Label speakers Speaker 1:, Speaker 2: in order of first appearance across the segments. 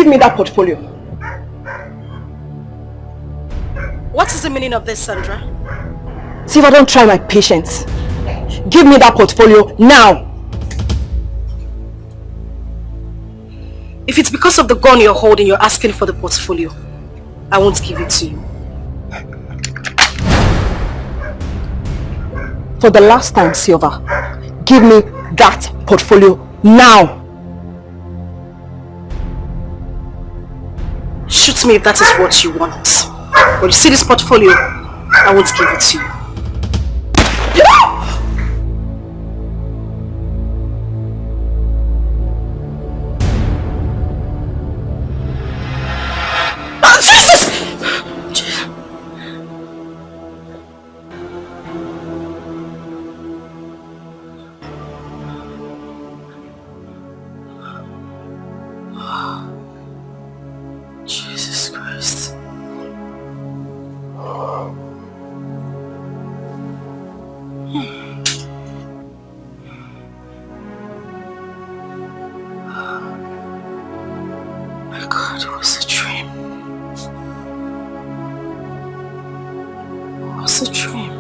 Speaker 1: give me that portfolio.
Speaker 2: What is the meaning of this, Sandra?
Speaker 1: Silva, don't try my patience. Give me that portfolio now.
Speaker 2: If it's because of the gun you're holding, you're asking for the portfolio, I won't give it to you.
Speaker 1: For the last time, Silva, give me that portfolio now.
Speaker 2: Shoot me if that is what you want. But you see this portfolio, I won't give it to you. Jesus Christ. My God, it was a dream. It was a dream.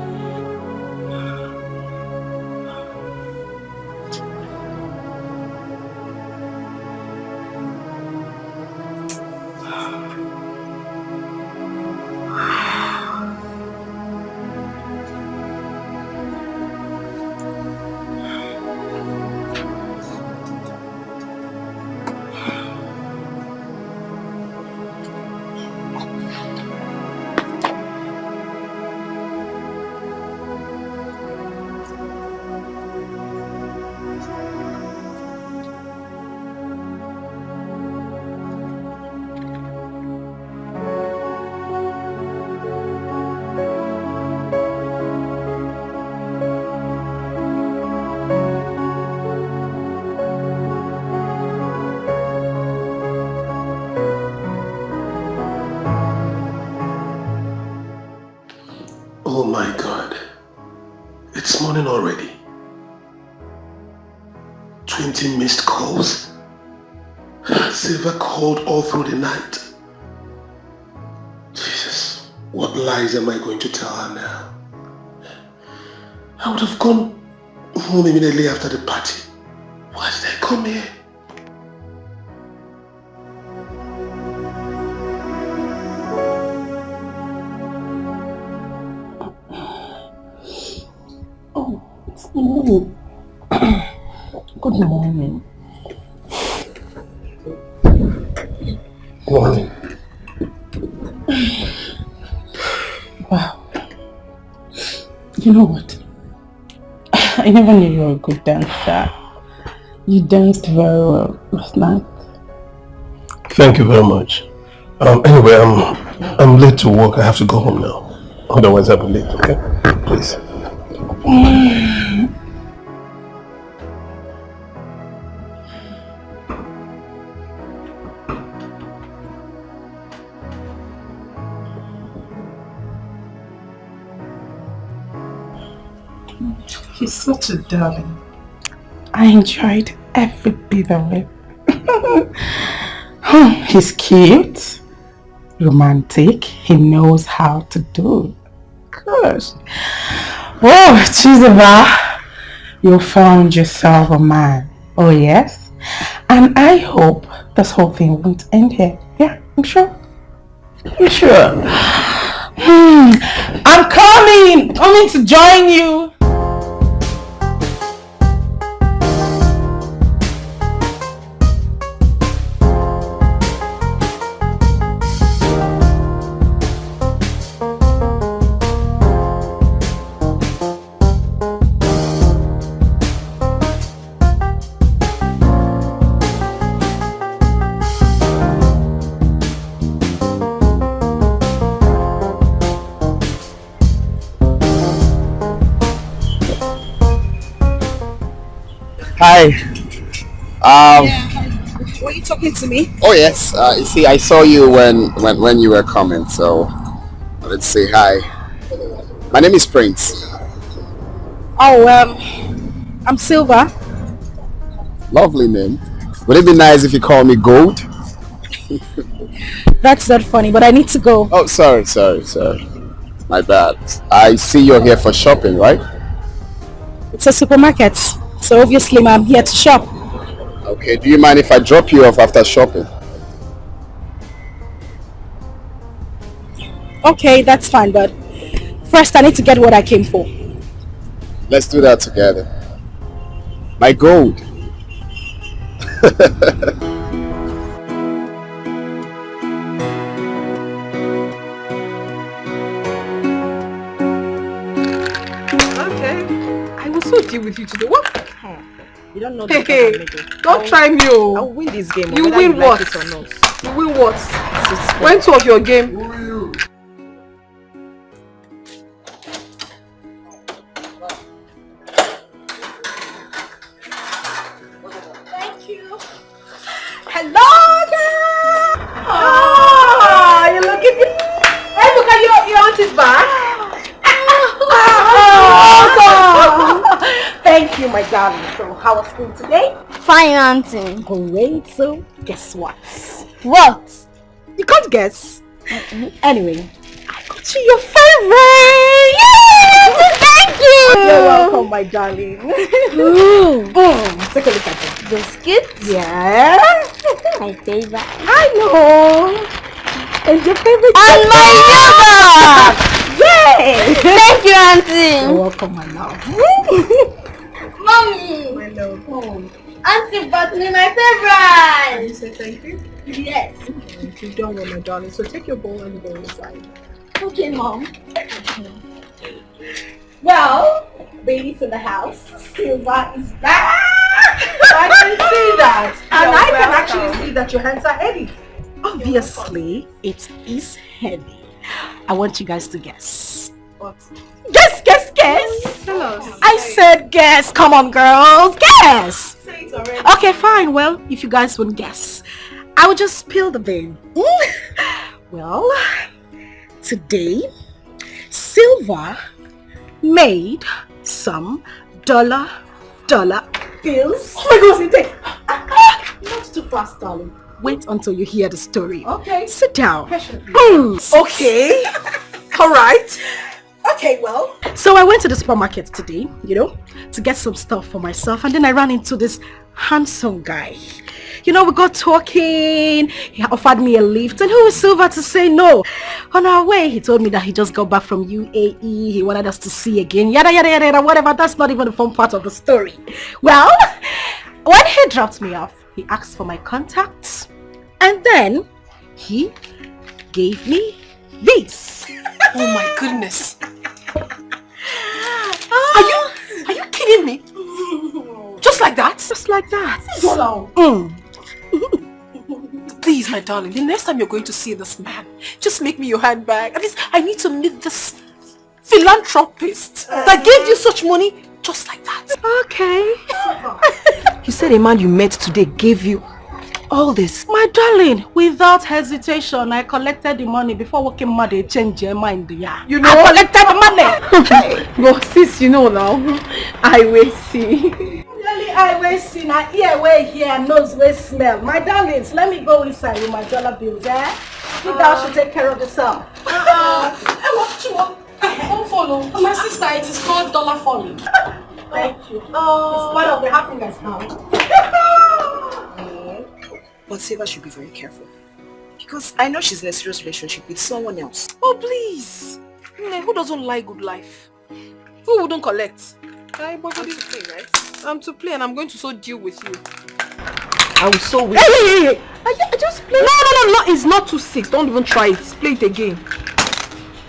Speaker 3: Oh my God. It's morning already. 20 missed calls. Silva called all through the night. Jesus, what lies am I going to tell her now? I would have gone home immediately after the party. Why did I come here?
Speaker 4: Good morning.
Speaker 3: Good morning.
Speaker 4: Wow. You know what? I never knew you were a good dancer. You danced very well last night.
Speaker 3: Thank you very much. Anyway, I'm late to work. I have to go home now. Otherwise I'll be late, okay? Please.
Speaker 4: He's such a darling. I enjoyed every bit of it. He's cute, romantic, he knows how to do it. Gosh. Oh, Chizuba, you found yourself a man. Oh yes? And I hope this whole thing won't end here. Yeah, I'm sure. I'm sure. I'm coming to join you.
Speaker 5: Hi.
Speaker 2: Were you talking to me?
Speaker 5: Oh yes. You see, I saw you when you were coming, so let's say hi. My name is Prince.
Speaker 2: Oh, I'm Silva.
Speaker 5: Lovely name. Would it be nice if you call me Gold?
Speaker 2: That's not funny, but I need to go.
Speaker 5: Oh, sorry. My bad. I see you're here for shopping, right?
Speaker 2: It's a supermarket, so obviously I'm here to shop.
Speaker 5: Okay, do you mind if I drop you off after shopping?
Speaker 2: Okay, that's fine, but first I need to get what I came for.
Speaker 5: Let's do that together. My gold.
Speaker 1: I will so deal with you today. What?
Speaker 2: You don't know
Speaker 1: Hey, don't try me.
Speaker 2: I'll win this game.
Speaker 1: You
Speaker 2: whether
Speaker 1: win what?
Speaker 2: like it or not.
Speaker 1: You win what? When talk your game?
Speaker 2: Thank you. Hello, girl. Oh, you're looking good. Hey, look at your auntie's back. Thank you, my darling. So, how was school today?
Speaker 6: Fine, auntie.
Speaker 2: Great. So, guess what?
Speaker 6: What?
Speaker 2: You can't guess. Anyway, I got you your favorite.
Speaker 6: Yay! Thank you!
Speaker 2: You're welcome, my darling. Take a look at it.
Speaker 6: Biscuits?
Speaker 2: Yeah.
Speaker 6: My favorite.
Speaker 2: I know. And your favorite.
Speaker 6: And my yogurt!
Speaker 2: Yay!
Speaker 6: Thank you, auntie.
Speaker 2: You're welcome, my love.
Speaker 6: Mommy!
Speaker 2: My love.
Speaker 6: Auntie bought me my favorite!
Speaker 2: You say thank you?
Speaker 6: Yes.
Speaker 2: You don't know, my darling. So take your bowl and go inside.
Speaker 6: Okay, Mom.
Speaker 2: Well, baby's in the house. Silva is back. I can see that. And I can actually see that your hands are heavy. Obviously, it is heavy. I want you guys to guess.
Speaker 1: What?
Speaker 2: Guess, guess, guess.
Speaker 1: Tell us.
Speaker 2: I said guess. Come on, girls. Guess.
Speaker 1: Say it already.
Speaker 2: Okay, fine. Well, if you guys won't guess, I will just spill the bean. Well, today, Silva made some dollar bills. Oh my God, not too fast, darling. Wait until you hear the story. Okay. Sit down.
Speaker 1: Okay. All right.
Speaker 2: Okay, well. So I went to the supermarket today, to get some stuff for myself, and then I ran into this handsome guy. We got talking, he offered me a lift, and who is Silva to say no? On our way, he told me that he just got back from UAE, he wanted us to see again, yada yada yada, whatever. That's not even the fun part of the story. Well, when he dropped me off, he asked for my contacts, and then he gave me this.
Speaker 1: Oh my goodness. Are you kidding me? Just like that?
Speaker 2: Just like that.
Speaker 1: Please, my darling, the next time you're going to see this man, just make me your handbag. At least I need to meet this philanthropist that gave you such money just like that.
Speaker 2: Okay.
Speaker 1: You said a man you met today gave you all this.
Speaker 2: My darling, without hesitation, I collected the money before working mad. They changed your mind. Yeah. I collected the money.
Speaker 1: But sis, now, I will see.
Speaker 2: Really, I will see. Now, ear way here, nose way smell. My darlings, let me go inside with my dollar bills, eh? You guys should take care of yourself.
Speaker 1: Don't follow. My sister, it is called dollar falling.
Speaker 2: Thank you. It's part of the happiness now.
Speaker 7: But Silva should be very careful. Because I know she's in a serious relationship with someone else.
Speaker 1: Oh, please. Who doesn't like good life? Who wouldn't collect? I'm to play, right? I'm to play and I'm going to so deal with you.
Speaker 7: I will so wait.
Speaker 1: Hey. I just play. No, it's not 2-6. Don't even try it. Play it again.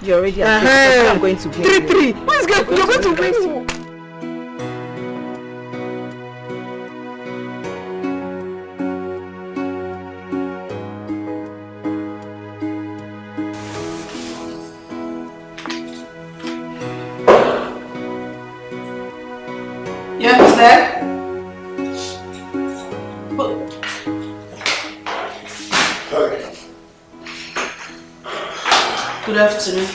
Speaker 7: You're already at I'm going to win.
Speaker 1: 3-3. What is going? You're going to win.
Speaker 7: Yeah, who's there? Good afternoon.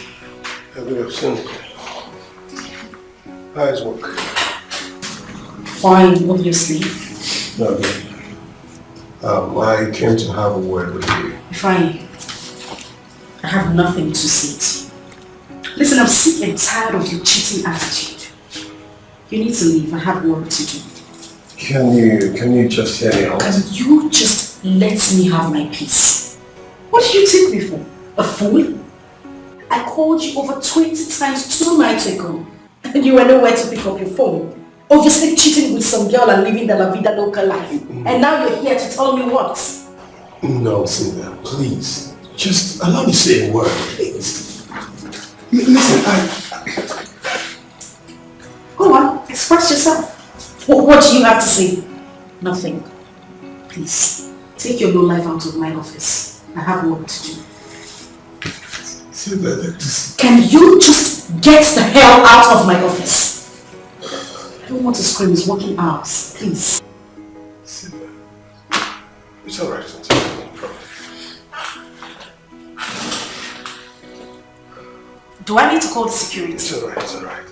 Speaker 3: Good afternoon. How is work?
Speaker 7: Fine, obviously.
Speaker 3: Okay. I came to have a word with you.
Speaker 2: Fine. I have nothing to say to you. Listen, I'm sick and tired of your cheating attitude. You need to leave. I have work to do.
Speaker 3: Can you just hear me out?
Speaker 2: Can you just let me have my peace? What did you take me for? A fool? I called you over 20 times 2 nights ago and you were nowhere to pick up your phone. Obviously cheating with some girl and living the La Vida Loca life. And now you're here to tell me what?
Speaker 3: No, Cynthia, please. Just allow me to say a word, please. Listen,
Speaker 2: Go on, express yourself. What do you have to say? Nothing. Please, take your low life out of my office. I have work to do. Can you just get the hell out of my office? I don't want to scream, it's working hours. Please.
Speaker 3: It's alright, no problem.
Speaker 2: Do I need to call the security?
Speaker 3: It's alright.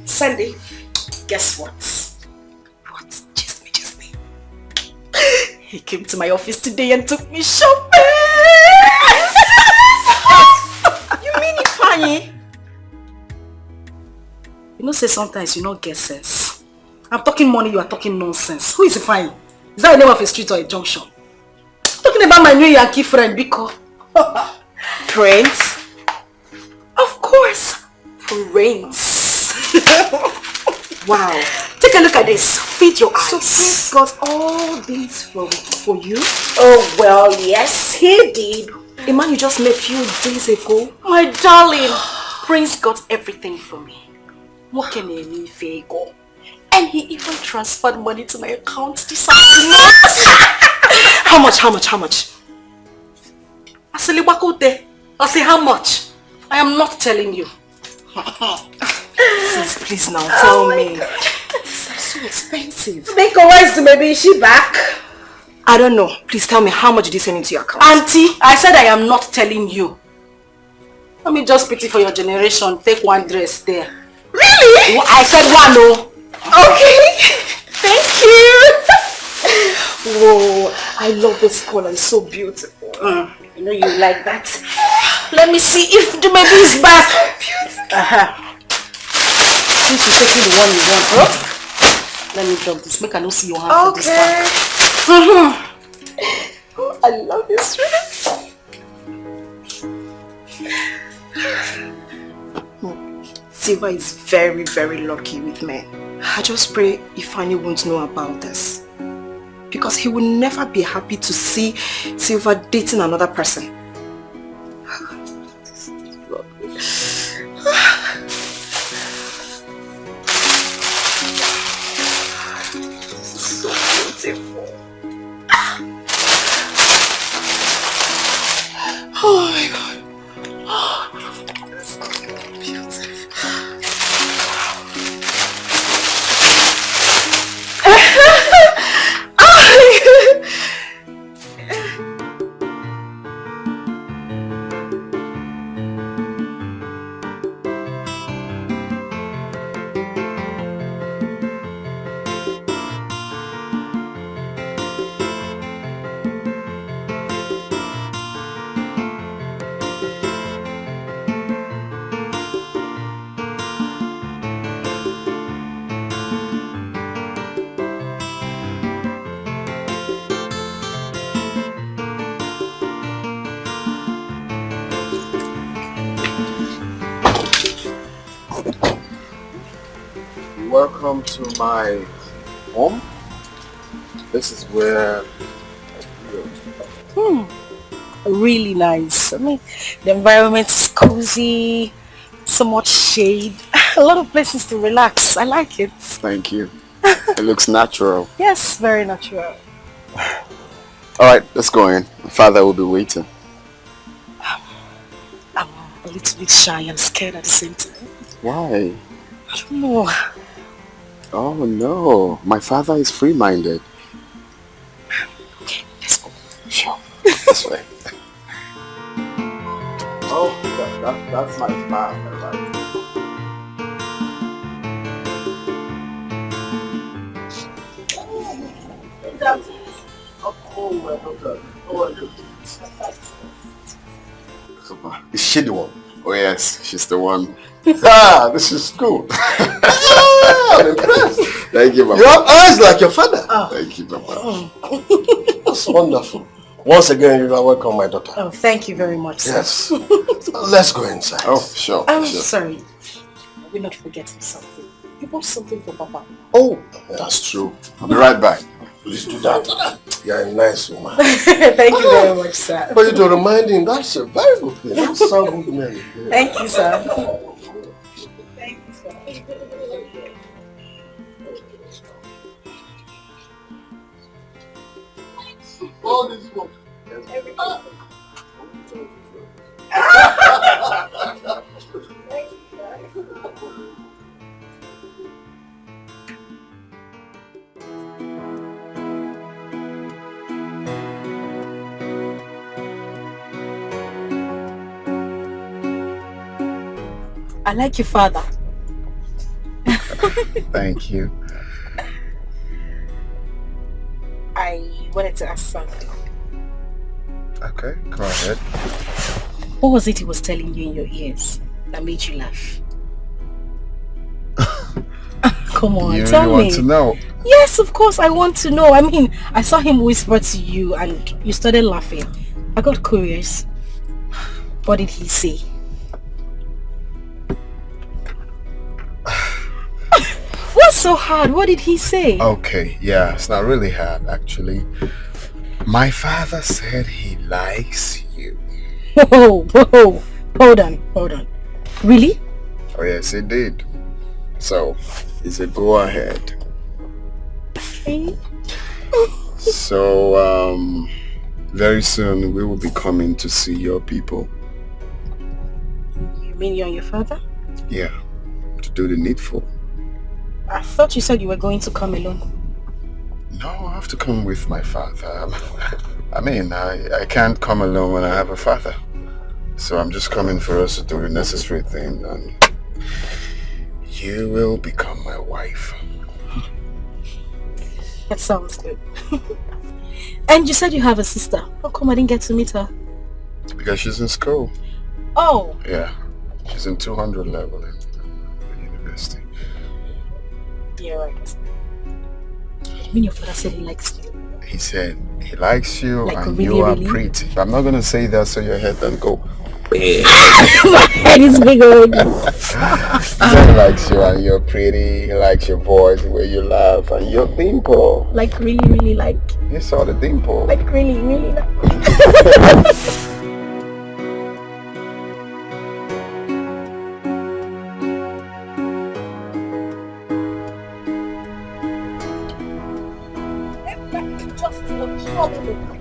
Speaker 2: Sandy, guess what?
Speaker 1: What? Just me. He came to my office today and took me shopping. You mean it funny?
Speaker 2: You know, say sometimes you don't get sense. I'm talking money, you are talking nonsense. Who is fine? Is that a name of a street or a junction? I'm talking about my new Yankee friend, Biko.
Speaker 1: Prince? Of course, Prince. Wow. Take a look at this. Feed your eyes. So Prince got all these for you? Oh, well, yes, he did. A man you just met a few days ago. My darling. Prince got everything for me. And he even transferred money to my account this afternoon. How much? I say how much? I am not telling you. Please now tell me. These are so expensive.
Speaker 2: Make a wise maybe is she back?
Speaker 1: I don't know. Please tell me how much did you send into your account?
Speaker 2: Auntie, I said I am not telling you. Let me just pity for your generation. Take one dress there.
Speaker 1: Really?
Speaker 2: I said one, no.
Speaker 1: Okay. Thank you. Whoa, I love this color. It's so beautiful.
Speaker 2: You know you like that. Let me see if the baby is back.
Speaker 1: Beautiful.
Speaker 2: Since you're taking the one you want, huh? Let me drop this. Make I not see your hand for this one.
Speaker 1: Oh, I love this dress. Silva is very, very lucky with men. I just pray Ifeanyi won't know about this. Because he will never be happy to see Silva dating another person. So beautiful. Oh my God. It's beautiful.
Speaker 5: Welcome to my home. This is where
Speaker 2: Really nice. I mean, the environment is cozy, so much shade, a lot of places to relax. I like it.
Speaker 5: Thank you. It looks natural.
Speaker 2: Yes, very natural.
Speaker 5: Alright, let's go in. Father will be waiting.
Speaker 1: I'm a little bit shy and scared at the same time.
Speaker 5: Why?
Speaker 1: I don't know.
Speaker 5: Oh no, my father is free-minded.
Speaker 1: Okay, let's go.
Speaker 5: Sure. This way. Oh, that's my father, right?
Speaker 3: Is she the one?
Speaker 5: Oh yes, she's the one.
Speaker 3: This is cool.
Speaker 5: I'm impressed. Thank you, Papa.
Speaker 3: You have eyes like your father.
Speaker 5: Thank you, Papa.
Speaker 3: That's wonderful. Once again, you are welcome, my daughter.
Speaker 1: Oh, thank you very much, sir.
Speaker 3: Yes. Let's go inside.
Speaker 5: Oh, sure.
Speaker 1: I'm
Speaker 5: sure.
Speaker 1: sorry. We're not forgetting something. You bought something for Papa.
Speaker 5: Oh, that's true. I'll be right back.
Speaker 3: Please do that. You're a nice woman.
Speaker 1: Thank you very much, sir.
Speaker 3: But you to remind him, that's a very good thing. That's so good to me.
Speaker 1: Thank you, sir. Thank you, sir.
Speaker 3: All this work.
Speaker 1: I like your father.
Speaker 5: Thank you.
Speaker 1: I wanted to ask something.
Speaker 5: Okay, go ahead.
Speaker 1: What was it he was telling you in your ears that made you laugh? Come on,
Speaker 5: You
Speaker 1: tell me.
Speaker 5: want to know?
Speaker 1: Yes, of course I want to know. I mean, I saw him whisper to you and you started laughing. I got curious. What did he say? What's so hard? What did he say?
Speaker 5: Okay, yeah, it's not really hard actually. My father said he likes you.
Speaker 1: Whoa, whoa, hold on. Really?
Speaker 5: Oh yes, he did. So, it's a go ahead.
Speaker 1: Okay.
Speaker 5: So, very soon we will be coming to see your people.
Speaker 1: You mean you and your father?
Speaker 5: Yeah, to do the needful.
Speaker 1: I thought you said you were going to come alone.
Speaker 5: No, I have to come with my father. I mean, I can't come alone when I have a father. So I'm just coming for us to do the necessary thing and you will become my wife.
Speaker 1: That sounds good. And you said you have a sister. How come I didn't get to meet her?
Speaker 5: Because she's in school.
Speaker 1: Oh.
Speaker 5: Yeah, she's in 200 level in the university.
Speaker 1: You're right. I mean, your father said he likes you.
Speaker 5: He said he likes you
Speaker 1: Like
Speaker 5: and
Speaker 1: really,
Speaker 5: you are
Speaker 1: really?
Speaker 5: pretty. I'm not going to say that so your head don't go.
Speaker 1: My head is big already.
Speaker 5: He said he likes you and you're pretty. He likes your voice, the way you laugh, and your dimple.
Speaker 1: Like really, really like.
Speaker 5: You saw the dimple.
Speaker 1: Like really, really like.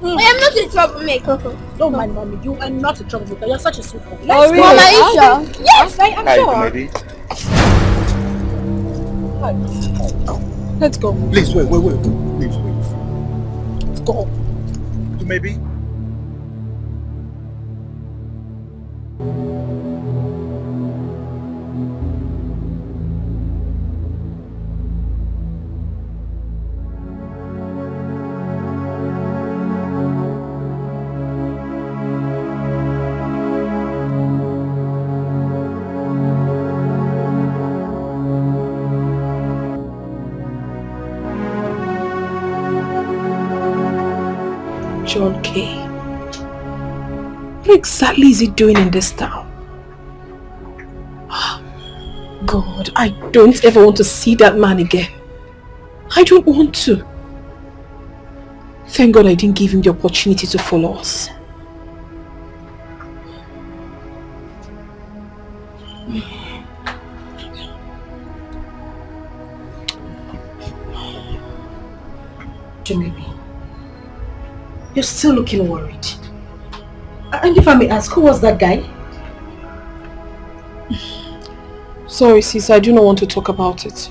Speaker 6: I am not a troublemaker.
Speaker 2: Don't mind mommy, you are not a troublemaker. You're such a sweet boy.
Speaker 6: Oh, really? Mama, are you sure?
Speaker 2: Yes, I am sure.
Speaker 5: Lady.
Speaker 2: Let's go.
Speaker 3: Please, wait. Please, wait.
Speaker 2: Let's go.
Speaker 3: Maybe.
Speaker 4: John K. What exactly is he doing in this town? God, I don't ever want to see that man again. I don't want to. Thank God I didn't give him the opportunity to follow us.
Speaker 2: Jumebi, You're still looking worried. And if I may ask, who was that guy?
Speaker 1: Sorry, sis, I do not want to talk about it.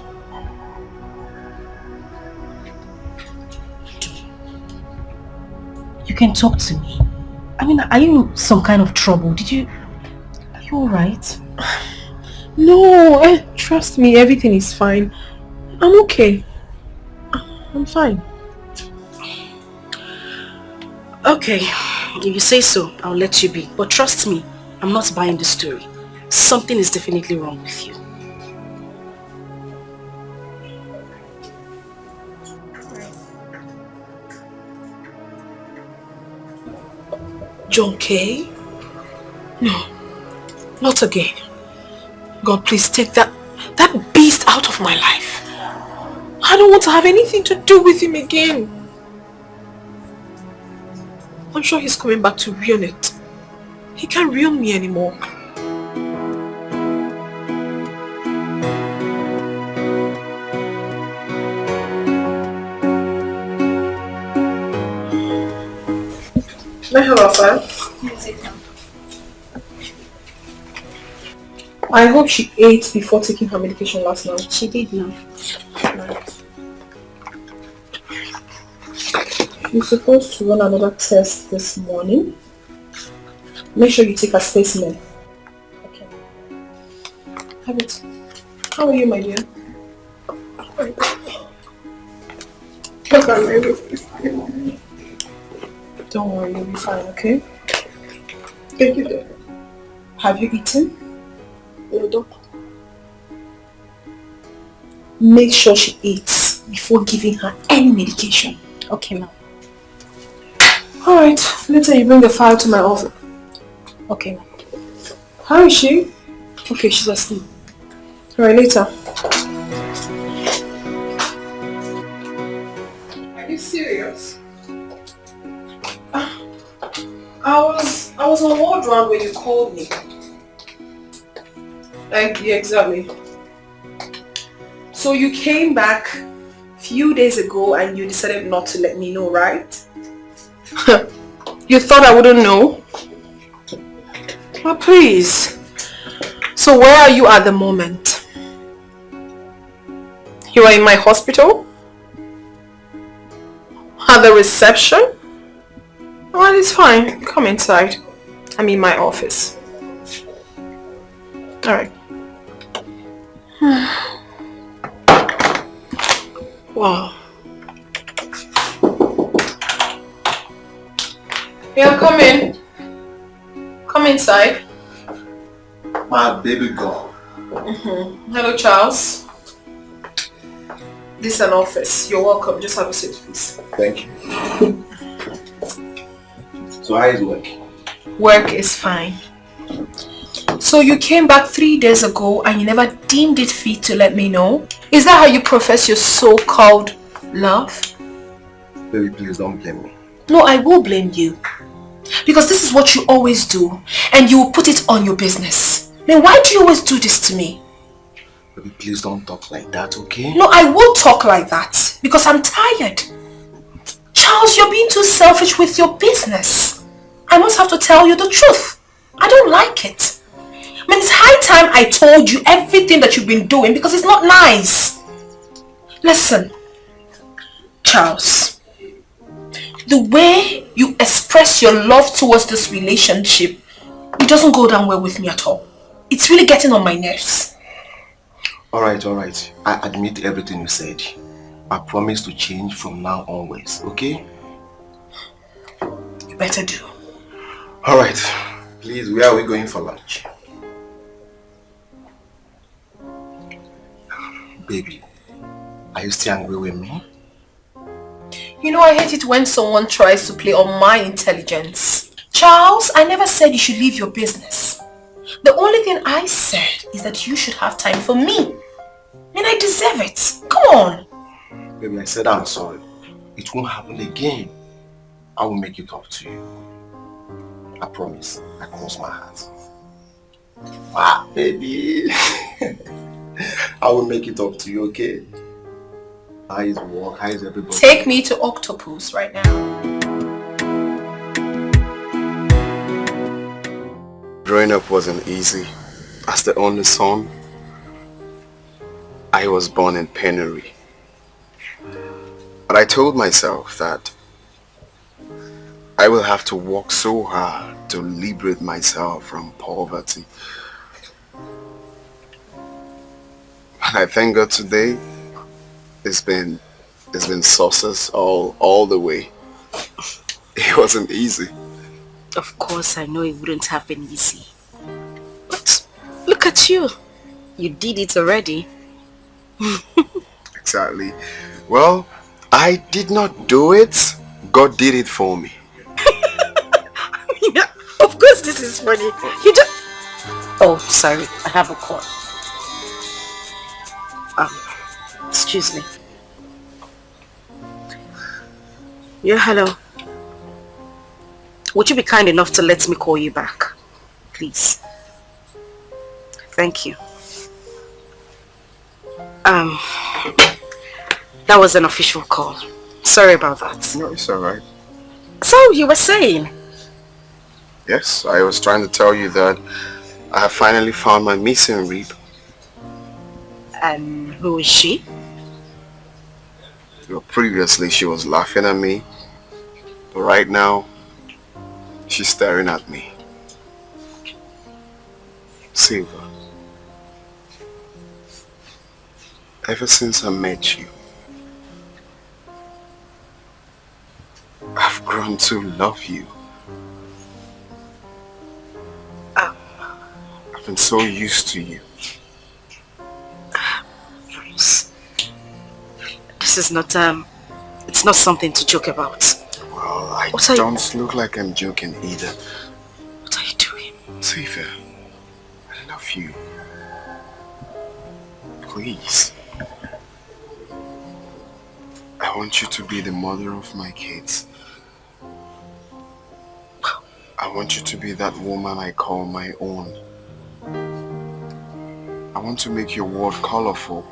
Speaker 2: You can talk to me. I mean, are you in some kind of trouble? Are you alright?
Speaker 1: No, trust me, everything is fine. I'm okay. I'm fine.
Speaker 2: Okay, if you say so, I'll let you be. But trust me, I'm not buying the story. Something is definitely wrong with you.
Speaker 1: John K? No, not again. God, please take that beast out of my life. I don't want to have anything to do with him again. I'm sure he's coming back to ruin it. He can't ruin me anymore. Can I have a file? I hope she ate before taking her medication last night.
Speaker 2: She did now.
Speaker 1: Right. You're supposed to run another test this morning. Make sure you take a specimen. Okay. Have it. How are you, my dear? Don't worry, you'll be fine, okay? Thank you, doctor. Have you eaten? No, doctor. Make sure she eats before giving her any medication.
Speaker 2: Okay, ma'am.
Speaker 1: Alright, later you bring the file to my office.
Speaker 2: Okay, ma'am.
Speaker 1: How is she? Okay, she's asleep. Alright, later. Are you serious? I was on ward round when you called me. Yeah, exactly. So you came back a few days ago and you decided not to let me know, right? You thought I wouldn't know? Oh, please. So where are you at the moment? You are in my hospital? At the reception? Well, it's fine. Come inside. I'm in my office. Alright. Wow. Yeah, come in. Come inside.
Speaker 3: My baby girl.
Speaker 1: Hello, Charles. This is an office. You're welcome. Just have a seat, please.
Speaker 3: Thank you. So how is work?
Speaker 1: Work is fine. So you came back 3 days ago and you never deemed it fit to let me know? Is that how you profess your so-called love?
Speaker 3: Baby, please don't blame me.
Speaker 1: No, I will blame you. Because this is what you always do. And you will put it on your business. Then why do you always do this to me?
Speaker 3: Baby, please don't talk like that, okay?
Speaker 1: No, I will talk like that. Because I'm tired. Charles, you're being too selfish with your business. I must have to tell you the truth. I don't like it. I mean, it's high time I told you everything that you've been doing because it's not nice. Listen, Charles, the way you express your love towards this relationship, it doesn't go down well with me at all. It's really getting on my nerves.
Speaker 3: Alright. I admit everything you said. I promise to change from now onwards, okay?
Speaker 1: You better do.
Speaker 3: Alright. Please, where are we going for lunch? Baby, are you still angry with me?
Speaker 1: You know, I hate it when someone tries to play on my intelligence. Charles, I never said you should leave your business. The only thing I said is that you should have time for me. I mean, I deserve it. Come on.
Speaker 3: Baby, I said I'm sorry. It won't happen again. I will make it up to you. I promise. I cross my heart. Ah, baby. I will make it up to you, okay? How is work? How is everybody?
Speaker 1: Take me to Octopus right now.
Speaker 3: Growing up wasn't easy. As the only son, I was born in penury. But I told myself that I will have to work so hard to liberate myself from poverty. And I thank God today, it's been success all the way. It wasn't easy.
Speaker 1: Of course, I know it wouldn't have been easy. But look at you. You did it already.
Speaker 3: Exactly. Well, I did not do it. God did it for me.
Speaker 1: Yeah, of course this is funny. You just... Oh, sorry. I have a call. Excuse me. Yeah, hello. Would you be kind enough to let me call you back? Please. Thank you. That was an official call. Sorry about that.
Speaker 3: No, it's alright.
Speaker 1: So, you were saying?
Speaker 3: Yes, I was trying to tell you that I have finally found my missing rib.
Speaker 1: And who is she?
Speaker 3: Well, previously she was laughing at me, but right now she's staring at me. Silver, ever since I met you, I've grown to love you. I've been so used to you.
Speaker 1: This is not, it's not something to joke about.
Speaker 3: Well, I don't look like I'm joking either.
Speaker 1: What are you doing?
Speaker 3: Silver, I love you. Please. I want you to be the mother of my kids. I want you to be that woman I call my own. I want to make your world colorful.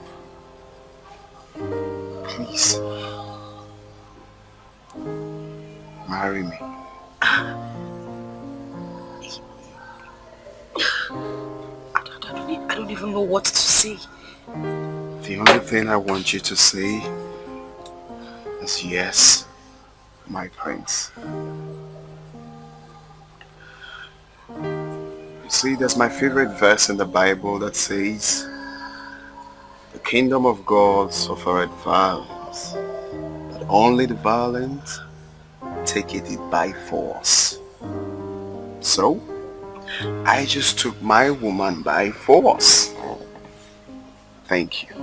Speaker 3: Please. Marry me.
Speaker 1: I don't even know what to say.
Speaker 3: The only thing I want you to say is yes, my prince. You see, there's my favorite verse in the Bible that says, "The kingdom of God suffereth violence, but only the violent taketh it by force." So, I just took my woman by force. Thank you.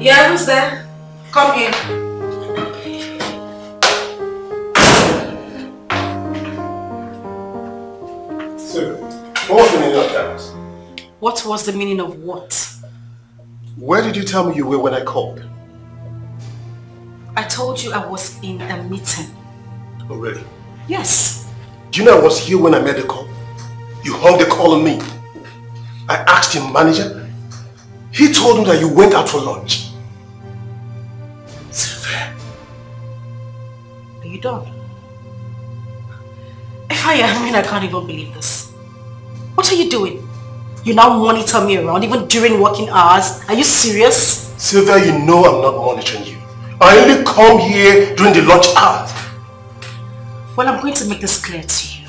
Speaker 1: Yeah, who's there? Come here.
Speaker 3: So, what was the meaning of that?
Speaker 1: What was the meaning of what?
Speaker 3: Where did you tell me you were when I called?
Speaker 1: I told you I was in a meeting.
Speaker 3: Oh, really?
Speaker 1: Yes.
Speaker 3: Do you know I was here when I made the call? You hung the call on me. I asked your manager. He told me that you went out for lunch. Sylvia.
Speaker 1: Are you done? If I can't even believe this. What are you doing? You now monitor me around even during working hours. Are you serious?
Speaker 3: Sylvia, you know I'm not monitoring you. I only come here during the lunch hours.
Speaker 1: Well, I'm going to make this clear to you.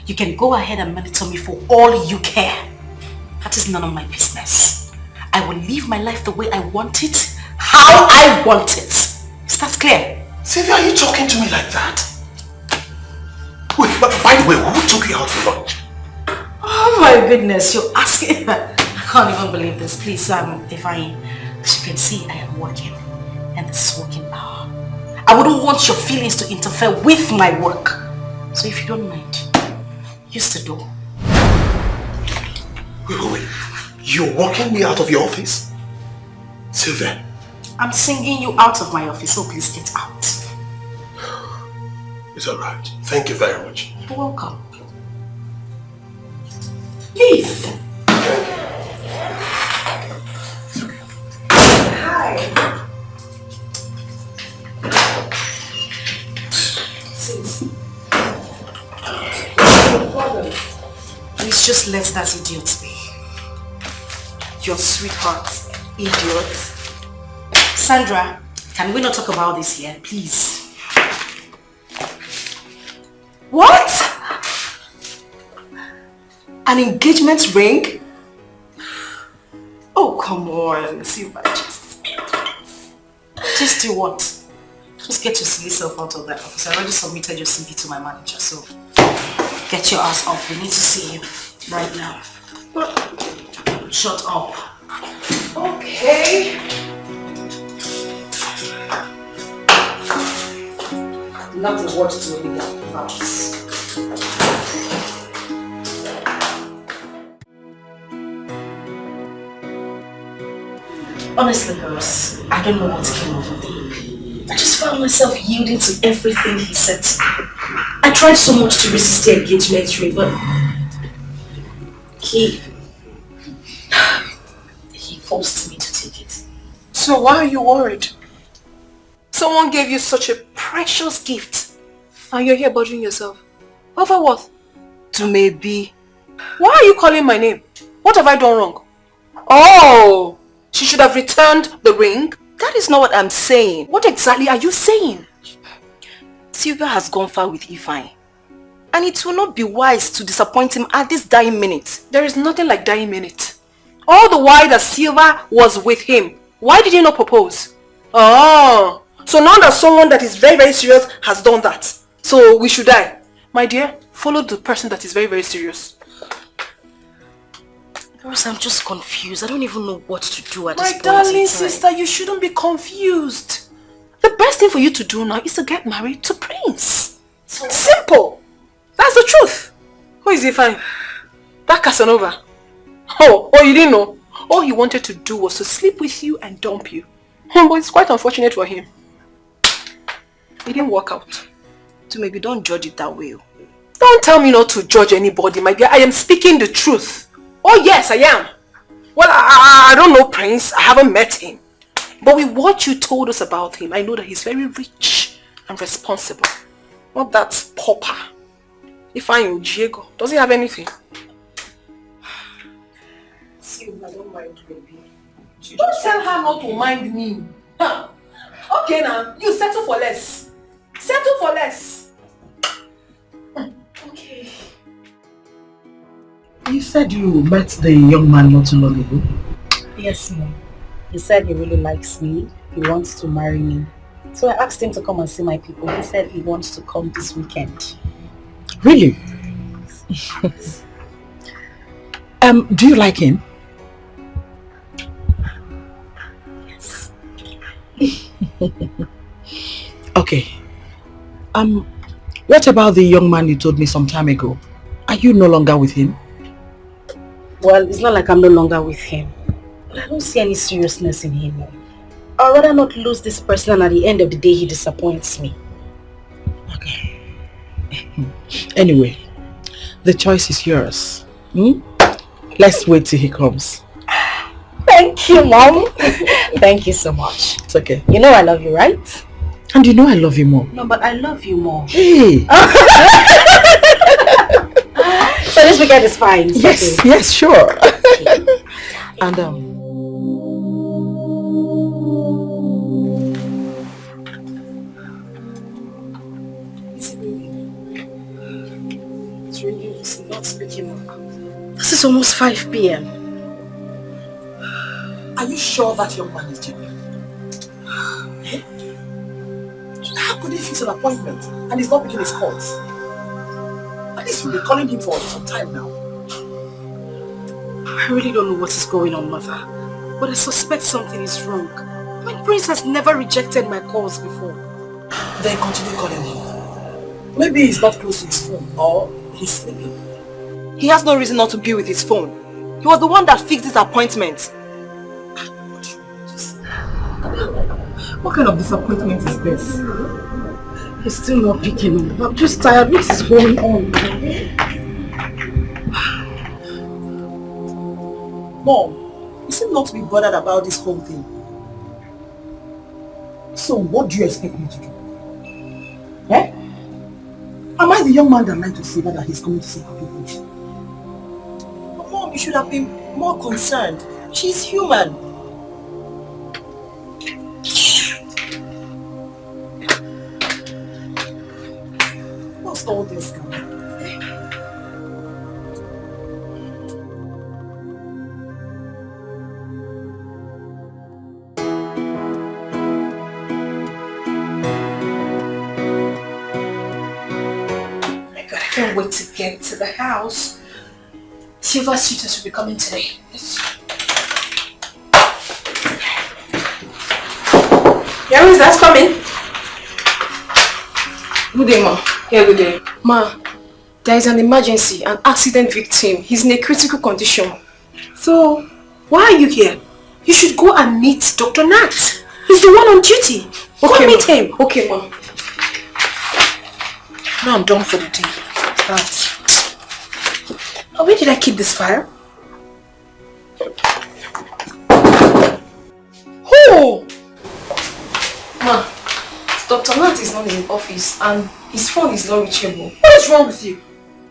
Speaker 1: You can go ahead and monitor me for all you care. That is none of my business. I will live my life the way I want it, how I want it. Is that clear?
Speaker 3: Sylvia, are you talking to me like that? Wait, by the way, who took you out for lunch?
Speaker 1: Oh my goodness, you're asking. I can't even believe this. Please, Divine, as you can see, I am working. And this is working hour. I wouldn't want your feelings to interfere with my work. So if you don't mind, use the door.
Speaker 3: Wait. You're walking me out of your office? Sylvia.
Speaker 2: I'm singing you out of my office, so please get out.
Speaker 3: It's alright. Thank you very much.
Speaker 2: You're welcome. Please. Hi. Please just let that idiot be. Your sweetheart, idiot. Sandra, can we not talk about this here, please?
Speaker 1: What? An engagement ring? Oh, come on, Silva.
Speaker 2: Just do what? Just get your silly self out of that office. I already submitted your CV to my manager, so get your ass up. We need to see you right now. Shut up.
Speaker 1: Okay.
Speaker 2: Not a word to me, promise. Honestly, girls, I don't know what came over me. I just found myself yielding to everything he said to me. I tried so much to resist the engagement ring, but he forced me to take it.
Speaker 1: So why are you worried? Someone gave you such a precious gift and you're here bothering yourself. Over what? To maybe. Why are you calling my name? What have I done wrong? Oh, she should have returned the ring? That is not what I'm saying. What exactly are you saying? Sylvia has gone far with Ifeanyi. And it will not be wise to disappoint him at this dying minute. There is nothing like dying minute. All the while that Sylvia was with him, why did you not propose? Oh, so now that someone that is very, very serious has done that, so we should die. My dear, follow the person that is very, very serious.
Speaker 2: Girls, I'm just confused. I don't even know what to do at this point.
Speaker 1: My darling sister, you shouldn't be confused. The best thing for you to do now is to get married to Prince. Simple. That's the truth. Who is Ifeanyi? That Casanova. Oh, you didn't know? All he wanted to do was to sleep with you and dump you. But it's quite unfortunate for him. It didn't work out. So maybe don't judge it that way. Don't tell me not to judge anybody, my dear. I am speaking the truth. Oh yes, I am. Well, I don't know Prince. I haven't met him. But with what you told us about him, I know that he's very rich and responsible. Not that pauper. Ifeanyi Diego. Does he have anything? I don't mind, baby. Don't tell her not to mind me. Huh? Okay now, you settle for less. Settle for less. Okay.
Speaker 8: You said you met the young man not too long ago?
Speaker 2: Yes, ma'am. He said he really likes me. He wants to marry me. So I asked him to come and see my people. He said he wants to come this weekend.
Speaker 8: Really? Do you like him?
Speaker 2: Yes.
Speaker 8: Okay. What about the young man you told me some time ago? Are you no longer with him?
Speaker 2: Well, it's not like I'm no longer with him. But I don't see any seriousness in him. I'd rather not lose this person and at the end of the day he disappoints me.
Speaker 8: Okay. Anyway, the choice is yours. Let's wait till he comes.
Speaker 2: Thank you, Mom. Thank you so much.
Speaker 8: It's okay.
Speaker 2: You know I love you, right?
Speaker 8: And you know I love you more.
Speaker 2: No, but I love you more.
Speaker 8: Hey!
Speaker 2: So this weekend is fine.
Speaker 8: Yes, okay. Yes, sure. Okay. And
Speaker 2: It's really not speaking up. This is almost 5 p.m.
Speaker 8: Are you sure that young man is genuine? Eh? How could he fix an appointment and he's not picking his calls? At least you've been calling him for some time now.
Speaker 2: I really don't know what is going on, Mother. But I suspect something is wrong. My Prince has never rejected my calls before.
Speaker 8: Then continue calling him. Maybe he's not close to his phone or he's sleeping.
Speaker 1: He has no reason not to be with his phone. He was the one that fixed this appointment.
Speaker 2: What kind of disappointment is this? He's still not picking up. I'm just tired. What is going on?
Speaker 8: Mom, you seem not to be bothered about this whole thing. So what do you expect me to do? Eh? Am I the young man that lied to Siva that he's coming to see her people? But Mom, you should have been more concerned. She's human. What's all this now?
Speaker 2: I can't wait to get to the house. Silver suitors will be coming today. Yeah, who's that coming?
Speaker 9: Good day, ma. Yeah, good day. Ma, there is an emergency, an accident victim. He's in a critical condition.
Speaker 2: So, why are you here? You should go and meet Dr. Nat. He's the one on duty.
Speaker 9: Okay,
Speaker 2: go meet him.
Speaker 9: Okay, ma.
Speaker 2: Now I'm done for the day. Right. Oh, where did I keep this file?
Speaker 9: Who? Ma, Dr. Nat is not in the office and his phone is not reachable.
Speaker 2: What is wrong with you?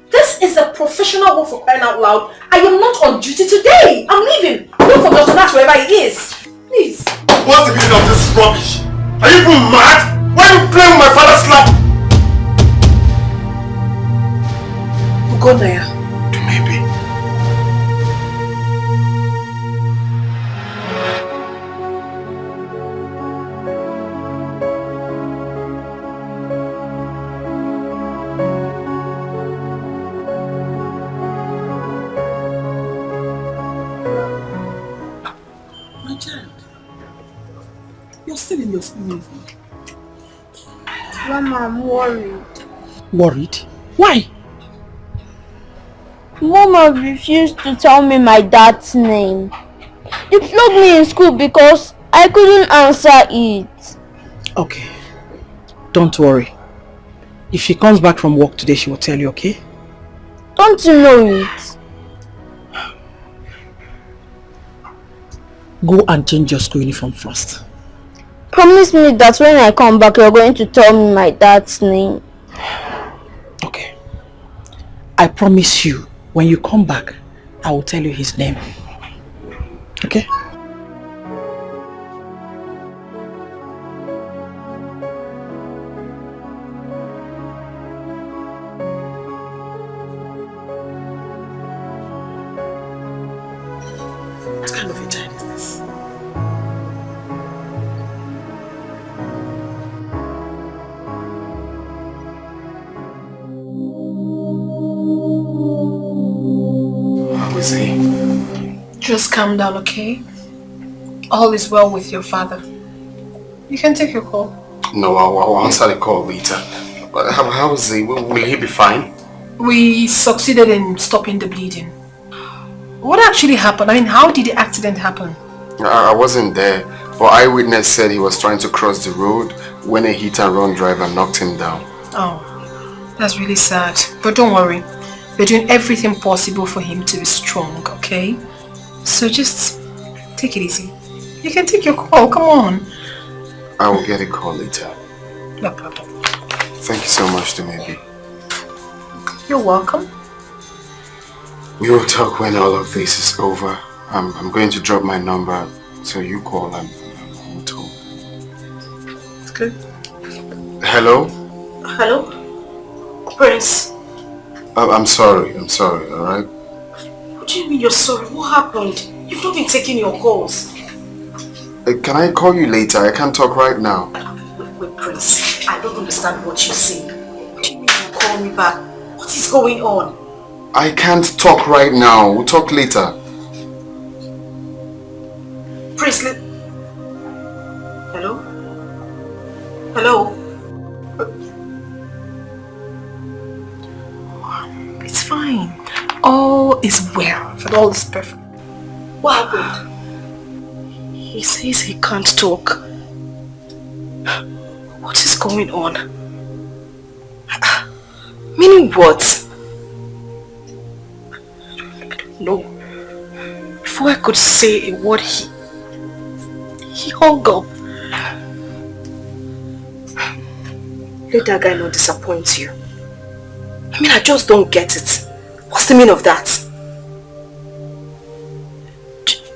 Speaker 2: This is a professional work for crying out loud. I am not on duty today. I'm leaving. Look for Dr. Nat wherever he is. Please.
Speaker 3: What's the meaning of this rubbish? Are you even mad? Why are you playing with my father's slap?
Speaker 2: Ugonaya.
Speaker 3: Maybe.
Speaker 8: My child, you're still in your school uniform.
Speaker 6: Mama, I'm worried.
Speaker 8: Worried? Why?
Speaker 6: Mama refused to tell me my dad's name. They flogged me in school because I couldn't answer it.
Speaker 8: Okay. Don't worry. If she comes back from work today, she will tell you, okay?
Speaker 6: Don't you know it?
Speaker 8: Go and change your school uniform first.
Speaker 6: Promise me that when I come back, you're going to tell me my dad's name.
Speaker 8: Okay. I promise you, when you come back, I will tell you his name. Okay? What kind of a child is this?
Speaker 9: Just calm down, okay? All is well with your father. You can take your call.
Speaker 3: No, I'll answer the call later. But how is he? Will he be fine?
Speaker 9: We succeeded in stopping the bleeding. What actually happened? I mean, how did the accident happen?
Speaker 3: I wasn't there, but eyewitness said he was trying to cross the road when a hit-and-run driver knocked him down.
Speaker 9: Oh, that's really sad. But don't worry. We're doing everything possible for him to be strong, okay? So just take it easy. You can take your call, come on.
Speaker 3: I will get a call later.
Speaker 9: No problem.
Speaker 3: Thank you so much, Dumebi.
Speaker 9: You're welcome.
Speaker 3: We will talk when all of this is over. I'm going to drop my number, so you call and we'll talk.
Speaker 9: It's good.
Speaker 3: Hello?
Speaker 2: Hello? Prince.
Speaker 3: I'm sorry, alright?
Speaker 2: What do you mean you're sorry? What happened? You've not been taking your calls.
Speaker 3: Can I call you later? I can't talk right now.
Speaker 2: Wait, Prince. I don't understand what you're saying. What do you mean you call me back? What is going on?
Speaker 3: I can't talk right now. We'll talk later.
Speaker 2: Prince, hello? Hello?
Speaker 9: It's fine. All is well, that all is perfect.
Speaker 1: What happened? He says he can't talk. What is going on? Meaning what? I don't know. Before I could say a word, he hung up. Let that guy not disappoint you. I mean, I just don't get it. What's the meaning of that?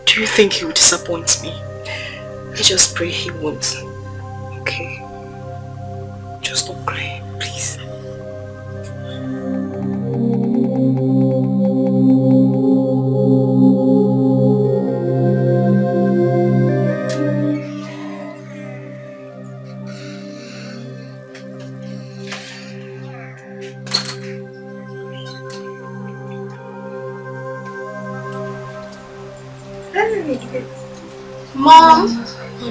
Speaker 1: Do you think he will disappoint me? I just pray he won't. Okay? Just don't cry, please.
Speaker 6: Mom,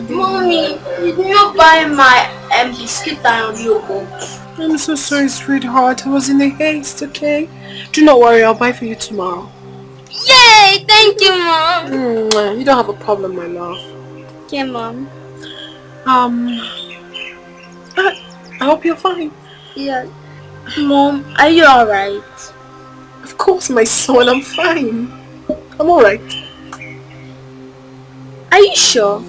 Speaker 6: Mommy, did you buy my biscuit and Oreo box?
Speaker 9: I'm so sorry, sweetheart. I was in a haste, okay? Do not worry, I'll buy for you tomorrow.
Speaker 6: Yay! Thank you, Mom.
Speaker 9: You don't have a problem, my love.
Speaker 6: Okay, Mom.
Speaker 9: I hope you're fine.
Speaker 6: Yeah. Mom, are you alright?
Speaker 9: Of course, my son, I'm fine. I'm alright.
Speaker 6: Are you sure?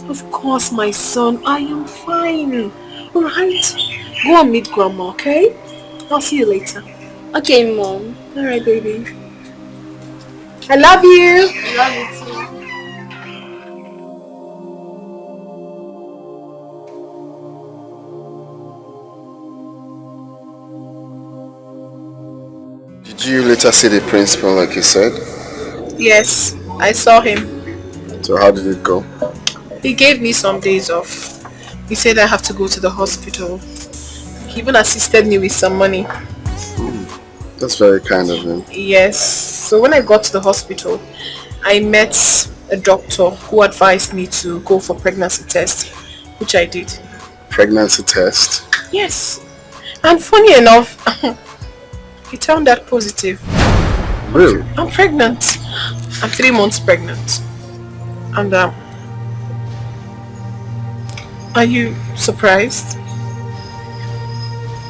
Speaker 9: Of course, my son, I am fine. Alright? Go and meet Grandma, okay? I'll see you later.
Speaker 6: Okay, Mom.
Speaker 9: Alright, baby. I love you.
Speaker 6: I love you too.
Speaker 5: Did you later see the principal like you said?
Speaker 9: Yes, I saw him.
Speaker 5: So how did it go?
Speaker 9: He gave me some days off. He said I have to go to the hospital. He even assisted me with some money.
Speaker 5: That's very kind of him.
Speaker 9: Yes. So when I got to the hospital, I met a doctor who advised me to go for pregnancy test, which I did.
Speaker 5: Pregnancy test?
Speaker 9: Yes. And funny enough, it turned out positive.
Speaker 5: Really?
Speaker 9: I'm pregnant. I'm 3 months pregnant. And are you surprised?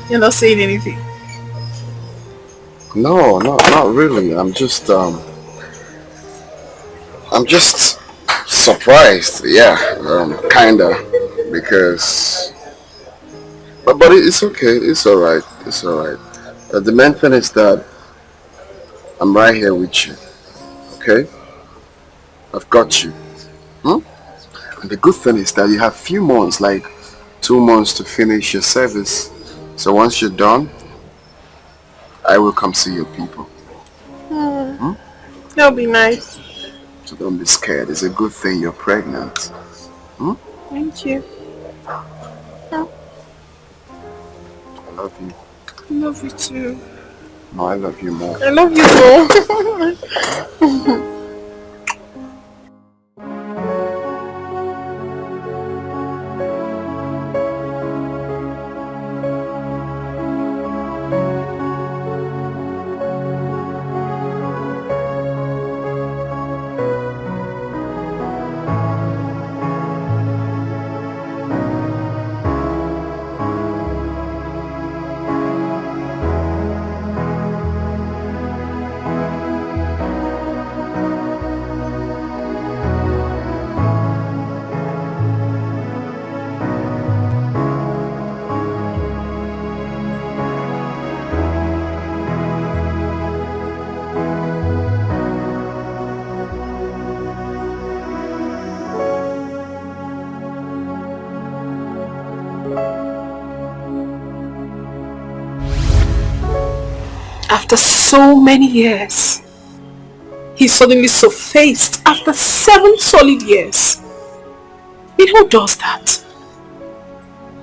Speaker 9: You're not saying anything.
Speaker 5: No, not really. I'm just surprised. Yeah, kinda, because. But it's okay. It's alright. It's alright. The main thing is that I'm right here with you. Okay? I've got you. And the good thing is that you have few months, like 2 months to finish your service. So once you're done, I will come see your people.
Speaker 9: That'll be nice.
Speaker 5: So don't be scared. It's a good thing you're pregnant.
Speaker 9: Thank you.
Speaker 5: I love you.
Speaker 9: I love you too.
Speaker 5: No, I love you more.
Speaker 9: I love you more. After so many years, he suddenly surfaced after 7 solid years. Who does that?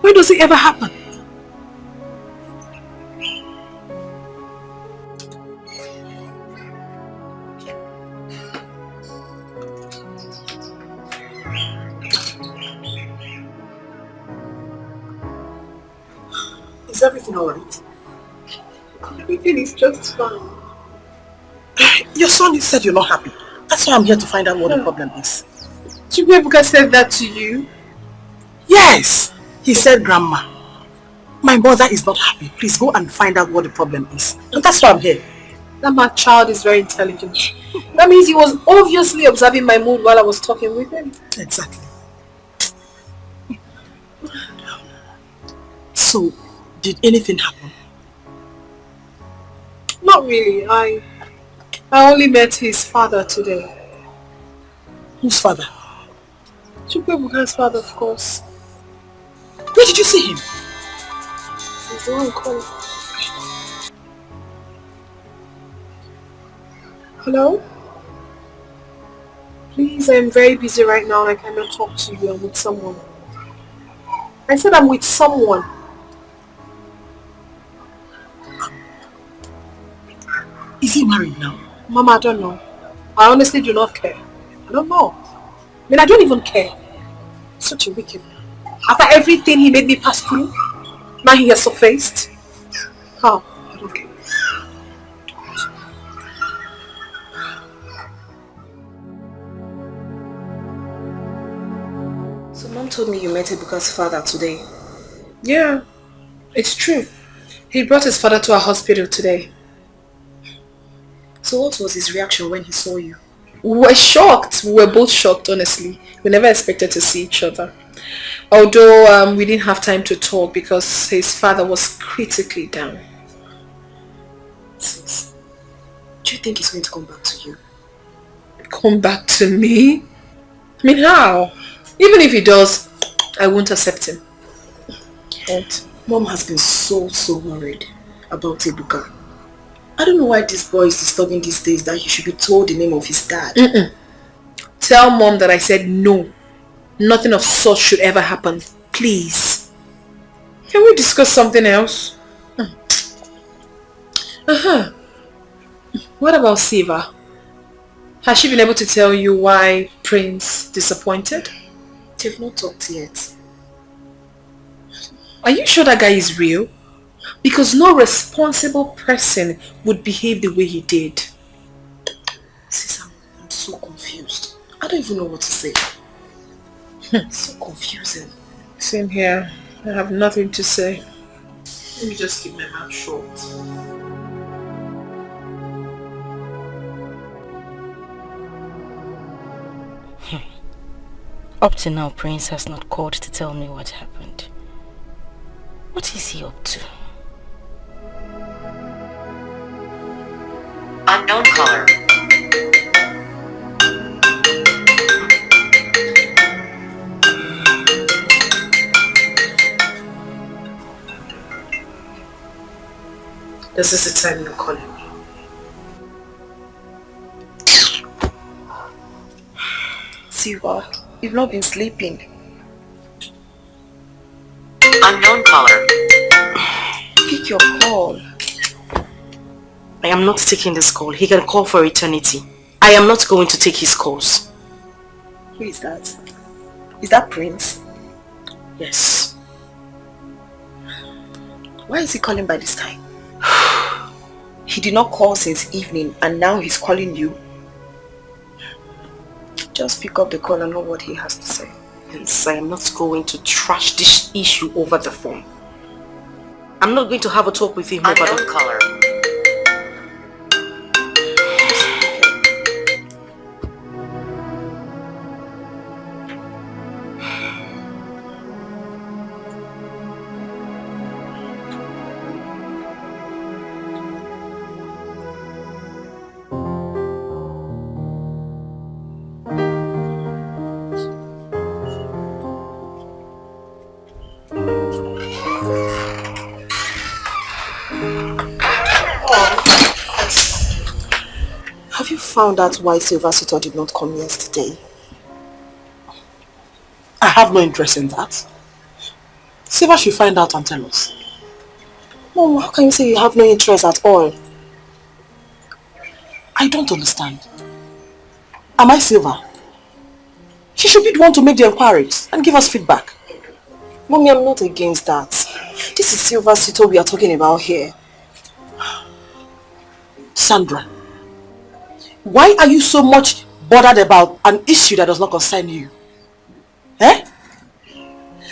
Speaker 9: Where does it ever happen?
Speaker 1: Is everything alright?
Speaker 9: Everything is just fine.
Speaker 8: Your son said you're not happy. That's why I'm here to find out what the problem is.
Speaker 9: Chukwuebuka said that to you?
Speaker 8: Yes. He said, Grandma, my mother is not happy. Please go and find out what the problem is. And that's why I'm here.
Speaker 9: That my child is very intelligent. That means he was obviously observing my mood while I was talking with him.
Speaker 8: Exactly. So, did anything happen?
Speaker 9: Not really. I only met his father today.
Speaker 8: Whose father?
Speaker 9: Chukwuebuka's father, of course.
Speaker 8: Where did you see him?
Speaker 9: He's the one calling. Hello? Please, I'm very busy right now and I cannot talk to you. I'm with someone. I said I'm with someone.
Speaker 8: Is he married now?
Speaker 9: Mama, I don't know. I honestly do not care. I don't know. I mean, I don't even care. Such a wicked man. After everything he made me pass through, now he has surfaced. How? I don't care.
Speaker 7: So Mom told me you met Ebuka's father today.
Speaker 9: Yeah, it's true. He brought his father to our hospital today.
Speaker 7: So what was his reaction when he saw you?
Speaker 9: We were shocked. We were both shocked, honestly. We never expected to see each other. Although we didn't have time to talk because his father was critically down.
Speaker 7: Sis, do you think he's going to come back to you?
Speaker 9: Come back to me? I mean, how? Even if he does, I won't accept him.
Speaker 7: And Mom has been so worried about Ebuka. I don't know why this boy is disturbing these days that he should be told the name of his dad.
Speaker 9: Tell Mom that I said no. Nothing of such should ever happen. Please. Can we discuss something else? What about Siva? Has she been able to tell you why Prince disappointed?
Speaker 7: They've not talked yet.
Speaker 9: Are you sure that guy is real? Because no responsible person would behave the way he did.
Speaker 7: Sis, I'm so confused. I don't even know what to say. It's so confusing.
Speaker 9: Same here. I have nothing to say. Let me just keep my mouth short.
Speaker 10: Up to now, Prince has not called to tell me what happened. What is he up to?
Speaker 11: Unknown caller.
Speaker 9: This is the time you're calling me.
Speaker 7: Siva, you've not been sleeping.
Speaker 11: Unknown caller.
Speaker 7: Pick your call.
Speaker 1: I am not taking this call. He can call for eternity. I am not going to take his calls.
Speaker 7: Who is that? Is that Prince?
Speaker 1: Yes.
Speaker 7: Why is he calling by this time? He did not call since evening and now he's calling you. Just pick up the call and know what he has to say.
Speaker 1: Yes, I am not going to trash this issue over the phone. I'm not going to have a talk with him over the
Speaker 11: Unknown caller.
Speaker 7: Have you found out why Silver Suitor did not come yesterday?
Speaker 8: I have no interest in that. Silver should find out and tell us.
Speaker 7: Mom, how can you say you have no interest at all?
Speaker 8: I don't understand. Am I Silver? She should be the one to make the inquiries and give us feedback.
Speaker 7: Mommy, I'm not against that. This is Silver Suitor we are talking about here.
Speaker 8: Sandra, Why are you so much bothered about an issue that does not concern you? Eh?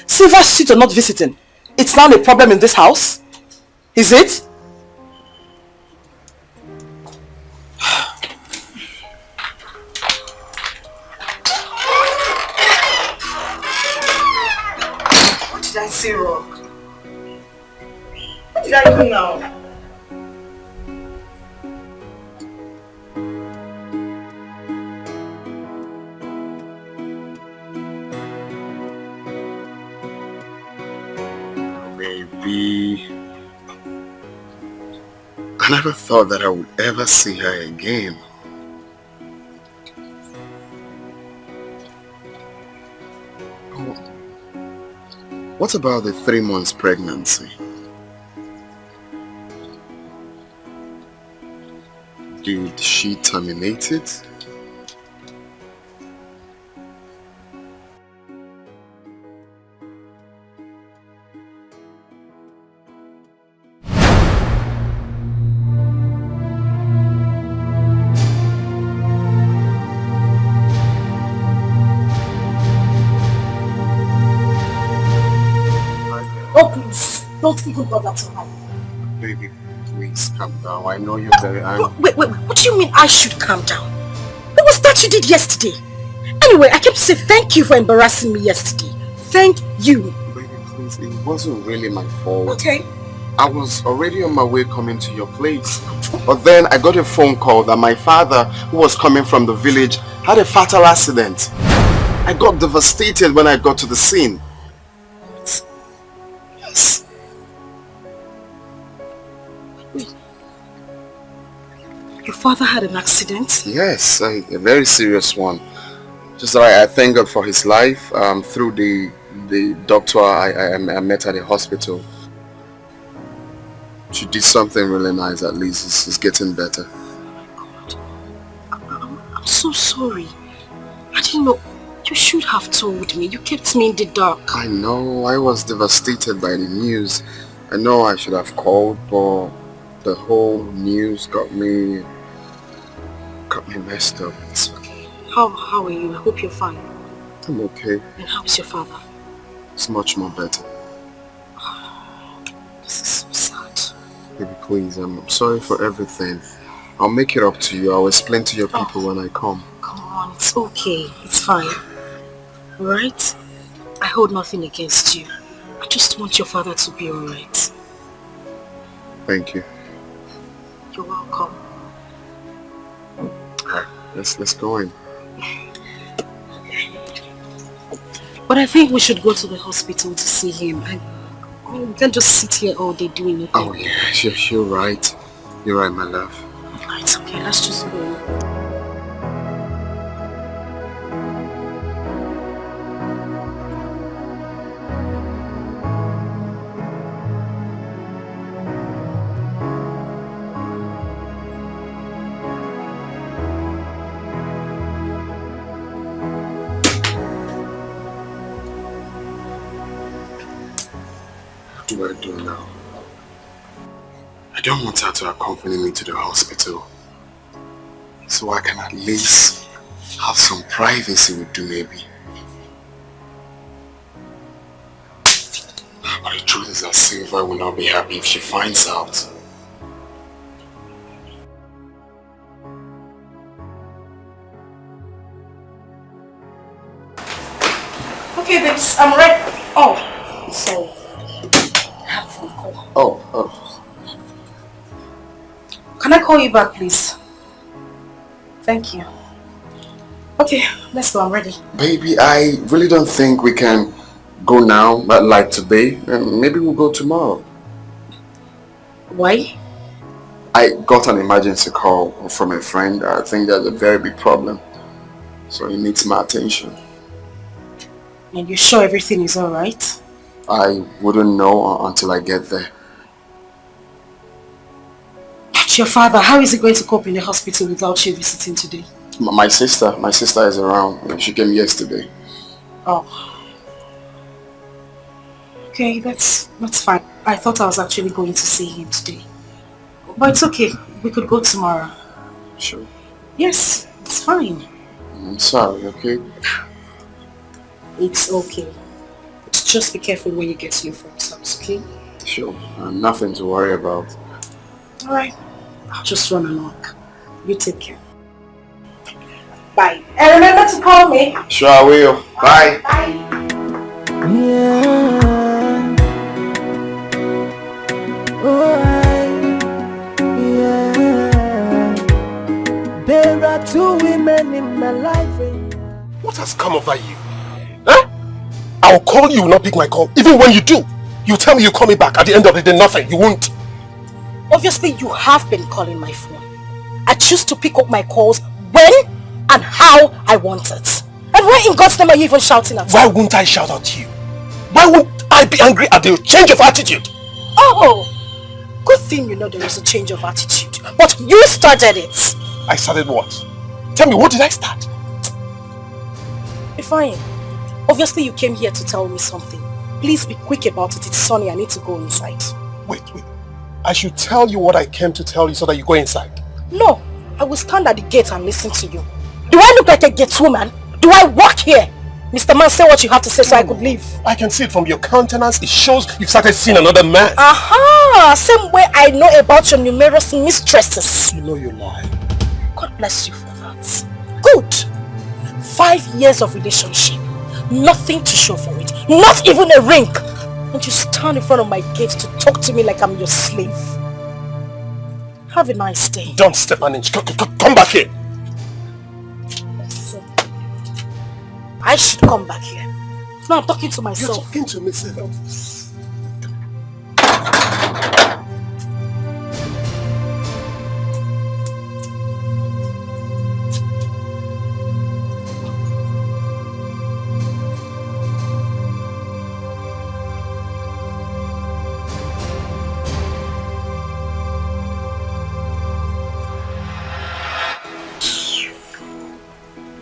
Speaker 8: Silver Street or not visiting, it's now a problem in this house? Is it? What did I say wrong? What did I do now?
Speaker 5: I never thought that I would ever see her again. What about the 3 months pregnancy? Did she terminate it?
Speaker 8: Oh please, don't even bother to hide.
Speaker 5: Baby, please calm down. I know you're very angry.
Speaker 2: Wait, what do you mean I should calm down? What was that you did yesterday? Anyway, I kept to say thank you for embarrassing me yesterday. Thank you.
Speaker 5: Baby, please, it wasn't really my fault.
Speaker 2: Okay.
Speaker 5: I was already on my way coming to your place. But then I got a phone call that my father, who was coming from the village, had a fatal accident. I got devastated when I got to the scene. Yes.
Speaker 2: Your father had an accident?
Speaker 5: Yes, a very serious one. Just that I thank God for his life. Through the doctor I met at the hospital. She did something really nice. At least it's getting better.
Speaker 2: I'm so sorry. I didn't know. You should have told me. You kept me in the dark.
Speaker 5: I know. I was devastated by the news. I know I should have called, but the whole news got me messed up.
Speaker 2: It's okay. How are you? I hope you're fine.
Speaker 5: I'm okay.
Speaker 2: And how is your father?
Speaker 5: It's much more better.
Speaker 2: This is so sad.
Speaker 5: Baby, please, I'm sorry for everything. I'll make it up to you. I'll explain to your people when I come.
Speaker 2: Come on, it's okay. It's fine. Alright? I hold nothing against you. I just want your father to be alright.
Speaker 5: Thank you.
Speaker 2: You're welcome.
Speaker 5: Let's go in.
Speaker 2: But I think we should go to the hospital to see him. We can't just sit here all day doing nothing.
Speaker 5: Oh yeah, you're right. You're right, my love.
Speaker 2: It's okay, let's just go.
Speaker 5: What do I do now? I don't want her to accompany me to the hospital. So I can at least have some privacy with you, maybe. But the truth is that Silva will not be happy if she finds out.
Speaker 2: Okay, babes, I'm ready. Oh, sorry. I have a phone call.
Speaker 5: Oh.
Speaker 2: Can I call you back, please? Thank you. Okay, let's go. I'm ready.
Speaker 5: Baby, I really don't think we can go now, but like today. Maybe we'll go tomorrow.
Speaker 2: Why?
Speaker 5: I got an emergency call from a friend. I think there's a very big problem. So he needs my attention.
Speaker 2: And you're sure everything is alright?
Speaker 5: I wouldn't know until I get there.
Speaker 2: But your father, how is he going to cope in the hospital without you visiting today?
Speaker 5: My sister is around. She came yesterday.
Speaker 2: Oh. Okay, that's fine. I thought I was actually going to see him today. But it's okay. We could go tomorrow.
Speaker 5: Sure.
Speaker 1: Yes, it's fine.
Speaker 5: I'm sorry, okay?
Speaker 1: It's okay. Just be careful when you get to your friend's house, okay?
Speaker 5: Sure, nothing to worry about.
Speaker 1: Alright. I'll just run along. You take care. Bye. And remember to call me.
Speaker 5: Sure I will. Bye.
Speaker 1: Bye.
Speaker 12: Yeah. Oh, yeah. There are two women in my life.
Speaker 3: What has come over you? Huh? I'll call you, not pick my call. Even when you do, you tell me you call me back. At the end of the day, nothing. You won't.
Speaker 2: Obviously, you have been calling my phone. I choose to pick up my calls when and how I want it. And why in God's name are you even shouting at me?
Speaker 3: Why won't I shout at you? Why won't I be angry at the change of attitude?
Speaker 2: Oh, good thing you know there is a change of attitude. But you started it.
Speaker 3: I started what? Tell me, what did I start?
Speaker 2: Fine. Obviously, you came here to tell me something. Please be quick about it. It's sunny. I need to go inside.
Speaker 3: Wait. I should tell you what I came to tell you so that you go inside.
Speaker 2: No, I will stand at the gate and listen to you. Do I look like a gate woman? Do I work here? Mr. Man, say what you have to say so I could leave.
Speaker 3: I can see it from your countenance. It shows you've started seeing another man.
Speaker 2: Aha! Same way I know about your numerous mistresses.
Speaker 3: You know you lie.
Speaker 2: God bless you for that. Good. 5 years of relationship. Nothing to show for it. Not even a ring. And you stand in front of my gate to talk to me like I'm your slave. Have a nice day.
Speaker 3: Don't step an inch. Come back here.
Speaker 2: So, I should come back here. No, I'm talking to myself.
Speaker 3: You're talking to me, sir.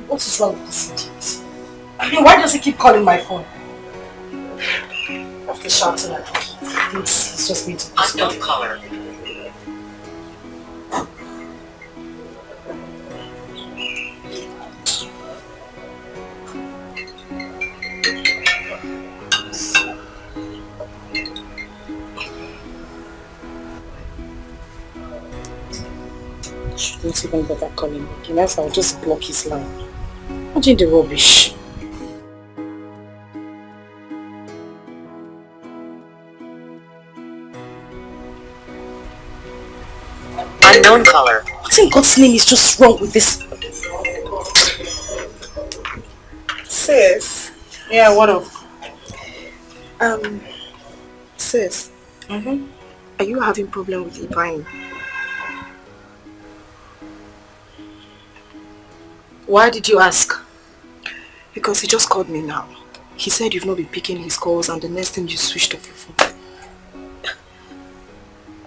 Speaker 2: What is wrong with this idiot? I mean, why does he keep calling my phone? After shouting at me, he thinks he's just going to
Speaker 11: Unknown caller.
Speaker 2: Shouldn't even bother calling me. Again, else I'll just block his line. Imagine the rubbish.
Speaker 11: Unknown caller.
Speaker 2: What in God's name is just wrong with this?
Speaker 7: Sis.
Speaker 2: Yeah, what up?
Speaker 7: Sis. Are you having problem with Ibrahim?
Speaker 2: Why did you ask?
Speaker 7: Because he just called me now. He said you've not been picking his calls and the next thing you switched off your phone.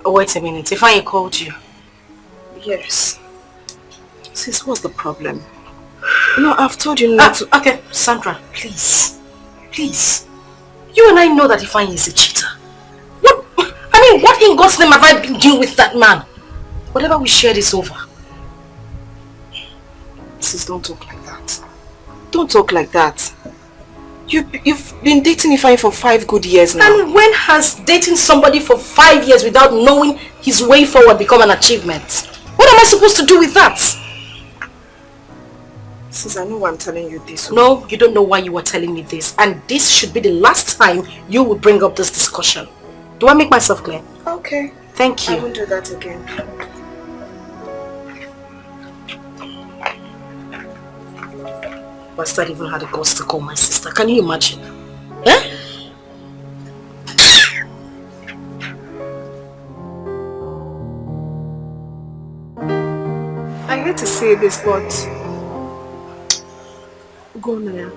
Speaker 2: Oh, wait a minute. If I called you?
Speaker 7: Yes. Sis, what's the problem? No, I've told you not to...
Speaker 2: Okay, Sandra, please. Please. You and I know that Ifeanyi is a cheater. What in God's name have I been doing with that man? Whatever we shared is over.
Speaker 7: Sis, don't talk like that. Don't talk like that. You've been dating Ifeanyi for 5 good years now.
Speaker 2: And when has dating somebody for 5 years without knowing his way forward become an achievement? What am I supposed to do with that?
Speaker 7: Sis, I know why I'm telling you this.
Speaker 2: No, you don't know why you were telling me this. And this should be the last time you will bring up this discussion. Do I make myself clear?
Speaker 7: Okay.
Speaker 2: Thank you.
Speaker 7: I won't do that again.
Speaker 2: Bastard even had the guts to call my sister. Can you imagine? Eh?
Speaker 7: I hate to say this, but Gonaya,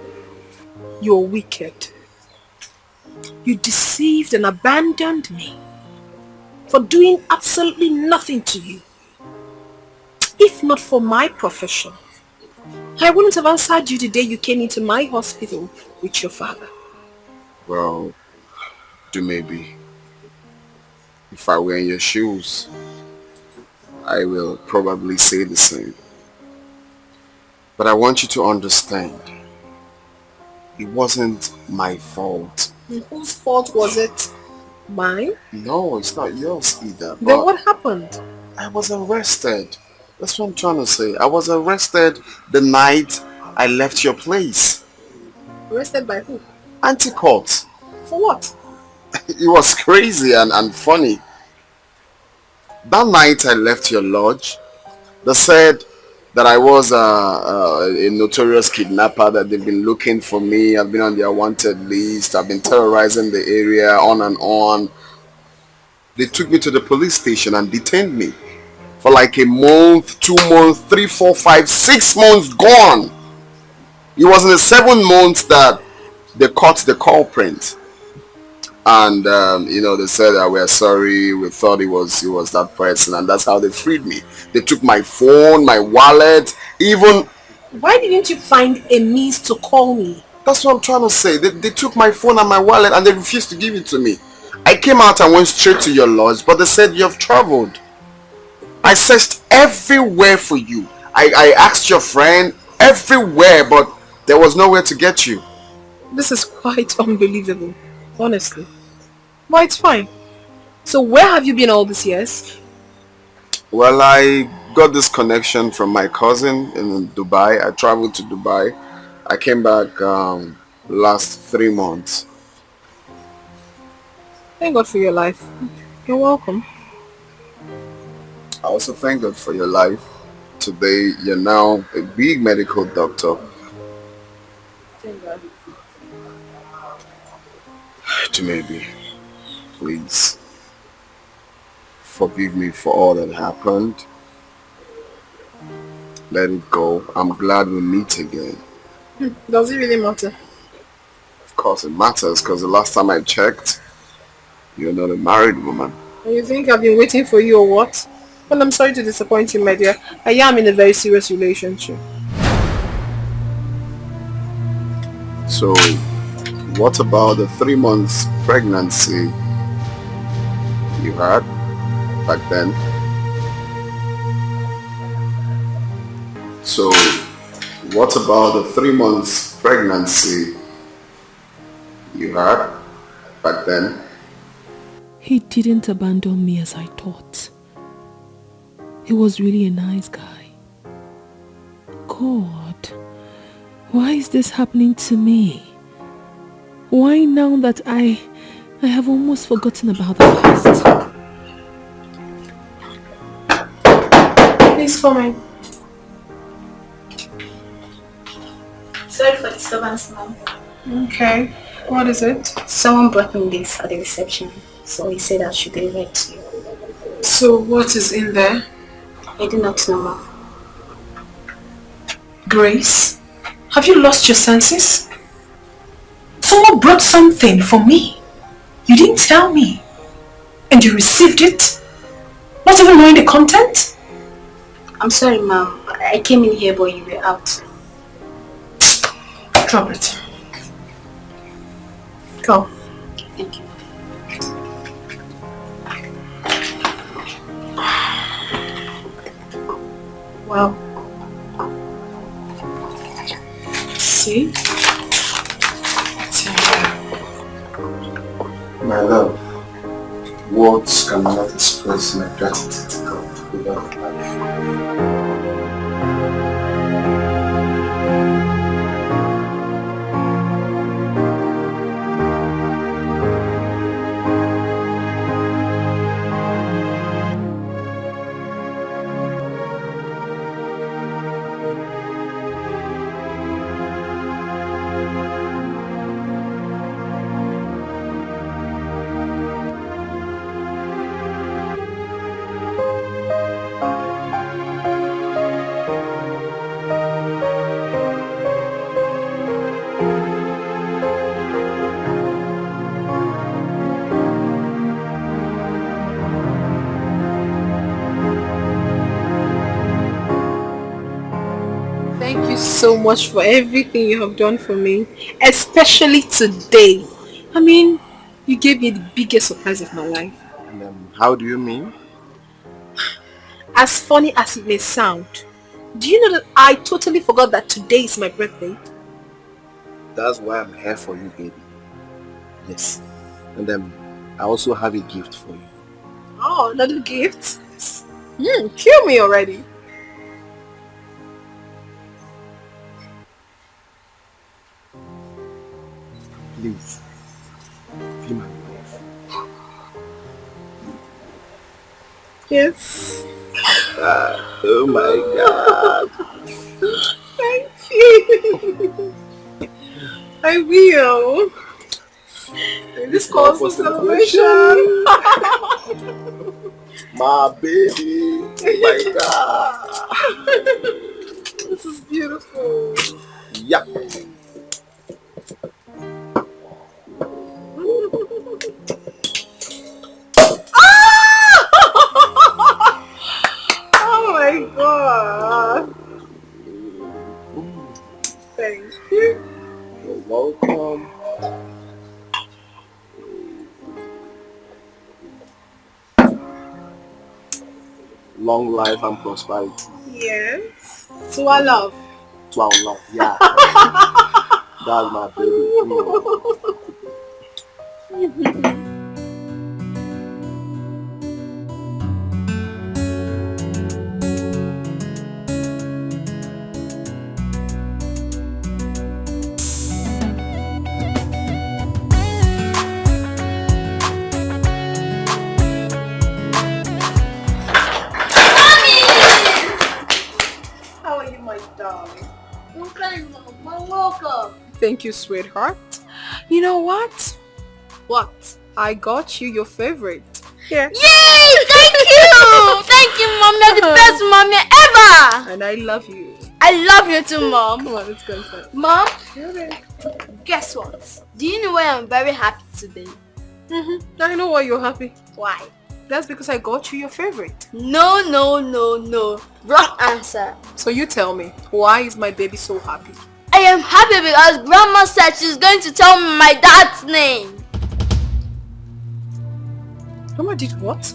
Speaker 7: you're wicked. You deceived and abandoned me for doing absolutely nothing to you. If not for my profession, I wouldn't have answered you the day you came into my hospital with your father.
Speaker 5: Well, do maybe. If I were in your shoes, I will probably say the same. But I want you to understand, it wasn't my fault.
Speaker 7: Whose fault was it? Mine?
Speaker 5: No, it's not yours either.
Speaker 7: Then what happened?
Speaker 5: I was arrested. That's what I'm trying to say. I was arrested the night I left your place.
Speaker 7: Arrested by who?
Speaker 5: Anti-court.
Speaker 7: For what?
Speaker 5: It was crazy and funny. That night I left your lodge, they said that I was a notorious kidnapper, that they've been looking for me. I've been on their wanted list. I've been terrorizing the area, on and on. They took me to the police station and detained me for like a month, 2 months, 3, 4, 5, 6 months gone. It was in the 7 months that they caught the culprit. And they said that we're sorry, we thought it was that person, and that's how they freed me. They took my phone, my wallet, even...
Speaker 7: Why didn't you find a means to call me?
Speaker 5: That's what I'm trying to say. They took my phone and my wallet and they refused to give it to me. I came out and went straight to your lodge, but they said you have traveled. I searched everywhere for you. I asked your friend everywhere, but there was nowhere to get you.
Speaker 7: This is quite unbelievable, honestly. But it's fine. So where have you been all these years?
Speaker 5: Well, I got this connection from my cousin in Dubai. I traveled to Dubai. I came back last 3 months.
Speaker 7: Thank God for your life. You're welcome.
Speaker 5: I also thank God for your life. Today, you're now a big medical doctor.
Speaker 7: Thank God.
Speaker 5: Maybe, please forgive me for all that happened. Let it go. I'm glad we meet again.
Speaker 7: Does it really matter?
Speaker 5: Of course it matters, because the last time I checked, you're not a married woman.
Speaker 7: And you think I've been waiting for you or what? Well, I'm sorry to disappoint you, my dear. I am in a very serious relationship.
Speaker 5: So, what about the 3 months pregnancy you had back then? So, what about the 3 months pregnancy you had back then?
Speaker 13: He didn't abandon me as I thought. He was really a nice guy. God, why is this happening to me? Why now that I have almost forgotten about the past?
Speaker 7: Please come in.
Speaker 14: Sorry for disturbance, ma'am.
Speaker 7: Okay. What is it?
Speaker 14: Someone brought me this at the reception, so he said I should deliver it to you.
Speaker 7: So what is in there?
Speaker 14: I do not know, ma'am.
Speaker 7: Grace, have you lost your senses? Someone brought something for me. You didn't tell me. And you received it? Not even knowing the content?
Speaker 14: I'm sorry, ma'am. I came in here, but you were out.
Speaker 7: Drop it. Go.
Speaker 14: Thank you.
Speaker 7: Well. See?
Speaker 5: My love, words cannot express my gratitude to God without life.
Speaker 7: So much for everything you have done for me, especially today. I mean, you gave me the biggest surprise of my life.
Speaker 5: How do you mean?
Speaker 7: As funny as it may sound, Do you know that I totally forgot that today is my birthday?
Speaker 3: That's why I'm here for you, baby. Yes. And then I also have a gift for you.
Speaker 7: Oh, another gift? Kill me already.
Speaker 3: Please. Be my wife.
Speaker 7: Yes.
Speaker 3: Oh my God.
Speaker 7: Thank you. I will. This calls for celebration.
Speaker 3: My baby. Oh my God.
Speaker 7: This is beautiful.
Speaker 3: Yep.
Speaker 7: Oh my God. Thank you.
Speaker 3: You're welcome. Long life and prosperity.
Speaker 7: Yes. To our love.
Speaker 3: To our love, yeah. That's my baby.
Speaker 7: How are you, my darling?
Speaker 6: I'm fine, Mom. Welcome.
Speaker 7: Thank you, sweetheart. You know what? What? I got you your favorite. Here.
Speaker 6: Yay! Thank you! Thank you, Mom. You're the best mommy ever!
Speaker 7: And I love you.
Speaker 6: I love you too, Mom.
Speaker 7: Come on, let's go inside.
Speaker 6: Mom, guess what? Do you know why I'm very happy today?
Speaker 7: I know why you're happy.
Speaker 6: Why?
Speaker 7: That's because I got you your favorite.
Speaker 6: No. Wrong answer.
Speaker 7: So you tell me, why is my baby so happy?
Speaker 6: I am happy because Grandma said she's going to tell me my dad's name.
Speaker 7: Grandma did what?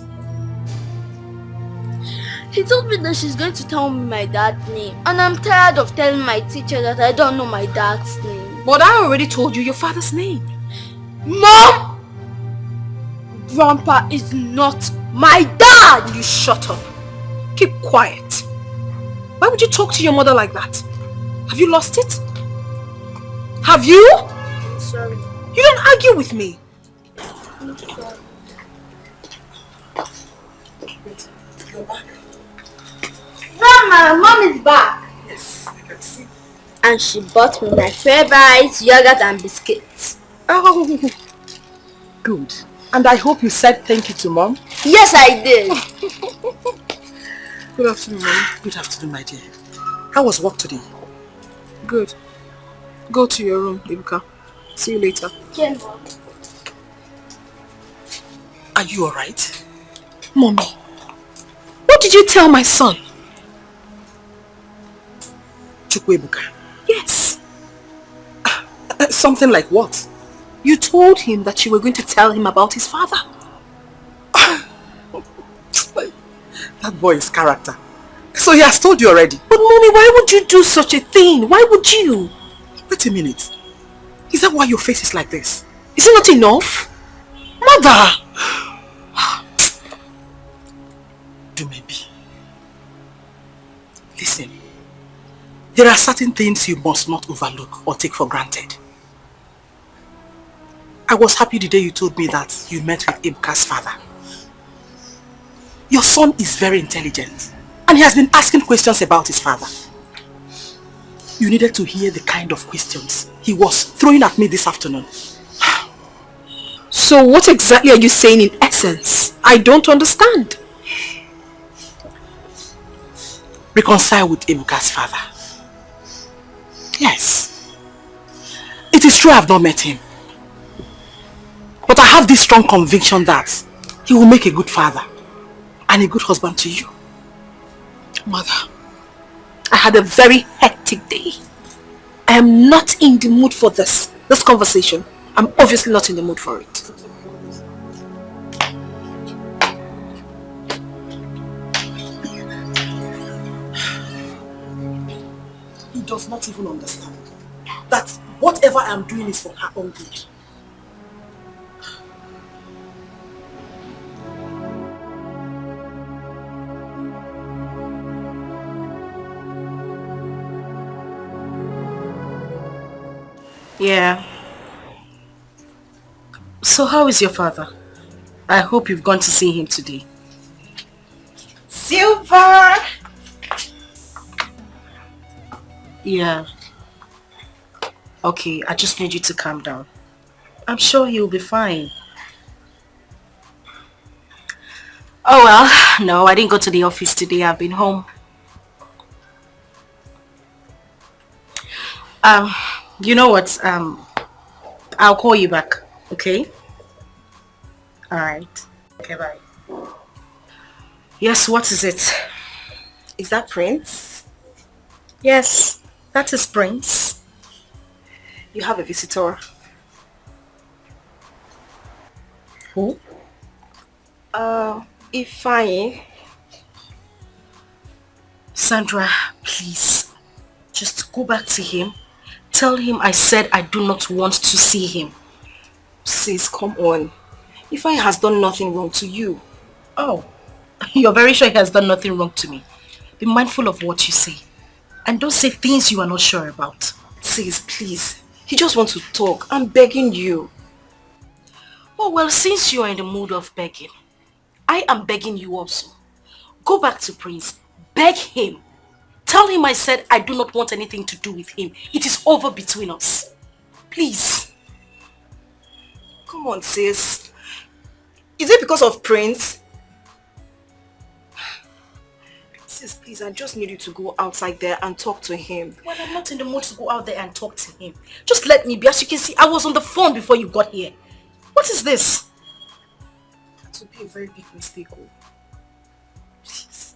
Speaker 6: He told me that she's going to tell me my dad's name. And I'm tired of telling my teacher that I don't know my dad's name.
Speaker 7: But I already told you your father's name.
Speaker 6: Mom! Grandpa is not my dad!
Speaker 7: You shut up. Keep quiet. Why would you talk to your mother like that? Have you lost it? Have you?
Speaker 6: I'm sorry.
Speaker 7: You don't argue with me.
Speaker 6: I'm sorry.
Speaker 8: You're back.
Speaker 6: Grandma, Mom is back.
Speaker 8: Yes, I can see.
Speaker 6: And she bought me my favorite yogurt and biscuits.
Speaker 8: Oh, good. And I hope you said thank you to Mom.
Speaker 6: Yes, I did.
Speaker 8: Good afternoon, Mom. Good afternoon, my dear. How was work today?
Speaker 7: Good. Go to your room, Ibuka. See you later.
Speaker 6: Okay, Mom.
Speaker 8: Are you alright?
Speaker 7: Mommy, what did you tell my son?
Speaker 8: Chukwuebuka.
Speaker 7: Yes.
Speaker 8: Something like what?
Speaker 7: You told him that you were going to tell him about his father.
Speaker 8: That boy is character. So he has told you already.
Speaker 7: But Mommy, why would you do such a thing? Why would you?
Speaker 8: Wait a minute. Is that why your face is like this?
Speaker 7: Is it not enough?
Speaker 8: Mother! Do maybe. Listen. There are certain things you must not overlook or take for granted. I was happy the day you told me that you met with Ibuka's father. Your son is very intelligent and he has been asking questions about his father. You needed to hear the kind of questions he was throwing at me this afternoon.
Speaker 7: So what exactly are you saying in essence? I don't understand.
Speaker 8: Reconcile with Ibuka's father. Yes. It is true I have not met him. But I have this strong conviction that he will make a good father and a good husband to you.
Speaker 7: Mother, I had a very hectic day. I am not in the mood for this conversation. I'm obviously not in the mood for it.
Speaker 8: does not even understand that whatever I'm doing is for her own good.
Speaker 2: Yeah. So how is your father? I hope you've gone to see him today.
Speaker 1: Silver!
Speaker 2: Yeah. Okay, I just need you to calm down. I'm sure he'll be fine. Oh well, no, I didn't go to the office today. I've been home. You know what? I'll call you back, okay? Alright. Okay, bye. Yes, what is it?
Speaker 1: Is that Prince?
Speaker 2: Yes, that is Prince.
Speaker 1: You have a visitor.
Speaker 2: Who?
Speaker 1: Ifeanyi.
Speaker 2: Sandra, please. Just go back to him. Tell him I said I do not want to see him.
Speaker 1: Sis, come on. Ifeanyi has done nothing wrong to you.
Speaker 2: Oh, you're very sure he has done nothing wrong to me. Be mindful of what you say. And don't say things you are not sure about.
Speaker 1: Sis, please. He just wants to talk. I'm begging you.
Speaker 2: Oh, well, since you are in the mood of begging, I am begging you also. Go back to Prince. Beg him. Tell him I said I do not want anything to do with him. It is over between us. Please.
Speaker 1: Come on, sis. Is it because of Prince? Sis, please, I just need you to go outside there and talk to him.
Speaker 2: Well, I'm not in the mood to go out there and talk to him. Just let me be. As you can see, I was on the phone before you got here. What is this?
Speaker 1: That would be a very big mistake. Oh. Please.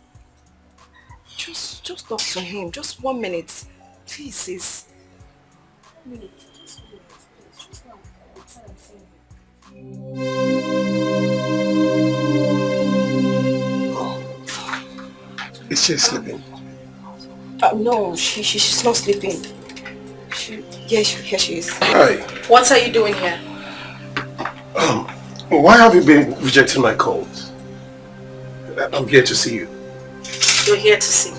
Speaker 1: Just talk to him. Just 1 minute. Please, sis. 1 minute. Just 1 minute. Please. Just now. I'm saying
Speaker 3: it. Is she sleeping?
Speaker 1: No, she's not sleeping. Here she is.
Speaker 3: Hi.
Speaker 2: What are you doing here?
Speaker 3: Why have you been rejecting my calls? I'm here to see you.
Speaker 2: You're here to see me.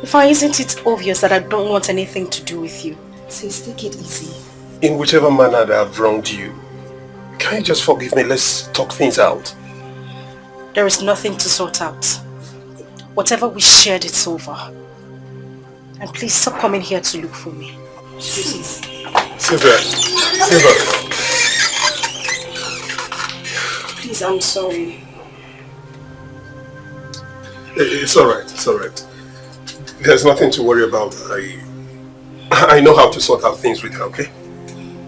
Speaker 2: Isn't it obvious that I don't want anything to do with you?
Speaker 1: Sis, take it easy.
Speaker 3: In whichever manner that I've wronged you, can you just forgive me? Let's talk things out.
Speaker 2: There is nothing to sort out. Whatever we shared, it's over. And please stop coming here to look for me.
Speaker 3: Silver.
Speaker 1: Please, I'm sorry.
Speaker 3: It's alright, it's alright. There's nothing to worry about. I know how to sort out things with her, okay?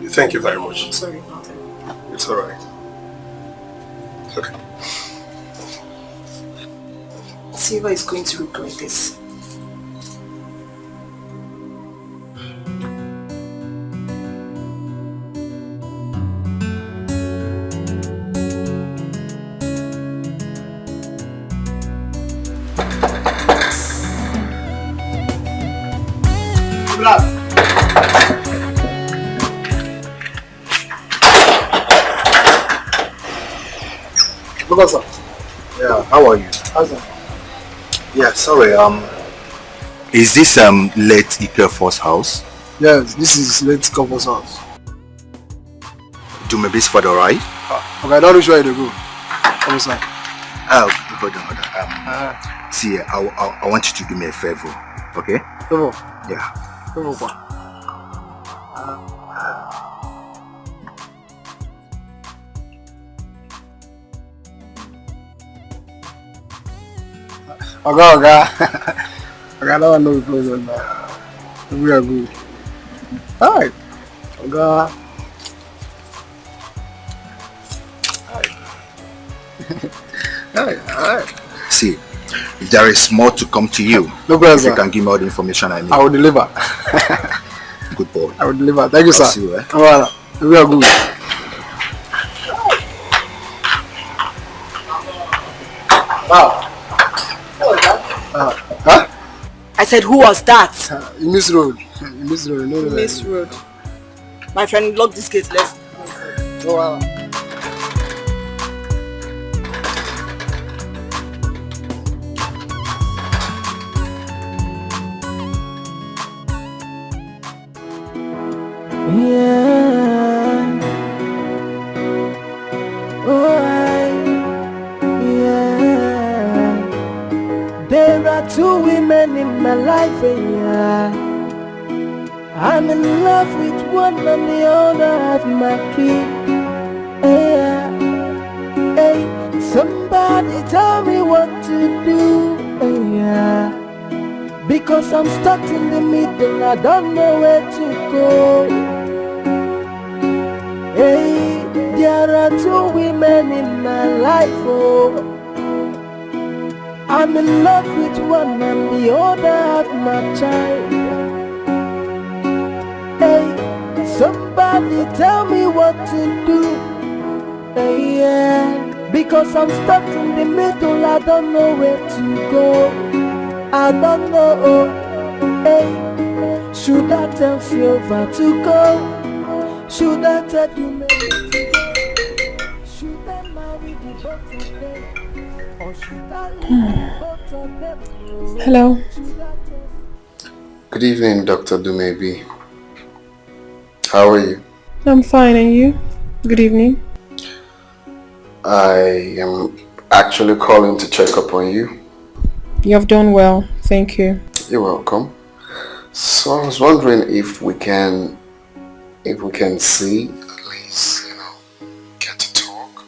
Speaker 3: Thank you very much.
Speaker 1: I'm sorry about it.
Speaker 3: It's alright. Okay.
Speaker 1: Silva is going to regret this.
Speaker 15: Yeah, how are you? Yeah, sorry, is this late Ikefor's house?
Speaker 16: Yes, this is late Ikefor's house.
Speaker 15: Do my best for the right?
Speaker 16: Okay, I don't know where to go. Come inside.
Speaker 15: Hold on. See, I want you to do me a favor, okay?
Speaker 16: Favor?
Speaker 15: Yeah.
Speaker 16: Favor what? Okay. I don't know what's going on now. We are good. Alright. Okay. Alright.
Speaker 15: See, if there is more to come to you,
Speaker 16: no problem,
Speaker 15: if you can give me all the information I need.
Speaker 16: I will deliver.
Speaker 15: Good boy.
Speaker 16: I will deliver. Thank you, sir.
Speaker 15: See you,
Speaker 16: Alright. We are good.
Speaker 2: Wow.
Speaker 16: Huh?
Speaker 2: I
Speaker 1: I said, who was that?
Speaker 16: You miss road. You miss road. No,
Speaker 1: Miss road. My friend, lock this gate. Let's go.
Speaker 16: Oh, wow.
Speaker 12: Yeah. Oh, yeah. There are two women in my life, yeah. I'm in love with one and the other have my key. Yeah. Hey, somebody tell me what to do. Yeah. Because I'm stuck in the middle, I don't know where to go. Hey, there are two women in my life, oh. I'm in love with one and the other have my child. Hey, somebody tell me what to do. Hey, yeah, because I'm stuck in the middle, I don't know where to go. I don't know. Hey, should I tell Silva to go? Should I tell you to go? Should I marry the both of them? Or should I leave the both of them?
Speaker 5: Hello. Good evening, Dr. Dumebi. How are you?
Speaker 13: I'm fine, and you? Good evening.
Speaker 5: I am actually calling to check up on you.
Speaker 13: You have done well, thank you.
Speaker 5: You're welcome. So I was wondering if we can see, at least, get to talk,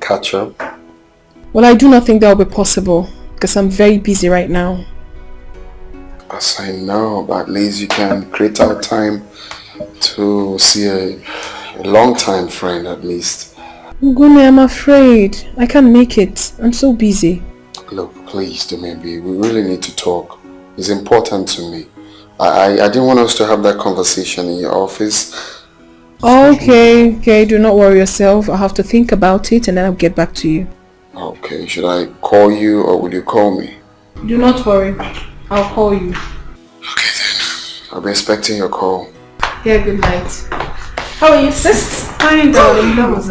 Speaker 5: catch up.
Speaker 13: Well, I do not think that will be possible because I'm very busy right now.
Speaker 5: As I know, but at least you can create out time to see a long-time friend at least.
Speaker 13: Gune, I'm afraid I can't make it. I'm so busy.
Speaker 5: Look, please, Dumebi, we really need to talk. It's important to me. I didn't want us to have that conversation in your office.
Speaker 13: Okay, do not worry yourself. I'll have to think about it and then I'll get back to you.
Speaker 5: Okay, should I call you or will you call me?
Speaker 13: Do not worry. I'll call you.
Speaker 5: Okay then. I'll be expecting your call.
Speaker 13: Yeah, good night. How are you, sis? Fine, darling. That was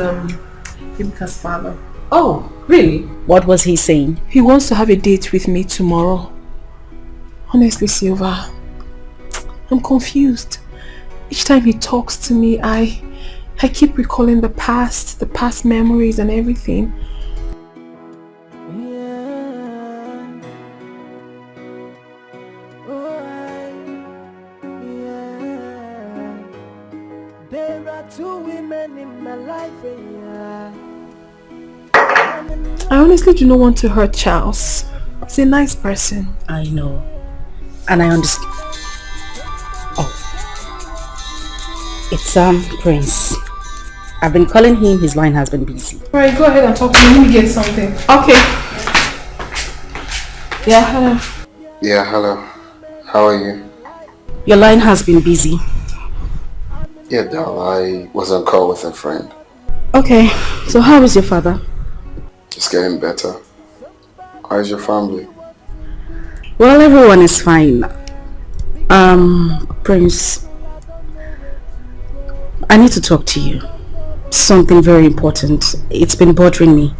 Speaker 13: Yumika's father.
Speaker 10: Oh, really? What was he saying?
Speaker 13: He wants to have a date with me tomorrow. Honestly, Silva, I'm confused. Each time he talks to me, I keep recalling the past memories and everything.
Speaker 12: There are two women in my life, yeah.
Speaker 13: I honestly do not want to hurt Charles. He's a nice person.
Speaker 10: I know. And I understand. Oh. It's Prince. I've been calling him, his line has been busy.
Speaker 13: Alright, go ahead and talk to me. Let me get something. Okay. Yeah, hello.
Speaker 5: Yeah, hello. How are you?
Speaker 10: Your line has been busy.
Speaker 5: Yeah, Dal, I was on call with a friend.
Speaker 10: Okay, so how is your father?
Speaker 5: It's getting better. How's your family?
Speaker 10: Well, everyone is fine. Prince, I need to talk to you. Something very important. It's been bothering me.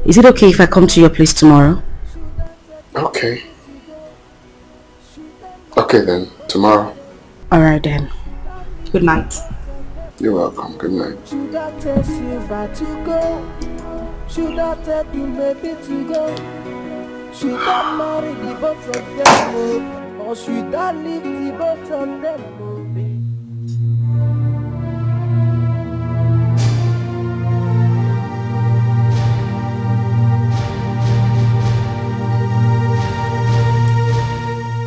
Speaker 10: Is it okay if I come to your place tomorrow?
Speaker 5: Okay. Okay then, tomorrow.
Speaker 10: Alright then. Good night.
Speaker 5: You're welcome. Good night.
Speaker 12: Should I tell Silva to go? Should I tell you maybe to go? Should I marry the both of them? Or should I leave the both of them?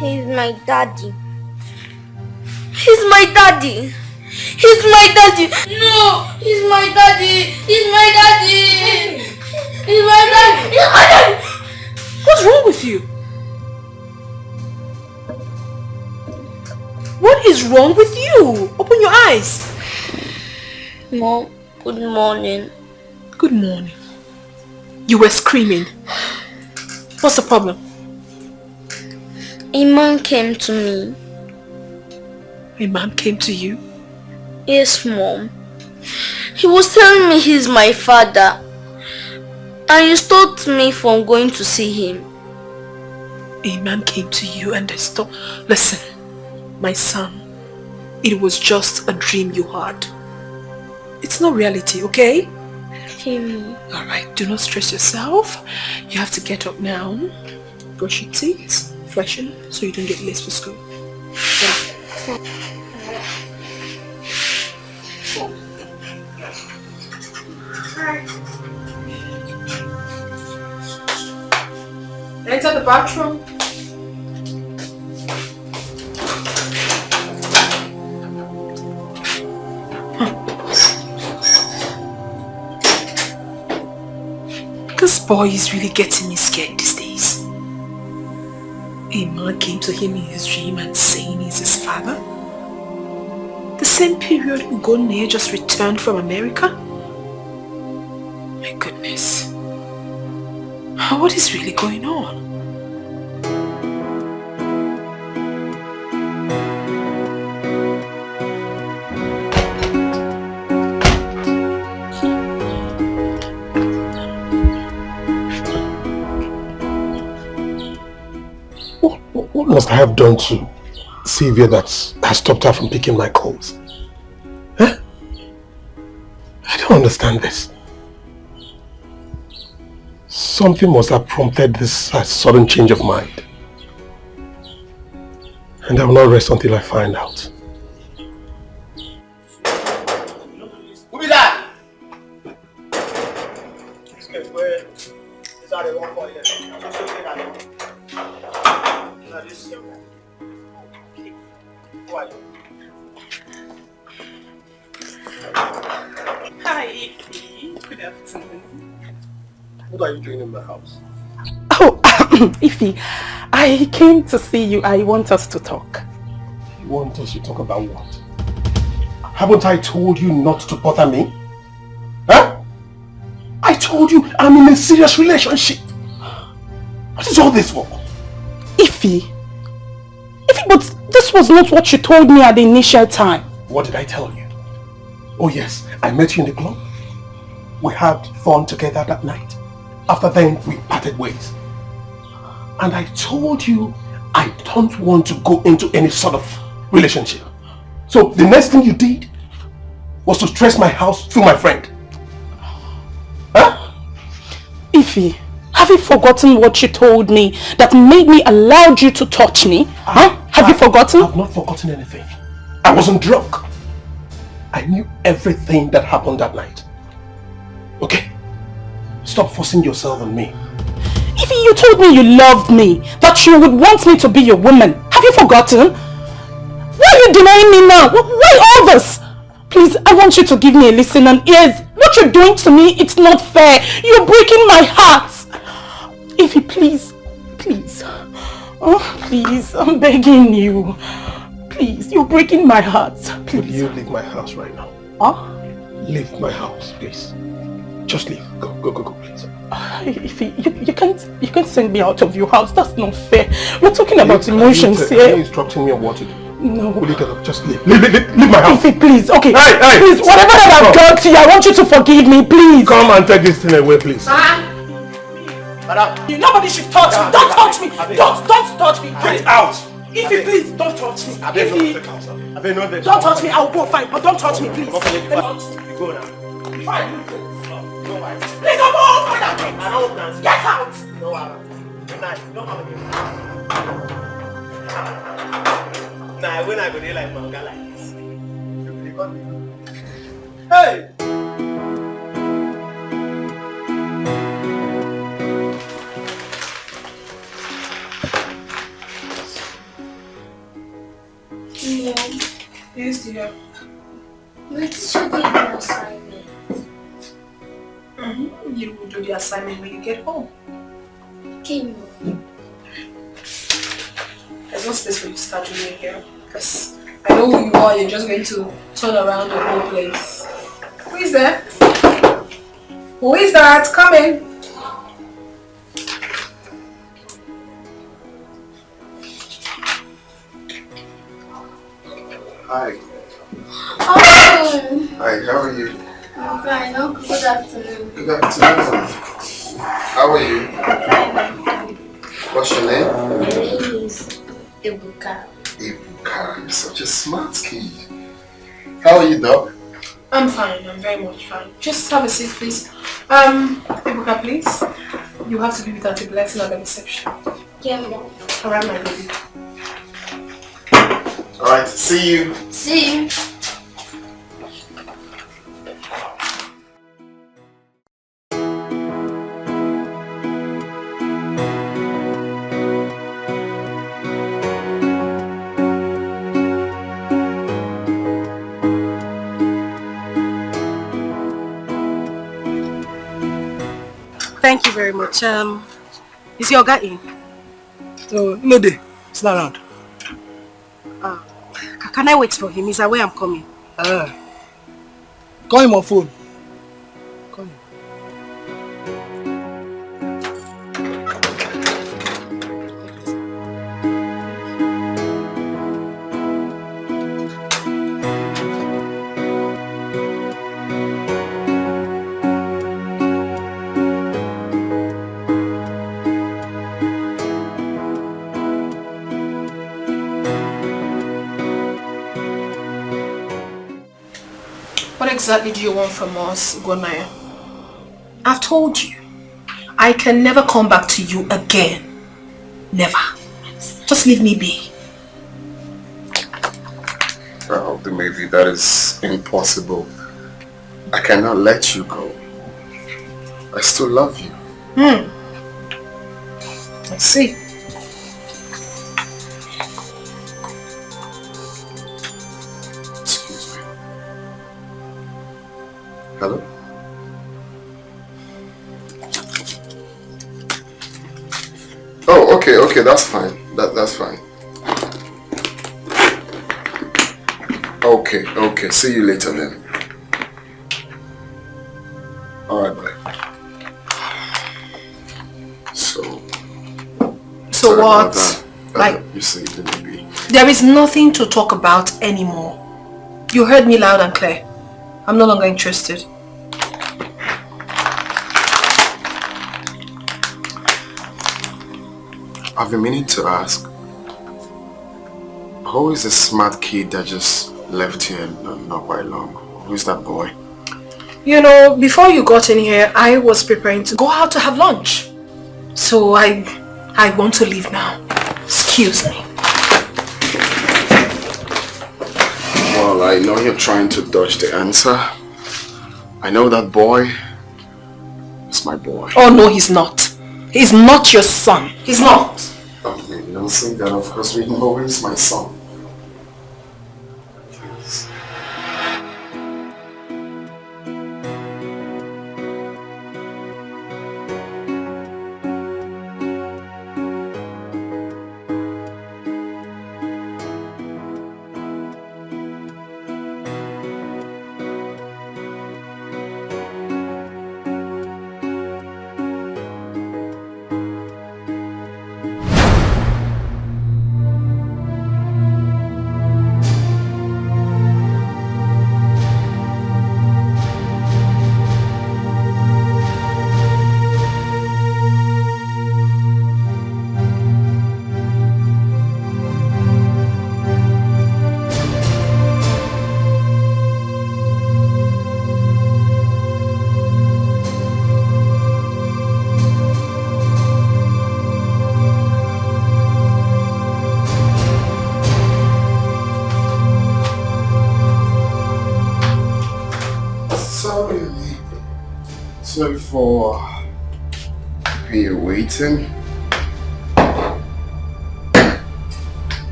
Speaker 6: He's my daddy. He's my daddy. He's my daddy. No, he's my daddy. He's my daddy. He's my daddy. He's my daddy.
Speaker 7: What's wrong with you? What is wrong with you? Open your eyes.
Speaker 6: Mom, good morning.
Speaker 7: Good morning. You were screaming. What's the problem?
Speaker 6: A man came to me.
Speaker 9: A man came to you?
Speaker 6: Yes, Mom. He was telling me he's my father. And he stopped me from going to see him.
Speaker 9: A man came to you and they stopped. Listen, my son, it was just a dream you had. It's not reality, okay?
Speaker 6: Okay, Mom.
Speaker 9: Alright, do not stress yourself. You have to get up now, brush your teeth, freshen, so you don't get late for school. Yeah. Enter the bathroom. This boy is really getting me scared these days. A man came to him in his dream and saying he's his father. The same period Ugonne just returned from America. My goodness. What is really going on?
Speaker 3: What must I have done to Sylvia that has stopped her from picking my calls? Huh? I don't understand this. Something must have prompted this sudden change of mind. And I will not rest until I find out.
Speaker 16: Who be that?
Speaker 9: Hi, good afternoon.
Speaker 3: What are you doing in my house?
Speaker 4: Oh, Ify, I came to see you. I want us to talk.
Speaker 3: You want us to talk about what? Haven't I told you not to bother me? Huh? I told you I'm in a serious relationship. What is all this for?
Speaker 4: Ify, but this was not what you told me at the initial time.
Speaker 3: What did I tell you? Oh yes, I met you in the club. We had fun together that night. After then, we parted ways. And I told you I don't want to go into any sort of relationship. So the next thing you did was to stress my house through my friend. Huh?
Speaker 4: Ify, have you forgotten what you told me that made me allow you to touch me? Have you forgotten?
Speaker 3: I've not forgotten anything. I wasn't drunk. I knew everything that happened that night. Okay? Stop forcing yourself on me.
Speaker 4: Ify, you told me you loved me, that you would want me to be your woman. Have you forgotten? Why are you denying me now? Why all this? Please, I want you to give me a listening ears. What you're doing to me, it's not fair. You're breaking my heart. Ify, please. Oh, please, I'm begging you. Please, you're breaking my heart. Please.
Speaker 3: Will you leave my house right now?
Speaker 4: Huh?
Speaker 3: Leave my house, please. Just leave. Go, please.
Speaker 4: Ify, you can't send me out of your house. That's not fair. We're talking about emotions here.
Speaker 3: Are you instructing me on what to do?
Speaker 4: No.
Speaker 3: Will you get up? Just leave. Leave my house.
Speaker 4: Ify, please. Okay.
Speaker 3: Hey.
Speaker 4: Please, whatever that I've done to you, I want you to forgive me, please.
Speaker 3: Come and take this thing away, please.
Speaker 4: Nobody should touch me. Don't touch me. Don't touch me.
Speaker 3: Get out.
Speaker 4: Ify, please, don't touch me.
Speaker 3: Ify,
Speaker 4: don't touch me. I'll go fine, but don't touch me, please.
Speaker 3: You go now.
Speaker 4: Fine. Please, I'm all over. Get out.
Speaker 16: No, good night. Don't come again. Nah, when I go there like manga like this. Hey!
Speaker 6: Mom.
Speaker 9: Yes, dear.
Speaker 6: My teacher gave me an assignment.
Speaker 9: You will do the assignment when you get home.
Speaker 6: Okay, Mom.
Speaker 9: There's no space for you to start doing here. Because I know who you are, you're just going to turn around the whole place. Who is there? Who is that? Come in.
Speaker 5: Hi.
Speaker 6: Oh.
Speaker 5: Hi, how are you?
Speaker 6: I'm fine. Uncle, good afternoon.
Speaker 5: Good afternoon. How are you?
Speaker 6: Fine.
Speaker 5: What's your name?
Speaker 6: My name is Ebuka.
Speaker 5: Ebuka, you're such a smart kid. How are you, Doc?
Speaker 13: I'm fine. I'm very much fine. Just have a seat, please. Ebuka, please. You have to be with Auntie Blessing at the reception.
Speaker 6: Yeah, Mom.
Speaker 13: Alright, my baby.
Speaker 5: Alright, see you.
Speaker 6: See you.
Speaker 2: Thank you very much. Is your guy in?
Speaker 16: No day. It's not around.
Speaker 2: Can I wait for him? He's away, I'm coming.
Speaker 16: Call him on phone. Call him.
Speaker 13: What exactly do you want from us, Gonaya? I've told you, I can never come back to you again. Never. Just leave me be.
Speaker 5: Well, maybe that is impossible. I cannot let you go. I still love you.
Speaker 13: I see.
Speaker 5: Excuse me. Hello? Oh, okay, that's fine. That's fine. Okay, see you later then. Alright, bye.
Speaker 13: So what? Like,
Speaker 5: you see, baby.
Speaker 13: there is nothing to talk about anymore. You heard me loud and clear. I'm no longer interested.
Speaker 5: I've been meaning to ask, who is the smart kid that just left here not quite long? Who is that boy?
Speaker 13: You know, before you got in here, I was preparing to go out to have lunch. So I want to leave now. Excuse me.
Speaker 5: Well, I know you're trying to dodge the answer. I know that boy is my boy.
Speaker 13: Oh no, he's not. He's not your son. He's not.
Speaker 5: Okay, you don't say that. Of course we know he's my son. Please. Sorry for being waiting.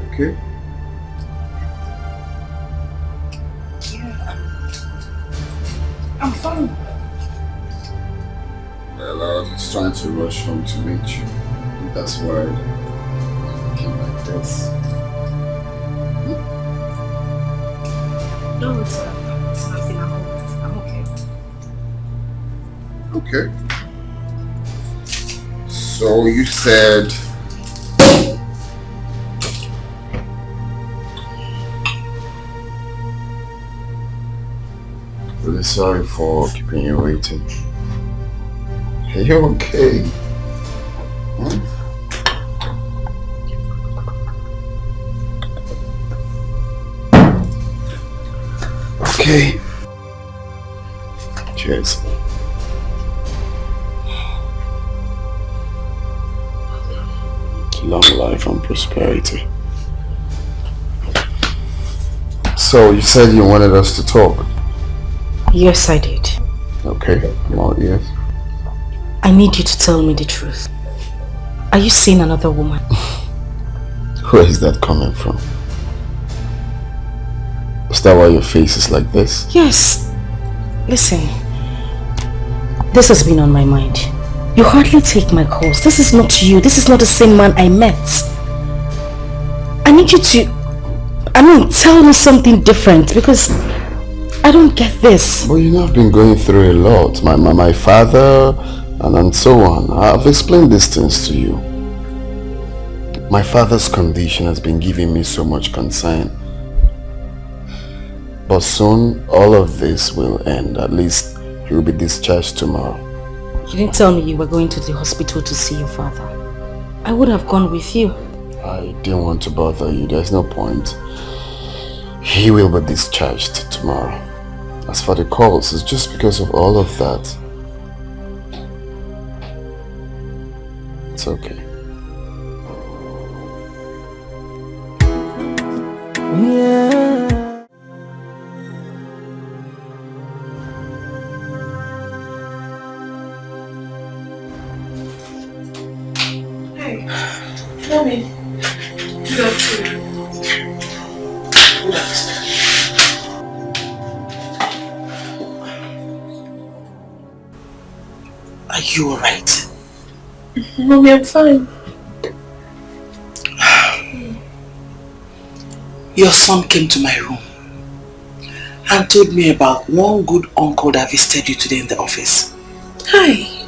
Speaker 5: Okay.
Speaker 2: Yeah. I'm fine.
Speaker 5: Well, I was just trying to rush home to meet you. That's why I came like this.
Speaker 2: No, it's nothing. I'm okay.
Speaker 5: Okay. So you said Really sorry for keeping you waiting. Are you okay? Hmm? Okay. Cheers. Long life and prosperity. So you said you wanted us to talk?
Speaker 10: Yes, I did.
Speaker 5: Okay, I'm all ears.
Speaker 10: I need you to tell me the truth. Are you seeing another woman?
Speaker 5: Where is that coming from? Is that why your face is like this?
Speaker 10: Yes. Listen, this has been on my mind. You hardly take my calls. This is not you. This is not the same man I met. I need you to, tell me something different because I don't get this.
Speaker 5: Well, you know, I've been going through a lot. My father and so on. I've explained these things to you. My father's condition has been giving me so much concern. But soon, all of this will end. At least, he will be discharged tomorrow.
Speaker 10: You didn't tell me you were going to the hospital to see your father. I would have gone with you.
Speaker 5: I didn't want to bother you. There's no point. He will be discharged tomorrow. As for the calls, it's just because of all of that. It's okay.
Speaker 12: Yeah.
Speaker 9: Hey, mommy. Good afternoon.
Speaker 8: Good afternoon. Are you alright?
Speaker 9: Mommy, I'm fine.
Speaker 8: Your son came to my room and told me about one good uncle that visited you today in the office.
Speaker 9: Hi.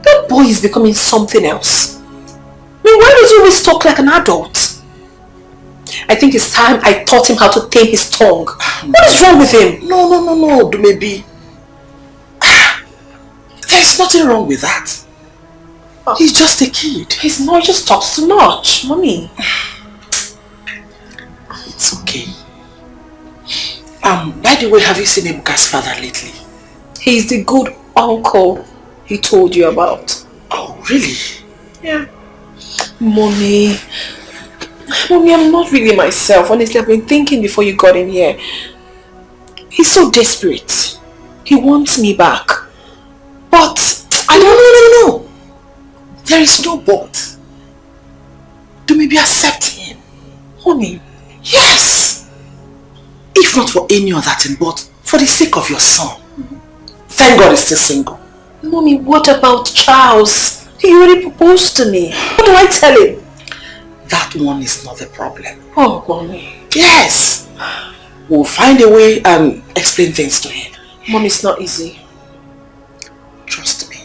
Speaker 9: That boy is becoming something else. Why does he always talk like an adult? I think it's time I taught him how to tame his tongue. What is wrong with him?
Speaker 8: No, maybe. There's nothing wrong with that. He's just a kid.
Speaker 9: He's not, he just talks too much, mommy.
Speaker 8: It's okay. By the way, have you seen Ebuka's father lately?
Speaker 9: He's the good uncle he told you about.
Speaker 8: Oh, really?
Speaker 9: Yeah. Mommy, I'm not really myself. Honestly, I've been thinking before you got in here. He's so desperate. He wants me back. But I don't...
Speaker 8: No. There is no but. To maybe accept him.
Speaker 9: Honey.
Speaker 8: Yes. If not for any other thing, but for the sake of your son. Thank God he's still single.
Speaker 9: Mommy, what about Charles? He already proposed to me. What do I tell him?
Speaker 8: That one is not the problem.
Speaker 9: Oh, Mommy.
Speaker 8: Yes. We'll find a way and explain things to him.
Speaker 9: Mommy, it's not easy.
Speaker 8: Trust me.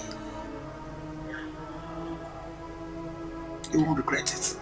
Speaker 8: You won't regret it.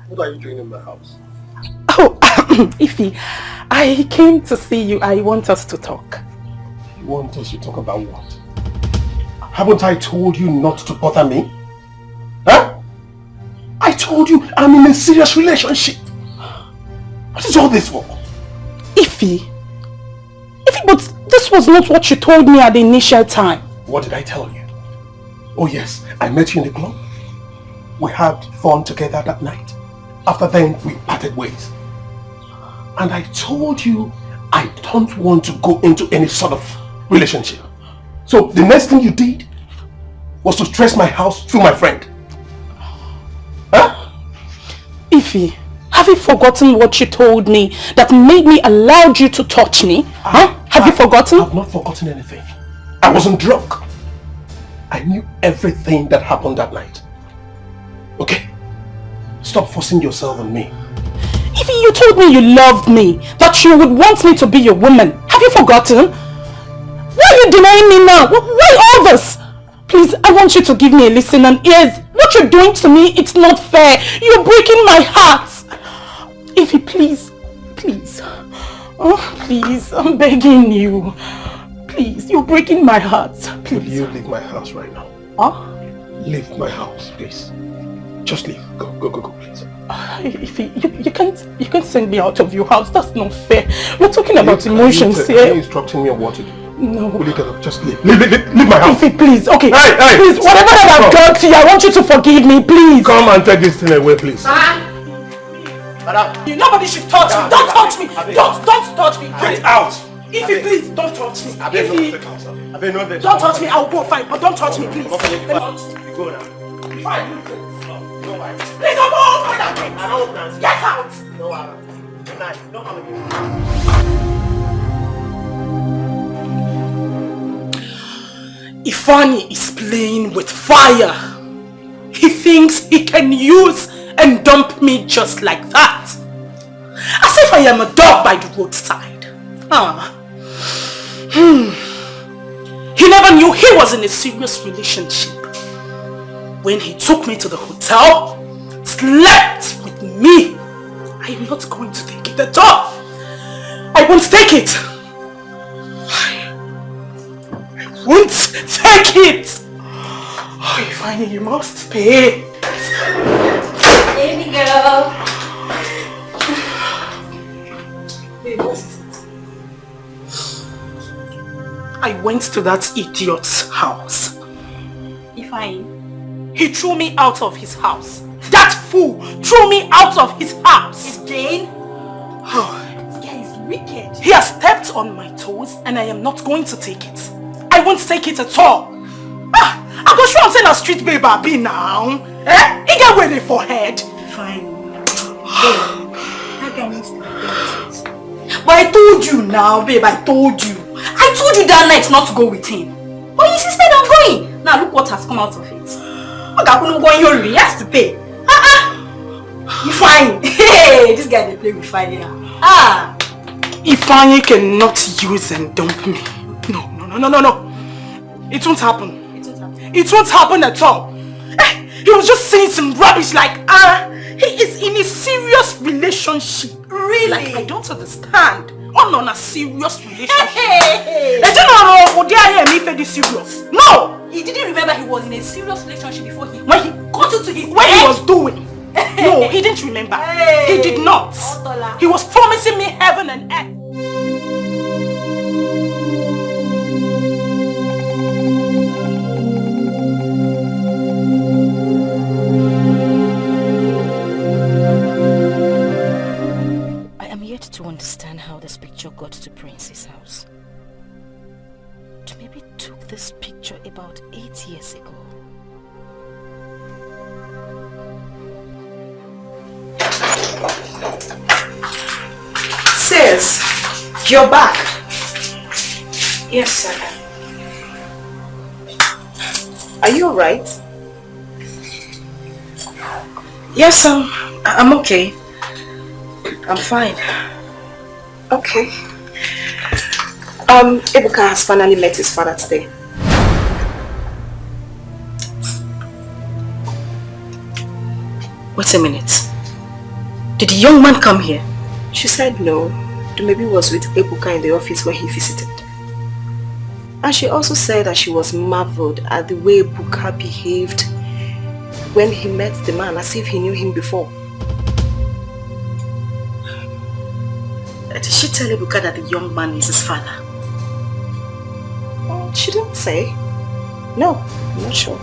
Speaker 3: What are you doing in my house?
Speaker 4: Oh, Ify, I came to see you. I want us to talk.
Speaker 3: You want us to talk about what? Haven't I told you not to bother me? Huh? I told you I'm in a serious relationship. What is all this for?
Speaker 4: Ify, but this was not what you told me at the initial time.
Speaker 3: What did I tell you? Oh yes, I met you in the club. We had fun together that night. After then, we parted ways. And I told you I don't want to go into any sort of relationship. So the next thing you did was to stress my house through my friend. Huh?
Speaker 4: Ify, have you forgotten what you told me that made me allow you to touch me? Have you forgotten?
Speaker 3: I've not forgotten anything. I wasn't drunk. I knew everything that happened that night. Okay? Stop forcing yourself on me.
Speaker 4: Ify, you told me you loved me, that you would want me to be your woman. Have you forgotten? Why are you denying me now? Why all this? Please, I want you to give me a listen and ears. What you're doing to me, it's not fair. You're breaking my heart. Ify, please. Please. Oh, please, I'm begging you. Please, you're breaking my heart. Please.
Speaker 3: Will you leave my house right now?
Speaker 4: Huh?
Speaker 3: Leave my house, please. Just leave. Go, please.
Speaker 4: Ify, you can't send me out of your house. That's not fair. We're talking about emotions here.
Speaker 3: Are you instructing me on what to do?
Speaker 4: No.
Speaker 3: Will you get up? Just leave. Leave my house.
Speaker 4: Ify, please. Okay.
Speaker 3: Hey!
Speaker 4: Please, whatever that I've done to you, I want you to forgive me, please.
Speaker 3: Come and take this thing away, please.
Speaker 2: Nobody should touch me. Don't touch me. Don't touch me.
Speaker 3: Get out.
Speaker 2: Ify, please, don't touch me. Ify,
Speaker 3: Don't
Speaker 2: touch me. I'll go fine, but don't touch me, please.
Speaker 3: Go now.
Speaker 2: Fine. Please, don't go. Get out.
Speaker 3: Good night. Don't come again.
Speaker 2: Ifani is playing with fire. He thinks he can use and dump me just like that. As if I am a dog by the roadside. He never knew he was in a serious relationship. When he took me to the hotel, slept with me. I am not going to take it at all. I won't take it. I won't take it. Oh, Ifeanyi, you must pay.
Speaker 6: Baby girl.
Speaker 2: I went to that idiot's house.
Speaker 6: Ifeanyi.
Speaker 2: He threw me out of his house. That fool threw me out of his house.
Speaker 6: Jane?
Speaker 2: Oh.
Speaker 6: This guy is wicked.
Speaker 2: He has stepped on my toes and I am not going to take it. I won't take it at all. I go sure I'm saying a street babe I be now. He get with it for head.
Speaker 6: Fine. That guy needs to be dealt. But I told you now, babe, I told you. I told you that night not to go with him. But you insisted on going. Now look what has come out of it. He has to pay. You fine. Hey, this guy they play with fire.
Speaker 2: Ifeanyi cannot use and dump me. No. It won't happen. It won't happen at all. He was just saying some rubbish like, he is in a serious relationship.
Speaker 6: Really?
Speaker 2: Like, I don't understand. On a serious relationship.
Speaker 6: Hey.
Speaker 2: Serious. No!
Speaker 6: He didn't remember he was in a serious relationship before he got into his
Speaker 2: what he was doing. No, he didn't remember. Hey. He did not. He was promising me heaven and earth.
Speaker 10: I am yet to understand how this picture got to Prince's house. Maybe took this picture about 8 years ago.
Speaker 2: Sis, you're back.
Speaker 7: Yes, sir. Are you alright? Yes, I'm okay. I'm fine. Okay. Ebuka has finally met his father today. Wait a minute.
Speaker 2: Did the young man come here?
Speaker 1: She said no. Dumebi was with Ebuka in the office when he visited. And she also said that she was marveled at the way Ebuka behaved when he met the man, as if he knew him before.
Speaker 2: Did she tell Ebuka that the young man is his father?
Speaker 1: She didn't say. No, I'm not sure.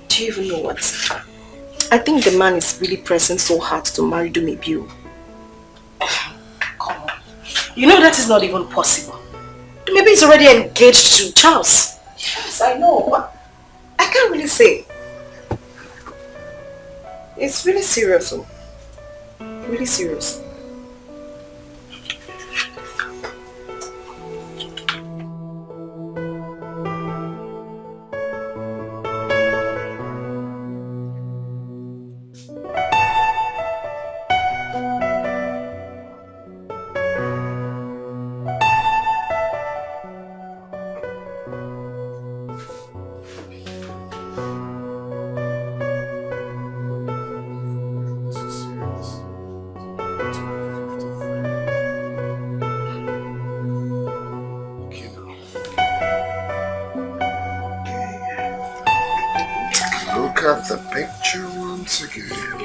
Speaker 1: Do you even know what? I think the man is really pressing so hard to marry Dumebi.
Speaker 2: Come on. You know that is not even possible. Dumebi is already engaged to Charles.
Speaker 1: Yes, I know, but I can't really say. It's really serious, though. Really serious.
Speaker 5: Look at the picture once again.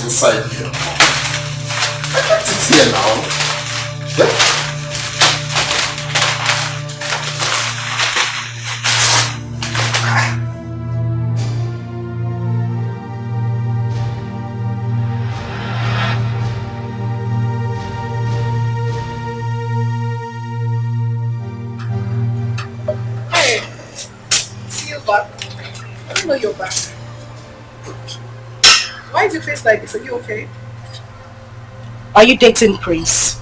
Speaker 5: Inside here. I kept it here now. Yeah?
Speaker 7: Hey, see you back. I don't know you're back. Why is your face like this? Are you okay?
Speaker 2: Are you dating Prince?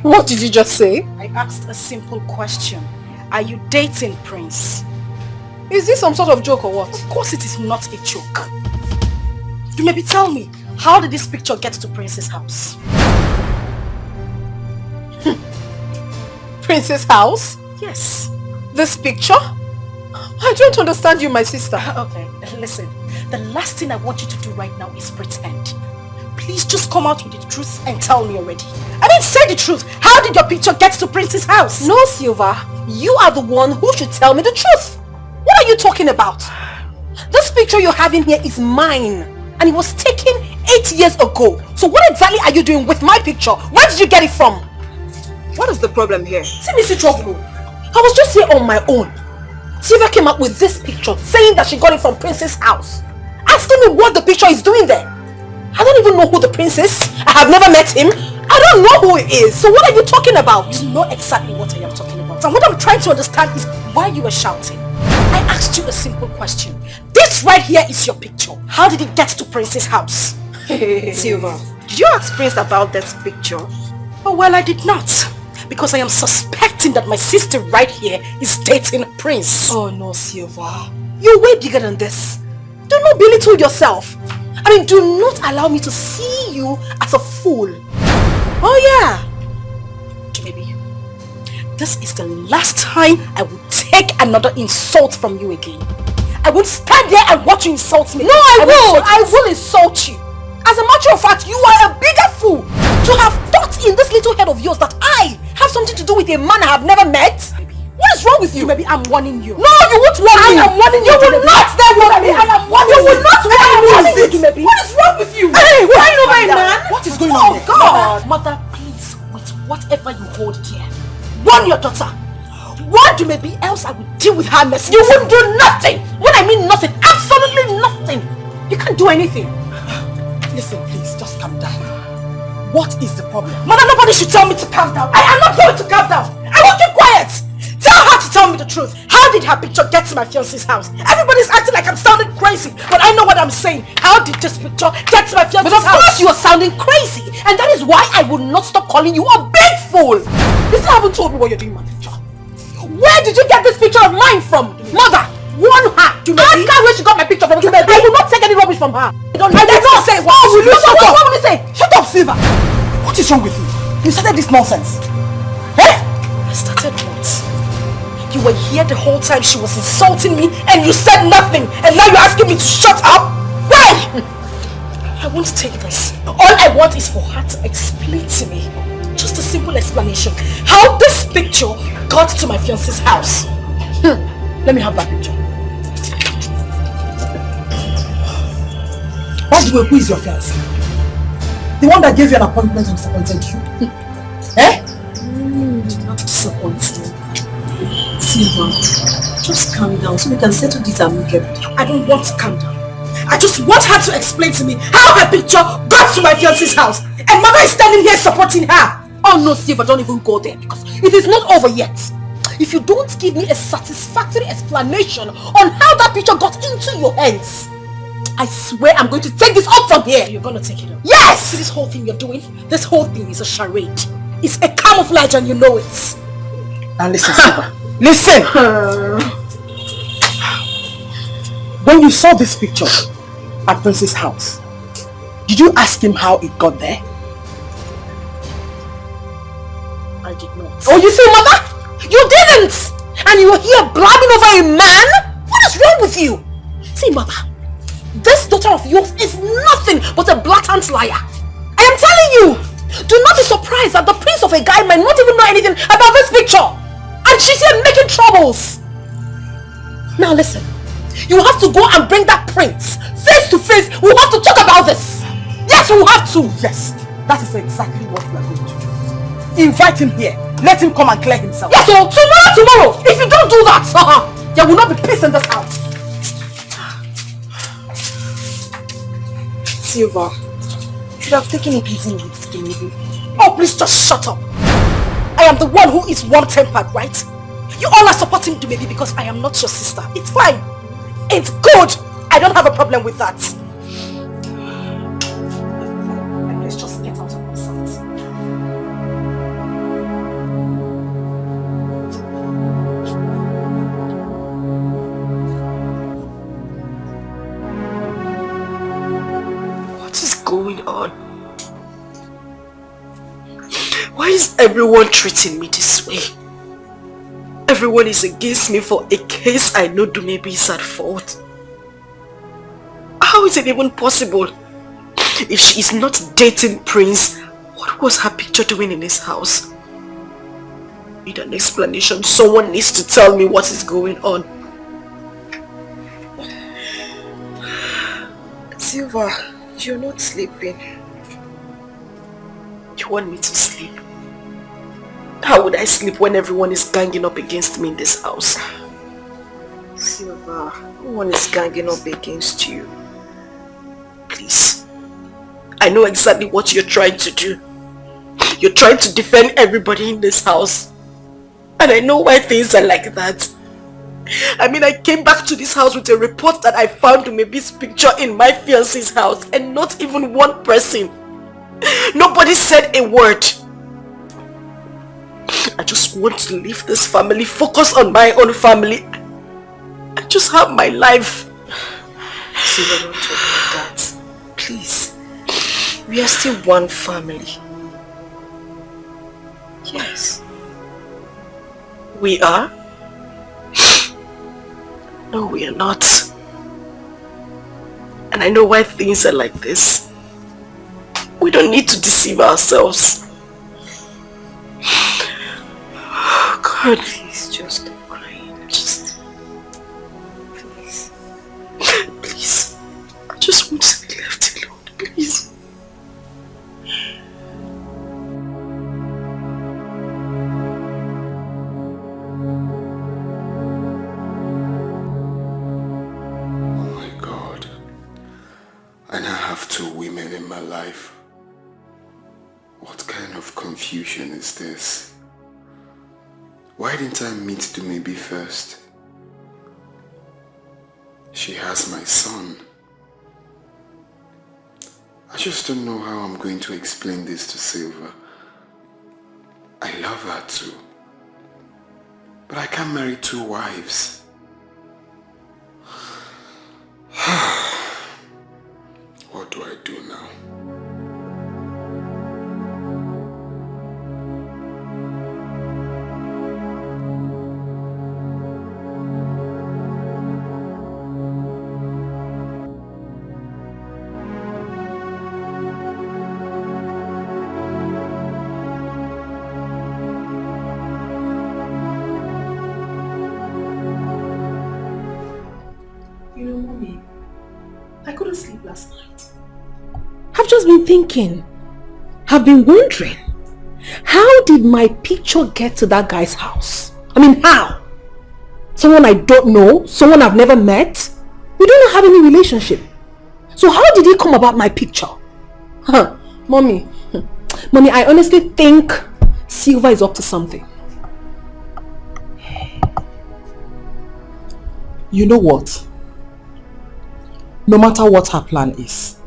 Speaker 7: What did you just say?
Speaker 2: I asked a simple question. Are you dating Prince?
Speaker 7: Is this some sort of joke or what?
Speaker 2: Of course it is not a joke. You maybe tell me, how did this picture get to Prince's house?
Speaker 7: Prince's house?
Speaker 2: Yes.
Speaker 7: This picture? I don't understand you, my sister.
Speaker 2: Okay, listen. The last thing I want you to do right now is pretend. Please just come out with the truth and tell me already. I mean, say the truth. How did your picture get to Prince's house?
Speaker 7: No, Silva. You are the one who should tell me the truth. What are you talking about? This picture you're having here is mine. And it was taken 8 years ago. So what exactly are you doing with my picture? Where did you get it from?
Speaker 1: What is the problem here?
Speaker 7: See me see trouble. I was just here on my own. Silva came up with this picture saying that she got it from Prince's house. Asking me what the picture is doing there. I don't even know who the prince is. I have never met him. I don't know who he is. So what are you talking about?
Speaker 2: You know exactly what I am talking about. And what I'm trying to understand is why you were shouting. I asked you a simple question. This right here is your picture. How did it get to Prince's house?
Speaker 1: Silva, did you ask Prince about this picture?
Speaker 2: Oh well, I did not. Because I am suspecting that my sister right here is dating Prince.
Speaker 7: Oh no, Silva. You're way bigger than this. Do not belittle yourself. I mean, do not allow me to see you as a fool. Oh yeah.
Speaker 2: Maybe this is the last time I will take another insult from you again.
Speaker 1: I won't stand there and watch you insult me. No, I will insult you. As a matter of fact, you are a bigger fool to have thought in this little head of yours that I have something to do with a man I have never met. What is wrong with you? Maybe I'm warning you. No, you won't warn me. I am warning you. You will not then warn me. I am warning you. You will not warn me. What is wrong with you? Hey, why you my man? What is going on here? God. Mother, please, with whatever you hold dear, warn your daughter. What do maybe else I will deal with her mess? You won't do nothing. When I mean nothing, absolutely nothing. You can't do anything. Listen, please, just calm down. What is the problem? Mother, nobody should tell me to calm down. I am not going to calm down. I will keep quiet. Tell her to tell me the truth. How did her picture get to my fiance's house? Everybody's acting like I'm sounding crazy, but I know what I'm saying. How did this picture get to my fiance's house? But of course you are sounding crazy, and that is why I will not stop calling you a big fool. You still haven't told me what you're doing with my picture. Where did you get this picture of mine from? Mother, warn her. Ask her where she got my picture from. I will not take any rubbish from her. I did not say what. Oh, will you shut up? What will you say? Shut up, Silver. What is wrong with you? You started this nonsense. Eh? I started what? You were here the whole time she was insulting me and you said nothing, and now you're asking me to shut up? Why? I won't take this. All I want is for her to explain to me, just a simple explanation, how this picture got to my fiance's house. Let me have that picture. By the way, who is your fiance? The one that gave you an appointment and disappointed you? Eh? Not disappointed. Silver, just calm down so we can settle this amicably. I don't want to calm down. I just want her to explain to me how her picture got to my fiance's house. And Mother is standing here supporting her. Oh no, Silver, don't even go there because it is not over yet. If you don't give me a satisfactory explanation on how that picture got into your hands, I swear I'm going to take this up from here. You're going to take it up? Yes! See this whole thing you're doing? This whole thing is a charade. It's a camouflage and you know it. Now listen, Silver. Listen! When you saw this picture at Prince's house, did you ask him how it got there? I did not. Oh, you see, Mother? You didn't! And you were here blabbing over a man? What is wrong with you? See, Mother, this daughter of yours is nothing but a blatant liar. I am telling you! Do not be surprised that the prince of a guy might not even know anything about this picture. And she's here making troubles. Now listen, you have to go and bring that prince face to face. We have to talk about this. Yes, we have to. Yes, that is exactly what we are going to do. Invite him here. Let him come and clear himself. Yes, so tomorrow. If you don't do that, there will not be peace in this house. Silver, you should have taken it easy with Ini. Oh, please just shut up. I am the one who is warm-tempered, right? You all are supporting Dumebi because I am not your sister. It's fine. It's good. I don't have a problem with that. Please just get out of my sight.
Speaker 7: What is going on? Why is everyone treating me this way? Everyone is against me for a case I know Dumebi is at fault. How is it even possible? If she is not dating Prince, what was her picture doing in his house? I need an explanation. Someone needs to tell me what is going on. Silva, you're not sleeping. You want me to sleep? How would I sleep when everyone is ganging up against me in this house? Silva, no one is ganging up against you. Please. I know exactly what you're trying to do. You're trying to defend everybody in this house. And I know why things are like that. I mean, I came back to this house with a report that I found Dumebi's picture in my fiance's house and not even one person. Nobody said a word. I just want to leave this family, focus on my own family, and just have my life. Silva, don't talk like that. Please. We are still one family. Yes. We are? No, we are not.
Speaker 1: And I know why things are like this. We don't need to deceive ourselves. Oh God, please just stop crying. Just... Please. Please. I just want to be left alone. Please.
Speaker 5: And I have two women in my life. What kind of confusion is this? Why didn't I meet Dumebi first? She has my son. I just don't know how I'm going to explain this to Silva. I love her too. But I can't marry two wives. What do I do now?
Speaker 2: You know, Mommy, I couldn't sleep last night. I've just been thinking, I've been wondering, how did my picture get to that guy's house? I mean, how? Someone I don't know, someone I've never met. We don't have any relationship. So how did he come about my picture? Huh, Mommy, I honestly think Silva is up to something.
Speaker 8: You know what? No matter what her plan is,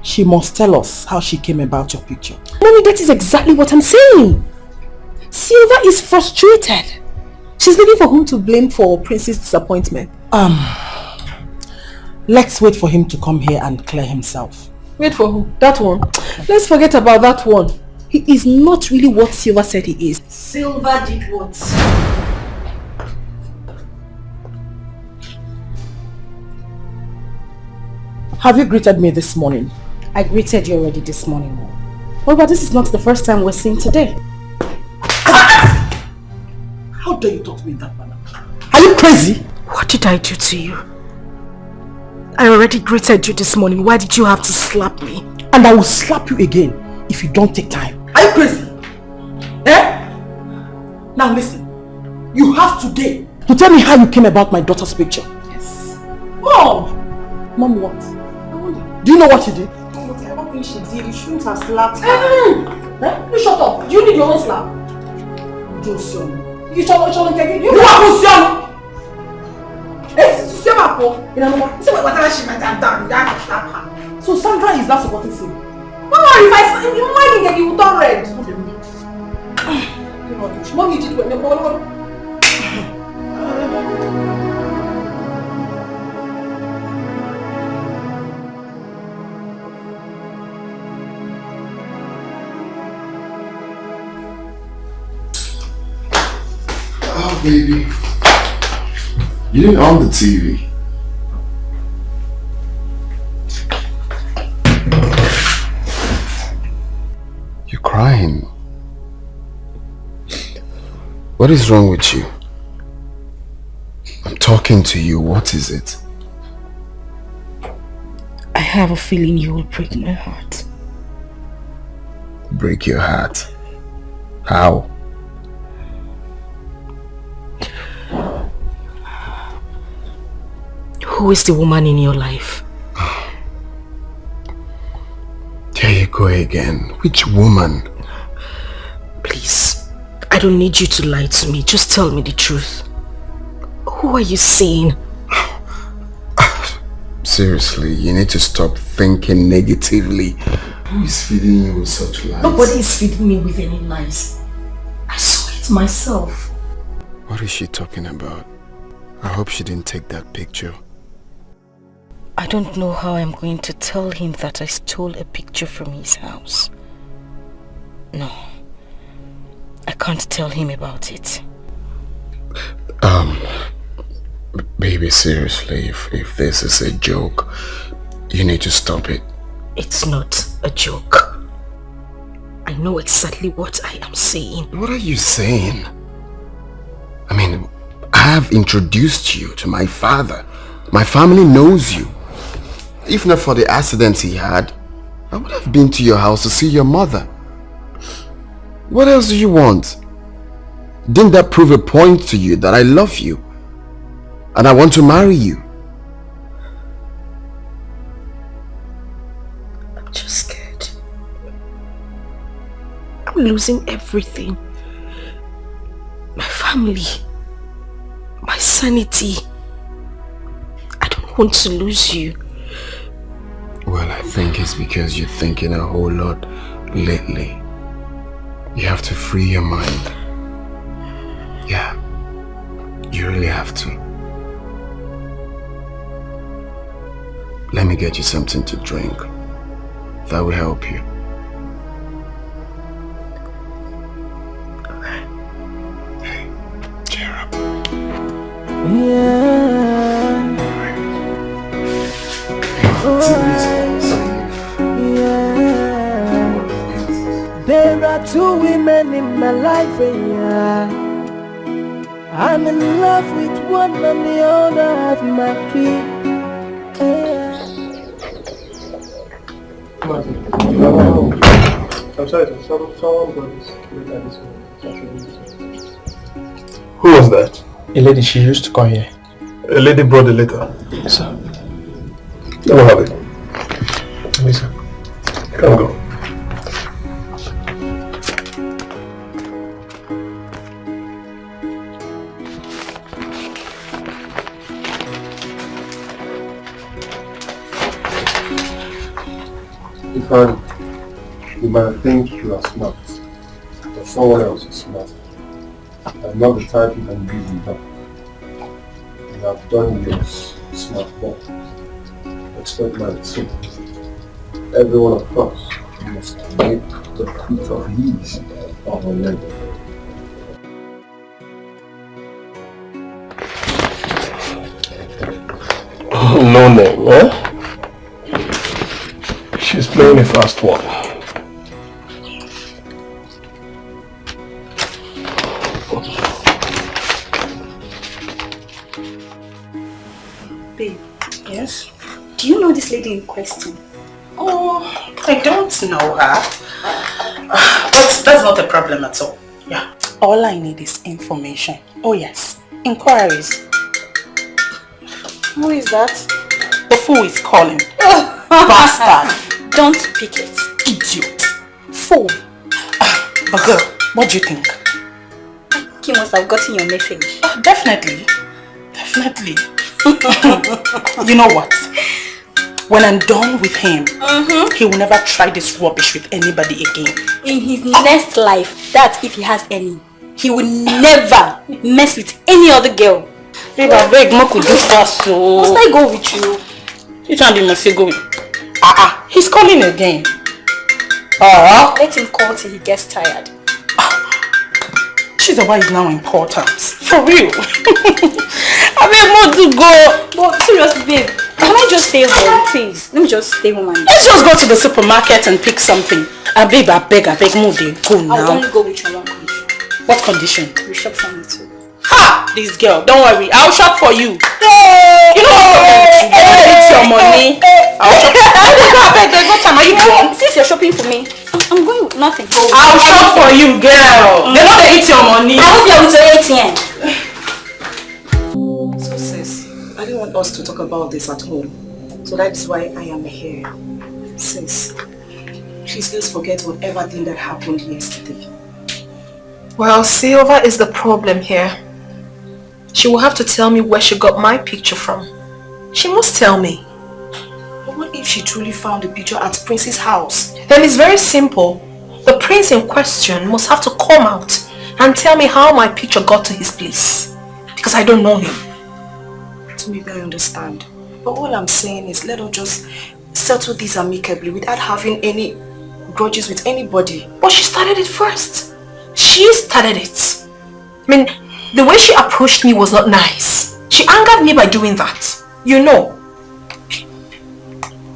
Speaker 8: she must tell us how she came about your picture.
Speaker 2: Mommy, that is exactly what I'm saying. Silva is frustrated. She's looking for whom to blame for Prince's disappointment.
Speaker 8: Let's wait for him to come here and clear himself.
Speaker 2: Wait for who? That one? Let's forget about that one. He is not really what Silva said he is. Silva did what?
Speaker 8: Have you greeted me this morning?
Speaker 10: I greeted you already this morning, Mom. Well, but this is not the first time we're seeing today.
Speaker 8: How dare you talk to me in that manner? Are you crazy?
Speaker 1: What did I do to you? I already greeted you this morning. Why did you have to slap me?
Speaker 8: And I will slap you again if you don't take time. Are you crazy? Eh? Now listen. You have today to tell me how you came about my daughter's picture.
Speaker 2: Yes.
Speaker 8: Mom! Mom, what? Do you know what you did?
Speaker 2: Whatever thing she did, you shouldn't have slapped her. You shut up. Do you need your own slap?
Speaker 8: Josion.
Speaker 2: You shouldn't take it.
Speaker 8: You are Josion! So Sandra is not supporting him.
Speaker 2: Mama, if I mind that you will turn red. Mom, you did what?
Speaker 5: Oh, baby. You didn't on the TV. You're crying. What is wrong with you? I'm talking to you. What is it?
Speaker 10: I have a feeling you will break my heart.
Speaker 5: Break your heart? How?
Speaker 1: Who is the woman in your life?
Speaker 5: There you go again. Which woman?
Speaker 1: Please, I don't need you to lie to me. Just tell me the truth. Who are you seeing?
Speaker 5: Seriously, you need to stop thinking negatively. Who is feeding you with such lies?
Speaker 1: Nobody is feeding me with any lies. I saw it myself.
Speaker 5: What is she talking about? I hope she didn't take that picture.
Speaker 10: I don't know how I'm going to tell him that I stole a picture from his house. No, I can't tell him about it.
Speaker 5: Baby, Baby, seriously, if this is a joke, you need to stop it.
Speaker 10: It's not a joke. I know exactly what I am saying.
Speaker 5: What are you saying? I mean, I have introduced you to my father. My family knows you. If not for the accident he had, I would have been to your house to see your mother. What else do you want? Didn't that prove a point to you that I love you and I want to marry you?
Speaker 10: I'm just scared. I'm losing everything. My family, my sanity. I don't want to lose you.
Speaker 5: Well, I think it's because you're thinking a whole lot lately. You have to free your mind. Yeah, you really have to. Let me get you something to drink. That will help you. Hey, cheer up.
Speaker 12: Yeah. There are two women in my life, yeah. I'm in love with one and the other have my key.
Speaker 16: I'm sorry, someone brought this later this morning. Who was that?
Speaker 17: A lady, she used to come here.
Speaker 16: A lady brought the letter.
Speaker 17: Yes, sir.
Speaker 16: Let me have it.
Speaker 17: Yes, sir.
Speaker 16: Come go. You might think you are smart, but someone else is smart. I'm not the type you can reason with. You have done your smart work. Expect mine too. Every one of us must make the fruit of these of our labor.
Speaker 17: No name, eh? She's playing a fast one.
Speaker 14: Babe.
Speaker 10: Yes?
Speaker 14: Do you know this lady in question?
Speaker 4: Oh, I don't know her. But that's not a problem at all. Yeah. All I need is information. Oh yes. Inquiries.
Speaker 14: Who is that?
Speaker 4: The fool is calling. Bastard.
Speaker 14: Don't pick it.
Speaker 4: Idiot. Fool. But girl, what do you think?
Speaker 14: He must have gotten your message.
Speaker 4: Definitely. Definitely. You know what? When I'm done with him, he will never try this rubbish with anybody again.
Speaker 14: In his next life, that's if he has any, he will never mess with any other girl.
Speaker 4: Babe, I beg, Mo could do fast, so...
Speaker 14: Must I go with you?
Speaker 4: You trying to must go with? He's calling again.
Speaker 14: Let him call till he gets tired.
Speaker 4: She's about is now important. For real. I mean, more to go.
Speaker 14: But seriously, babe, can I just stay home, please? Let me just stay home and...
Speaker 4: Let's just go to the supermarket and pick something. Babe, I beg, move there. Go now.
Speaker 14: I'll only go with your one condition.
Speaker 4: What condition?
Speaker 14: You shop for me too.
Speaker 4: Ha! This girl, don't worry. I'll shop for you. You know what? It's your money. I'll shop for you. There's no time. Are you gone?
Speaker 14: Since you're shopping for me, I'm going with nothing.
Speaker 4: I'll shop for you, girl. They know they eat your money.
Speaker 14: I hope you're with your ATM.
Speaker 1: So sis, I didn't want us to talk about this at home. So that's why I am here. Sis, please let's forget whatever thing that happened yesterday.
Speaker 9: Well, Silva is the problem here. She will have to tell me where she got my picture from. She must tell me.
Speaker 1: But what if she truly found the picture at Prince's house?
Speaker 9: Then it's very simple. The prince in question must have to come out and tell me how my picture got to his place. Because I don't know him.
Speaker 1: So maybe I understand. But all I'm saying is let us just settle this amicably without having any grudges with anybody.
Speaker 9: But she started it first. She started it. I mean, the way she approached me was not nice. She angered me by doing that. You know.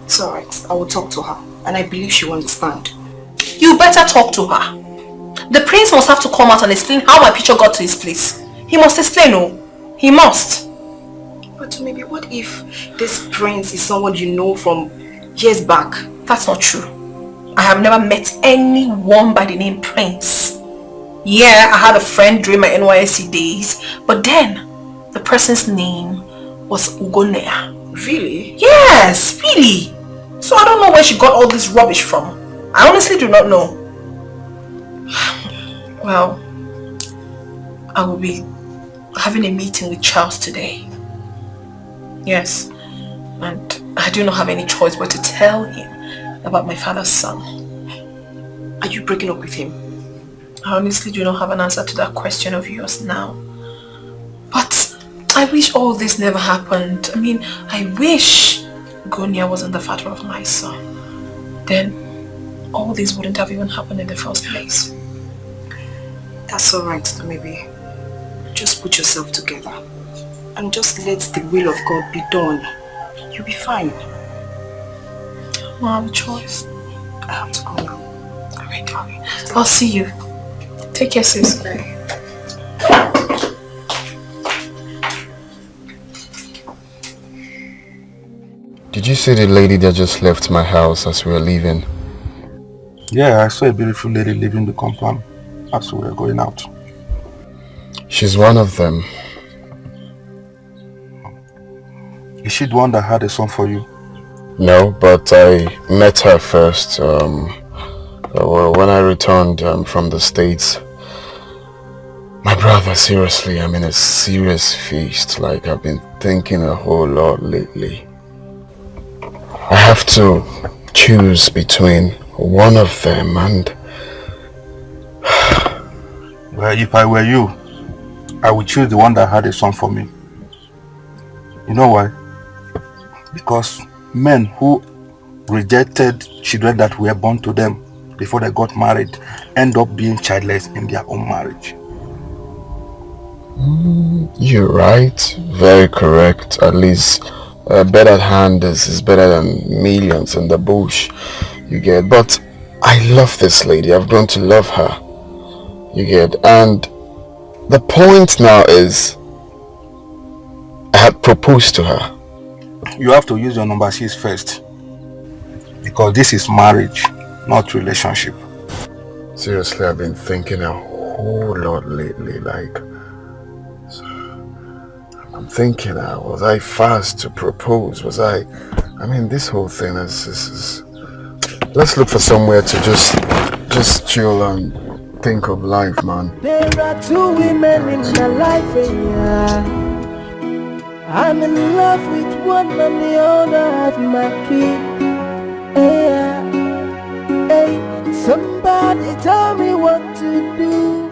Speaker 1: It's alright. I will talk to her. And I believe she will understand.
Speaker 9: You better talk to her. The prince must have to come out and explain how my picture got to his place. He must explain, oh. He must.
Speaker 1: But maybe what if this prince is someone you know from years back?
Speaker 9: That's not true. I have never met anyone by the name Prince. Yeah, I had a friend during my NYSC days, but then the person's name was Ugonea.
Speaker 1: Really?
Speaker 9: Yes, really. So I don't know where she got all this rubbish from. I honestly do not know. Well, I will be having a meeting with Charles today. Yes, and I do not have any choice but to tell him about my father's son.
Speaker 1: Are you breaking up with him?
Speaker 9: I honestly do not have an answer to that question of yours now. But I wish all this never happened. I mean, I wish Gonia wasn't the father of my son. Then all this wouldn't have even happened in the first place.
Speaker 1: That's alright, maybe. Just put yourself together and just let the will of God be done. You'll be fine.
Speaker 9: I don't have a choice.
Speaker 1: I have to go now.
Speaker 9: Alright, darling. I'll see you. Take care, sis. Bye.
Speaker 5: Did you see the lady that just left my house as we were leaving?
Speaker 3: Yeah, I saw a beautiful lady leaving the compound as we were going out.
Speaker 5: She's one of them.
Speaker 3: Is she the one that had a son for you?
Speaker 5: No, but I met her first when I returned from the States. My brother, seriously, I'm in a serious feast. Like, I've been thinking a whole lot lately. I have to choose between one of them and...
Speaker 3: Well, if I were you, I would choose the one that had a son for me. You know why? Because men who rejected children that were born to them before they got married end up being childless in their own marriage.
Speaker 5: You're right. Very correct. At least a bird at hand is better than millions in the bush. You get. But I love this lady. I've grown to love her. You get. And the point now is I had proposed to her.
Speaker 3: You have to use your number 6 first. Because this is marriage, not relationship.
Speaker 5: Seriously, I've been thinking a whole lot lately. Like, I'm thinking, was I fast to propose? Was I mean, this whole thing is let's look for somewhere to just chill and think of life, man.
Speaker 12: There are 2 women in my life, yeah. I'm in love with one and the other have my key. Yeah. Hey, somebody tell me what to do.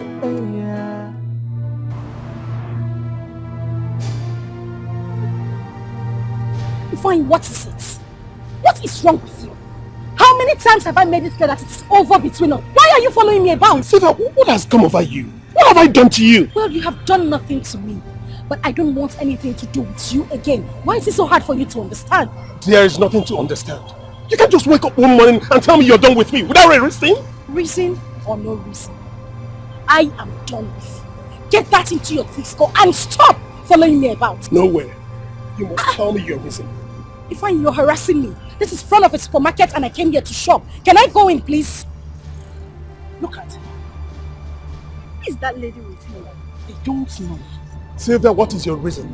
Speaker 12: Yeah.
Speaker 2: Fine, what is it? What is wrong with you? How many times have I made it clear that it's over between us? Why are you following me about?
Speaker 17: Siva, what has come over you? What have I done to you?
Speaker 2: Well, you have done nothing to me. But I don't want anything to do with you again. Why is it so hard for you to understand?
Speaker 17: There is nothing to understand. You can't just wake up one morning and tell me you're done with me without a reason.
Speaker 2: Reason or no reason, I am done with you. Get that into your thick skull and stop following me about.
Speaker 17: Nowhere. You must tell me your reason.
Speaker 2: If you're harassing me, this is front of a supermarket and I came here to shop. Can I go in, please? Look at her. Who is that lady with you?
Speaker 17: I don't know. Sylvia, what is your reason?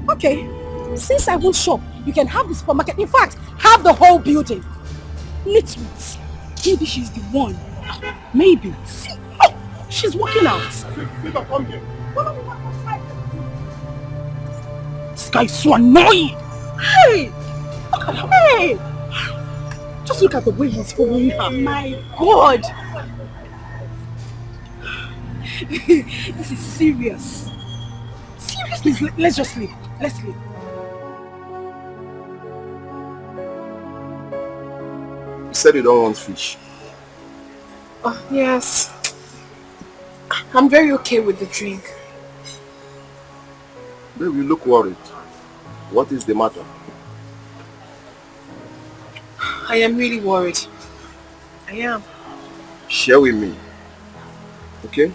Speaker 2: Okay, since I won't shop, you can have the supermarket. In fact, have the whole building. Nitwit. Maybe she's the one. Maybe. See? Oh, she's walking out.
Speaker 17: Sylvia, come here.
Speaker 2: This guy is so annoying. Hey! Look at her. Hey! Just look at the way he's following her. My God! This is serious. Seriously, let's just leave. Let's leave.
Speaker 3: You said you don't want fish.
Speaker 13: Oh, yes. I'm very okay with the drink.
Speaker 3: Babe, you look worried. What is the matter?
Speaker 13: I am really worried. I am.
Speaker 3: Share with me. Okay?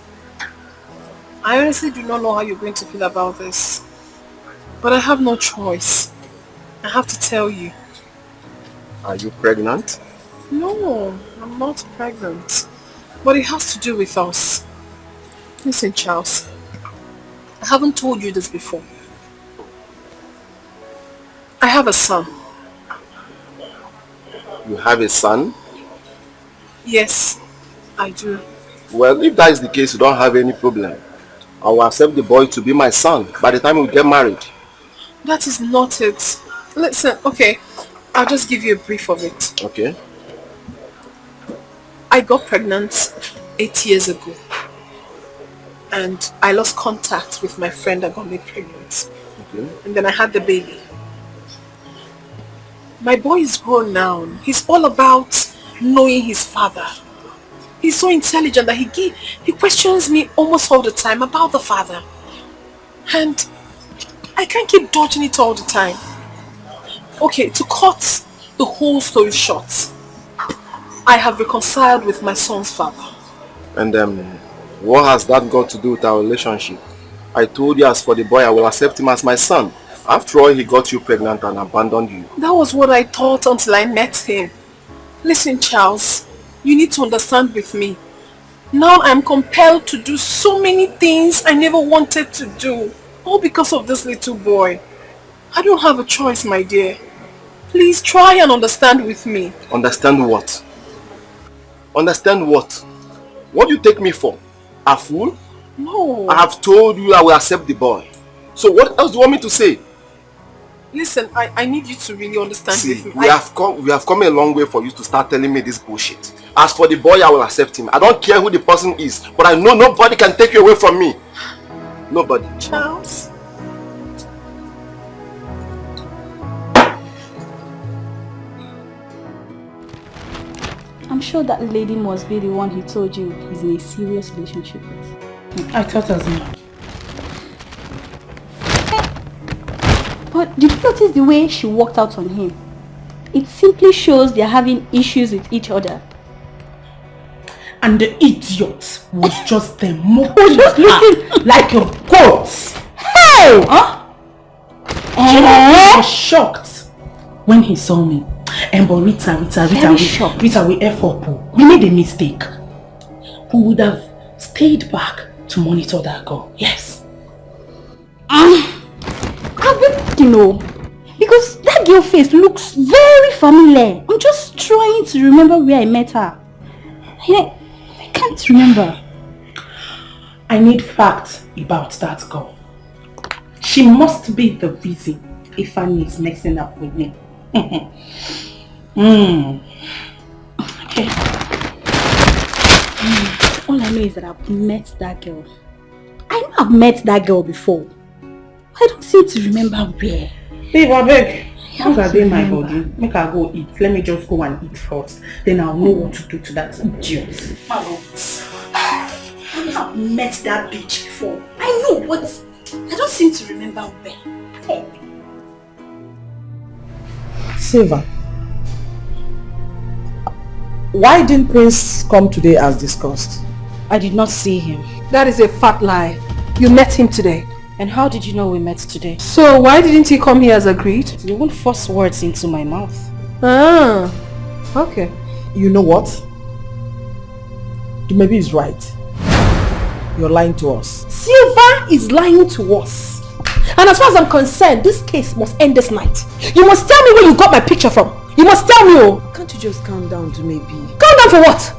Speaker 13: I honestly do not know how you're going to feel about this. But I have no choice. I have to tell you.
Speaker 3: Are you pregnant?
Speaker 13: No, I'm not pregnant. But it has to do with us. Listen, Charles. I haven't told you this before. I have a son.
Speaker 3: You have a son?
Speaker 13: Yes, I do.
Speaker 3: Well, if that is the case, you don't have any problem. I will accept the boy to be my son by the time we get married.
Speaker 13: That is not it. Listen, okay, I'll just give you a brief of it.
Speaker 3: Okay.
Speaker 13: I got pregnant 8 years ago. And I lost contact with my friend that got me pregnant.
Speaker 3: Okay.
Speaker 13: And then I had the baby. My boy is grown now. He's all about knowing his father. He's so intelligent that he questions me almost all the time about the father. And I can't keep dodging it all the time. Okay, to cut the whole story short, I have reconciled with my son's father.
Speaker 3: And what has that got to do with our relationship? I told you as for the boy, I will accept him as my son. After all, he got you pregnant and abandoned you.
Speaker 13: That was what I thought until I met him. Listen, Charles, you need to understand with me. Now I'm compelled to do so many things I never wanted to do. All because of this little boy. I don't have a choice, my dear. Please try and understand with me.
Speaker 3: Understand what? Understand what? What do you take me for? A fool?
Speaker 13: No.
Speaker 3: I have told you I will accept the boy. So what else do you want me to say?
Speaker 13: Listen, I need you to really understand
Speaker 3: with
Speaker 13: me.
Speaker 3: We have come a long way for you to start telling me this bullshit. As for the boy, I will accept him. I don't care who the person is, but I know nobody can take you away from me. Nobody.
Speaker 13: Charles.
Speaker 14: I'm sure that lady must be the one he told you he's in a serious relationship with.
Speaker 4: I thought as much.
Speaker 14: But did you notice the way she walked out on him? It simply shows they're having issues with each other.
Speaker 4: And the idiot was just there mocking her like a goat. Hey! Huh? He was shocked when he saw me. But Rita, we F up. We made a mistake. We would have stayed back to monitor that girl. Yes.
Speaker 14: You know, because that girl face looks very familiar. I'm just trying to remember where I met her. I can't remember.
Speaker 4: I need facts about that girl. She must be the reason Ifeanyi is messing up with me. Okay.
Speaker 14: All I know is that I've met that girl. I know I've met that girl before. I don't seem to remember where.
Speaker 4: Babe, I beg. As I dey my body, make her go eat. Let me just go and eat first. Then I'll know what to do to that idiot.
Speaker 14: I know I've met that bitch before. I know, but I don't seem to remember where.
Speaker 8: Silva, why didn't Prince come today as discussed?
Speaker 10: I did not see him.
Speaker 13: That is a fat lie. You met him today.
Speaker 10: And how did you know we met today?
Speaker 13: So why didn't he come here as agreed?
Speaker 10: You won't force words into my mouth.
Speaker 13: Ah, okay.
Speaker 8: You know what? Maybe he's right. You're lying to us.
Speaker 1: Silva is lying to us. And as far as I'm concerned, this case must end this night. You must tell me where you got my picture from. You must tell me, oh.
Speaker 8: Can't you just calm down to maybe?
Speaker 1: Calm down for what?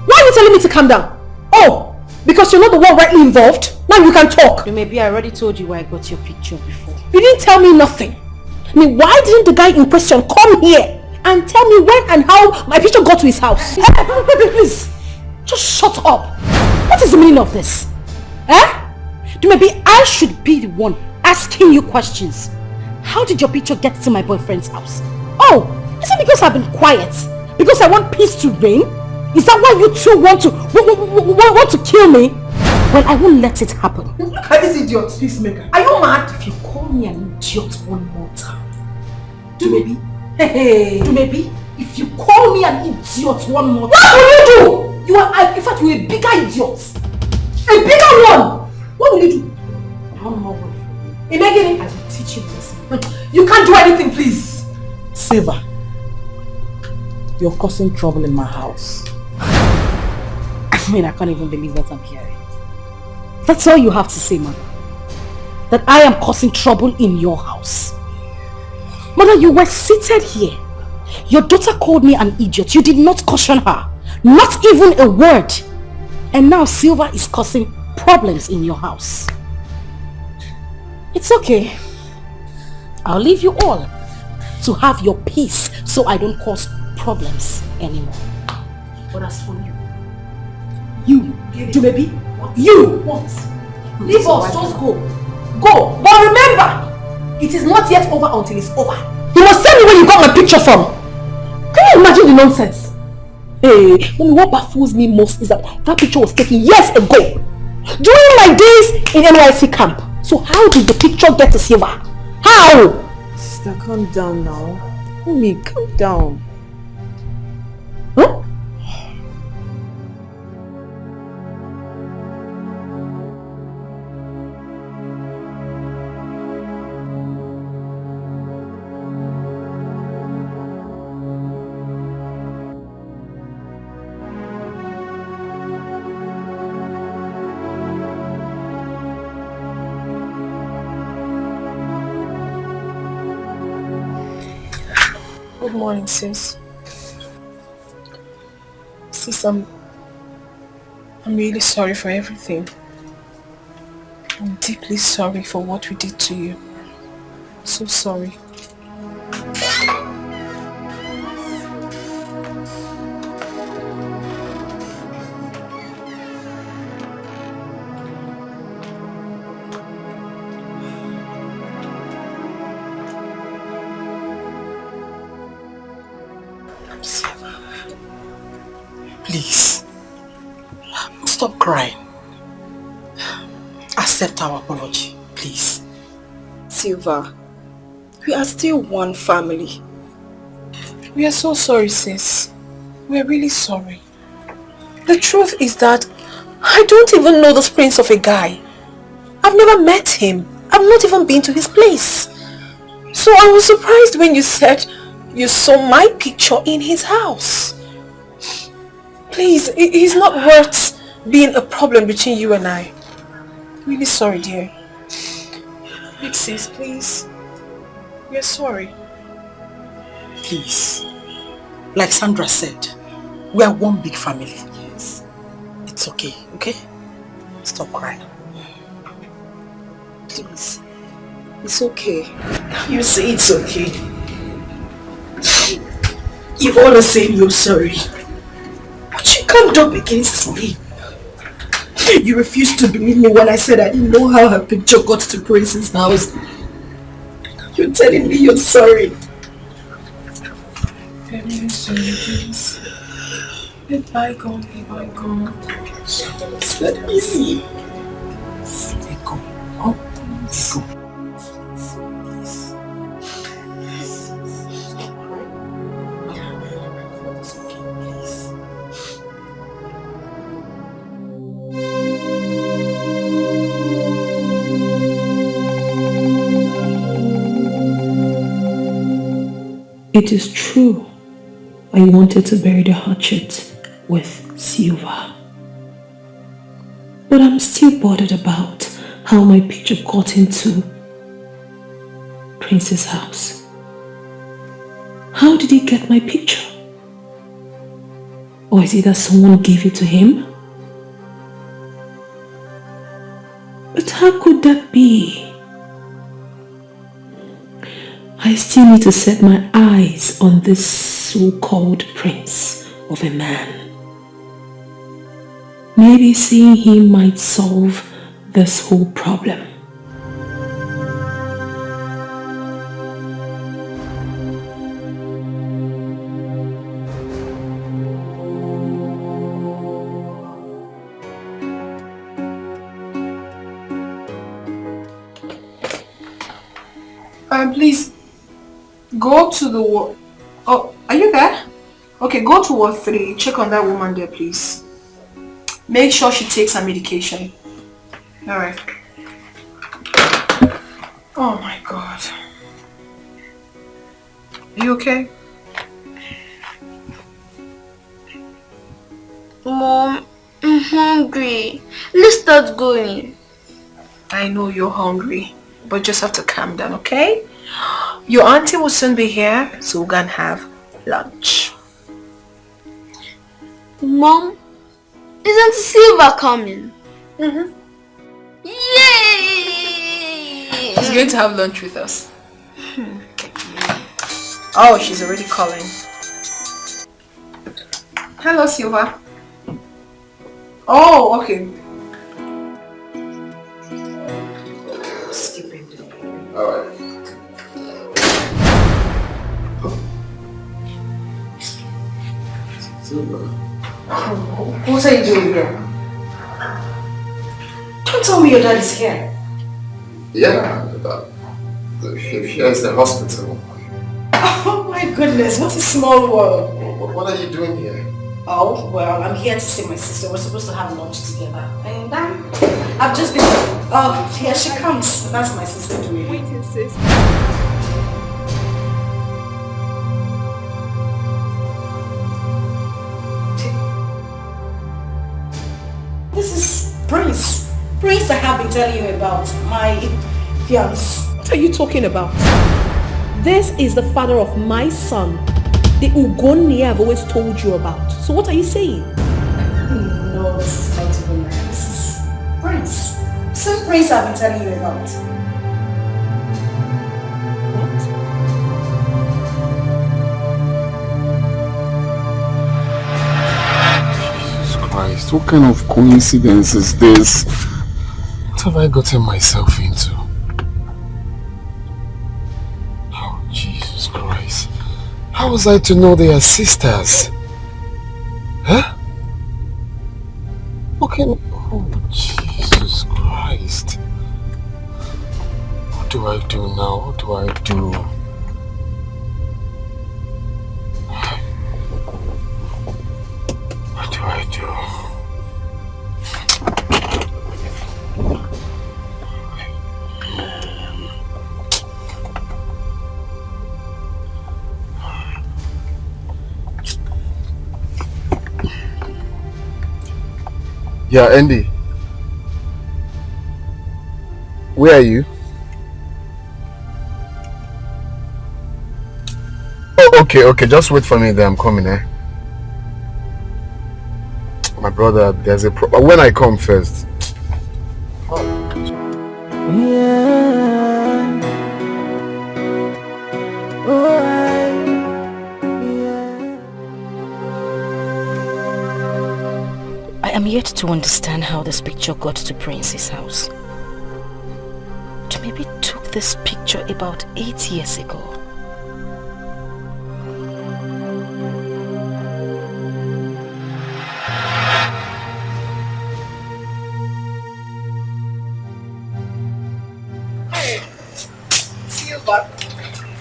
Speaker 1: Why are you telling me to calm down? Oh, because you're not the one rightly involved? Now you can talk.
Speaker 10: Maybe I already told you where I got your picture before.
Speaker 1: You didn't tell me nothing. I mean, why didn't the guy in question come here and tell me when and how my picture got to his house? Hey, please, just shut up. What is the meaning of this? Maybe I should be the one asking you questions. How did your picture get to my boyfriend's house? Oh, is it because I've been quiet? Because I want peace to reign? Is that why you two want to kill me?
Speaker 10: Well, I won't let it happen.
Speaker 8: Look at this idiot, peacemaker. Are you mad?
Speaker 10: If you call me an idiot one more time,
Speaker 8: Maybe. Hey.
Speaker 10: Maybe. If you call me an idiot one more time,
Speaker 8: what will you do?
Speaker 10: You are, in fact, you're a bigger idiot. A bigger one. What will you do? One more word. Imagine I will teach you this.
Speaker 8: You can't do anything, please. Silver, you're causing trouble in my house.
Speaker 10: I mean, I can't even believe what I'm hearing. That's all you have to say, Mother. That I am causing trouble in your house. Mother, you were seated here. Your daughter called me an idiot. You did not caution her. Not even a word. And now Silver is causing problems in your house. It's okay. I'll leave you all to have your peace so I don't cause problems anymore. But as for you, Jumebi, you, what? Leave us, just go. Go. But remember, it is not yet over until it's over. You must tell me where you got my picture from. Can you imagine the nonsense? Hey, mommy, what baffles me most is that picture was taken years ago. During my days in NYC camp. So how did the picture get to Silver? How?
Speaker 8: Sister, calm down now. Mommy, calm down.
Speaker 10: Huh?
Speaker 13: Good morning, sis. Sis, I'm really sorry for everything. I'm deeply sorry for what we did to you. So sorry.
Speaker 8: Please, stop crying. Accept our apology, please.
Speaker 1: Silver, we are still one family.
Speaker 13: We are so sorry, sis. We are really sorry. The truth is that I don't even know this prince of a guy. I've never met him. I've not even been to his place. So I was surprised when you said you saw my picture in his house. Please, he's not worth being a problem between you and I. Really sorry, dear. Big sis, please. We're sorry.
Speaker 8: Please. Like Sandra said, we are one big family. Yes. It's okay, okay? Stop crying.
Speaker 1: Please. It's okay.
Speaker 8: You say it's okay. You've always said you're sorry. But you can't up against me. You refused to believe me when I said I didn't know how her picture got to Prince's house. You're telling me you're sorry.
Speaker 13: I'm really sorry, please. Let bygone be bygone.
Speaker 8: It's not easy. Let go. Oh, let go.
Speaker 18: It is true, I wanted to bury the hatchet with Silver. But I'm still bothered about how my picture got into Prince's house. How did he get my picture? Or is it that someone gave it to him? But how could that be? I still need to set my eyes on this so-called prince of a man. Maybe seeing him might solve this whole problem.
Speaker 9: Please, go to the ward. Oh, are you there? Okay, go to ward 3. Check on that woman there, please. Make sure she takes her medication. Alright. Oh my God. Are you okay?
Speaker 6: Mom, I'm hungry. Let's start going.
Speaker 9: I know you're hungry, but just have to calm down, okay? Your auntie will soon be here, so we're gonna have lunch.
Speaker 6: Mom, isn't Silva coming?
Speaker 9: Mm-hmm.
Speaker 6: Yay!
Speaker 9: She's going to have lunch with us. Oh, she's already calling. Hello, Silva. Oh, okay.
Speaker 5: Alright.
Speaker 2: What are you doing here? Don't tell me your dad is here.
Speaker 5: Yeah, here is the hospital.
Speaker 2: Oh my goodness, what a small world.
Speaker 5: What are you doing here?
Speaker 2: Oh, well, I'm here to see my sister. We're supposed to have lunch together. And I've just been... Oh, here she comes. That's my sister doing.
Speaker 9: Waiting, sis.
Speaker 2: This is Prince. Prince I have been telling you about. My fiance.
Speaker 7: What are you talking about? This is the father of my son. The Ugoni I've always told you about. So what are you saying?
Speaker 2: No, this is not even like this is Prince. Same Prince I've been telling you about.
Speaker 5: Jesus Christ, what kind of coincidence is this? What have I gotten myself into? Oh, Jesus Christ. How was I to know they are sisters? Huh? Okay. Oh, Jesus Christ. What do I do now? What do I do? What do I do? Yeah, Andy. Where are you? Oh, okay. Just wait for me there. I'm coming, eh? My brother, there's a problem. When I come first.
Speaker 10: I am yet to understand how this picture got to Prince's house. Maybe took this picture about 8 years ago.
Speaker 9: Hey, see you back.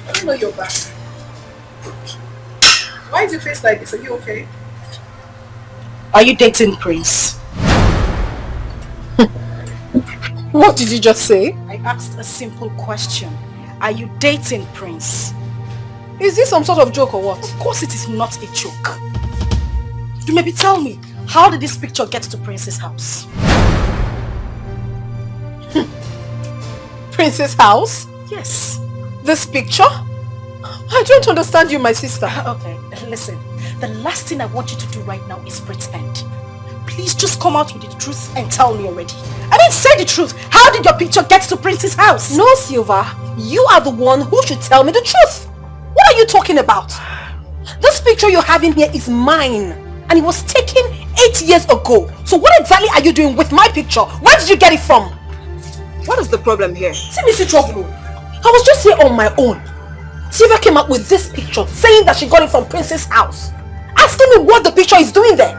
Speaker 9: I don't know you're back. Why is your face like this? Are you okay?
Speaker 2: Are you dating Prince?
Speaker 9: What did you just say?
Speaker 2: I asked a simple question. Are you dating Prince?
Speaker 9: Is this some sort of joke or what?
Speaker 2: Of course it is not a joke. You maybe tell me, how did this picture get to Prince's house?
Speaker 9: Prince's house?
Speaker 2: Yes.
Speaker 9: This picture? I don't understand you, my sister.
Speaker 2: Okay, listen. The last thing I want you to do right now is pretend. Please just come out with the truth and tell me already. I mean, say the truth. How did your picture get to Prince's house?
Speaker 9: No, Silva. You are the one who should tell me the truth. What are you talking about? This picture you're having here is mine. And it was taken 8 years ago. So what exactly are you doing with my picture? Where did you get it from? What is the problem here? See me see trouble. I was just here on my own. Silva came up with this picture saying that she got it from Prince's house. Asking me what the picture is doing there.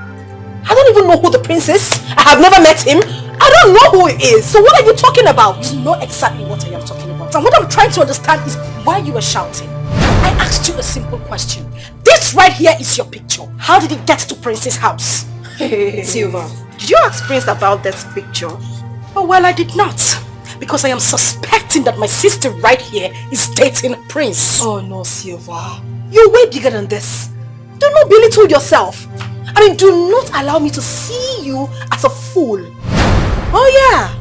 Speaker 9: I don't even know who the prince is. I have never met him. I don't know who he is. So what are you talking about?
Speaker 2: You know exactly what I am talking about. about. And what I'm trying to understand is why you were shouting. I asked you a simple question. This right here is your picture. How did it get to Prince's house?
Speaker 1: Silva, did you ask Prince about that picture?
Speaker 2: Oh, well, I did not. Because I am suspecting that my sister right here is dating Prince.
Speaker 1: Oh no, Silva. You're way bigger than this. Do not belittle yourself. I mean, do not allow me to see you as a fool. Oh yeah.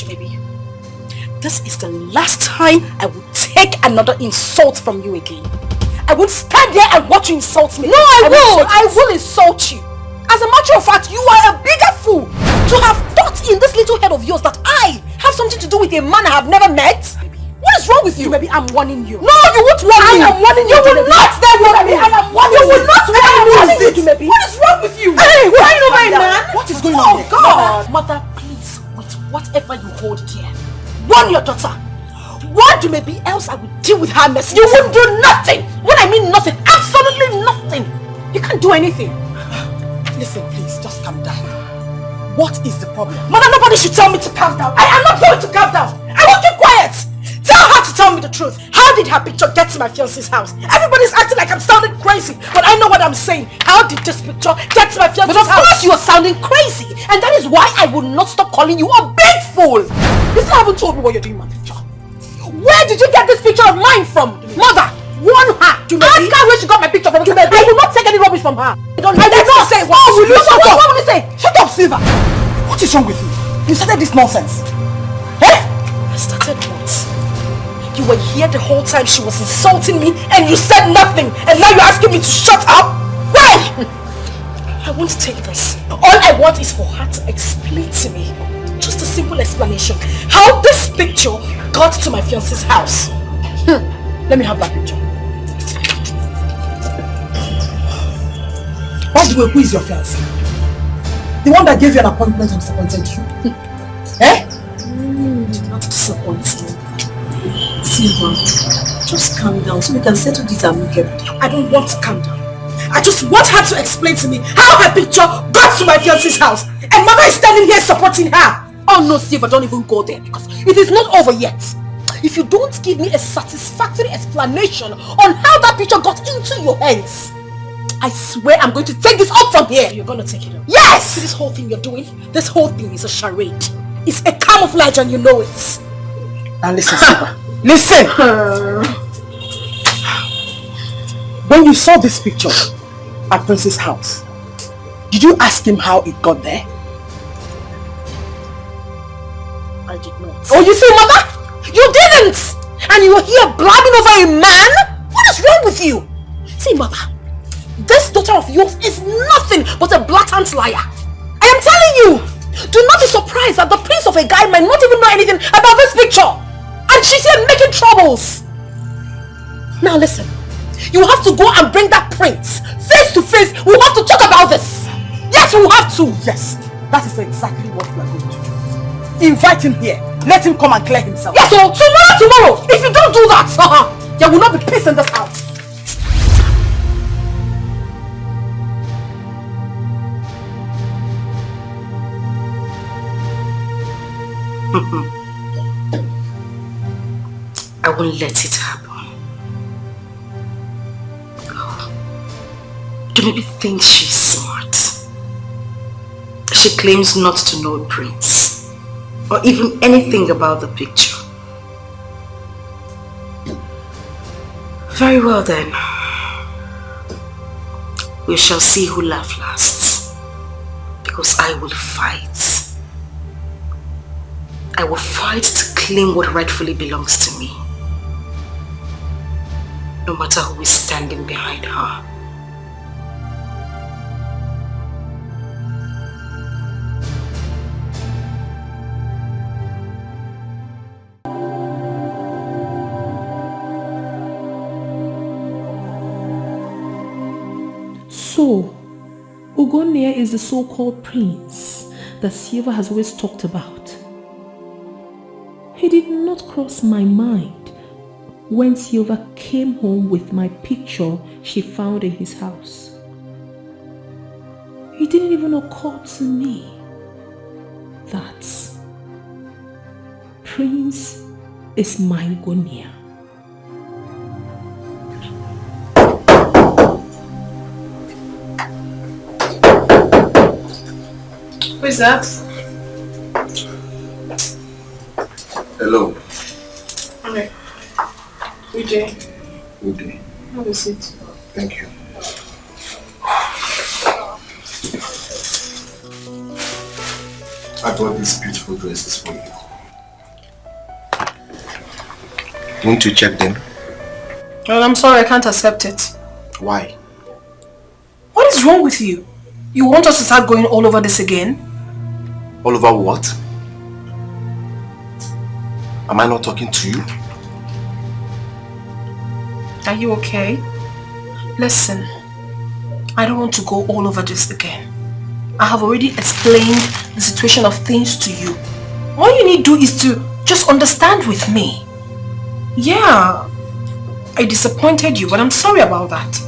Speaker 2: Baby, this is the last time I will take another insult from you again. I won't stand there and watch you insult me.
Speaker 1: No, I will insult you. As a matter of fact, you are a bigger fool to have thought in this little head of yours that I have something to do with a man I have never met. What is wrong with you?
Speaker 2: Baby, I'm warning you.
Speaker 1: No, you won't warn me.
Speaker 2: I am warning you.
Speaker 1: You will not dare warn me. I am warning you. You will not warn me. What is wrong with you?
Speaker 2: Hey,
Speaker 1: why over a man?
Speaker 2: What is going on here? God. Mother, please, with whatever you hold dear, warn your daughter. Warn you, maybe else I will deal with her mess.
Speaker 1: You won't do nothing. When I mean nothing, absolutely nothing. You can't do anything.
Speaker 8: Listen, please, just calm down. What is the problem?
Speaker 1: Mother, nobody should tell me to calm down. I am not going to calm down. I will keep quiet. Tell her to tell me the truth. How did her picture get to my fiance's house? Everybody's acting like I'm sounding crazy, but I know what I'm saying. How did this picture get to my fiance's house? But of course you are sounding crazy, and that is why I will not stop calling you a big fool. You still haven't told me what you're doing with my picture. Where did you get this picture of mine from? Mother, warn her. Ask her where she got my picture from. I will not take any rubbish from her. I will not say what. What will you say?
Speaker 8: Shut up, Silva. What is wrong with you? You started this nonsense.
Speaker 2: Eh? I started what? You were here the whole time she was insulting me and you said nothing, and now you're asking me to shut up? Why? I won't take this. All I want is for her to explain to me, just a simple explanation, how this picture got to my fiance's house.
Speaker 8: Let me have that picture. By the way, who is your fiancé? The one that gave you an appointment and disappointed you? Eh?
Speaker 1: Not disappointing. Silva, just calm down so we can settle this amicably.
Speaker 2: I don't want to calm down. I just want her to explain to me how her picture got to my fiance's house. And Mama is standing here supporting her.
Speaker 1: Oh no, Silva, don't even go there because it is not over yet. If you don't give me a satisfactory explanation on how that picture got into your hands, I swear I'm going to take this up from here.
Speaker 2: You're going to take it up?
Speaker 1: Yes!
Speaker 2: See, this whole thing you're doing, this whole thing is a charade. It's a camouflage and you know it.
Speaker 8: Now listen, Silva. Listen! When you saw this picture at Prince's house, did you ask him how it got there?
Speaker 2: I did not.
Speaker 1: Oh, you see, Mother? You didn't! And you were here blabbing over a man? What is wrong with you? See, Mother, this daughter of yours is nothing but a blatant liar. I am telling you, do not be surprised that the prince of a guy might not even know anything about this picture. And she's here making troubles. Now listen, you have to go and bring that prince face to face. We have to talk about this. Yes, we have to.
Speaker 8: Yes, that is exactly what we are going to do. Invite him here. Let him come and clear himself.
Speaker 1: Yes, so tomorrow, if you don't do that, there will not be peace in this house.
Speaker 2: I won't let it happen. Do maybe think she's smart. She claims not to know a prince or even anything about the picture. Very well then. We shall see who laughs last. Because I will fight. I will fight to claim what rightfully belongs to me. No matter who is standing behind her.
Speaker 18: So, Ugonia is the so-called prince that Silva has always talked about. It did not cross my mind when Silva came home with my picture she found in his house. It didn't even occur to me that Prince is my Ugonia.
Speaker 9: Who is that?
Speaker 3: Hello.
Speaker 9: Okay. Good day.
Speaker 3: Good day.
Speaker 9: Have a seat.
Speaker 3: Thank you. I bought these beautiful dresses for you. Won't you check them?
Speaker 9: Well, I'm sorry, I can't accept it.
Speaker 3: Why?
Speaker 9: What is wrong with you? You want us to start going all over this again?
Speaker 3: All over what? Am I not talking to you?
Speaker 9: Are you okay? Listen, I don't want to go all over this again. I have already explained the situation of things to you. All you need to do is to just understand with me. Yeah, I disappointed you, but I'm sorry about that.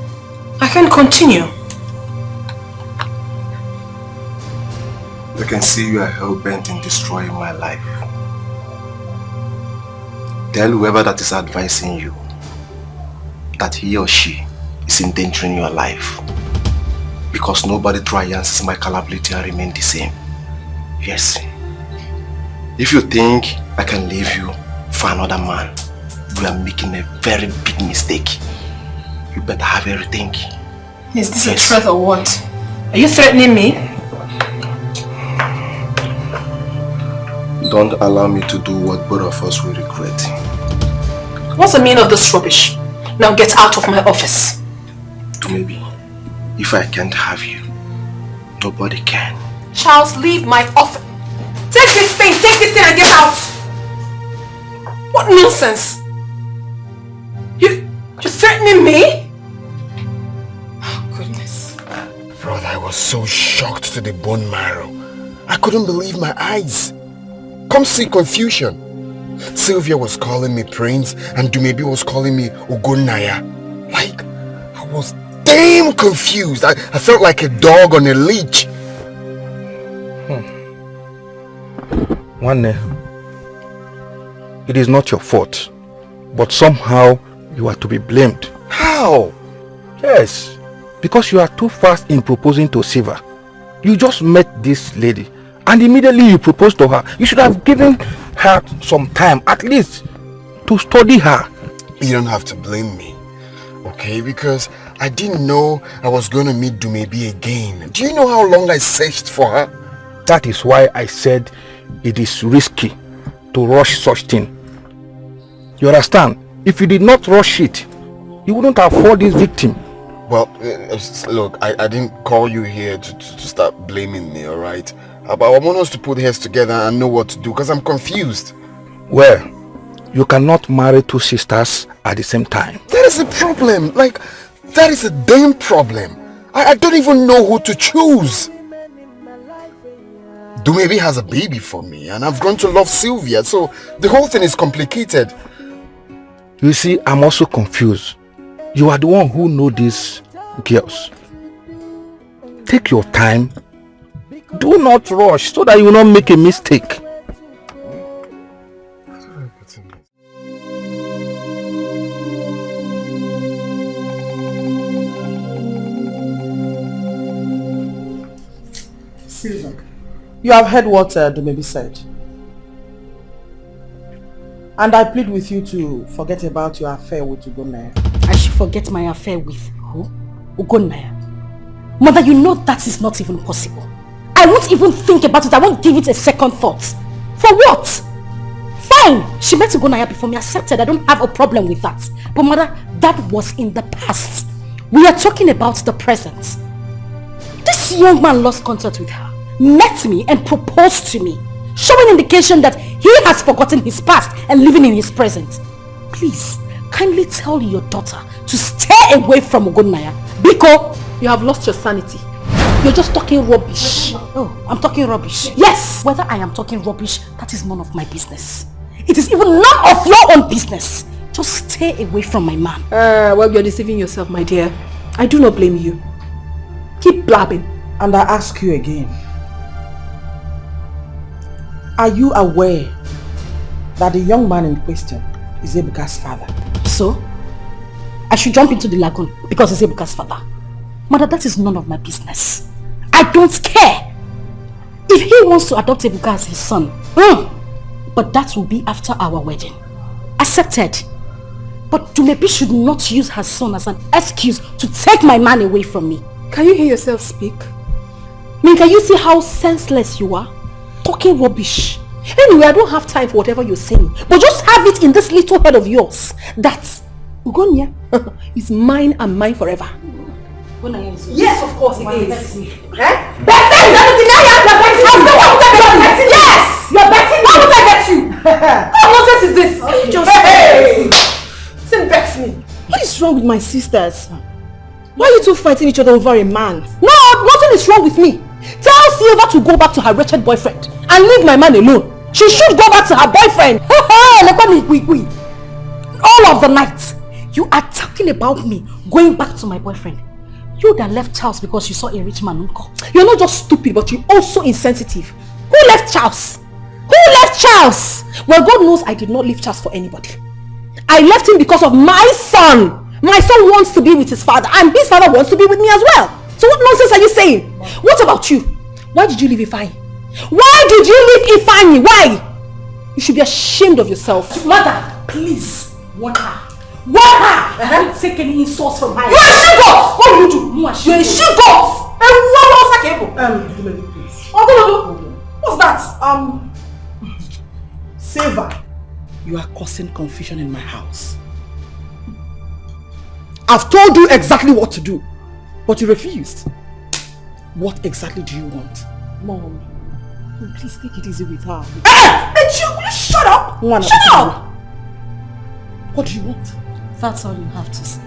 Speaker 9: I can continue.
Speaker 3: I can see you are hell-bent in destroying my life. Tell whoever that is advising you that he or she is endangering your life. Because nobody triumphs my capability and remain the same. Yes. If you think I can leave you for another man, you are making a very big mistake. You better have a rethink.
Speaker 9: Is this a threat or what? Are you threatening me?
Speaker 3: Don't allow me to do what both of us will regret.
Speaker 9: What's the meaning of this rubbish? Now get out of my office.
Speaker 3: Maybe, if I can't have you, nobody can.
Speaker 9: Charles, leave my office. Take this thing and get out. What nonsense. You're threatening me? Oh, goodness.
Speaker 5: Brother, I was so shocked to the bone marrow. I couldn't believe my eyes. Come see confusion. Sylvia was calling me Prince and Dumebi was calling me Ugonaya. Like, I was damn confused. I felt like a dog on a leash.
Speaker 19: One, it is not your fault, but somehow you are to be blamed.
Speaker 5: How?
Speaker 19: Yes, because you are too fast in proposing to Siva. You just met this lady and immediately you proposed to her. You should have given her some time, at least, to study her.
Speaker 5: You don't have to blame me, okay? Because I didn't know I was going to meet Dumebi again. Do you know how long I searched for her?
Speaker 19: That is why I said it is risky to rush such thing. You understand? If you did not rush it, you wouldn't afford this victim.
Speaker 5: Well, look, I didn't call you here to start blaming me, alright? But I want us to put heads together and know what to do, because I'm confused.
Speaker 19: Well, you cannot marry two sisters at the same time.
Speaker 5: That is a problem. Like, that is a damn problem. I don't even know who to choose. Dumebi has a baby for me and I've grown to love Sylvia, so the whole thing is complicated.
Speaker 19: You see, I'm also confused. You are the one who know these girls. Take your time. Do not rush so that you will not make a mistake.
Speaker 8: Sylvia, you have heard what Dumebi said. And I plead with you to forget about your affair with Ugonaya.
Speaker 2: I should forget my affair with who? Ugonaya. Mother, you know that is not even possible. I won't even think about it. I won't give it a second thought. For what? Fine. She met Ugonaya before me. Accepted. I don't have a problem with that. But mother, that was in the past. We are talking about the present. This young man lost contact with her, met me and proposed to me, showing indication that he has forgotten his past and living in his present. Please, kindly tell your daughter to stay away from Ugonaya. Biko, you have lost your sanity. You're just talking rubbish. Oh, I'm talking rubbish. Yes! Whether I am talking rubbish, that is none of my business. It is even none of your own business. Just stay away from my man.
Speaker 9: Well, you're deceiving yourself, my dear. I do not blame you. Keep blabbing.
Speaker 8: And I ask you again. Are you aware that the young man in question is Ebuka's father.
Speaker 2: So? I should jump into the lagoon because it's Ebuka's father. Mother, that is none of my business. I don't care. If he wants to adopt Ebuka as his son, but that will be after our wedding. Accepted. But Dumebi should not use her son as an excuse to take my man away from me.
Speaker 13: Can you hear yourself speak?
Speaker 2: Can you see how senseless you are? Talking rubbish.
Speaker 13: Anyway, I don't have time for whatever you're saying. But just have it in this little head of yours that Ugonia is mine and mine forever.
Speaker 2: Yes, of course it is.
Speaker 13: Yes!
Speaker 2: You're betting me!
Speaker 13: Why would I bet you? What nonsense is this? Just say bet me. What is wrong with my sisters? Why are you two fighting each other over a man? No, nothing is wrong with me. Tell Silva to go back to her wretched boyfriend and leave my man alone. She should go back to her boyfriend.
Speaker 2: All of the night, you are talking about me going back to my boyfriend. You that left Charles because you saw a rich man, uncle.
Speaker 13: You're not just stupid, but you're also insensitive. Who left Charles? Who left Charles? Well, God knows I did not leave Charles for anybody. I left him because of my son. My son wants to be with his father, and his father wants to be with me as well. So what nonsense are you saying? What about you? Why did you leave Ifeanyi? Why did you leave Ifeanyi? Why? You should be ashamed of yourself.
Speaker 2: Mother, please, warn her. Warn her! Don't take any insults from her.
Speaker 13: You're a she-goat!
Speaker 2: What do you do?
Speaker 13: You're a she-goat!
Speaker 8: What's that? Silva, you are causing confusion in my house. I've told you exactly what to do, but you refused. What exactly do you want?
Speaker 2: Mom, please take it easy with her.
Speaker 8: Hey! Will you shut up? Shut up! What do you want?
Speaker 2: That's all you have to say.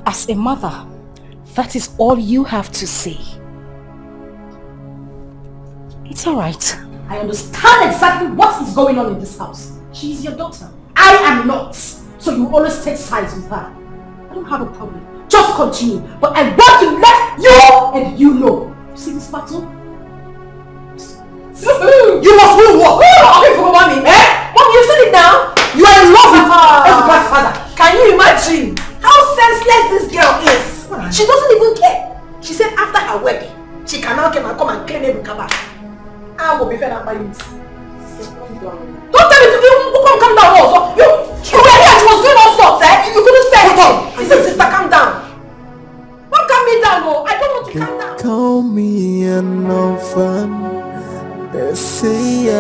Speaker 2: As a mother, that is all you have to say. It's alright. I understand exactly what is going on in this house. She is your daughter. I am not. So you always take sides with her. I don't have a problem. Just continue. But I want to let you and you know. You see this battle?
Speaker 8: You must win war!
Speaker 2: Okay, for mommy.
Speaker 8: Mom, you said it now. You are in love with Ebuka's father. Can you imagine how senseless this girl is? She doesn't even care. She said after her wedding, she can now come and claim Ebuka back. I will be fed up by you. Don't tell me to come down also. You were here, she was doing all sorts, You couldn't say it. He said, sister, calm down. Don't calm me down, no. I don't want to calm down.
Speaker 12: Call me an orphan. They say I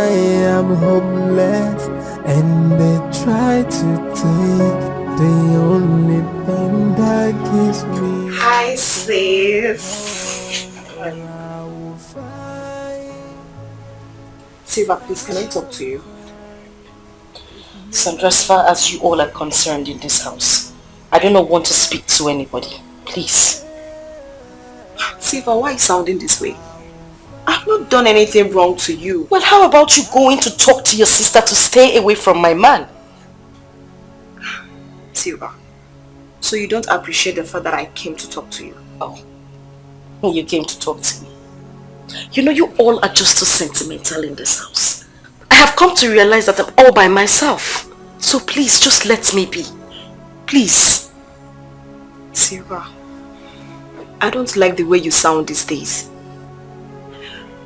Speaker 12: am homeless, and they try to take the only thing that gives me.
Speaker 1: Hi, sis. Silva, please, can I talk to you?
Speaker 10: Sandra, as far as you all are concerned in this house, I do not want to speak to anybody. Please.
Speaker 1: Silva, why are you sounding this way? I've not done anything wrong to you.
Speaker 10: Well, how about you going to talk to your sister to stay away from my man?
Speaker 1: Silva, so you don't appreciate the fact that I came to talk to you?
Speaker 10: Oh, you came to talk to me. You know, you all are just too sentimental in this house. I have come to realize that I'm all by myself. So please, just let me be. Please.
Speaker 1: Silva, I don't like the way you sound these days.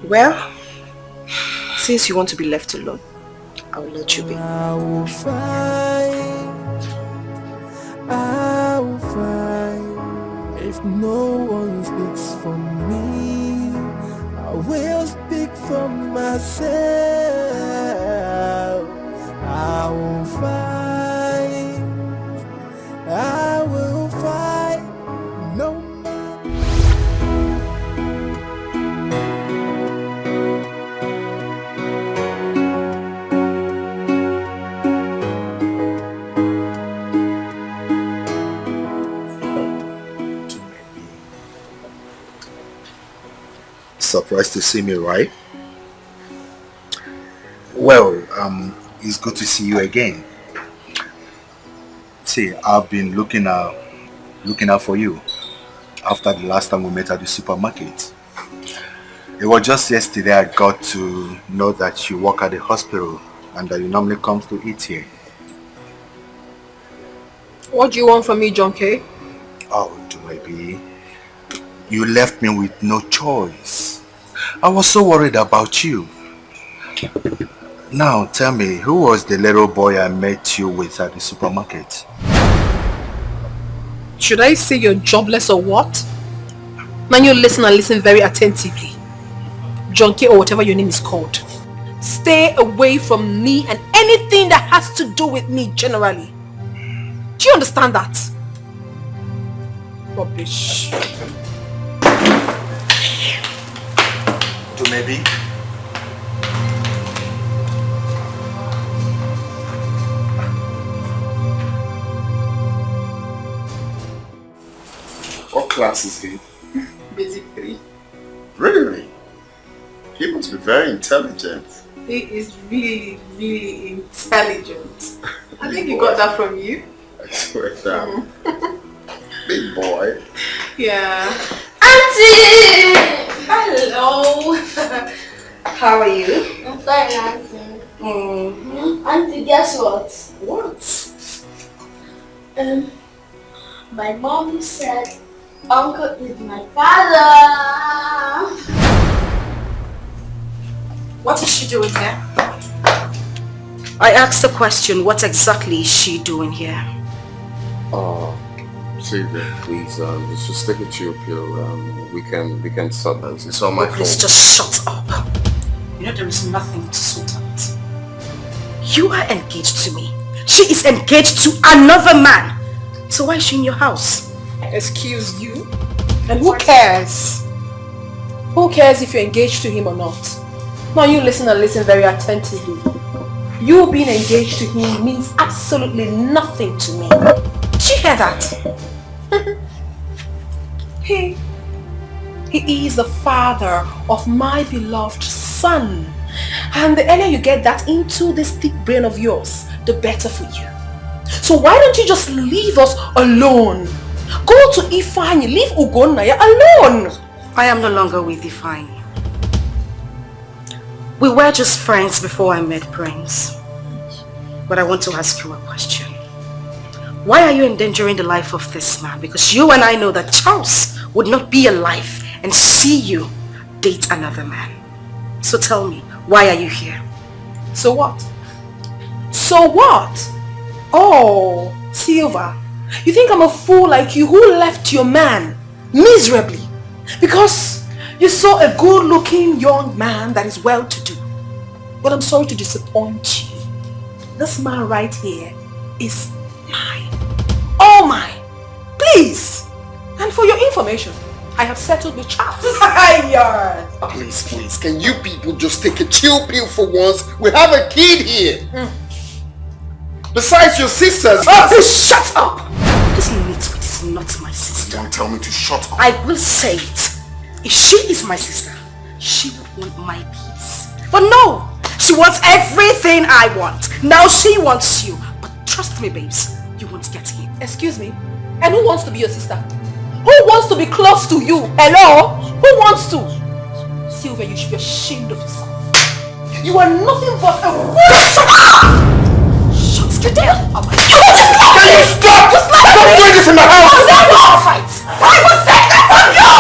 Speaker 1: Well, since you want to be left alone, I will let you be.
Speaker 12: I will fight. If no one speaks for me, I will speak for myself. I will fight. I will fight. No
Speaker 15: Surprised to see me, right? Well, it's good to see you again. See, I've been looking out for you after the last time we met at the supermarket. It was just yesterday I got to know that you work at the hospital and that you normally come to eat here.
Speaker 9: What do you want from me, John K?
Speaker 15: Oh, Dumebi, you left me with no choice. I was so worried about you. Now tell me, who was the little boy I met you with at the supermarket?
Speaker 9: Should I say you're jobless or what? Now you listen and listen very attentively. John K or whatever your name is called. Stay away from me and anything that has to do with me generally. Do you understand that? Rubbish.
Speaker 15: Dumebi?
Speaker 5: What class is he?
Speaker 9: Basic 3.
Speaker 5: Really? He must be very intelligent.
Speaker 9: He is really, really intelligent. I think you got that from you.
Speaker 5: I swear down. Big boy.
Speaker 9: Yeah.
Speaker 6: Auntie!
Speaker 10: Hello. How are you?
Speaker 6: I'm fine, Auntie. Auntie, guess what?
Speaker 10: What?
Speaker 6: My mom said Uncle is my father.
Speaker 10: What is she doing here? I asked the question, what exactly is she doing here?
Speaker 5: Sylvia, please, just take a chill pill. We can sort this. It's on my phone.
Speaker 10: Please just shut up. You know there is nothing to sort out. You are engaged to me. She is engaged to another man. So why is she in your house?
Speaker 9: Excuse you? And who cares? Who cares if you're engaged to him or not? Now you listen and listen very attentively. You being engaged to him means absolutely nothing to me. Did you hear that? He is the father of my beloved son. And the earlier you get that into this thick brain of yours, the better for you. So why don't you just leave us alone? Go to Ifeanyi, leave Ugonnaya alone.
Speaker 10: I am no longer with Ifeanyi. We were just friends before I met Prince. But I want to ask you a question. Why are you endangering the life of this man? Because you and I know that Charles would not be alive and see you date another man. So tell me, why are you here?
Speaker 9: So what? So what? Oh, Silva, you think I'm a fool like you who left your man miserably because you saw a good-looking young man that is well-to-do. But I'm sorry to disappoint you. This man right here is mine. All mine. Please. And for your information, I have settled with Charles.
Speaker 5: Please, can you people just take a chill pill for once? We have a kid here. Besides your sisters.
Speaker 10: Please shut up! This Nitwit is not my sister.
Speaker 5: Don't tell me to shut up.
Speaker 10: I will say it. If she is my sister, she would want my peace. But no! She wants everything I want. Now she wants you. But trust me, babes, you won't get him.
Speaker 9: Excuse me? And who wants to be your sister? Who wants to be close to you? Hello? Who wants to? Sylvia, you should be ashamed of yourself. You are nothing but a Shut the hell up.
Speaker 5: Can you stop? Stop doing this in my house!
Speaker 9: I was saying that from you!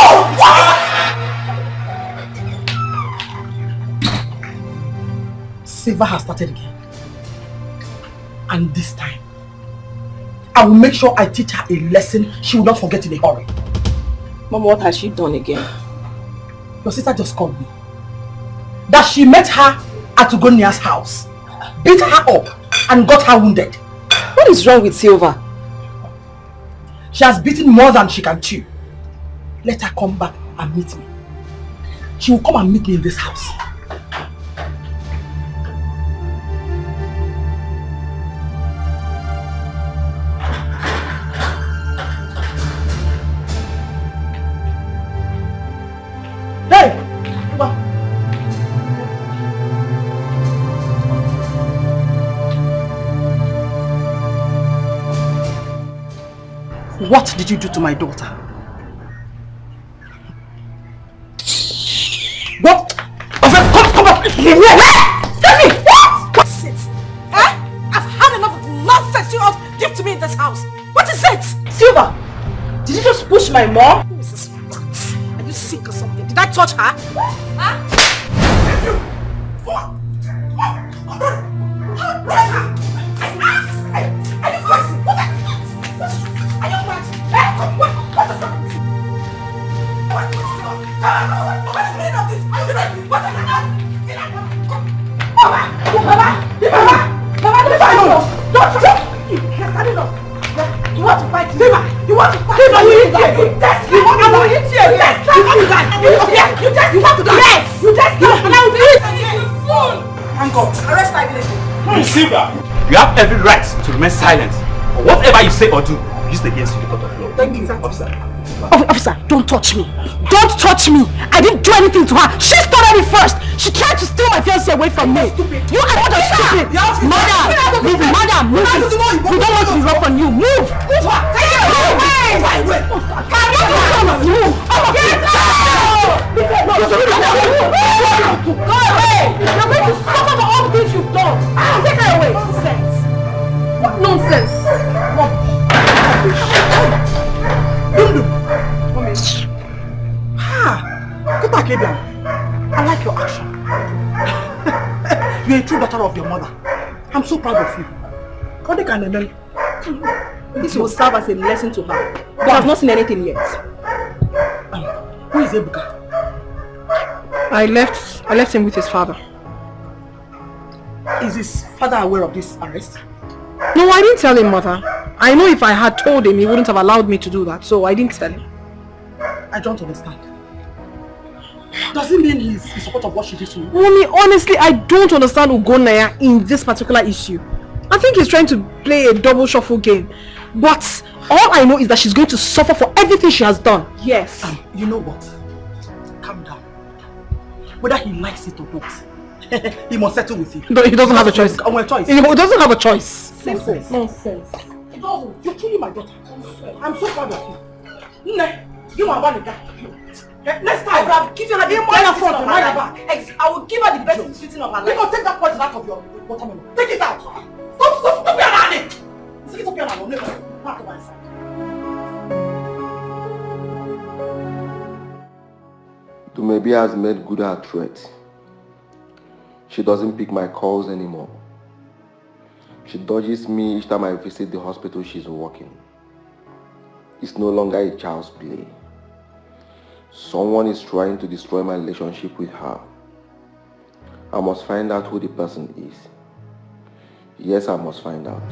Speaker 8: Silva has started again. And this time, I will make sure I teach her a lesson she will not forget in a hurry.
Speaker 9: Mom, what has she done again?
Speaker 8: Your sister just called me. That she met her at Ugonia's house, beat her up and got her wounded.
Speaker 9: What is wrong with Silva?
Speaker 8: She has beaten more than she can chew. Let her come back and meet me. She will come and meet me in this house. Hey! Come on. What did you do to my daughter? What
Speaker 2: house. What is it?
Speaker 8: Silver, did you just push my mom?
Speaker 2: Who is this rat? Are you sick or something? Did I touch her? Huh?
Speaker 8: You want to fight me? You want to fight me? You want to die? You want to die? Yes! You just and I will do it again. Thank God. Arrest my village.
Speaker 20: Silver, you have every right to remain silent. Or whatever you say or do, used against you in the court of law.
Speaker 8: Thank you,
Speaker 20: officer.
Speaker 2: Officer, don't touch me. Don't touch me. I didn't do anything to her. She started it first. She tried to steal my fiancé away from me. You are not stupid. Madam, move. Madam, move. We don't want to be rough on you. Move. Move. Take it away. Move. Go away. You're going to suffer for all the things you've done. Take her away. Nonsense. What nonsense?
Speaker 8: Go back, Abraham. I like your action. You're a true daughter of your mother. I'm so proud of you. This will serve as a lesson to her. But I've not seen anything yet. Who is Ebuka?
Speaker 13: I left him with his father.
Speaker 8: Is his father aware of this arrest?
Speaker 13: No, I didn't tell him, mother. I know if I had told him, he wouldn't have allowed me to do that, so I didn't tell him.
Speaker 8: I don't understand. Does it mean he's in support of what she did to you?
Speaker 13: Mommy, honestly, I don't understand Ugonaya in this particular issue. I think he's trying to play a double shuffle game. But all I know is that she's going to suffer for everything she has done.
Speaker 8: Yes. You know what? Calm down. Whether he likes it or not, he must settle with you.
Speaker 13: No, he doesn't have a choice.
Speaker 8: He
Speaker 13: doesn't have a choice.
Speaker 8: Nonsense. You're killing my daughter. I'm so proud of you. You are one of that. Next time, I will give her the best fitting of her life. I will give her the best fitting of her life. You can take that poison out of your watermelon. Take it out. Stop being around it. Take it up here now. Back to my side.
Speaker 3: Dumebi has made good her threat. She doesn't pick my calls anymore. She dodges me each time I visit the hospital she's working. It's no longer a child's play. Someone is trying to destroy my relationship with her. I must find out who the person is. Yes, I must find out.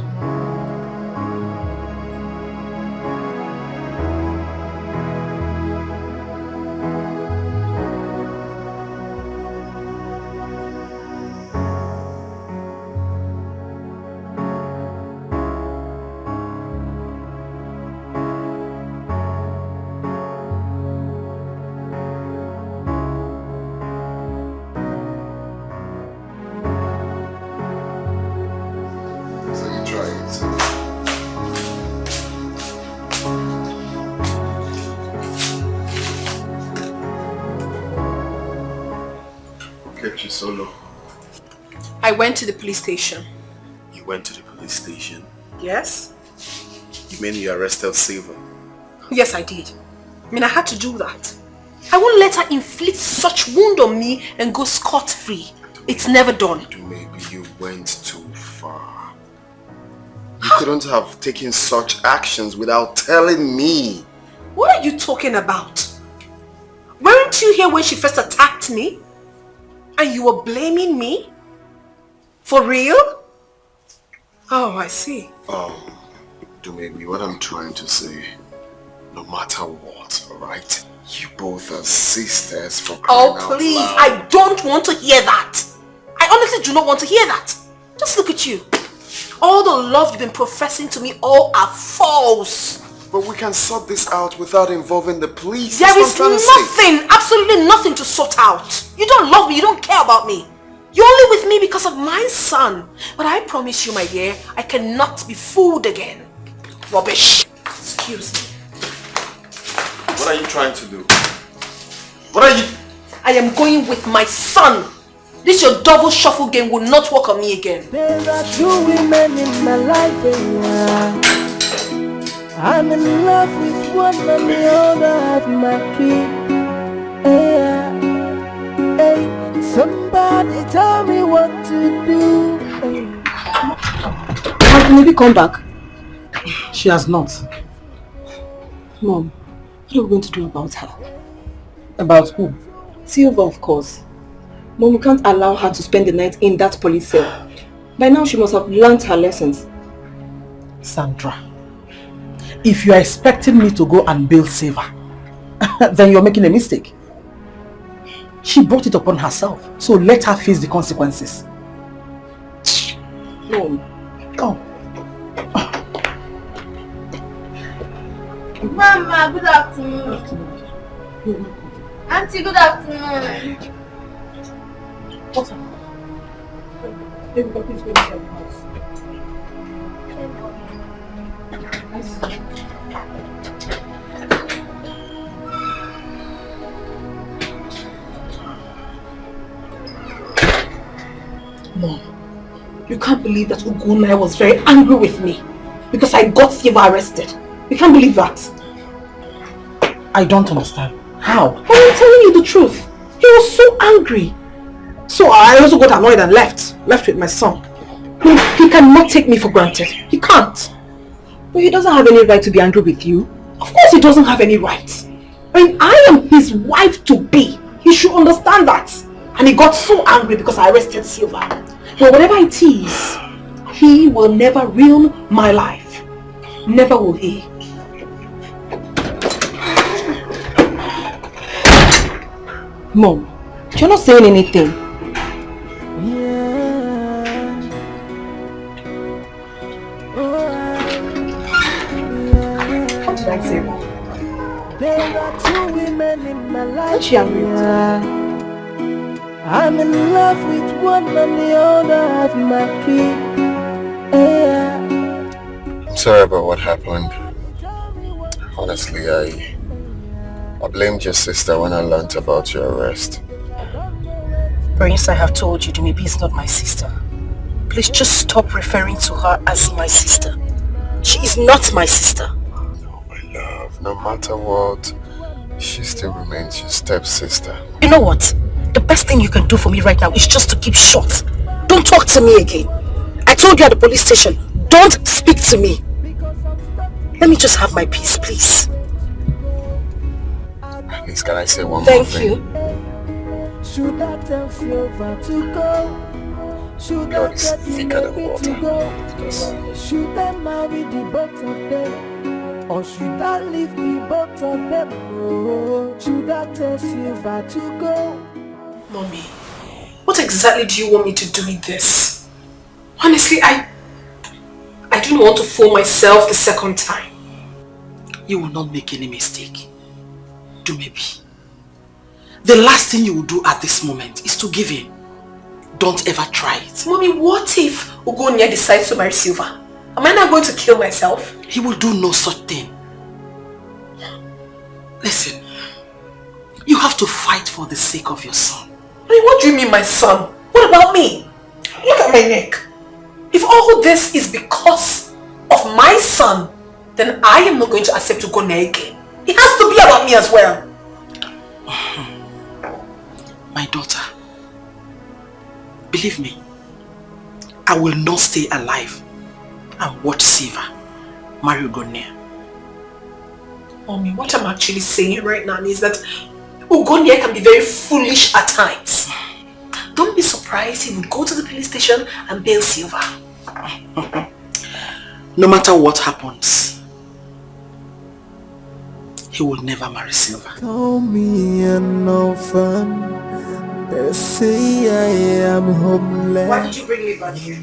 Speaker 5: Solo.
Speaker 9: I went to the police station.
Speaker 5: You went to the police station?
Speaker 9: Yes.
Speaker 5: You mean you arrested Silver?
Speaker 9: Yes, I did. I mean, I had to do that. I won't let her inflict such wound on me and go scot-free. It's never done.
Speaker 5: Maybe you went too far. You couldn't have taken such actions without telling me.
Speaker 9: What are you talking about? Weren't you here when she first attacked me? And you were blaming me? For real? Oh, I see.
Speaker 5: Maybe what I'm trying to say, no matter what, alright? You both are sisters for crying out
Speaker 9: please,
Speaker 5: loud.
Speaker 9: I don't want to hear that. I honestly do not want to hear that. Just look at you. All the love you've been professing to me, all are false.
Speaker 5: But we can sort this out without involving the police.
Speaker 9: There is nothing, absolutely nothing to sort out. You don't love me, you don't care about me. You're only with me because of my son. But I promise you, my dear, I cannot be fooled again. Rubbish. Excuse me.
Speaker 5: What are you trying to do? What are you...
Speaker 9: I am going with my son. This your double shuffle game will not work on me again.
Speaker 12: There are two women in my life, I'm in love with one and the other have my key. Yeah. Hey, somebody tell me what to do. Hey.
Speaker 8: Has Maybe come back? She has not. Mom, what are we going to do about her? About who?
Speaker 1: Silva, of course. Mom, we can't allow her to spend the night in that police cell. By now she must have learnt her lessons.
Speaker 8: Sandra, if you are expecting me to go and bail Silva, then you're making a mistake. She brought it upon herself, so let her face the consequences.
Speaker 1: Mom.
Speaker 8: Oh.
Speaker 6: Mama, good afternoon. Auntie, good afternoon.
Speaker 8: What's up? Please go to the house. Mom, you can't believe that Ugunai was very angry with me because I got Siva arrested. You can't believe that. I don't understand. How? I'm telling you the truth. He was so angry. So I also got annoyed and left with my son. He cannot take me for granted. He can't.
Speaker 1: But he doesn't have any right to be angry with you.
Speaker 8: Of course he doesn't have any right. I mean, I am his wife-to-be. He should understand that. And he got so angry because I arrested Silva. But whatever it is, he will never ruin my life. Never will he.
Speaker 1: Mom, you're not saying anything.
Speaker 8: What did I say?
Speaker 12: There are two women in my life.
Speaker 8: What's she angry with?
Speaker 12: I'm in love with one and the other have my key. Yeah.
Speaker 5: I'm sorry about what happened. Honestly, I blamed your sister when I learned about your arrest.
Speaker 2: Prince, I have told you, maybe it's not my sister. Please just stop referring to her as my sister. She is not my sister.
Speaker 5: No, my love. No matter what, she still remains your stepsister.
Speaker 2: You know what? The best thing you can do for me right now is just to keep short. Don't talk to me again. I told you at the police station, don't speak to me. Let me just have my peace, please.
Speaker 5: At least can I say one more
Speaker 2: thing?
Speaker 5: Thank you.
Speaker 12: Should I tell Silva to go? Should I tell Nollywood to go? Should I marry the both of them? Or should I leave the both of them? Oh, should I tell Silva to go?
Speaker 13: Mommy, what exactly do you want me to do with this? Honestly, I don't want to fool myself the second time.
Speaker 8: You will not make any mistake. Do maybe. The last thing you will do at this moment is to give in. Don't ever try it.
Speaker 13: Mommy, what if Ugonia decides to marry Silva? Am I not going to kill myself?
Speaker 8: He will do no such thing. Listen, you have to fight for the sake of your son.
Speaker 13: I mean, what do you mean my son? What about me? Look at my neck. If all this is because of my son, then I am not going to accept Ugonia again. It has to be about me as well.
Speaker 8: My daughter, believe me, I will not stay alive and watch Siva marry Ugonia.
Speaker 13: Mommy, what I'm actually saying right now is that Ugonia can be very foolish at times. Don't be surprised he would go to the police station and bail Silva.
Speaker 8: No matter what happens, he will never marry Silva.
Speaker 12: Call me an orphan. They say I am homeless.
Speaker 13: Why did you bring me back here?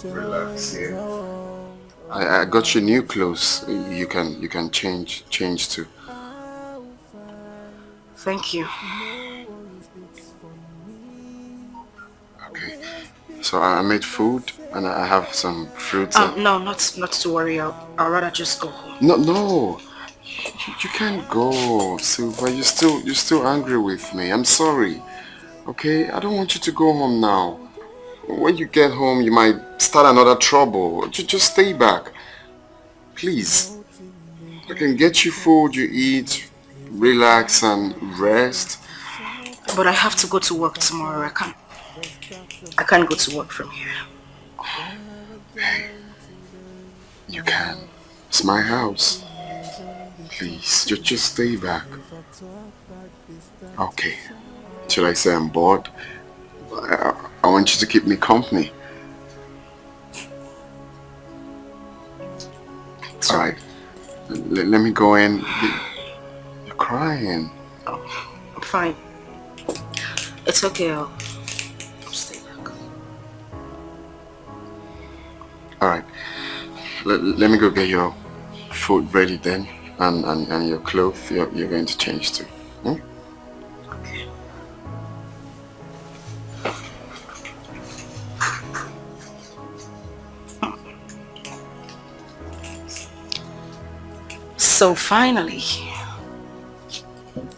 Speaker 5: Relax here. I got you new clothes. You can change to.
Speaker 2: Thank you.
Speaker 5: Okay. So I made food and I have some fruits.
Speaker 2: No, not to worry. I'll rather just go home.
Speaker 5: No. You can't go, Silva. You're still angry with me. I'm sorry. Okay? I don't want you to go home now. when you get home, you might start another trouble. Just stay back. Please. I can get you food, you eat, relax and rest.
Speaker 2: But I have to go to work tomorrow. I can't go to work from here.
Speaker 5: Hey, you can. It's my house. Please, just stay back. Okay. Should I say I'm bored? I want you to keep me company. It's alright. Let me go in. You're crying.
Speaker 2: Oh, I'm fine. It's okay. I'll stay back.
Speaker 5: Alright. Let me go get your food ready then. And your clothes you're going to change too. Hmm?
Speaker 2: Okay. So finally,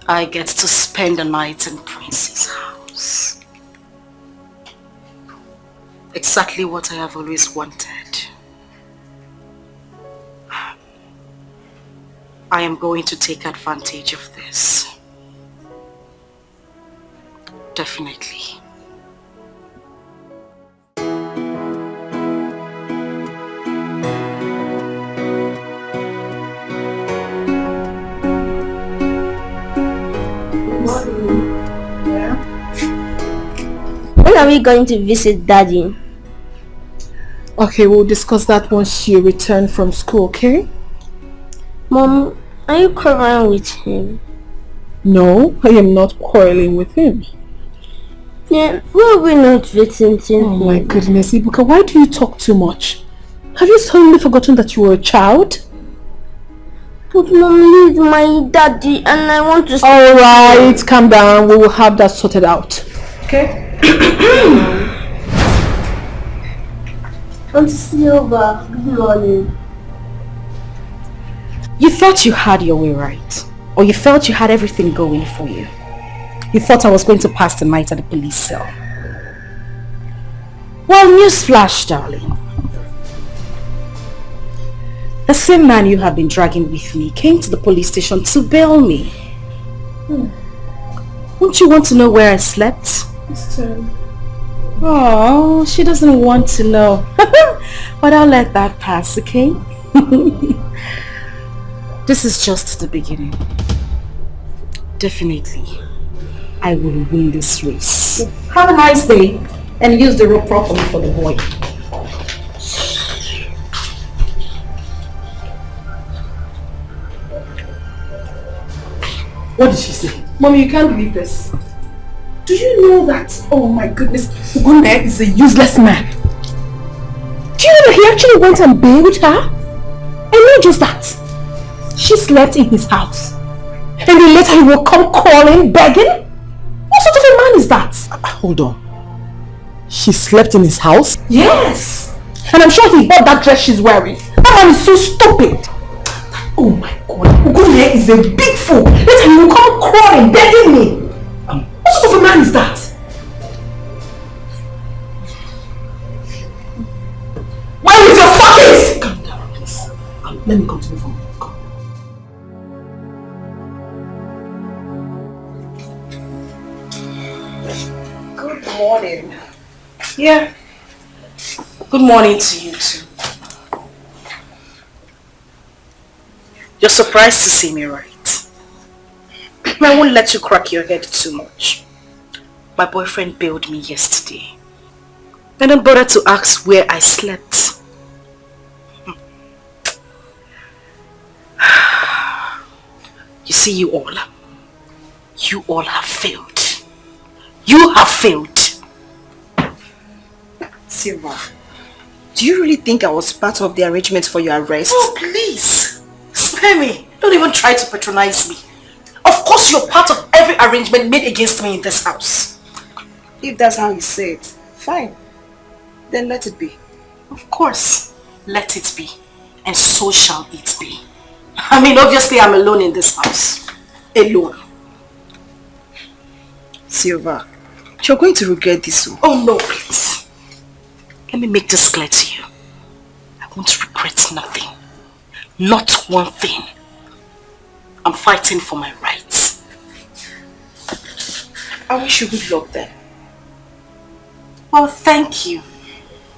Speaker 2: I get to spend the night in Prince's house. Exactly what I have always wanted. I am going to take advantage of this. Definitely.
Speaker 6: When are we going to visit Daddy?
Speaker 13: Okay, we'll discuss that once you return from school, okay?
Speaker 6: Mom, are you quarreling with him?
Speaker 13: No, I am not quarreling with him.
Speaker 6: Yeah, why are we not visiting him?
Speaker 13: Oh my goodness, Ibuka, why do you talk too much? Have you suddenly forgotten that you were a child?
Speaker 6: But Mom, he's my daddy and I want to...
Speaker 13: Alright, calm down. We will have that sorted out. Okay?
Speaker 6: Auntie Silva, good morning.
Speaker 10: You thought you had your way right, or you felt you had everything going for you. You thought I was going to pass the night at the police cell. Well, newsflash, darling. The same man you have been dragging with me came to the police station to bail me. Won't you want to know where I slept? Oh, she doesn't want to know. But I'll let that pass, okay? This is just the beginning. Definitely, I will win this race. Have a nice day and use the rope properly for the boy.
Speaker 13: What did she say? Mommy, you can't believe this. Do you know that, oh my goodness, Ugunne is a useless man? Do you know that he actually went and bailed her? And not just that, she slept in his house. And then later he will come calling, begging? What sort of a man is that?
Speaker 8: Hold on. She slept in his house?
Speaker 13: Yes! And I'm sure he bought that dress she's wearing. That man is so stupid. Oh my God, Ugunne is a big fool. Later he will come crawling, begging me. What sort of a man is that? Where is your fucking? Calm down, please. Let me continue from here.
Speaker 2: Good morning. Yeah. Good morning to you too. You're surprised to see me, right? I won't let you crack your head too much. My boyfriend bailed me yesterday. I don't bother to ask where I slept. You see, you all have failed. You have failed.
Speaker 1: Silva, do you really think I was part of the arrangement for your arrest?
Speaker 2: Oh, please. Spare me. Don't even try to patronize me. Of course you're part of every arrangement made against me in this house.
Speaker 1: If that's how you say it, fine. Then let it be.
Speaker 2: Of course, let it be. And so shall it be. I mean, obviously I'm alone in this house. Alone.
Speaker 1: Silva, you're going to regret this.
Speaker 2: Oh no, please. me make this clear to you. I won't regret nothing. Not one thing. I'm fighting for my rights. I wish you good luck then. Well, thank you,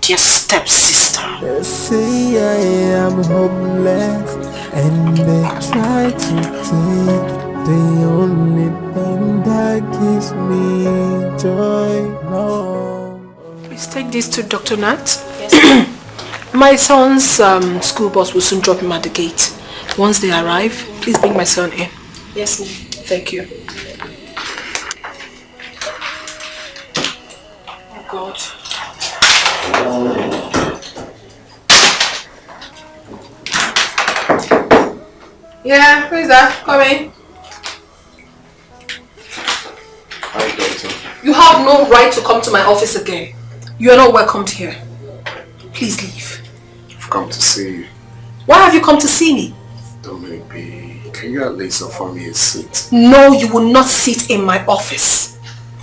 Speaker 2: dear stepsister.
Speaker 12: They say I am hopeless, and they try to take the only thing that gives me joy. No.
Speaker 13: Please take this to Dr. Nat.
Speaker 2: Yes,
Speaker 13: my son's school bus will soon drop him at the gate. Once they arrive, please bring my son in.
Speaker 2: Yes, ma'am.
Speaker 13: Thank you.
Speaker 2: Oh, God.
Speaker 13: Yeah, who is that? Come in.
Speaker 5: Hi, doctor.
Speaker 13: You have no right to come to my office again. You are not welcomed here. Please leave.
Speaker 5: I've come to see you.
Speaker 13: Why have you come to see me?
Speaker 5: Dominic B, can you at least offer me a seat?
Speaker 13: No, you will not sit in my office.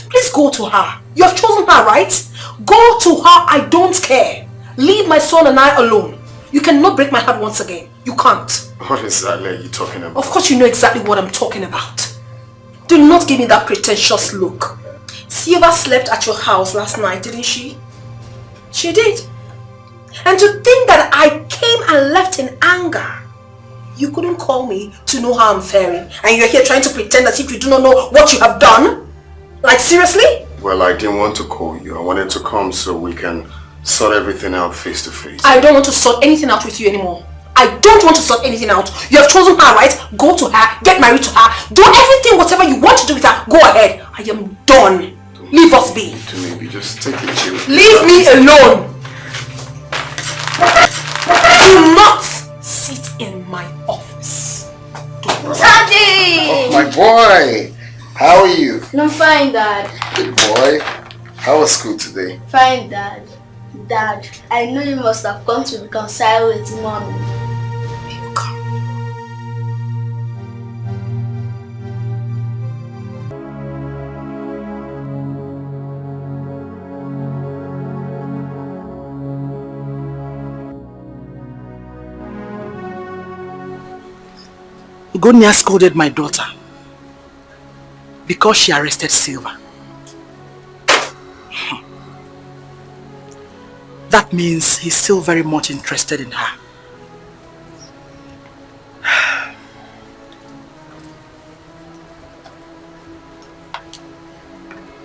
Speaker 13: Please go to her. You have chosen her, right? Go to her. I don't care. Leave my son and I alone. You cannot break my heart once again. You can't.
Speaker 5: What exactly are you talking about?
Speaker 13: Of course you know exactly what I'm talking about. Do not give me that pretentious look. Silva slept at your house last night, didn't she? She did. And to think that I came and left in anger. You couldn't call me to know how I'm faring. And you're here trying to pretend as if you do not know what you have done? Like seriously?
Speaker 5: Well, I didn't want to call you. I wanted to come so we can sort everything out face to face.
Speaker 13: I don't want to sort anything out with you anymore. I don't want to sort anything out. You have chosen her, right? Go to her, get married to her, do everything, whatever you want to do with her. Go ahead. I am done. Leave us be.
Speaker 5: Maybe just take it chill.
Speaker 13: Leave me alone. Do not sit in my office.
Speaker 6: Daddy!
Speaker 5: Oh, my boy! How are you?
Speaker 6: No, fine, Dad.
Speaker 5: Good boy. How was school today?
Speaker 6: Fine, Dad. Dad, I know you must have come to reconcile with Mommy.
Speaker 2: Ugonia scolded my daughter because she arrested Silva. That means he's still very much interested in her.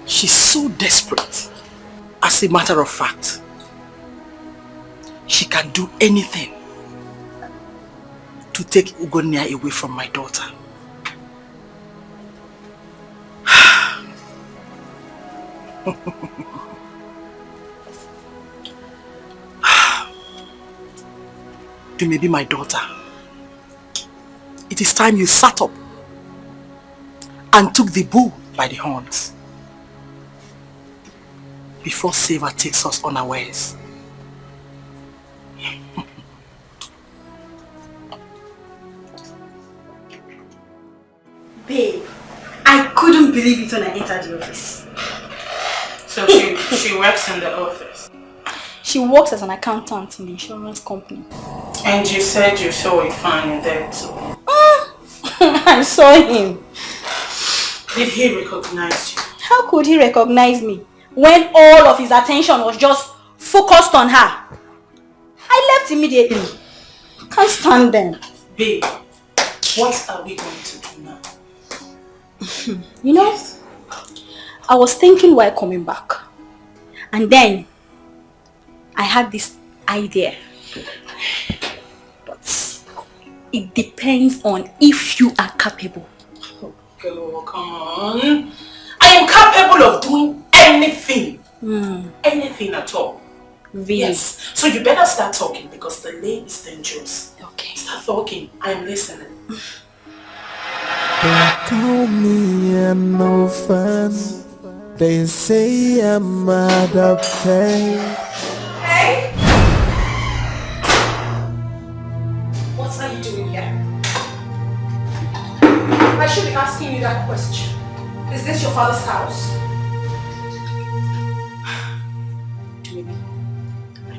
Speaker 2: She's so desperate. As a matter of fact, she can do anything to take Ugonia away from my daughter. You may be my daughter. It is time you sat up and took the bull by the horns before Silva takes us unawares.
Speaker 14: Babe, I couldn't believe it when I entered the office.
Speaker 4: So she works in the office.
Speaker 14: She works as an accountant in the insurance company.
Speaker 4: And you said you saw a fan there too.
Speaker 14: I saw him.
Speaker 4: Did he recognize you?
Speaker 14: How could he recognize me when all of his attention was just focused on her? I left immediately. Can't stand them.
Speaker 4: Babe, what are we going to do now?
Speaker 14: You know, I was thinking while coming back. And then I had this idea. But it depends on if you are capable.
Speaker 4: Oh, come on. I am capable of doing anything. Anything at all.
Speaker 14: Really?
Speaker 4: Yes. So you better start talking because the lane is dangerous.
Speaker 14: Okay.
Speaker 4: Start talking. I am listening.
Speaker 12: They call me an orphan. They say I'm adopted.
Speaker 13: Hey! What are you doing here? I should be asking you that question. Is this your father's house?
Speaker 2: Baby, I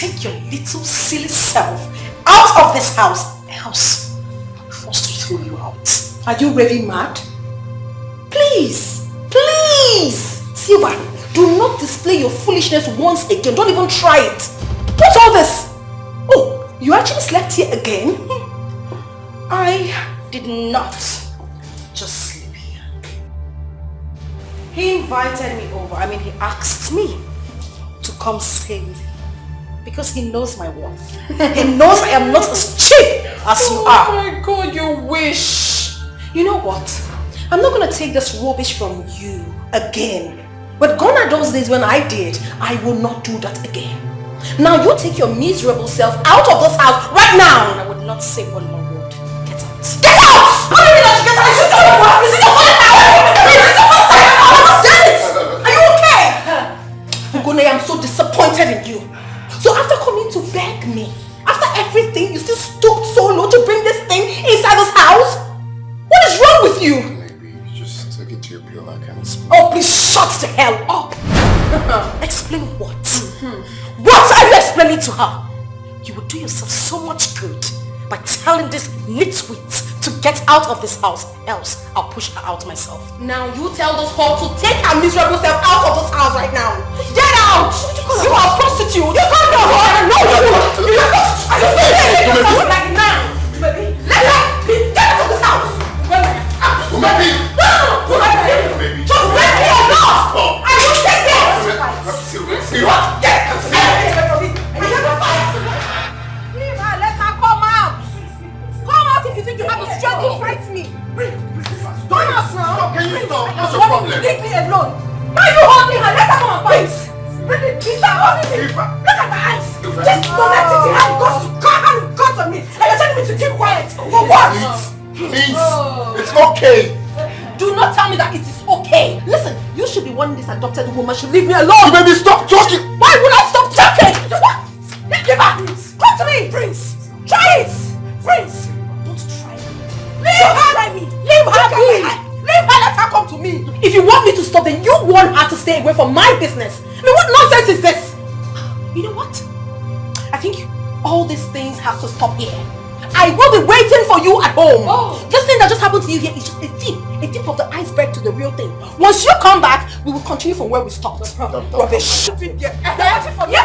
Speaker 2: take your little silly self out of this house, else I'm forced to throw you out. Are you really mad? Please, please, Silva, do not display your foolishness once again. Don't even try it. What's all this? Oh, you actually slept here again? I did not just sleep here. He invited me over. He asked me to come stay with him. Because he knows my worth. He knows I am not as cheap as you are.
Speaker 13: Oh my God, you wish.
Speaker 2: You know what? I'm not going to take this rubbish from you again. But gone are those days when I did. I will not do that again. Now you take your miserable self out of this house right now. And I would not say one more word. Get out. Get out! How do you not get out? Is it the house? Is it the house? Are you okay? Ugone, I'm so disappointed in you. So after coming to beg me, after everything, you still stooped so low to bring this thing inside this house? What is wrong with you?
Speaker 5: Maybe just take it to your pillow, I can explain.
Speaker 2: Oh, please shut the hell up. Explain what? What are you explaining to her? You would do yourself so much good by telling this nitwit to get out of this house, else I'll push her out myself. Now you tell this whore to take her miserable self out of this house right now. Get out! You are a prostitute! You can't be a whore! No, you are not! Are you serious? Like now! Baby, let her get out of this house!
Speaker 5: Baby!
Speaker 2: No! Baby! Just let me alone! I will take this! What? Get out! Leave her, let her come out! Come out if you think you have the strength to fight me! Come out now!
Speaker 5: Can you stop? What's your problem?
Speaker 2: Leave me alone! Why are you holding her? Let her come and fight! Is that holding me? Look at my eyes! Just connected and got on me! And you're telling me to keep quiet! For what?
Speaker 5: Please! It's okay!
Speaker 2: Do not tell me that it is okay! Listen, you should be warning this adopted woman should leave me alone!
Speaker 5: You baby, stop talking!
Speaker 2: Why would I stop talking? What? Give her! Come to me! Prince! Try it! Prince! Don't try me! Leave her! Try me! Leave her be! Leave her! Let her come to me! If you want me to stop, then you want her to stay away from my business! What nonsense is this? You know what? I think all these things have to stop here. I will be waiting for you at home. Oh. This thing that just happened to you here is just a tip of the iceberg to the real thing. Once you come back, we will continue from where we stopped. Rubbish. You're waiting for me.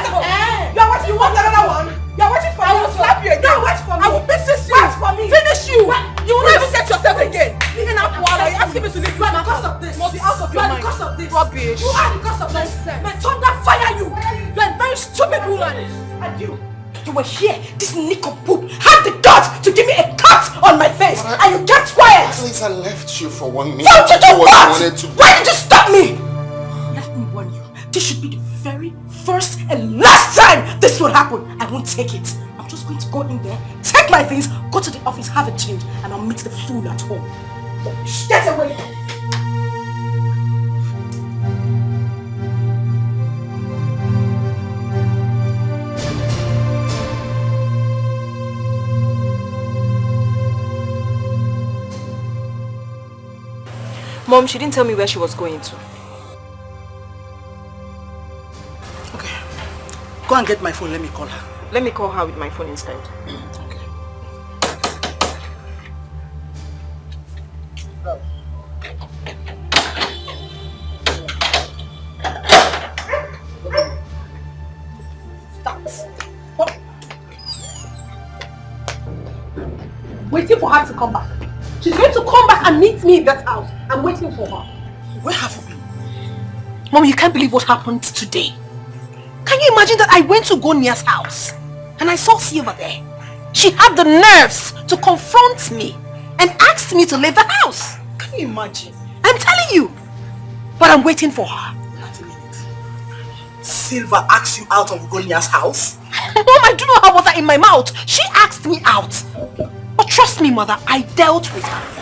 Speaker 2: You want another one? You're waiting for me. I will slap you again. No, wait for me. I will business you. Wait for me. Finish you. You will not even get yourself again. Even up while you're asking me to leave you. You are the cause of this. You must be out of your mind. You are the cause of this. Rubbish. You are the cause of this. May thunder fire you. You are a very stupid woman. And you were here, this nincompoop had the guts to give me a cut on my face, and you kept quiet.
Speaker 5: At least I left you for 1 minute.
Speaker 2: So to do what? Why did you stop me? Let me warn you, this should be the very first and last time this will happen. I won't take it. I'm just going to go in there, take my things, go to the office, have a change, and I'll meet the fool at home. Get away.
Speaker 1: Mom, she didn't tell me where she was going to.
Speaker 8: Okay. Go and get my phone. Let me call her.
Speaker 1: Let me call her with my phone instead.
Speaker 8: Okay.
Speaker 2: Waiting for her to come back. She's going to come back and meet me in that house. I'm waiting for her.
Speaker 8: Where have you been?
Speaker 2: Mom, you can't believe what happened today. Can you imagine that I went to Gonia's house and I saw Silva there? She had the nerves to confront me and asked me to leave the house.
Speaker 8: Can you imagine?
Speaker 2: I'm telling you. But I'm waiting for her.
Speaker 8: Not a minute. Silva asked you out of Gonia's house?
Speaker 2: Mom, I do not have water in my mouth. She asked me out. But trust me, mother, I dealt with her.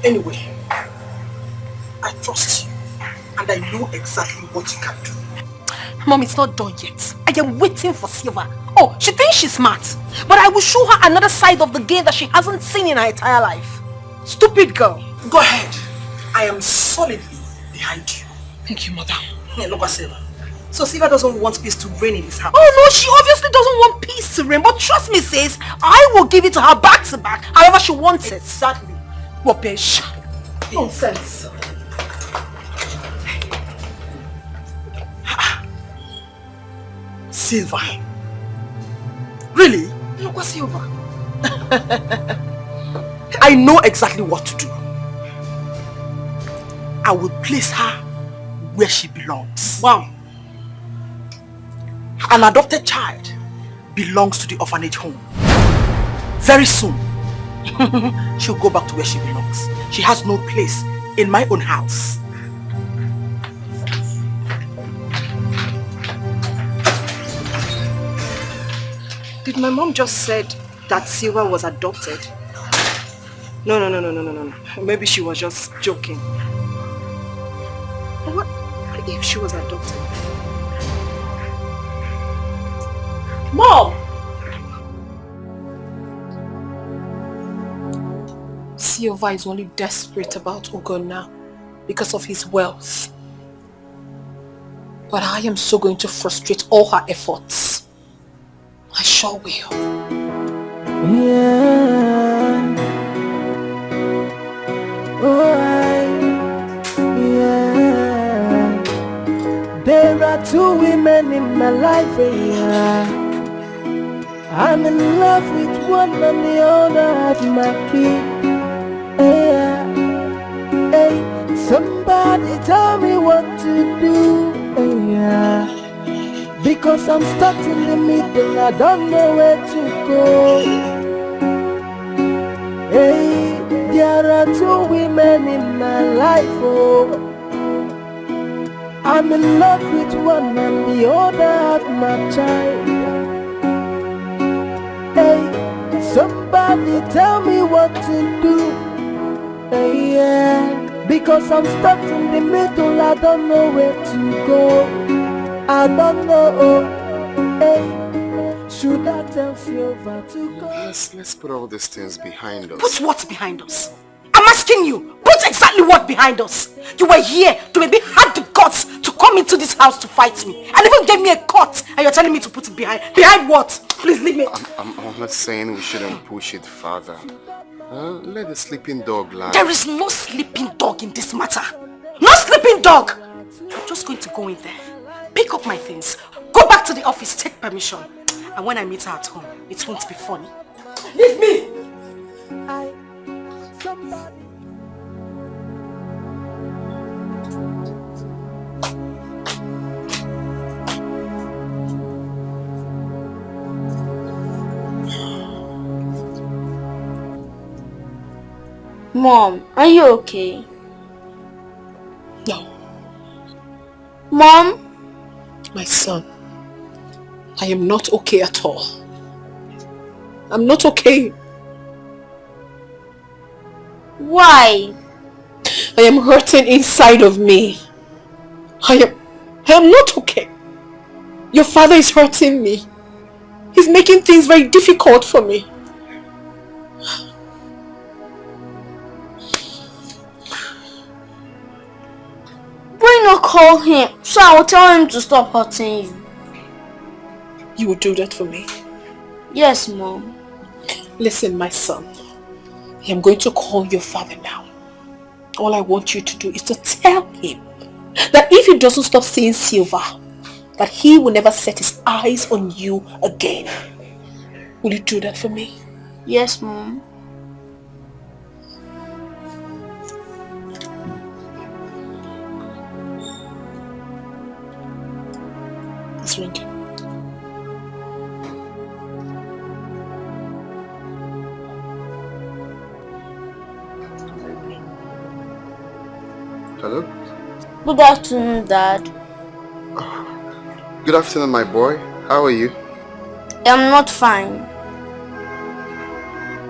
Speaker 8: Anyway, I trust you and I know exactly what you can do.
Speaker 2: Mom, it's not done yet. I am waiting for Silva. Oh, she thinks she's smart. But I will show her another side of the game that she hasn't seen in her entire life. Stupid girl.
Speaker 8: Go ahead. I am solidly behind you.
Speaker 2: Thank you, mother.
Speaker 8: Hey, look at Silva.
Speaker 1: So Siva doesn't want peace to reign in this house?
Speaker 2: Oh no, she obviously doesn't want peace to reign, but trust me sis, I will give it to her back to back, however she wants it.
Speaker 1: Exactly.
Speaker 2: Rubbish. Nonsense.
Speaker 1: Silva. Really? Look what Silva. I know exactly what to do. I will place her where she belongs. Wow. An adopted child belongs to the orphanage home. Very soon, she'll go back to where she belongs. She has no place in my own house. Did my mom just said that Silva was adopted? No. Maybe she was just joking. But what if she was adopted? Mom!
Speaker 13: Silva is only desperate about Ugo now because of his wealth. But I am so going to frustrate all her efforts. I sure will.
Speaker 12: Yeah. Oh, yeah. There are two women in my life, yeah. I'm in love with one and the other has my key. Yeah. Hey, somebody tell me what to do. Yeah. Because I'm stuck in the middle, I don't know where to go. Hey, there are two women in my life, oh. I'm in love with one and the other have my child. Hey, somebody tell me what to do. Hey, yeah, because I'm stuck in the middle, I don't know where to go. I don't know. Hey, should I tell Silva to go?
Speaker 5: Let's put all these things behind us.
Speaker 2: Put what behind us? I'm asking you, put exactly what behind us? You were here to maybe had the guts to come into this house to fight me and even gave me a cut, and you're telling me to put it behind. Behind what? Please leave me.
Speaker 5: I'm not saying we shouldn't push it further. Let the sleeping dog lie.
Speaker 2: There is no sleeping dog in this matter. No sleeping dog! I'm just going to go in there, pick up my things, go back to the office, take permission. And when I meet her at home, it won't be funny. Leave me!
Speaker 6: Mom, are you okay?
Speaker 13: No.
Speaker 6: Mom?
Speaker 13: My son, I am not okay at all. I'm not okay.
Speaker 6: Why?
Speaker 13: I am hurting inside of me. I am not okay. Your father is hurting me. He's making things very difficult for me.
Speaker 6: Why not call him so I will tell him to stop hurting you?
Speaker 13: You will do that for me?
Speaker 6: Yes, Mom.
Speaker 13: Listen, my son. I am going to call your father now. All I want you to do is to tell him that if he doesn't stop seeing Silva, that he will never set his eyes on you again. Will you do that for me?
Speaker 6: Yes, Mom.
Speaker 13: It's ringing.
Speaker 5: Hello?
Speaker 6: Good afternoon, Dad.
Speaker 5: Good afternoon, my boy. How are you?
Speaker 6: I'm not fine.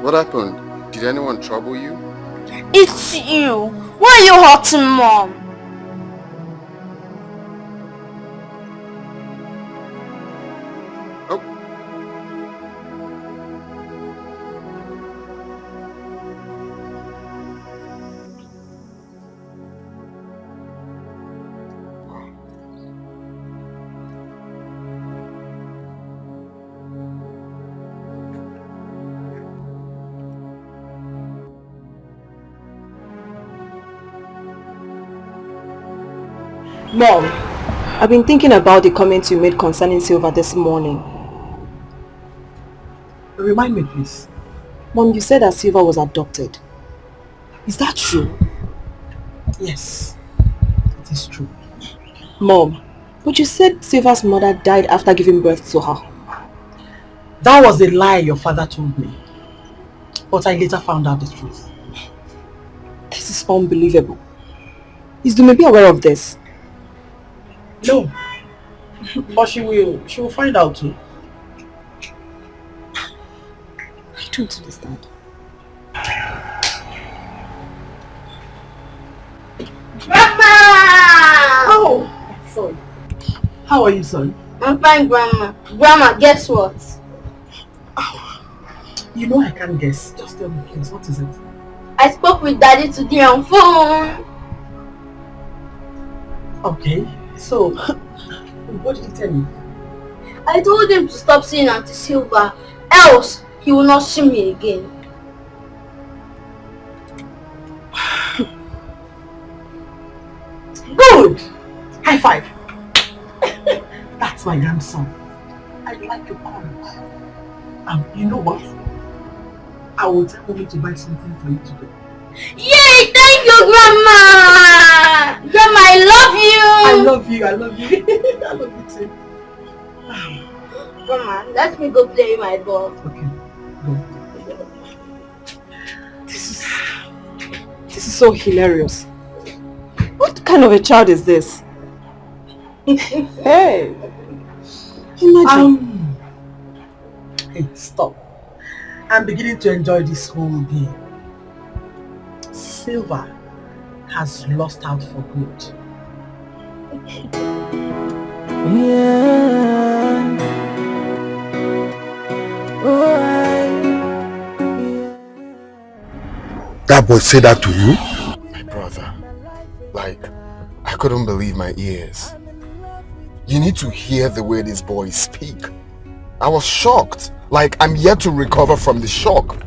Speaker 5: What happened? Did anyone trouble you?
Speaker 6: It's you. Why are you hurting Mom?
Speaker 1: Mom, I've been thinking about the comments you made concerning Silva this morning.
Speaker 8: Remind me, please.
Speaker 1: Mom, you said that Silva was adopted. Is that true?
Speaker 8: Yes, it is true.
Speaker 1: Mom, but you said Silva's mother died after giving birth to her.
Speaker 8: That was a lie your father told me. But I later found out the truth.
Speaker 1: This is unbelievable. Is Dumebi aware of this?
Speaker 8: No. But she will find out too.
Speaker 1: I don't understand.
Speaker 6: Grandma!
Speaker 8: Oh, sorry. How are you, son?
Speaker 6: I'm fine, Grandma. Grandma, guess what?
Speaker 8: You know I can't guess. Just tell me, please. What is it?
Speaker 6: I spoke with Daddy today on phone.
Speaker 8: Okay. So, what did he tell you?
Speaker 6: I told him to stop seeing Auntie Silva, else he will not see me again.
Speaker 8: Good! High five! That's my grandson. I like your courage. You know what? I will tell mommy to buy something for you today.
Speaker 6: Yay! Thank you, Grandma! Grandma, I love you!
Speaker 8: I love you. I love you too.
Speaker 6: Grandma, let me go play with my ball.
Speaker 8: Okay, go.
Speaker 1: This is so hilarious. What kind of a child is this? Hey! Imagine.
Speaker 8: Hey, stop. I'm beginning to enjoy this whole day. Silva has lost out for good.
Speaker 12: Yeah.
Speaker 19: That boy said that to you?
Speaker 5: My brother, like, I couldn't believe my ears. You need to hear the way these boys speak. I was shocked. Like, I'm yet to recover from the shock.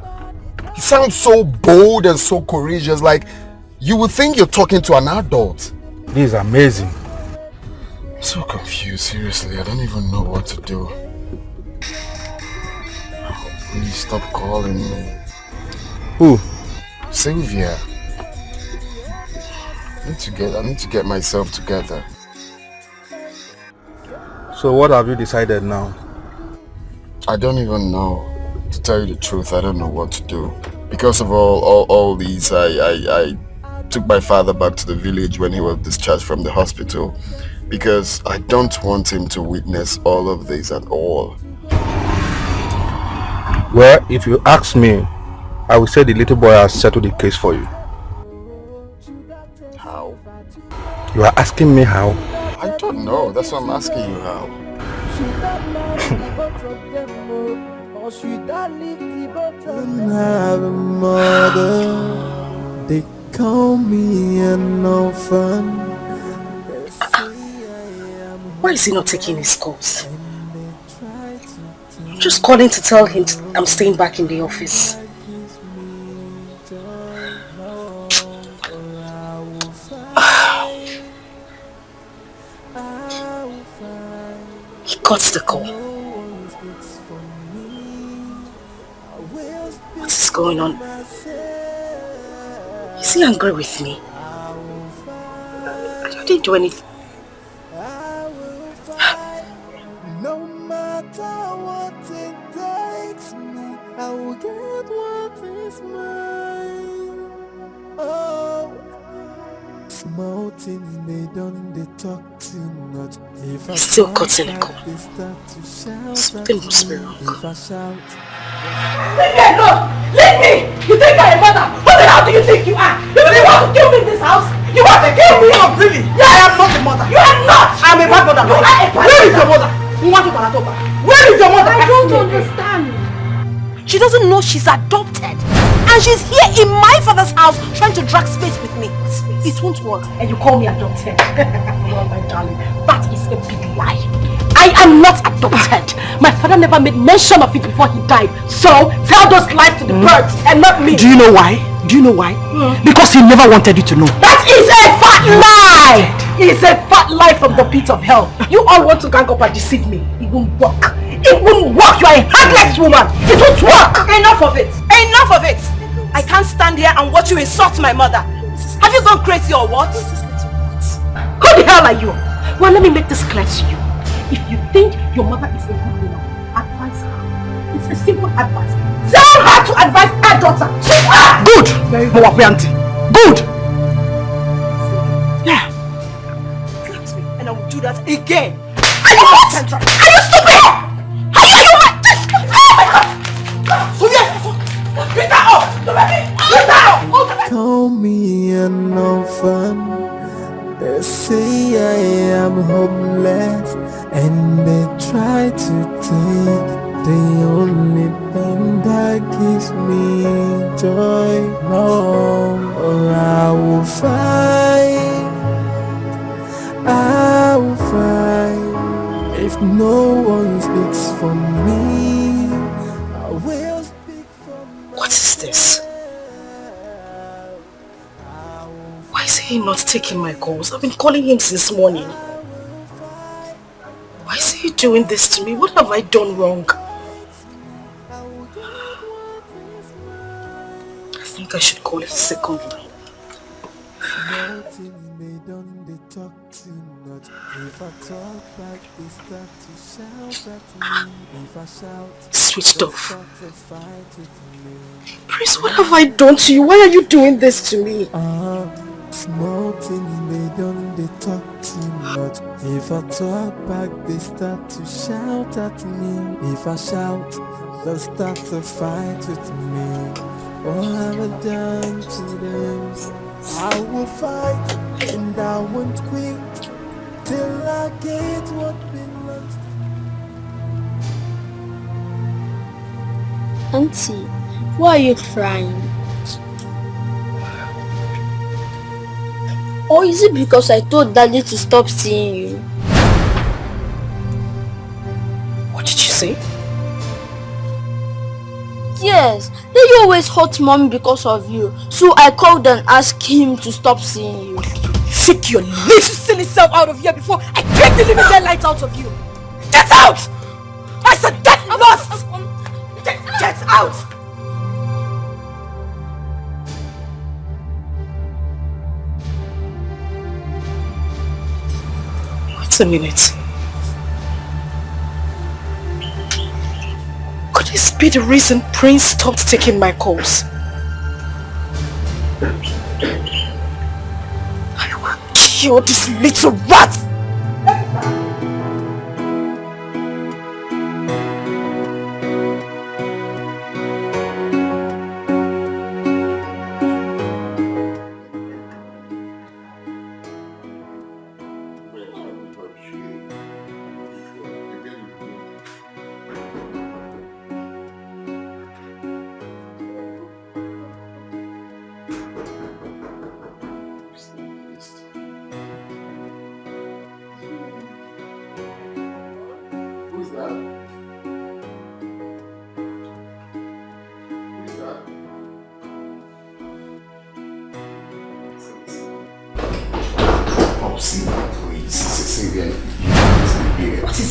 Speaker 5: He sounds so bold and so courageous, like you would think you're talking to an adult.
Speaker 19: This is amazing.
Speaker 5: I'm so confused, seriously. I don't even know what to do. Please stop calling me.
Speaker 19: Who?
Speaker 5: Sylvia. I need to get myself together.
Speaker 19: So what have you decided now?
Speaker 5: I don't even know. To tell you the truth, I don't know what to do. Because of all these, I took my father back to the village when he was discharged from the hospital. Because I don't want him to witness all of this at all.
Speaker 19: Well, if you ask me, I will say the little boy has settled the case for you.
Speaker 5: How?
Speaker 19: You are asking me how?
Speaker 5: I don't know. That's why I'm asking you how.
Speaker 12: Or should I leave the bottom? Have a mother, they call me an orphan.
Speaker 2: Why is he not taking his calls? I'm just calling to tell him I'm staying back in the office. He got the call. What is going on? Is he angry with me? I didn't do anything.
Speaker 12: No matter what it takes me, I will get what is mine. Oh, small things they don't talk too much.
Speaker 2: He's still cutting a call. Something must be wrong.
Speaker 8: Leave me alone! Leave me! You think I'm a mother? What the hell do you think you are? You really want to kill me in this house? You want to kill me? Oh, really? Yeah, I am not a mother. You are not! I'm a bad mother. You are a bad Where is your mother? Where is your mother?
Speaker 6: I don't understand.
Speaker 7: She doesn't know she's adopted. And she's here in my father's house trying to drag space with me. It won't work.
Speaker 2: And you call me adopted? Oh my darling, that is a big lie. I am not adopted. My father never made mention of it before he died. So tell those lies to the birds and not me.
Speaker 8: Do you know why? Because he never wanted you to know.
Speaker 2: That is a fat lie! is a fat lie from the pit of hell. You all want to gang up and deceive me. It won't work. It won't work. You are a heartless woman. It won't work.
Speaker 1: Enough of it. Enough of it. I can't stand here and watch you insult my mother. Have you gone crazy or what?
Speaker 2: Who the hell are you? Well, let me make this clear to you. If you think your mother is a good woman, advise her. It's a simple advice. Tell her to advise her daughter.
Speaker 19: Good! Mwapianti. Good!
Speaker 2: Yeah.
Speaker 1: And I will do that again.
Speaker 2: Are you what? Are you stupid? Are you mad? Oh my God! So yes, beat her up! Beat her up!
Speaker 12: Call me an orphan. They say I am homeless, and they try to take the only thing that gives me joy. No, I will fight. I will fight. If no one speaks for me, I will speak for myself.
Speaker 2: What is this? Why is he not taking my calls? I've been calling him since morning. Why is he doing this to me? What have I done wrong? I think I should call his second line. Switched off. Prince, what have I done to you? Why are you doing this to me?
Speaker 12: Small things they don't, they talk too much. If I talk back, they start to shout at me. If I shout, they'll start to fight with me. What have I done to them? I will fight and I won't quit till I get what belongs to me.
Speaker 6: Auntie, why are you crying? Or is it because I told Daddy to stop seeing you?
Speaker 2: What did you say?
Speaker 6: Yes, Daddy always hurt Mommy because of you. So I called and asked him to stop seeing you.
Speaker 1: Take your little silly self out of here before I take the living daylights out of you. Get out! I said get lost! Get out!
Speaker 2: Wait a minute. Could this be the reason Prince stopped taking my calls? I will kill this little rat!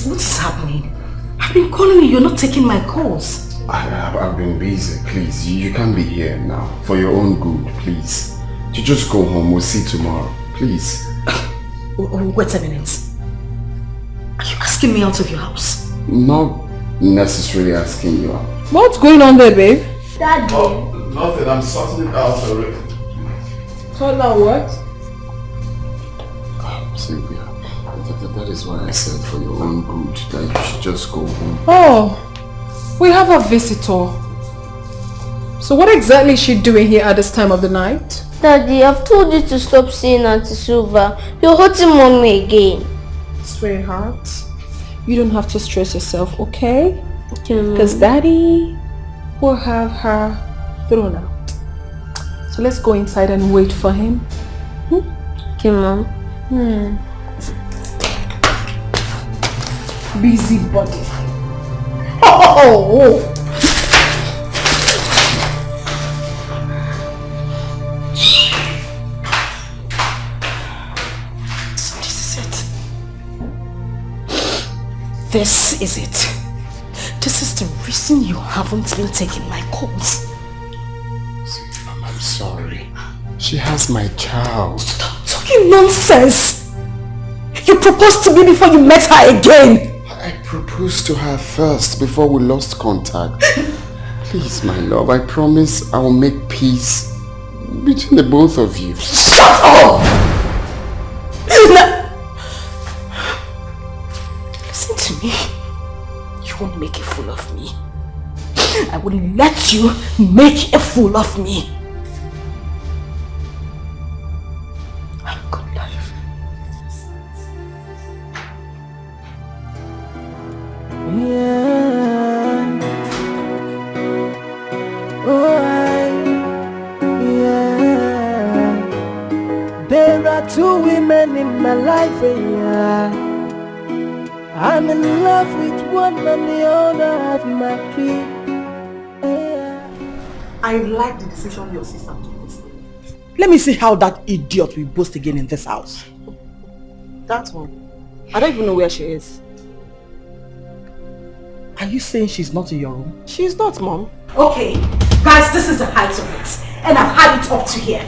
Speaker 2: What is happening? I've been calling you, you're not taking my calls.
Speaker 5: I've been busy, please. You can't be here now. For your own good, please. You just go home, we'll see tomorrow. Please.
Speaker 2: Wait a minute. Are you asking me out of your house?
Speaker 5: Not necessarily asking you out.
Speaker 13: What's going on there, babe?
Speaker 6: Daddy.
Speaker 5: Oh, nothing. I'm sorting it out already.
Speaker 13: Sort out what?
Speaker 5: Cynthia, that is why I said for your own good that you should just go home.
Speaker 13: Oh, we have a visitor. So what exactly is she doing here at this time of the night?
Speaker 6: Daddy, I've told you to stop seeing Auntie Silva. You're hurting Mommy again.
Speaker 13: Sweetheart, you don't have to stress yourself, okay?
Speaker 6: Okay, Mom.
Speaker 13: Because Daddy will have her thrown out. So let's go inside and wait for him.
Speaker 6: Okay, Mom.
Speaker 2: Busy body. Oh!
Speaker 10: This is it. This is the reason you haven't been taking my calls.
Speaker 5: I'm sorry. She has my child.
Speaker 10: Stop talking nonsense. You proposed to me before you met her again.
Speaker 5: I proposed to her first before we lost contact. Please, my love, I promise I will make peace between the both of you.
Speaker 10: Shut up! Listen to me. You won't make a fool of me. I wouldn't let you make a fool of me. Good life.
Speaker 12: Yeah. Oh, yeah. There are two women in my life, yeah. I'm in love with one and the other have my key. Yeah.
Speaker 8: I like the decision your sister took. Let me see how that idiot will boast again in this house.
Speaker 1: That one. I don't even know where she is.
Speaker 8: Are you saying she's not in your room?
Speaker 1: She's not, Mom.
Speaker 2: Okay, guys, this is the height of it. And I've had it up to here.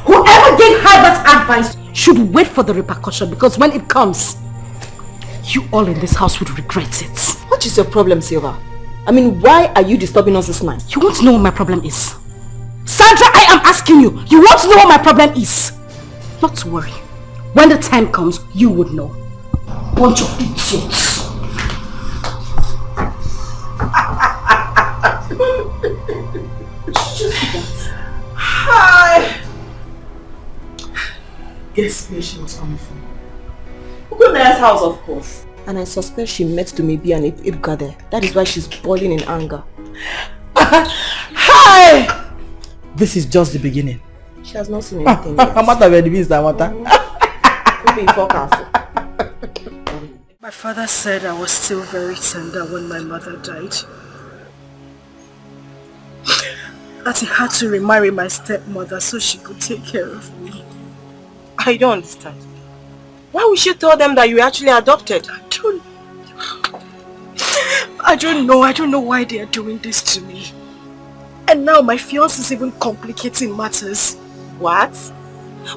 Speaker 2: Whoever gave her that advice should wait for the repercussion, because when it comes, you all in this house would regret it.
Speaker 1: What is your problem, Silva? I mean, why are you disturbing us this night?
Speaker 2: You want to know what my problem is? Sandra, I am asking you. You want to know what my problem is? Not to worry. When the time comes, you would know. Bunch of idiots.
Speaker 8: Hi. Guess where she was coming from? Ugone's house, of course.
Speaker 1: And I suspect she met Dumebi and Ibga there. That is why she's boiling in anger.
Speaker 8: Hi! This is just the beginning.
Speaker 1: She has not seen anything yet.
Speaker 7: My father said I was still very tender when my mother died. That he had to remarry my stepmother so she could take care of me.
Speaker 1: I don't understand. Why would she tell them that you actually adopted?
Speaker 7: I don't know. I don't know why they are doing this to me. And now my fiancé is even complicating matters.
Speaker 1: What?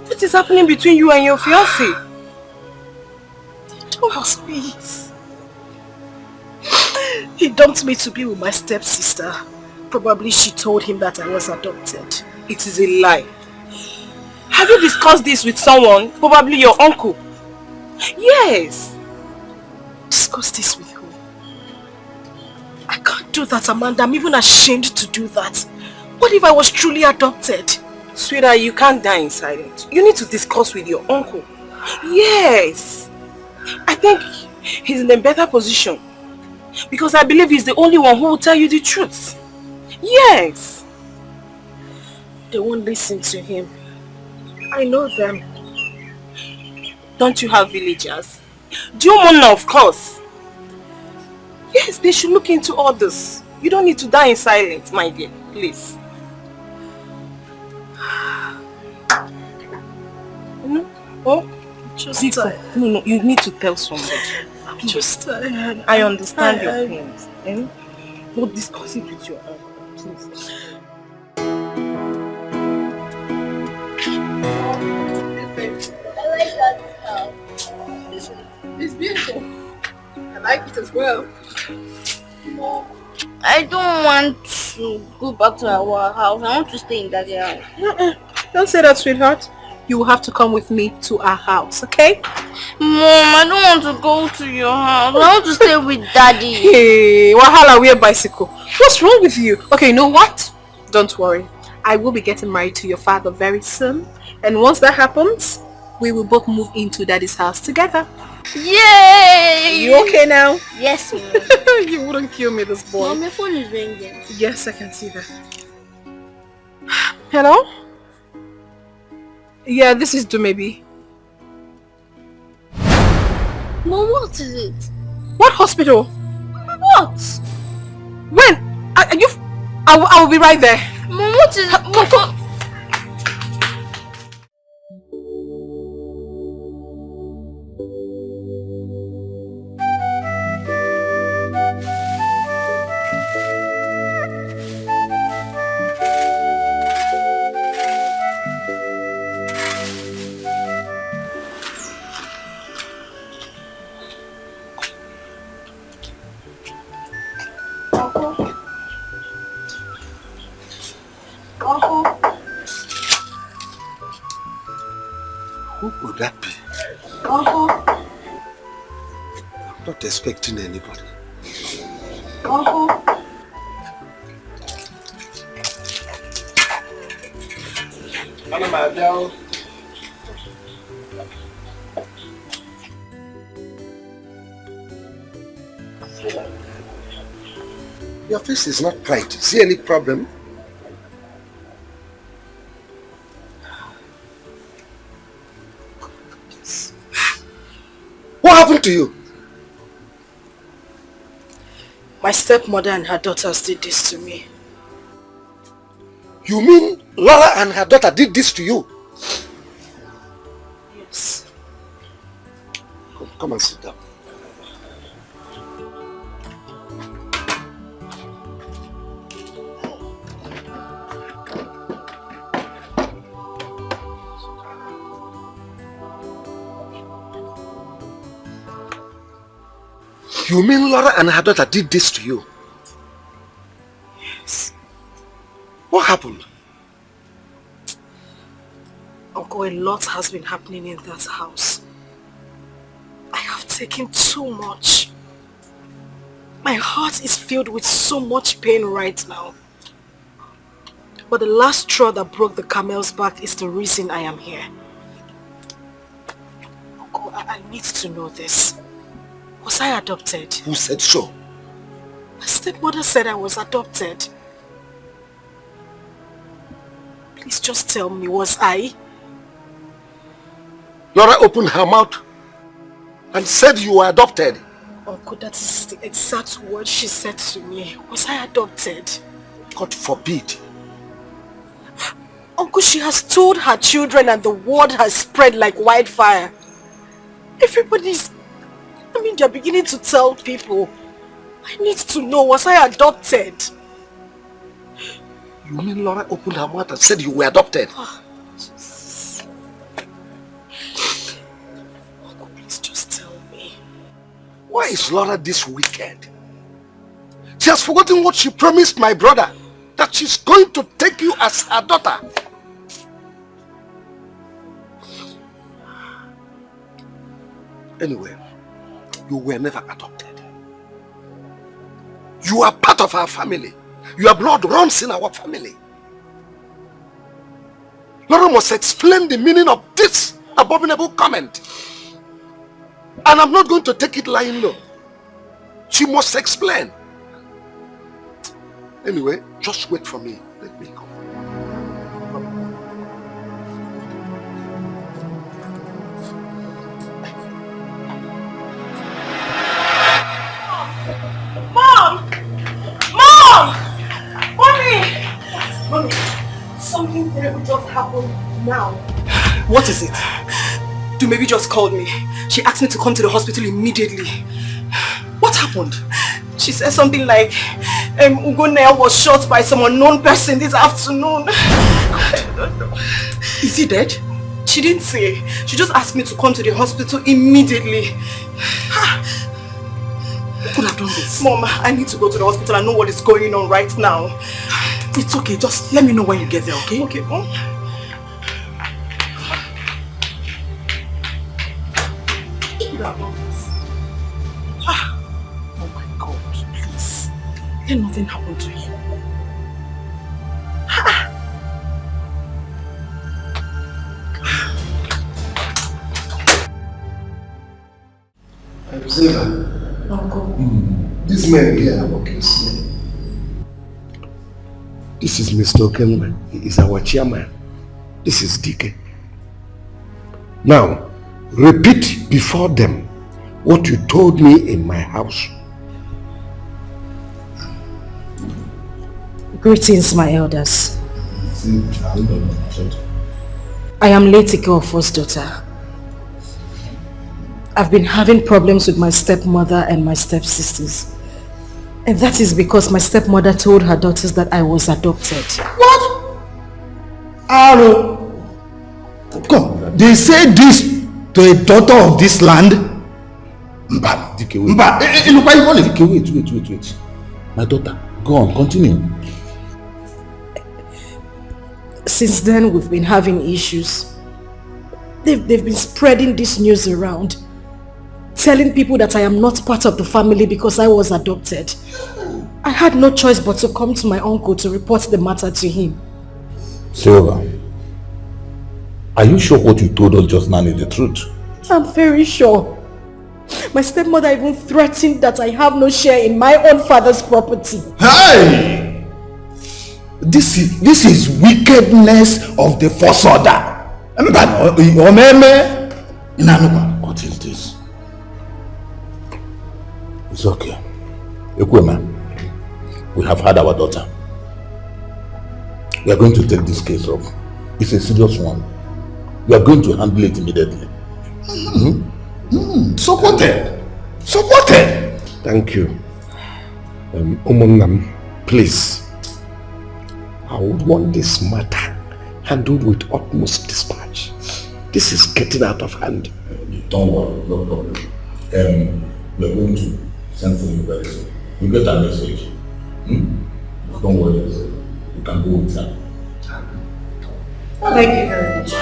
Speaker 1: What is happening between you and your fiancé?
Speaker 7: Don't ask me. He dumped me to be with my stepsister. Probably she told him that I was adopted.
Speaker 1: It is a lie. Have you discussed this with someone? Probably your uncle. Yes.
Speaker 7: Discuss this with who? I can't do that, Amanda. I'm even ashamed to do that. What if I was truly adopted?
Speaker 1: Sweetheart, you can't die in silence. You need to discuss with your uncle. Yes. I think he's in a better position. Because I believe he's the only one who will tell you the truth. Yes.
Speaker 7: They won't listen to him. I know them.
Speaker 1: Don't you have villagers? Diomona, of course. Yes, they should look into all this. You don't need to die in silence, my dear. Please. No? Oh?
Speaker 7: Just
Speaker 1: tired. No, you need to tell somebody.
Speaker 7: I'm just tired.
Speaker 1: I understand your pains. But discuss it with your uncle, please.
Speaker 21: It's beautiful. I like it as well.
Speaker 6: I don't want to go back to our house. I want to stay in Daddy's house.
Speaker 9: Don't say that, sweetheart. You will have to come with me to our house, okay?
Speaker 6: Mom, I don't want to go to your house. I want to stay with Daddy.
Speaker 9: Hey, Wahala, we're bicycle. What's wrong with you? Okay, you know what? Don't worry. I will be getting married to your father very soon. And once that happens, we will both move into Daddy's house together.
Speaker 6: Yay!
Speaker 9: You okay now?
Speaker 6: Yes, Mom.
Speaker 9: You wouldn't kill me, this boy.
Speaker 6: Mom, my phone is ringing.
Speaker 9: Yes, I can see that. Hello? Yeah, this is Dumebi.
Speaker 6: Mom, what is it?
Speaker 9: What hospital?
Speaker 6: What?
Speaker 9: When? Are you... I will be right there.
Speaker 6: Mom, what is it? Mom,
Speaker 17: Who would that be?
Speaker 7: Uncle.
Speaker 17: I'm not expecting anybody.
Speaker 7: Uncle.
Speaker 17: Your face is not bright. See any problem? What happened to you?
Speaker 7: My stepmother and her daughters did this to me.
Speaker 17: You mean Laura and her daughter did this to you?
Speaker 7: Yes.
Speaker 17: Come and sit down. You mean Laura and her daughter did this to you?
Speaker 7: Yes.
Speaker 17: What happened?
Speaker 7: Uncle, a lot has been happening in that house. I have taken too much. My heart is filled with so much pain right now. But the last straw that broke the camel's back is the reason I am here. Uncle, I need to know this. Was I adopted?
Speaker 17: Who said so?
Speaker 7: My stepmother said I was adopted. Please just tell me, was I?
Speaker 17: Laura opened her mouth and said you were adopted.
Speaker 7: Uncle, that is the exact word she said to me. Was I adopted?
Speaker 17: God forbid.
Speaker 7: Uncle, she has told her children and the word has spread like wildfire. Everybody's... they're beginning to tell people. I need to know, was I adopted?
Speaker 17: You mean Laura opened her mouth and said you were adopted?
Speaker 7: Oh, Jesus. Uncle, please just tell me.
Speaker 17: Why is Laura this wicked? She has forgotten what she promised my brother, that she's going to take you as her daughter. Anyway, you were never adopted. You are part of our family. Your blood runs in our family. Laura must explain the meaning of this abominable comment. And I'm not going to take it lying low. She must explain. Anyway, just wait for me. Let me go.
Speaker 7: Mom! Mom! Mommy! Mommy, something terrible just happened now.
Speaker 8: What is it? Dumebi just called me. She asked me to come to the hospital immediately. What happened? She said something like, Ugonea was shot by some unknown person this afternoon. Is he dead? She didn't say. She just asked me to come to the hospital immediately. Who could have done this? Mom, I need to go to the hospital and know what is going on right now. It's okay, just let me know when you get there, okay? Okay, Mom. Oh my God, please. Let nothing happen to you.
Speaker 17: Uncle. This man here, okay. This is Mr. Okenman. He is our chairman. This is Dikeh. Now, repeat before them what you told me in my house.
Speaker 10: Greetings, my elders. I am Dikeh of first daughter. I've been having problems with my stepmother and my stepsisters. And that is because my stepmother told her daughters that I was adopted.
Speaker 15: What? Aro! Come, they say this to a daughter of this land?
Speaker 5: Mba, Dikeh, wait. Mba, Dikeh, wait. My daughter, go on, continue.
Speaker 10: Since then, we've been having issues.
Speaker 2: They've been spreading this news around, telling people that I am not part of the family because I was adopted. I had no choice but to come to my uncle to report the matter to him.
Speaker 19: Silva, are you sure what you told us just now is the truth?
Speaker 2: I'm very sure. My stepmother even threatened that I have no share in my own father's property.
Speaker 19: Hey! This is wickedness of the first order. What is this? It's okay. Ekwema, we have had our daughter. We are going to take this case up. It's a serious one. We are going to handle it immediately. Supported.
Speaker 17: Thank you. Omonam, please. I would want this matter handled with utmost dispatch. This is getting out of hand.
Speaker 19: Don't worry, no problem. We are going to send for you very soon. You get that message. Don't worry, you can go with her.
Speaker 2: Thank you very much.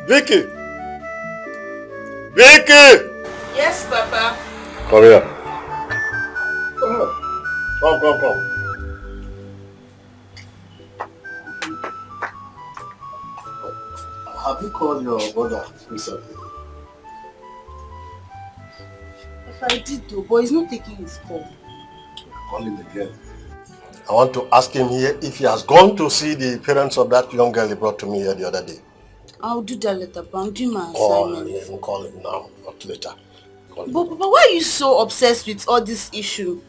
Speaker 17: Vicky! Vicky!
Speaker 1: Yes, Papa.
Speaker 17: Come here. Come.
Speaker 3: Have you called your brother recently?
Speaker 1: If I did though, but he's not taking his call.
Speaker 3: Call him again. I want to ask him here if he has gone to see the parents of that young girl he brought to me here the other day.
Speaker 1: I'll do that later, but I'm doing my
Speaker 3: Oh,
Speaker 1: assignment.
Speaker 3: yeah, even call him now, not later.
Speaker 1: But Papa, why are you so obsessed with all this issue?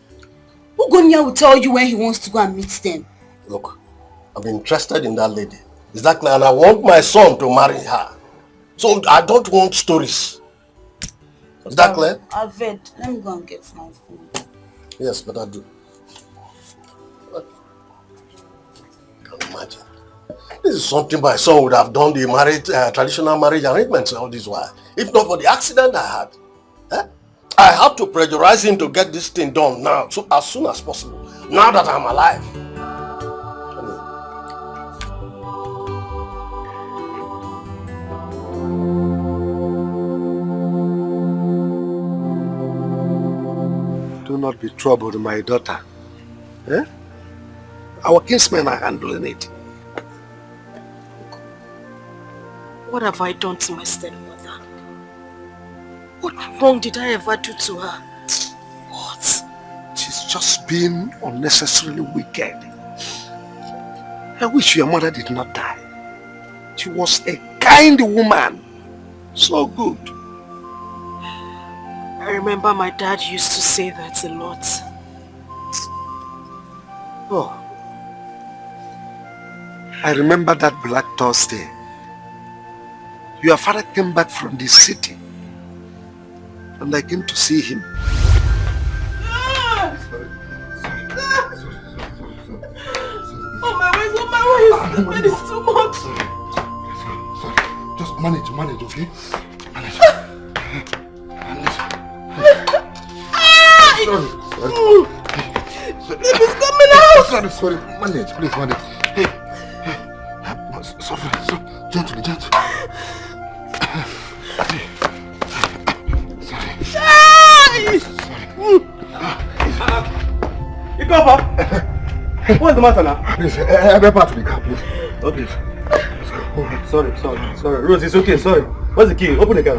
Speaker 1: Ugonia will tell you when he wants to go and meet them.
Speaker 3: Look, I'm interested in that lady. Is that clear? And I want my son to marry her. So I don't want stories. Is that clear?
Speaker 1: I've read. Let me go and get my phone.
Speaker 3: Yes, but I do. Can't imagine. This is something my son would have done the marriage, traditional marriage arrangements all this while. If not for the accident I had. I have to pressurize him to get this thing done now, so as soon as possible. Now that I'm alive.
Speaker 17: Do not be troubled, my daughter. Our kinsmen are handling it.
Speaker 2: What have I done to my stepmother? What wrong did I ever do to her? What?
Speaker 17: She's just being unnecessarily wicked. I wish your mother did not die. She was a kind woman. So good.
Speaker 2: I remember my dad used to say that a lot.
Speaker 17: Oh. I remember that Black Thursday. Your father came back from the city. And I came to see him.
Speaker 2: Oh my ways, it is too much.
Speaker 17: Just manage, okay? Manage.
Speaker 2: It is coming out.
Speaker 17: Sorry. Manage, please manage. Hey. Sorry. Gently.
Speaker 20: Papa, what's the matter now?
Speaker 17: Please, I'm about to the car, please.
Speaker 20: Oh, please. Sorry. Rose, it's okay, sorry. Where's the key? Open the car.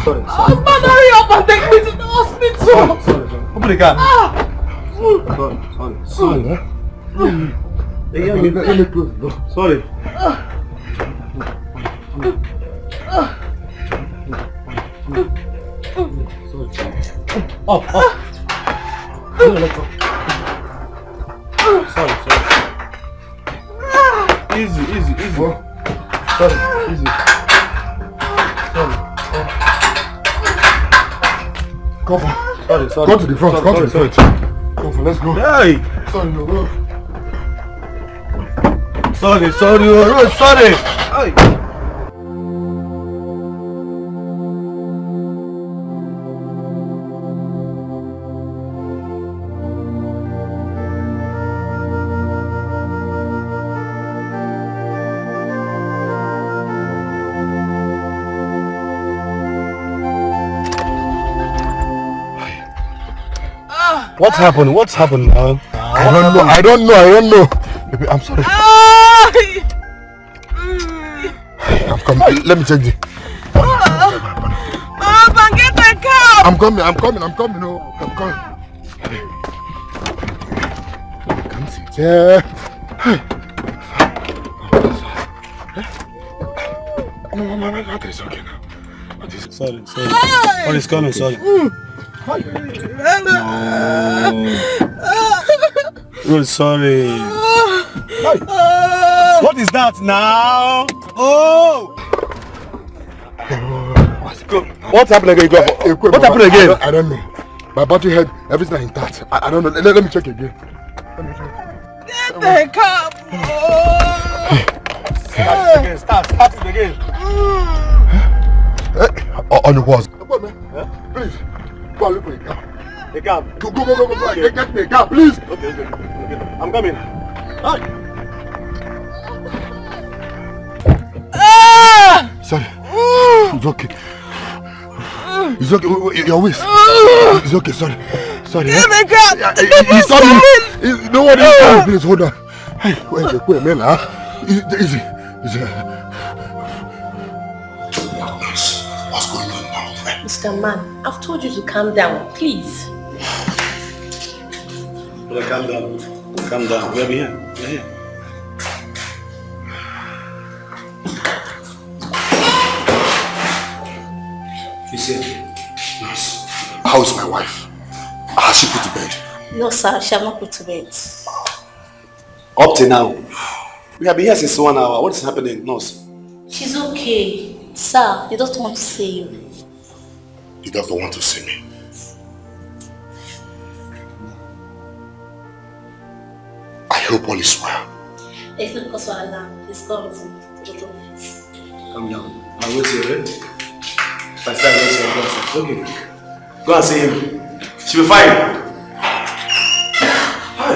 Speaker 20: Sorry.
Speaker 2: Husband, hurry up and take me to the hospital.
Speaker 20: Sorry. Open the car. Sorry.
Speaker 17: Let me close the door.
Speaker 20: Sorry. Up. Sorry. Easy. Sorry, easy. Sorry.
Speaker 17: Come on.
Speaker 20: Sorry.
Speaker 17: Go to the front. Come on, let's go.
Speaker 20: Hey.
Speaker 17: Sorry.
Speaker 20: Sorry. Hey. What's happened? What's happened now?
Speaker 16: I don't know. Baby, I'm sorry. I'm coming. Let me check the...
Speaker 1: Get the car!
Speaker 16: I'm coming. Oh, I'm coming. Come sit here. No, it's okay now.
Speaker 20: Sorry. What is coming? Sorry. No. Sorry. What is that now? Oh! What's happening again? What happened again?
Speaker 16: I don't know. My battery head, everything is intact. I don't know. Let me check again.
Speaker 1: Get the car!
Speaker 20: Start it again.
Speaker 16: On the walls. Please. Go and look for a car.
Speaker 20: A cab?
Speaker 16: Go. Get me a car, please.
Speaker 20: Okay. I'm coming. Hi.
Speaker 16: Sorry. It's okay. Your waist. It's okay. Sorry.
Speaker 1: Get the car!
Speaker 16: He's sorry. No one is sorry. Please hold on. Hey, wait a minute. Easy. What's going on now?
Speaker 10: Mr. Man, I've told you to calm down, please.
Speaker 20: Brother, calm down. We're here.
Speaker 16: You see, nurse, how is my wife? Has she put to bed?
Speaker 10: No, sir, she has not put to bed.
Speaker 20: Up to now. We have been here since 1 hour. What is happening, nurse?
Speaker 10: She's okay. Sir, they don't want to see you.
Speaker 16: He doesn't want to see me. I hope all is well.
Speaker 10: It's not because of alarm. He's gone to the office.
Speaker 20: Calm down. I'll wait here. If I start waiting, okay. Go and see him. She'll be fine. Hi.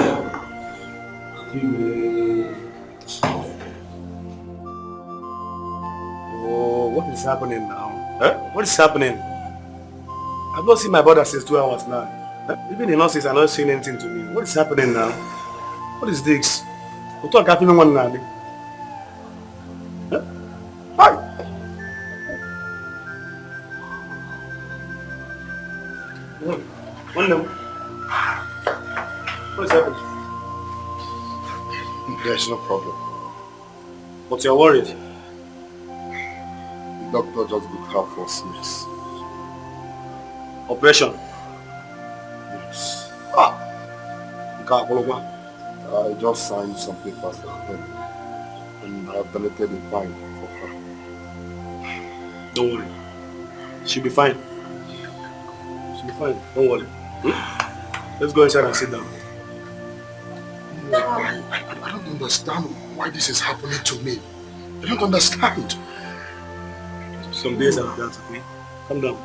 Speaker 20: Oh, what is happening now? Huh? What is happening? I've not seen my brother since 2 hours now. Huh? Even the nurses are not saying anything to me. What is happening now? What is this? We'll talk after one now. Huh? Hi. One now. What is happening?
Speaker 16: There's no problem.
Speaker 20: But you're worried.
Speaker 16: The doctor just looked her for serious.
Speaker 20: Operation?
Speaker 16: Yes. I just signed some papers for them and I've donated a fine for her.
Speaker 20: Don't worry. She'll be fine. Don't worry. Let's go inside and sit down.
Speaker 16: I don't understand why this is happening to me. I don't understand.
Speaker 20: Some days like that, okay? Calm down.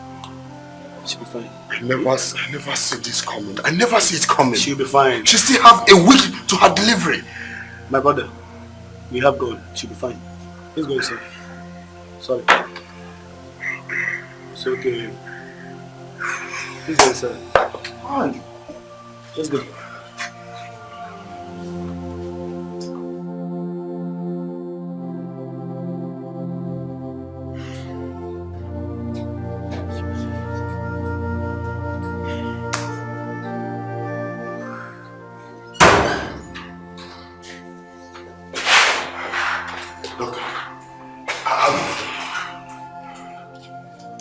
Speaker 20: She'll be fine.
Speaker 16: I never see this coming. I never see it coming.
Speaker 20: She'll be fine.
Speaker 16: She still have a week to her delivery.
Speaker 20: My brother, we have God. She'll be fine. Let's go inside. Sorry. It's okay. Let's go inside. Come on. Let's go.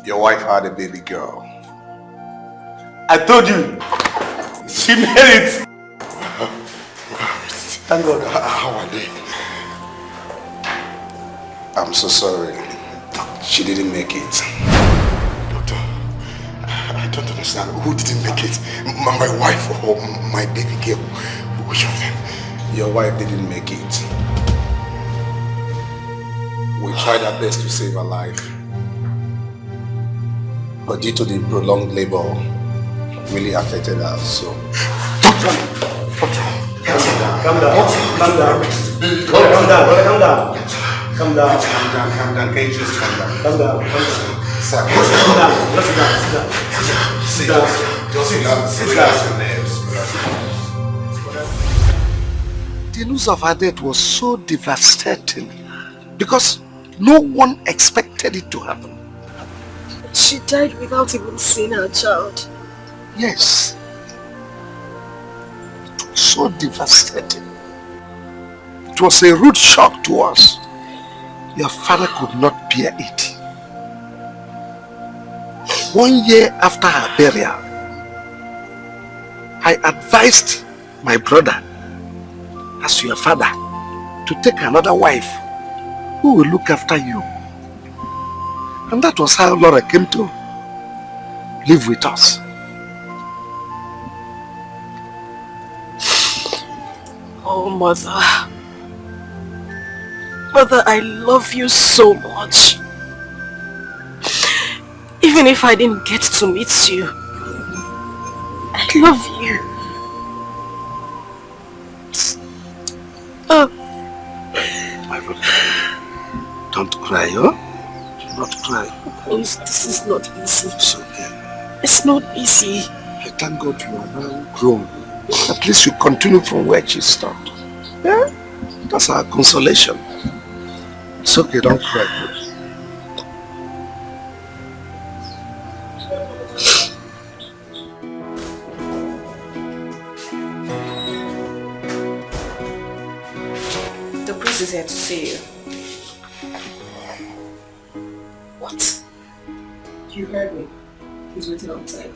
Speaker 15: Your wife had a baby girl.
Speaker 20: I told you. She made it. Thank God.
Speaker 16: How are they?
Speaker 15: I'm so sorry. She didn't make it.
Speaker 16: Doctor, I don't understand. Who didn't make it? My wife or my baby girl? Which of them?
Speaker 15: Your wife didn't make it. We tried our best to save her life. But due to the prolonged labor, really affected her, so...
Speaker 20: Doctor! Calm down. Can you just calm down? Calm down. Sir, calm down. Sit down.
Speaker 17: The news of her death was so devastating because no one expected it to happen.
Speaker 7: She died without even seeing her child.
Speaker 17: Yes. It was so devastating. It was a rude shock to us. Your father could not bear it. 1 year after her burial, I advised my brother, as your father, to take another wife who will look after you. And that was how Laura came to live with us.
Speaker 7: Oh, Mother. Mother, I love you so much. Even if I didn't get to meet you, I love you.
Speaker 17: My brother, don't cry, huh? Do not cry.
Speaker 7: Please, this is not easy.
Speaker 17: It's okay.
Speaker 7: It's not easy.
Speaker 17: I thank God you are now grown. At least you continue from where she stopped. Yeah? That's our consolation. It's okay, don't cry, please.
Speaker 1: The priest is here to see you.
Speaker 7: What? You heard me. He's waiting outside.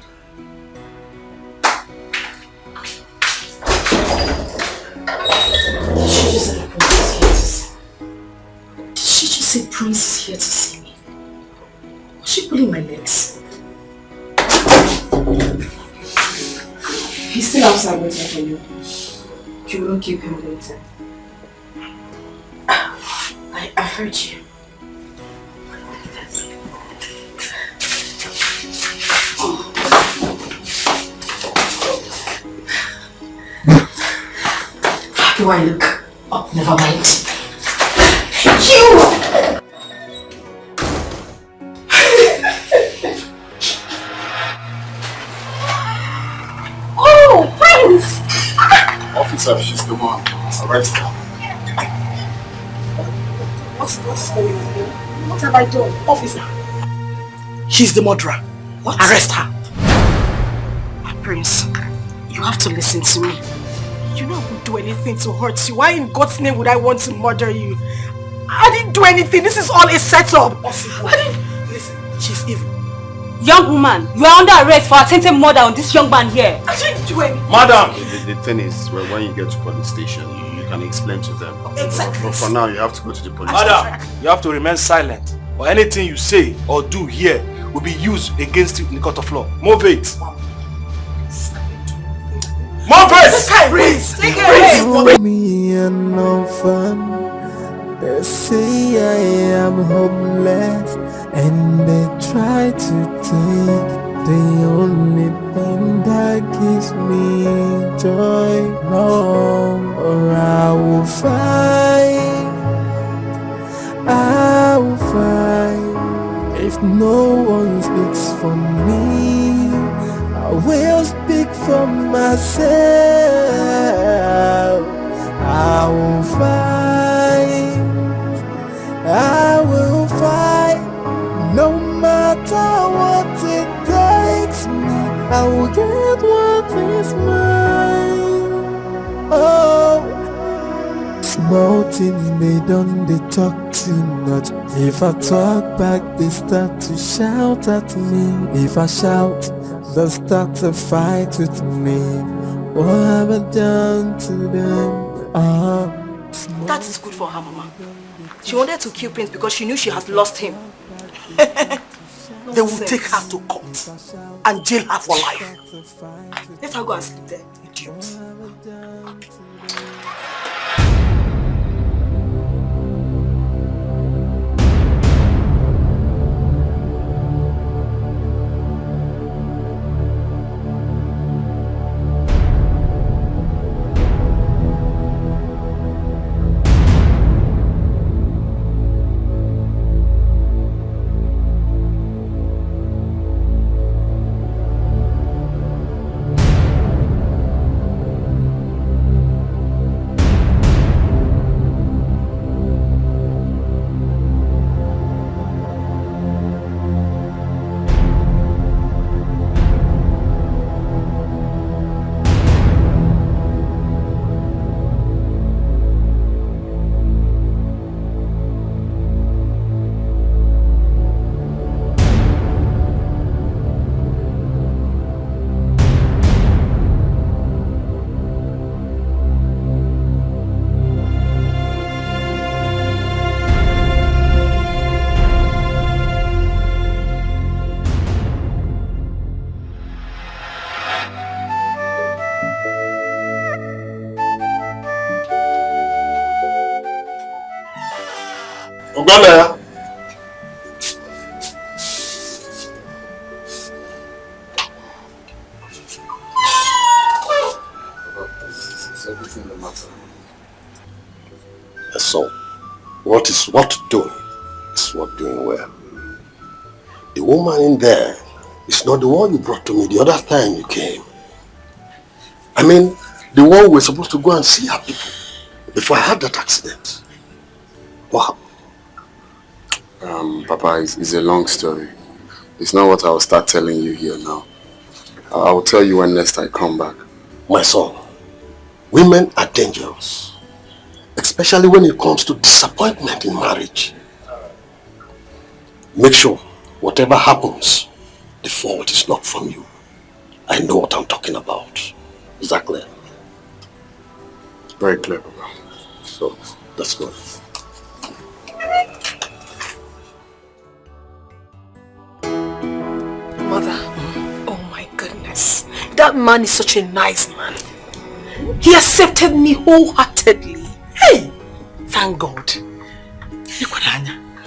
Speaker 7: Did she just say the prince is here to see me? Was she pulling my legs? He's still outside waiting for you. You won't keep him waiting. I heard you. How do I look? Oh, never mind. You! Oh, Prince!
Speaker 5: Officer, she's the one. Arrest her.
Speaker 7: What's going on here? What have I done? Officer. She's the murderer. What? Arrest her. Prince, you have to listen to me. You know I wouldn't do anything to hurt you. Why in God's name would I want to murder you? I didn't do anything. This is all a setup. Listen, she's evil.
Speaker 14: Young woman, you are under arrest for attempted murder on this young man here.
Speaker 7: I didn't do anything.
Speaker 5: Madam! The thing is, when you get to police station, you can explain to them.
Speaker 7: Exactly.
Speaker 5: But for now, you have to go to the police
Speaker 20: Madam,
Speaker 5: station.
Speaker 20: you have to remain silent. Or anything you say or do here will be used against you in the court of law. Move it. Move it!
Speaker 7: Take it!
Speaker 12: Me an orphan. They say I am homeless, and they try to take the only thing that gives me joy. No, or I will fight. I will fight. If no one speaks for me, I will speak for myself. I will fight. I will fight. No matter what it takes me, I will get what is mine. Oh, small things they don't, they talk too much. If I talk back, they start to shout at me. If I shout, they'll start to fight with me. What have I done to them?
Speaker 1: That is good for her, Mama. She wanted to kill Prince because she knew she has lost him.
Speaker 7: They will take her to court and jail her for life.
Speaker 1: Let her go and sleep there, idiot.
Speaker 17: Uganda.
Speaker 5: Is everything the matter?
Speaker 17: So, what is what doing is what doing well. The woman in there is not the one you brought to me the other time you came. I mean, the one we were supposed to go and see her people before I had that accident. What happened?
Speaker 5: Papa, it's a long story. It's not what I'll start telling you here now. I'll tell you when next I come back.
Speaker 17: My son, women are dangerous. Especially when it comes to disappointment in marriage. Make sure, whatever happens, the fault is not from you. I know what I'm talking about. Is that clear?
Speaker 5: Very clear, Papa.
Speaker 17: So, that's good.
Speaker 7: Mother, oh my goodness. That man is such a nice man. He accepted me wholeheartedly. Hey! Thank God.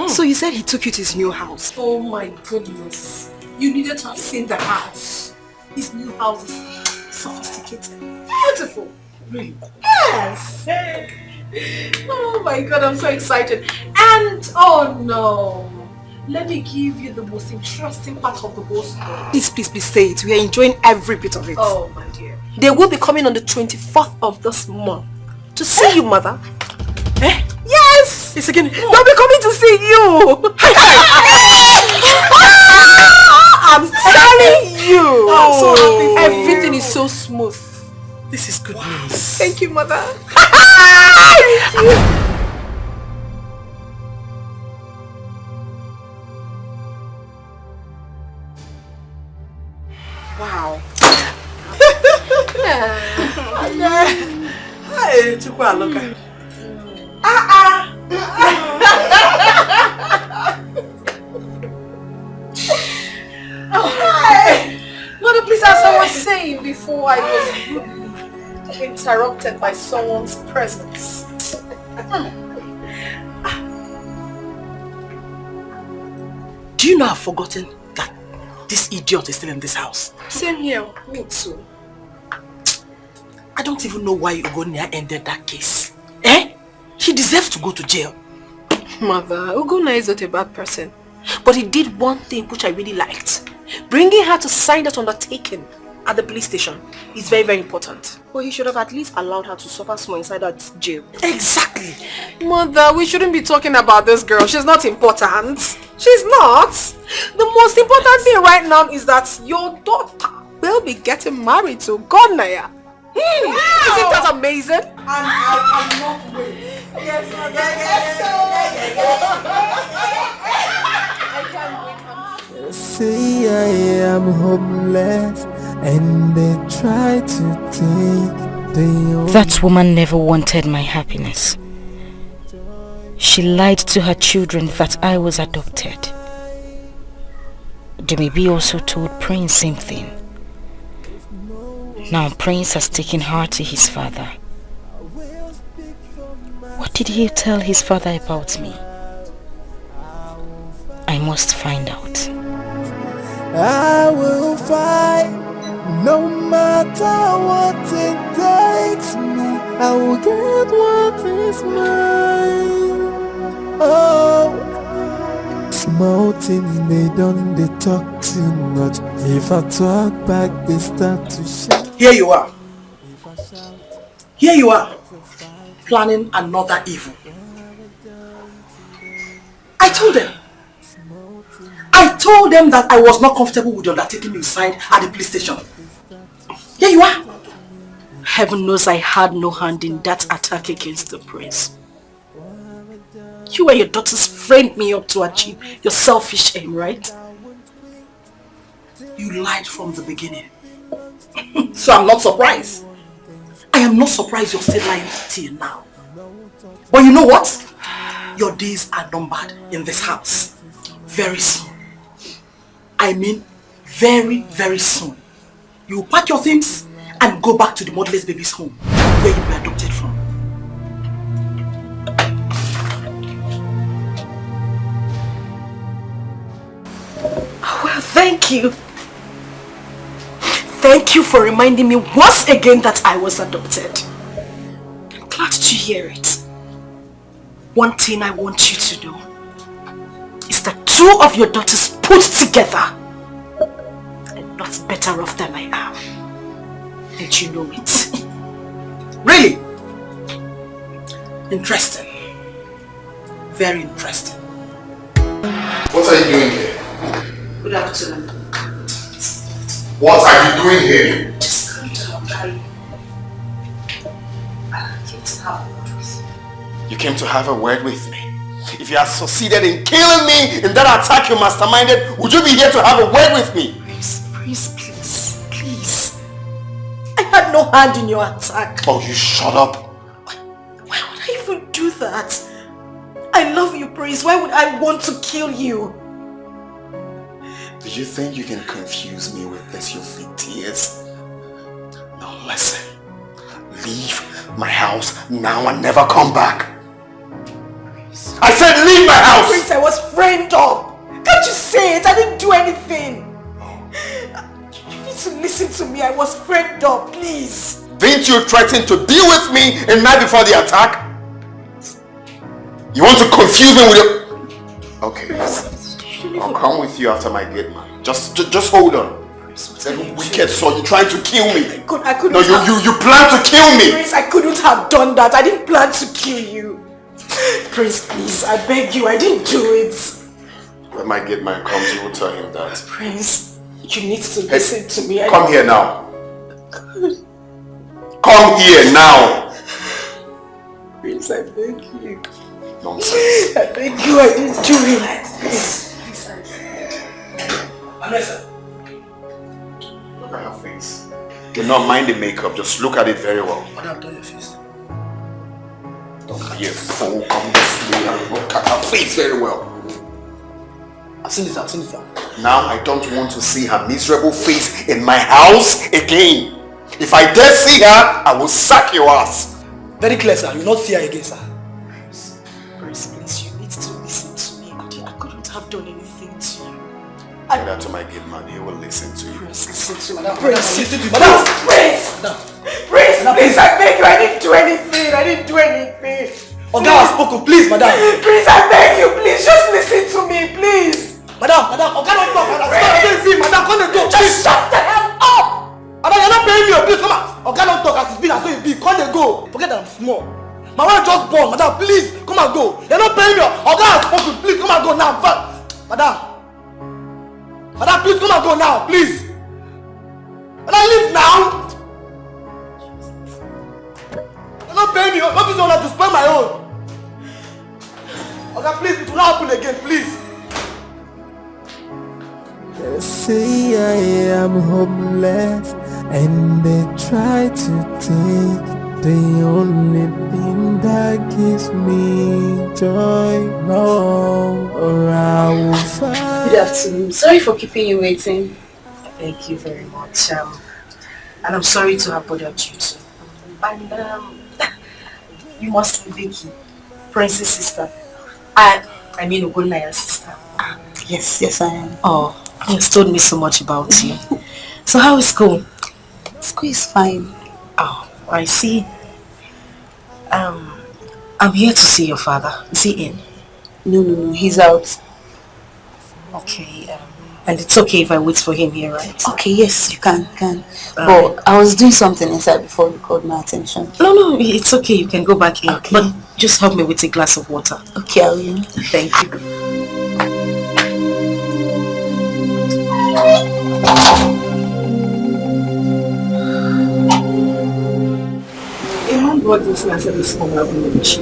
Speaker 7: So you said he took you to his new house? Oh my goodness. You needed to have seen the house. His new house is sophisticated. Beautiful. Really? Yes. Oh my God, I'm so excited. And, oh no. Let me give you the most interesting part of the whole story. Please say it. We are enjoying every bit of it. Oh my dear. They will be coming on the 24th of this month to see you, Mother. Eh? Yes! It's again. They'll be coming to see you. I'm telling you. I'm so happy. Everything is so smooth. This is good news. Thank you, Mother. Thank you. Wow. Hey, Chukwa, look at. Mother, please, as I was saying before, I was rudely interrupted by someone's presence. Do you know I've forgotten that this idiot is still in this house? Same here, me too. I don't even know why Ugonia ended that case. Eh? She deserves to go to jail. Mother, Ugonna is not a bad person. But he did one thing which I really liked. Bringing her to sign that undertaking at the police station is very, very important. Well, he should have at least allowed her to suffer small inside that jail. Exactly. Mother, we shouldn't be talking about this girl. She's not important. She's not. The most important thing right now is that your daughter will be getting married to Gonaya. Wow. Isn't that amazing? And I cannot wait. Yes, Mother. I can't wait.
Speaker 12: Say I am homeless and they try to take the...
Speaker 10: That woman never wanted my happiness. She lied to her children that I was adopted. Dumebi also told Prince same thing. Now Prince has taken her to his father. What did he tell his father about me? I must find out.
Speaker 12: I will fight no matter what it takes me. I will get what is mine. Oh, small things they talk too much. If I talk back, they start to shout.
Speaker 8: Here you are. Here you are, planning another evil. I told them that I was not comfortable with the undertaking you signed at the police station. Here you are.
Speaker 2: Heaven knows I had no hand in that attack against the prince. You and your daughters framed me up to achieve your selfish aim, right?
Speaker 8: You lied from the beginning. So I'm not surprised. I am not surprised you're still lying till now. But you know what? Your days are numbered in this house. Very soon. I mean, very, very soon. You will pack your things and go back to the motherless baby's home where you were adopted from.
Speaker 1: Thank you. Thank you for reminding me once again that I was adopted. I'm glad to hear it. One thing I want you to know is that 2 of your daughters put together are not better off than I am. And you know it.
Speaker 8: Really? Interesting. Very interesting.
Speaker 5: What are you doing here?
Speaker 1: Good afternoon.
Speaker 5: What are you doing here?
Speaker 1: Just calm down, I came to have a word with you.
Speaker 5: You came to have a word with me. If you had succeeded in killing me in that attack you masterminded, would you be here to have a word with me?
Speaker 1: Please. I had no hand in your attack.
Speaker 5: Oh, you shut up.
Speaker 1: Why would I even do that? I love you, Prince. Why would I want to kill you?
Speaker 5: Do you think you can confuse me with this, your fake tears? Now listen. Leave my house now and never come back. I said leave my house!
Speaker 1: Prince, I was framed up. Can't you say it? I didn't do anything. You need to listen to me. I was framed up, please.
Speaker 5: Didn't you threaten to deal with me a night before the attack? You want to confuse me with your... Okay, I'll come with you after my gate, man. Just hold on. That wicked soul, you're trying to kill me.
Speaker 1: I couldn't.
Speaker 5: No, you plan to kill me.
Speaker 1: Prince, I couldn't have done that. I didn't plan to kill you. Prince, please, I beg you, I didn't do it.
Speaker 5: When my gate man comes, you will tell him that.
Speaker 1: Prince, you need to listen to me.
Speaker 5: Come here now. Come here now.
Speaker 1: Prince, I beg you.
Speaker 5: Nonsense.
Speaker 1: I beg you, I didn't do it.
Speaker 5: Vanessa. Look at her face. Do not mind the makeup, just look at it very well.
Speaker 8: Madam, turn your face.
Speaker 5: Don't be a fool, come this way and look at her face very well.
Speaker 8: I've seen this.
Speaker 5: Now I don't want to see her miserable face in my house again. If I dare see her, I will sack your ass.
Speaker 8: Very clear, sir. You will not see her again, sir.
Speaker 1: Prince, please, you need to listen to me. I couldn't have done anything to you.
Speaker 5: Say that to my gate man, he will listen to you.
Speaker 1: Prince, listen to me.
Speaker 8: Madam,
Speaker 1: Prince,
Speaker 8: listen to me.
Speaker 1: Madam, Prince, please, I beg you. I didn't do anything.
Speaker 8: Oga has spoken, please, madam.
Speaker 1: Prince, I beg you, please, just listen to me, please.
Speaker 8: Madam, Oga don't talk, madam. Madam, come and go.
Speaker 1: Just shut the hell up.
Speaker 8: Madam, you're not paying me, please, come on. Oga don't talk as it's been, as so it be. Come and go. Forget that I'm small. My wife just born, madam, please, come and go. You're not paying me. Oga has spoken, please, come and go now. Madam, please, come and go now, please. Madam, leave now. You're not paying me. What is all that to spend my own? Okay, please, it will not happen again, please.
Speaker 12: They say I am homeless, and they try to take the only thing that gives me joy. No, or I will find.
Speaker 1: Good afternoon. Sorry for keeping you waiting. Thank you very much. And I'm sorry to have bothered you too. And you must be Vicky, Prince's sister. I mean Ugonaya's sister.
Speaker 14: Yes, I am.
Speaker 1: Oh, he has told me so much about you. So how is school?
Speaker 14: School is fine.
Speaker 1: Oh, I see. I'm here to see your father. Is he in?
Speaker 14: No, he's out.
Speaker 1: Okay, and it's okay if I wait for him here, right?
Speaker 14: Okay, yes, you can. But I was doing something inside before you called my attention.
Speaker 1: No, it's okay. You can go back in. Okay. But just help me with a glass of water.
Speaker 14: Okay, I will.
Speaker 1: Thank you. What is this for my village?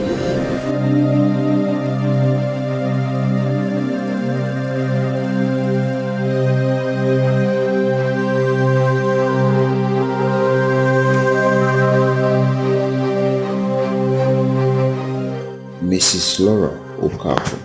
Speaker 11: Mrs. Laura Okafor,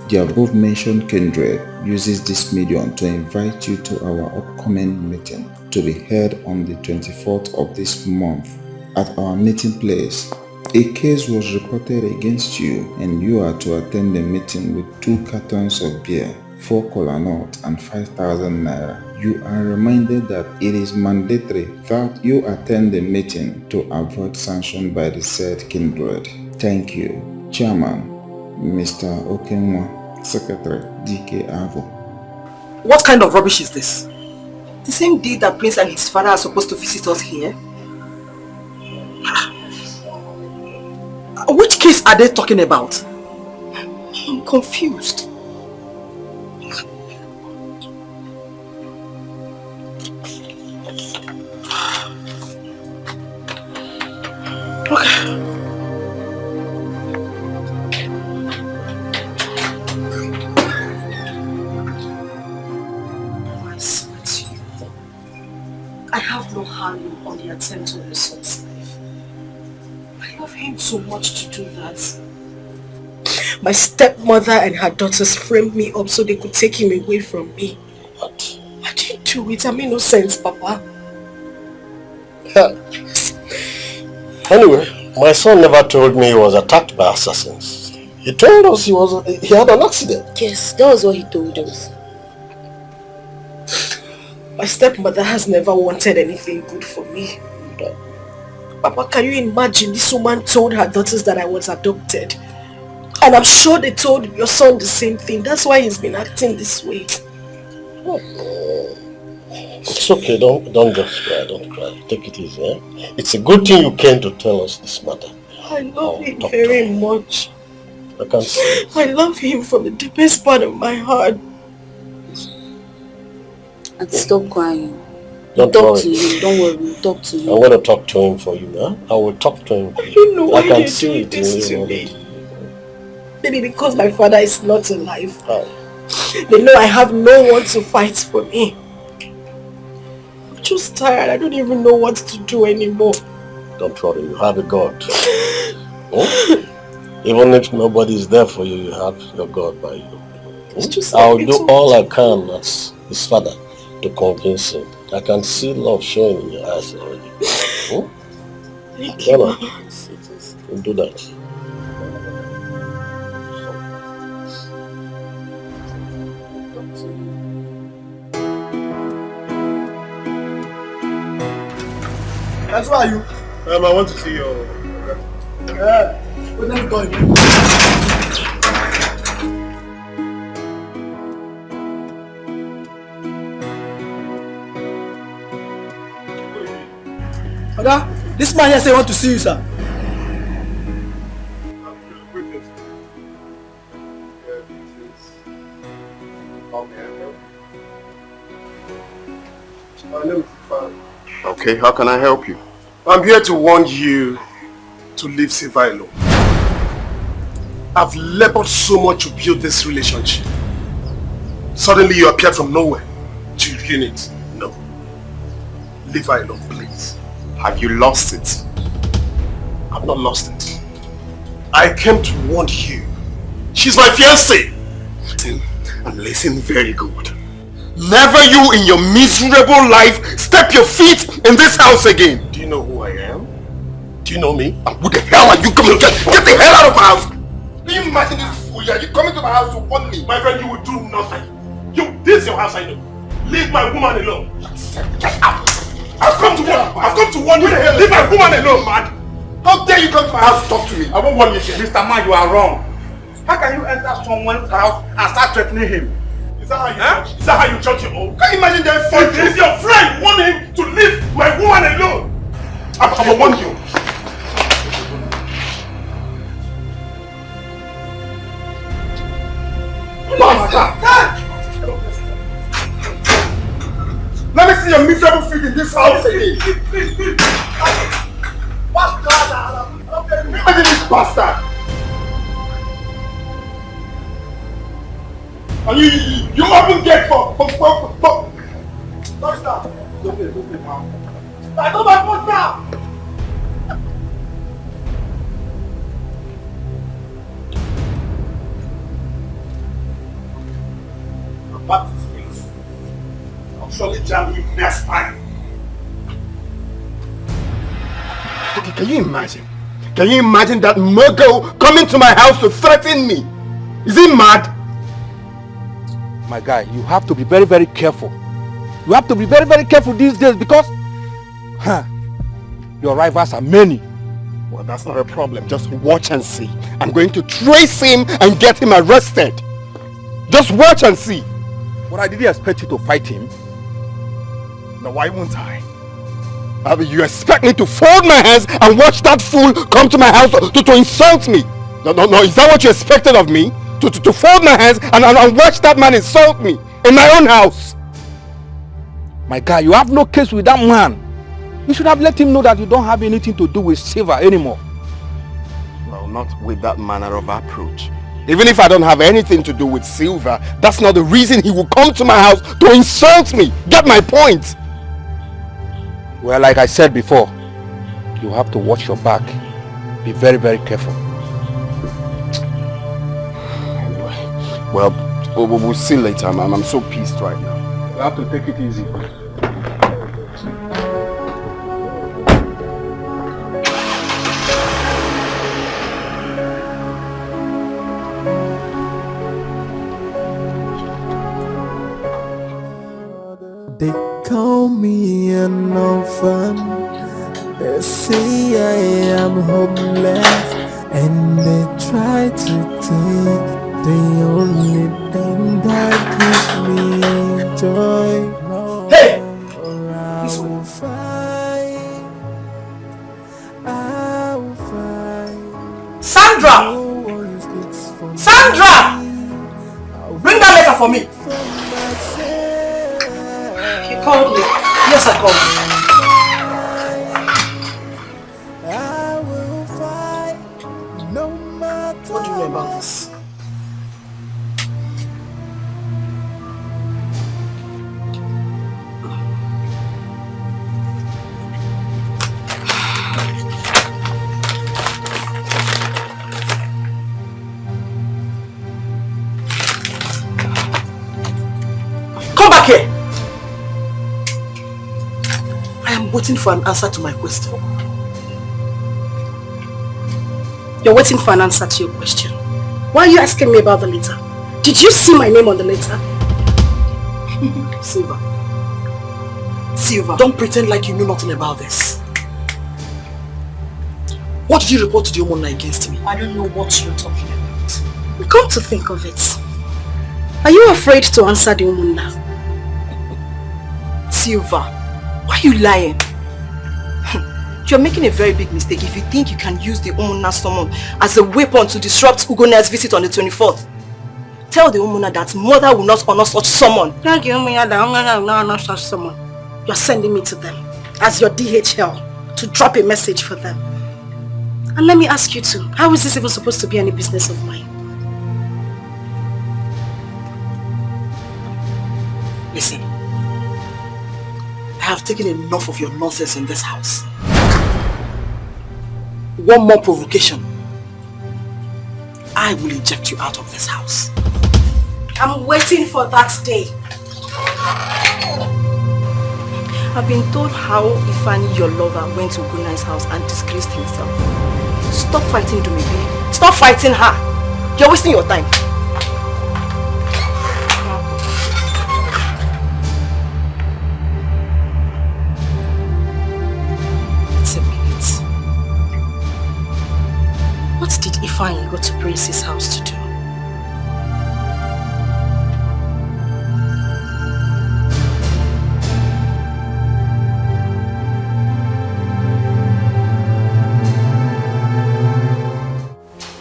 Speaker 11: the above-mentioned kindred uses this medium to invite you to our upcoming meeting to be held on the 24th of this month. At our meeting place, a case was reported against you and you are to attend the meeting with 2 cartons of beer. 4 kola nuts and 5,000 naira. You are reminded that it is mandatory that you attend the meeting to avoid sanction by the said kindred. Thank you. Chairman, Mr. Okenwa, Secretary, Dikeh Avo.
Speaker 8: What kind of rubbish is this? The same day that Prince and his father are supposed to visit us here? Which case are they talking about? I'm confused. Okay. I have no hand on the attempt on your son's life. I love him so much to do that. My stepmother and her daughters framed me up so they could take him away from me. What? I didn't do it. I made no sense, Papa.
Speaker 17: Anyway, my son never told me he was attacked by assassins. He told us he had an accident.
Speaker 6: Yes, that was what he told us.
Speaker 8: My stepmother has never wanted anything good for me. Papa, can you imagine this woman told her daughters that I was adopted? And I'm sure they told your son the same thing. That's why he's been acting this way.
Speaker 17: It's okay, don't just cry, don't cry. Take it easy, eh? It's a good thing you came to tell us this matter.
Speaker 8: I love him very much.
Speaker 17: I can see.
Speaker 8: I love him from the deepest part of my heart.
Speaker 6: And stop crying.
Speaker 17: Don't
Speaker 6: talk
Speaker 17: worry.
Speaker 6: to him, don't worry, we'll talk to him.
Speaker 17: I'm going to talk to him for you, huh? I will talk to him.
Speaker 8: I don't know why
Speaker 17: you're
Speaker 8: doing this to me. Maybe because my father is not alive. They know I have no one to fight for me. I'm just tired. I don't even know what to do anymore.
Speaker 17: Don't worry, you have a God. Oh? Even if nobody is there for you, you have your God by you. I'll do all I can as his father to convince him. I can see love showing in your eyes already. Oh?
Speaker 8: Thank you.
Speaker 17: We'll do that.
Speaker 20: That's why you. I want to see your. Yeah. Where are you going?
Speaker 8: Oga, this man here say he want to see you, sir.
Speaker 5: Okay, how can I help you?
Speaker 20: I'm here to warn you to leave Silva alone. I've labored so much to build this relationship. Suddenly you appeared from nowhere to ruin it. No. Leave her alone, please.
Speaker 5: Have you lost it?
Speaker 20: I've not lost it. I came to warn you. She's my fiancée. And listen very good.
Speaker 5: Never you in your miserable life step your feet in this house again.
Speaker 20: Do you know who I am? Do you know me?
Speaker 5: And who the hell are you coming to get? Get the hell out of my house! Can you imagine this fool? Are you coming to my house to warn me?
Speaker 20: My friend, you will do nothing. This is your house, I know. Leave my woman alone.
Speaker 5: Get out!
Speaker 20: I've come to warn you. Leave my woman alone, man.
Speaker 5: How dare you come to my house to talk to me?
Speaker 20: I won't warn you, Mr. Man, you are wrong. How can you enter someone's house and start threatening him? Is that how you judge your own?
Speaker 5: Can you imagine them?
Speaker 20: If it's your friend, warn him to leave my woman alone. I will warn you.
Speaker 5: Bastard! Let me see your miserable feet in this house again. Imagine this bastard! And you open gate for Basta! Don't play, man. I got my phone now!
Speaker 20: Back to things. I'll surely jam you next time.
Speaker 5: Okay, can you imagine? Can you imagine that Muggle coming to my house to threaten me? Is he mad?
Speaker 19: My guy, you have to be very, very careful. You have to be very, very careful these days because your rivals are many.
Speaker 5: Well, that's not a problem. Just watch and see. I'm going to trace him and get him arrested. Just watch and see.
Speaker 19: But I didn't expect you to fight him.
Speaker 5: Now why won't I? You expect me to fold my hands and watch that fool come to my house to insult me? No, is that what you expected of me? To fold my hands and watch that man insult me in my own house?
Speaker 19: My guy, you have no case with that man. You should have let him know that you don't have anything to do with Silver anymore.
Speaker 5: Well, not with that manner of approach. Even if I don't have anything to do with Silver, that's not the reason he will come to my house to insult me. Get my point?
Speaker 19: Well, like I said before, you have to watch your back. Be very, very careful.
Speaker 5: Anyway, well, we'll see later. I'm so pissed right now.
Speaker 19: You have to take it easy.
Speaker 12: They call me an orphan. They say I am homeless, and they try to take the only thing that gives me joy.
Speaker 7: Hey! Sandra! Sandra! Bring that letter for me. You called me. Yes, I called you. What do you know about this? Come back here! I am waiting for an answer to my question.
Speaker 2: You're waiting for an answer to your question. Why are you asking me about the letter? Did you see my name on the letter?
Speaker 7: Silver. Silver, don't pretend like you know nothing about this. What did you report to the Omonna against me?
Speaker 2: I don't know what you're talking about. Come to think of it, are you afraid to answer the Omonna?
Speaker 7: Silver, why are you lying? You're making a very big mistake if you think you can use the Omonna summon as a weapon to disrupt Ugona's visit on the 24th. Tell the Omonna that mother will not honor such summon.
Speaker 2: Thank you, Omonna, that Omonna will not honor such summon. You're sending me to them as your DHL to drop a message for them. And let me ask you too, how is this even supposed to be any business of mine?
Speaker 7: Listen, I have taken enough of your nonsense in this house. One more provocation, I will eject you out of this house.
Speaker 2: I'm waiting for that day.
Speaker 7: I've been told how Ifani, your lover, went to Ugona's house and disgraced himself. Stop fighting Dumibi. Stop fighting her. You're wasting your time. It's a minute. What did Ifani go to Prince's house to do?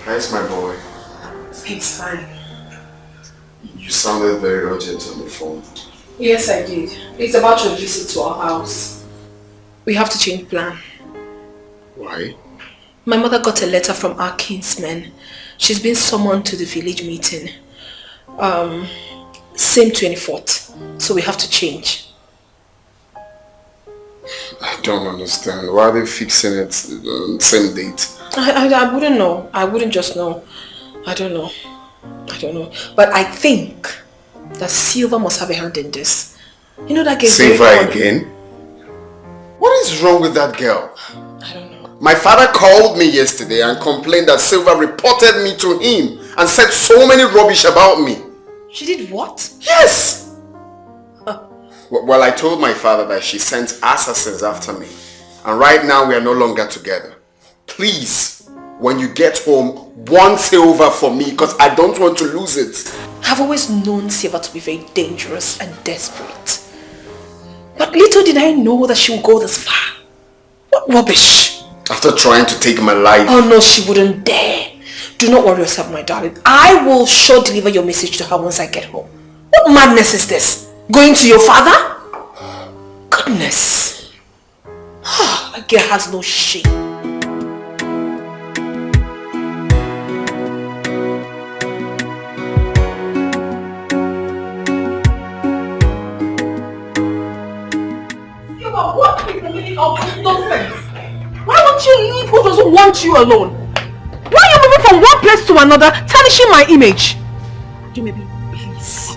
Speaker 5: Thanks, my boy.
Speaker 7: It's fine.
Speaker 5: You sounded very urgent on the phone.
Speaker 9: Yes, I did. It's about your visit to our house. We have to change plan.
Speaker 5: Why?
Speaker 9: My mother got a letter from our kinsman. She's been summoned to the village meeting. Same 24th. So we have to change.
Speaker 5: I don't understand. Why are they fixing it on the same date?
Speaker 9: I wouldn't know. I wouldn't just know. I don't know. But I think that Silver must have a hand in this. You know that girl.
Speaker 5: Silver again? What is wrong with that girl? I don't know. My father called me yesterday and complained that Silver reported me to him and said so many rubbish about me.
Speaker 1: She did what?
Speaker 20: Yes!
Speaker 5: Well, I told my father that she sent assassins after me. And right now we are no longer together. Please, when you get home, 1 silver for me because I don't want to lose it.
Speaker 1: I've always known Silva to be very dangerous and desperate. But little did I know that she would go this far. What rubbish!
Speaker 5: After trying to take my life.
Speaker 1: Oh no, she wouldn't dare. Do not worry yourself, my darling. I will sure deliver your message to her once I get home. What madness is this? Going to your father? Goodness. A girl has no shame.
Speaker 2: What is the meaning of this nonsense? Why won't you leave who doesn't want you alone? Why are you moving from one place to another, tarnishing my image? Maybe, please.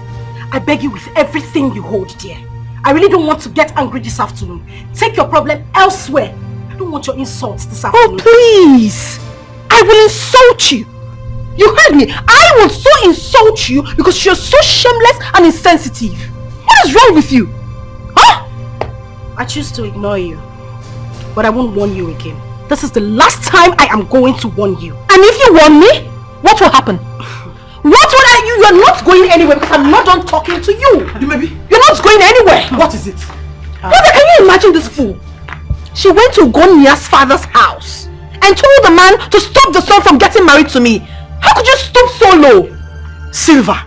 Speaker 2: I beg you with everything you hold dear. I really don't want to get angry this afternoon. Take your problem elsewhere. I don't want your insults this afternoon. Oh, please! I will insult you. You heard me. I will so insult you because you're so shameless and insensitive. What is wrong with you? Huh? I choose to ignore you. But I won't warn you again. This is the last time I am going to warn you. And if you warn me, what will happen? You're not going anywhere because I'm not done talking to you. You're not going anywhere. What is it? Brother, can you imagine this fool? She went to Gonia's father's house and told the man to stop the son from getting married to me. How could you stoop so low? Silva,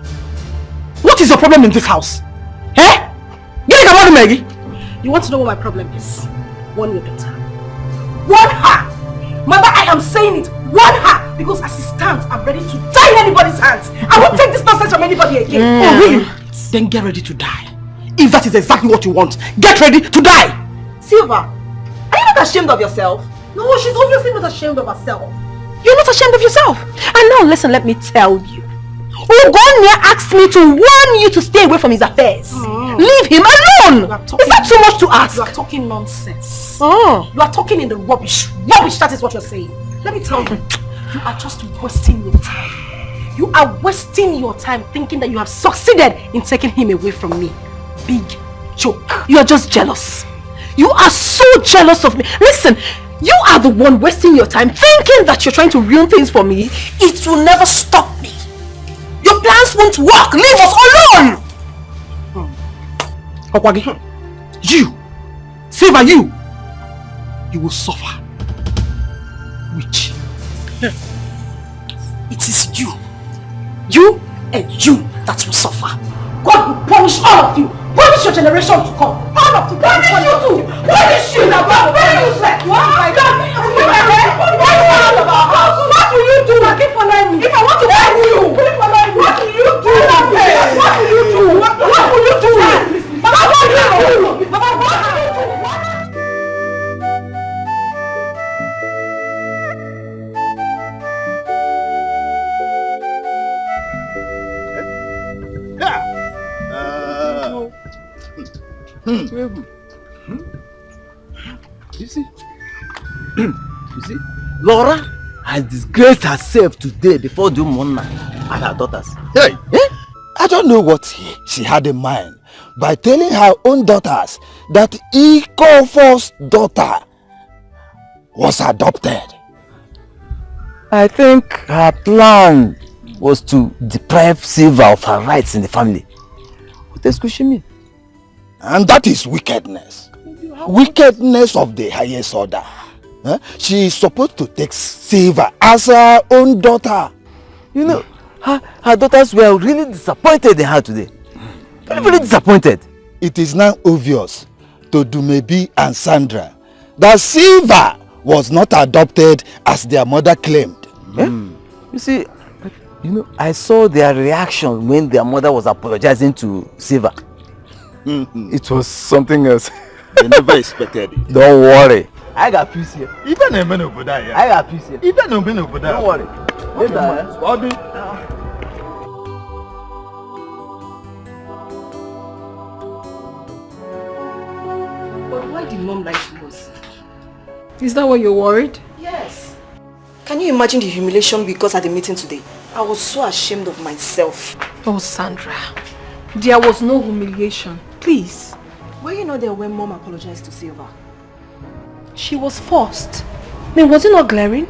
Speaker 2: what is your problem in this house? Eh? Get it, Maggie. You want to know what my problem is? Warn your daughter. Warn her! Mother, I am saying it. Warn her! Because as it stands, I'm ready to die in anybody's hands. I won't take this nonsense from anybody again. Oh, really? Then get ready to die. If that is exactly what you want, get ready to die! Silva, are you not ashamed of yourself? No, she's obviously not ashamed of herself. You're not ashamed of yourself. And now listen, let me tell you. Ugonia asked me to warn you to stay away from his affairs. Leave him alone! Is that too much to ask? You are talking nonsense. You are talking in the rubbish. Rubbish, that is what you're saying. Let me tell you, you are just wasting your time. You are wasting your time thinking that you have succeeded in taking him away from me. Big joke. You are just jealous. You are so jealous of me. Listen, you are the one wasting your time thinking that you're trying to ruin things for me. It will never stop me. Your plans won't work. Leave us alone. Okwagi, you, Silva, you will suffer. Which? It is you and you that will suffer. God will punish all of you. Punish your generation to come. All of you. Punish you too. Punish you. What will you do? If I want to kill you, what will you do? What will you do? What will you do? What will you do?
Speaker 18: You see? You see? Laura has disgraced herself today before the woman and her daughters.
Speaker 19: Hey! I don't know what she had in mind by telling her own daughters that Ikofo's daughter was adopted.
Speaker 18: I think her plan was to deprive Silva of her rights in the family. What else could she mean?
Speaker 19: And that is wickedness. Wickedness of the highest order. She is supposed to take Silva as her own daughter.
Speaker 18: You know, her daughters were really disappointed in her today. Really disappointed.
Speaker 19: It is now obvious to Dumebi and Sandra that Silva was not adopted as their mother claimed.
Speaker 18: You see, you know, I saw their reaction when their mother was apologizing to Silva. It was something else.
Speaker 19: They never expected it.
Speaker 18: Don't worry. I got peace here.
Speaker 19: Even a minute over there.
Speaker 18: I got peace here.
Speaker 19: Even a minute over there.
Speaker 18: Don't worry.
Speaker 19: Bobby.
Speaker 2: But why did mom lie to us?
Speaker 9: Is that why you're worried?
Speaker 1: Yes. Can you imagine the humiliation we got at the meeting today? I was so ashamed of myself.
Speaker 13: Oh, Sandra. There was no humiliation. Please.
Speaker 2: Were you not there when Mom apologized to Silva?
Speaker 13: She was forced. Then was it not glaring?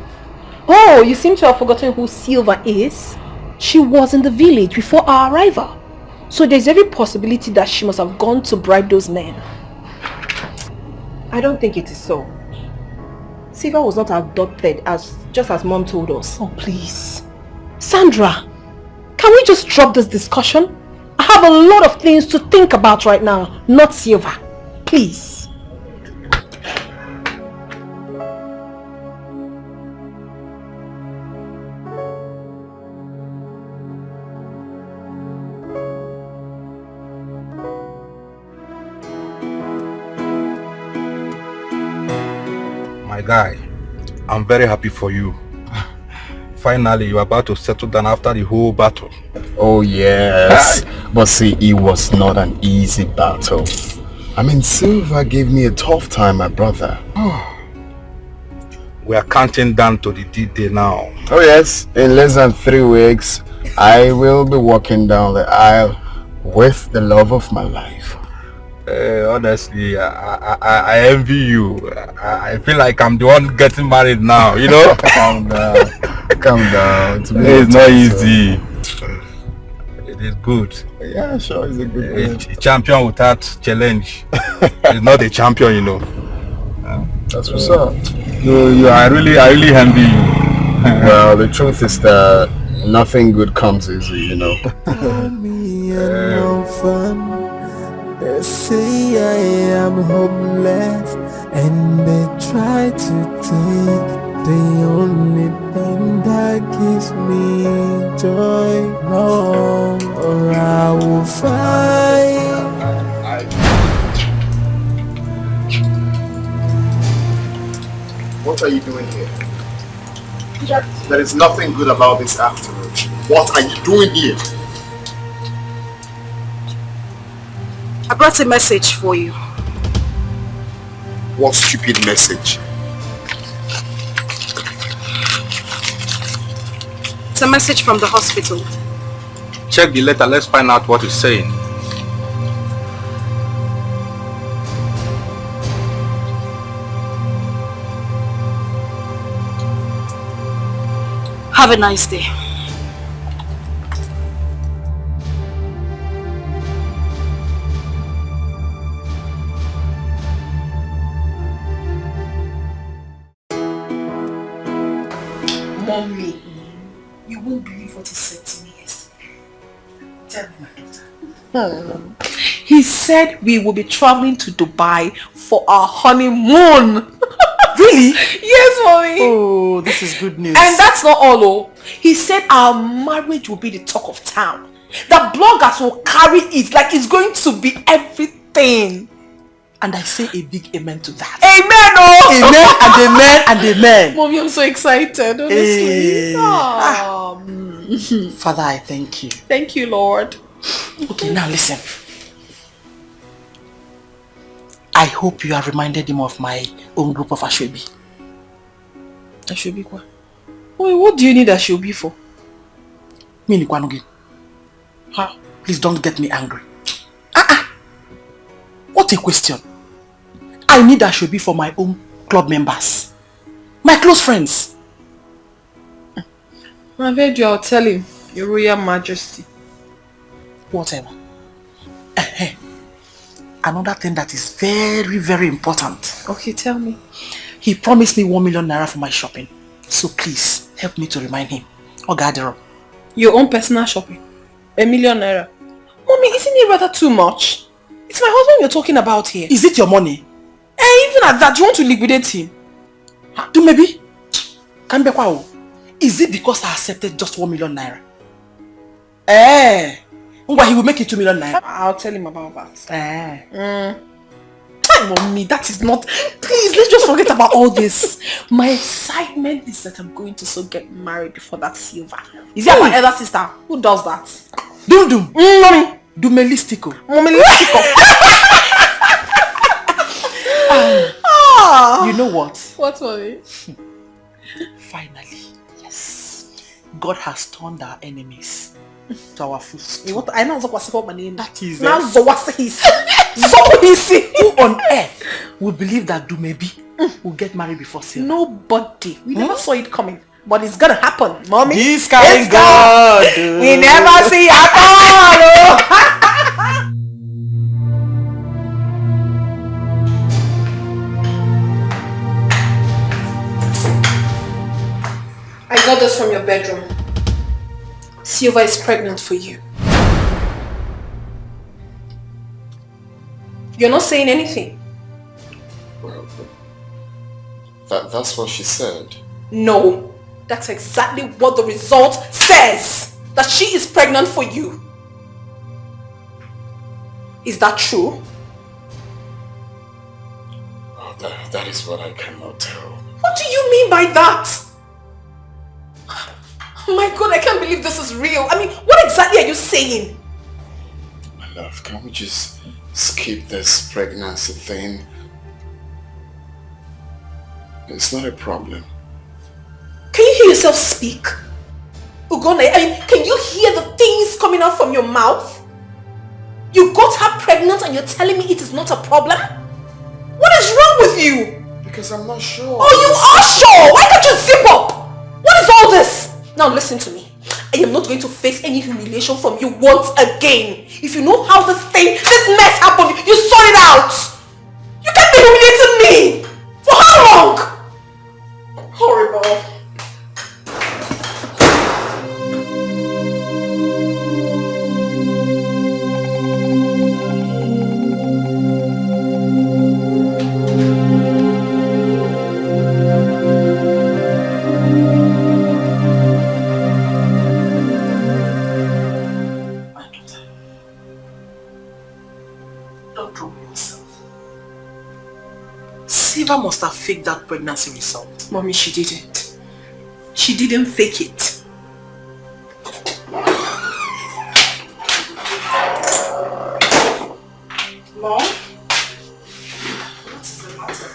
Speaker 13: Oh, you seem to have forgotten who Silva is. She was in the village before our arrival. So there's every possibility that she must have gone to bribe those men.
Speaker 2: I don't think it is so. Silva was not abducted just as Mom told us.
Speaker 13: Oh, please. Sandra, can we just drop this discussion? I have a lot of things to think about right now, not Silva. Please.
Speaker 19: My guy, I'm very happy for you. Finally, you're about to settle down after the whole battle.
Speaker 5: Oh yes, but see, it was not an easy battle. I mean, Silva gave me a tough time, my brother.
Speaker 19: We are counting down to the D-Day now.
Speaker 5: Oh yes, in less than 3 weeks, I will be walking down the aisle with the love of my life.
Speaker 19: Honestly, I envy you. I feel like I'm the one getting married now, you know?
Speaker 5: Calm down. Calm down.
Speaker 19: It's not easy. It is good.
Speaker 5: Yeah, sure, it's a good
Speaker 19: A champion without challenge is not a champion, you know.
Speaker 5: That's what's up.
Speaker 19: I really envy you.
Speaker 5: Well, the truth is that nothing good comes easy, you know.
Speaker 12: They say I am homeless, and they try to take the only thing that gives me joy. No, or I will fight.
Speaker 5: What are you doing here? There is nothing good about this afternoon. What are you doing here?
Speaker 2: I brought a message for you.
Speaker 5: What stupid message?
Speaker 2: It's a message from the hospital.
Speaker 19: Check the letter, let's find out what it's saying.
Speaker 2: Have a nice day.
Speaker 8: Mommy, you won't believe what he said to me yesterday. Tell me, my daughter.
Speaker 13: He said we will be traveling to Dubai for our honeymoon.
Speaker 8: Really?
Speaker 13: Yes, mommy.
Speaker 8: Oh, this is good news.
Speaker 13: And that's not all. Oh. He said our marriage will be the talk of town. The bloggers will carry it like it's going to be everything.
Speaker 8: And I say a big amen to that.
Speaker 13: Amen, oh!
Speaker 8: Amen and amen and amen.
Speaker 13: Mommy, I'm so excited, honestly.
Speaker 8: Father, I thank you.
Speaker 13: Thank you, Lord.
Speaker 8: Okay, now listen. I hope you have reminded him of my own group of Ashwebi.
Speaker 13: Ashwebi what? Wait, what do you need Ashwebi for?
Speaker 8: Mini Kwanugi.
Speaker 13: How?
Speaker 8: Please don't get me angry. What a question. I need Ashwebi for my own club members. My close friends.
Speaker 13: I've heard you, I'll tell him. Your Royal Majesty.
Speaker 8: Whatever. Another thing that is very, very important.
Speaker 13: Okay, tell me.
Speaker 8: He promised me 1 million naira for my shopping. So please, help me to remind him. Or gather.
Speaker 13: Your own personal shopping? 1 million naira? Mommy, isn't it rather too much? It's my husband you're talking about here.
Speaker 8: Is it your money?
Speaker 13: Even at that, you want to liquidate him?
Speaker 8: Do maybe? Is it because I accepted just 1 million naira? He will make it 2 million naira.
Speaker 13: I'll tell him about that.
Speaker 8: Mommy, that is not... Please, let's just forget about all this. My excitement is that I'm going to so get married before that Silva. Is that my elder sister? Who does that? Dum. Mommy. Dumelistico. You know what?
Speaker 13: What, mommy?
Speaker 8: Finally, yes. God has turned our enemies
Speaker 1: to our food. I know what my name.
Speaker 17: That is
Speaker 1: now who on earth will believe that Dumebi will get married before Silva? Nobody. We never saw it coming. But it's gonna happen, mommy.
Speaker 17: This kind God.
Speaker 1: We never see at all.
Speaker 9: I got this from your bedroom. Silva is pregnant for you. You're not saying anything.
Speaker 5: Well, that's what she said.
Speaker 9: No. That's exactly what the result says. That she is pregnant for you. Is that true?
Speaker 5: Oh, that is what I cannot tell.
Speaker 9: What do you mean by that? Oh my God, I can't believe this is real. I mean, what exactly are you saying?
Speaker 5: My love, can we just skip this pregnancy thing? It's not a problem.
Speaker 9: Can you hear yourself speak? Ugone, I mean, can you hear the things coming out from your mouth? You got her pregnant and you're telling me it is not a problem? What is wrong with you?
Speaker 5: Because I'm not sure.
Speaker 9: Oh, you are sure? Why can't you zip up? What is all this? Now listen to me. I am not going to face any humiliation from you once again. If you know how this mess happened, you sort it out. You can't be humiliating me. For how long? Horrible.
Speaker 1: Silva must have faked that pregnancy result.
Speaker 9: Mommy, she didn't.
Speaker 1: She didn't fake it. Mom? What is the matter?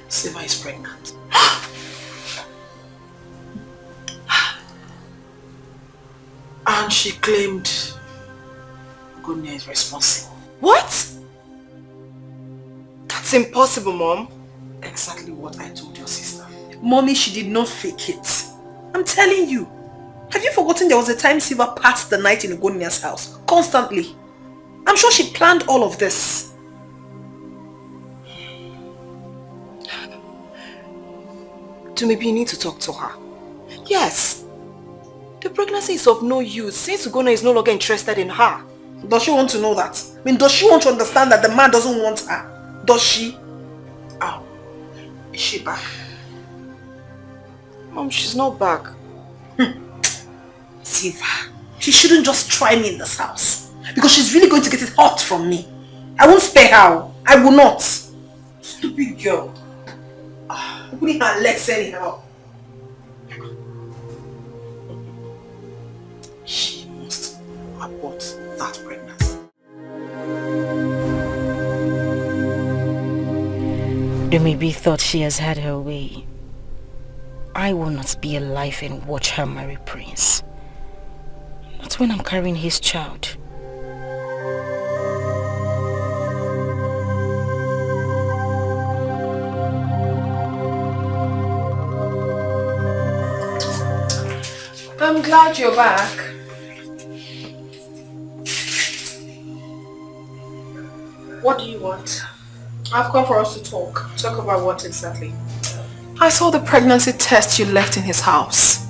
Speaker 1: Silva is pregnant. And she claimed Gunya is responsible.
Speaker 7: What? That's impossible, Mom.
Speaker 1: Exactly what I told your sister. Mommy, she did not fake it. I'm telling you. Have you forgotten there was a time Silva passed the night in Gunya's house? Constantly. I'm sure she planned all of this.
Speaker 7: Maybe you need to talk to her. Yes. The pregnancy is of no use since Ugonna is no longer interested in her.
Speaker 1: Does she want to know that? I mean, does she want to understand that the man doesn't want her? Does she? Oh, is she back?
Speaker 7: Mom, she's not back.
Speaker 1: Silva, she shouldn't just try me in this house. Because she's really going to get it hot from me. I won't spare her. I will not. Stupid girl. Opening her legs anyhow. She must abort that pregnancy.
Speaker 10: Dumebi thought she has had her way. I will not be alive and watch her marry Prince. Not when I'm carrying his child.
Speaker 9: I'm glad you're back. What do you want? I've come for us to talk. Talk about what exactly? I saw the pregnancy test you left in his house.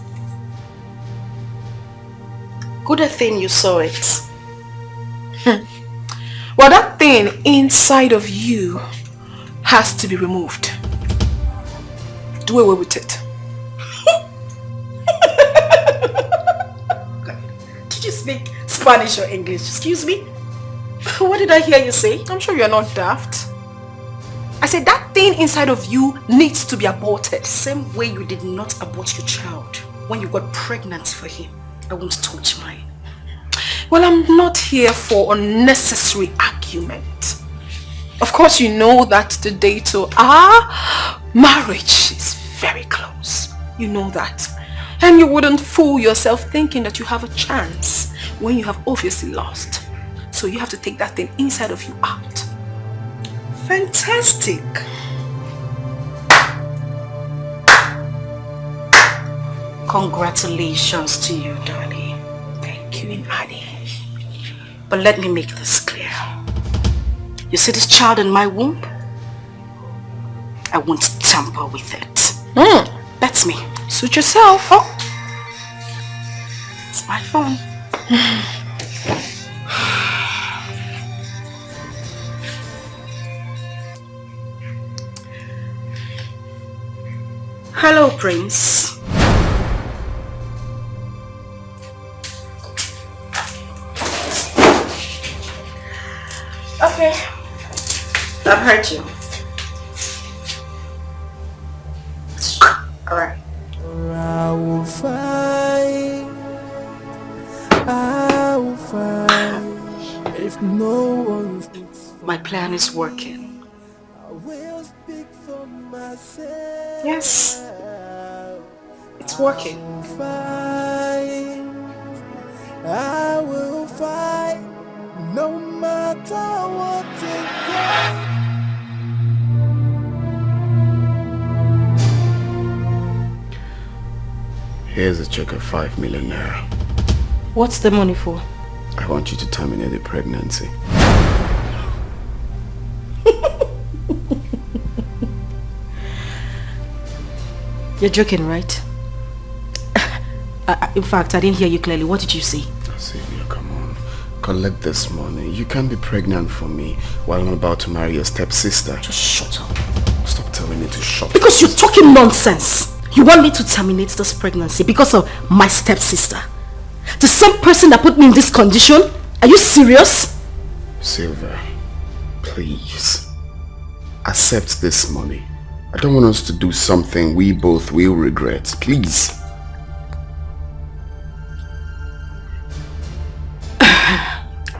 Speaker 1: Good thing you saw it.
Speaker 9: Well, that thing inside of you has to be removed. Do away with it.
Speaker 1: Did you speak Spanish or English? Excuse me? What did I hear you say?
Speaker 9: I'm sure you're not daft. I said that thing inside of you needs to be aborted.
Speaker 1: Same way you did not abort your child when you got pregnant for him. I won't touch mine.
Speaker 9: Well, I'm not here for unnecessary argument. Of course, you know that the date to our marriage is very close. You know that. And you wouldn't fool yourself thinking that you have a chance when you have obviously lost. So you have to take that thing inside of you out.
Speaker 1: Fantastic.
Speaker 10: Congratulations to you, darling.
Speaker 1: Thank you, Ini.
Speaker 10: But let me make this clear. You see this child in my womb? I won't tamper with it. That's me.
Speaker 9: Suit yourself.
Speaker 10: Oh. It's my phone. Hello, Prince. Okay. I've heard you. Alright.
Speaker 12: I will find if no one speaks.
Speaker 10: My plan is working.
Speaker 12: I will speak for myself.
Speaker 9: Yes. It's working.
Speaker 12: I will fight no matter what it takes.
Speaker 5: Here's a check of 5 million naira.
Speaker 10: What's the money for?
Speaker 5: I want you to terminate the pregnancy.
Speaker 10: You're joking, right? In fact, I didn't hear you clearly. What did you say?
Speaker 5: Sylvia, come on. Collect this money. You can't be pregnant for me while I'm about to marry your stepsister.
Speaker 10: Just shut up.
Speaker 5: Stop telling me to shut up.
Speaker 10: Because you're talking nonsense. You want me to terminate this pregnancy because of my stepsister? The same person that put me in this condition? Are you serious?
Speaker 5: Silver, please. Accept this money. I don't want us to do something we both will regret. Please.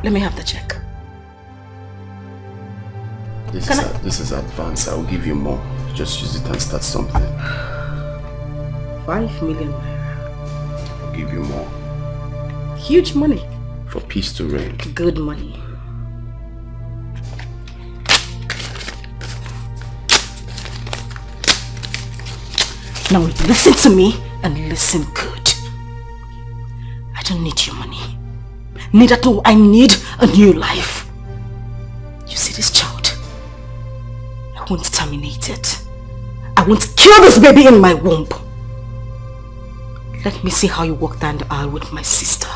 Speaker 10: Let me have the check.
Speaker 5: This is advance. I'll give you more. Just use it and start something.
Speaker 10: 5 million.
Speaker 5: I'll give you more.
Speaker 10: Huge money.
Speaker 5: For peace to reign.
Speaker 10: Good money. Now listen to me and listen good. I don't need your money. Neither do I need a new life. You see this child? I won't terminate it. I won't kill this baby in my womb. Let me see how you walk down the aisle with my sister.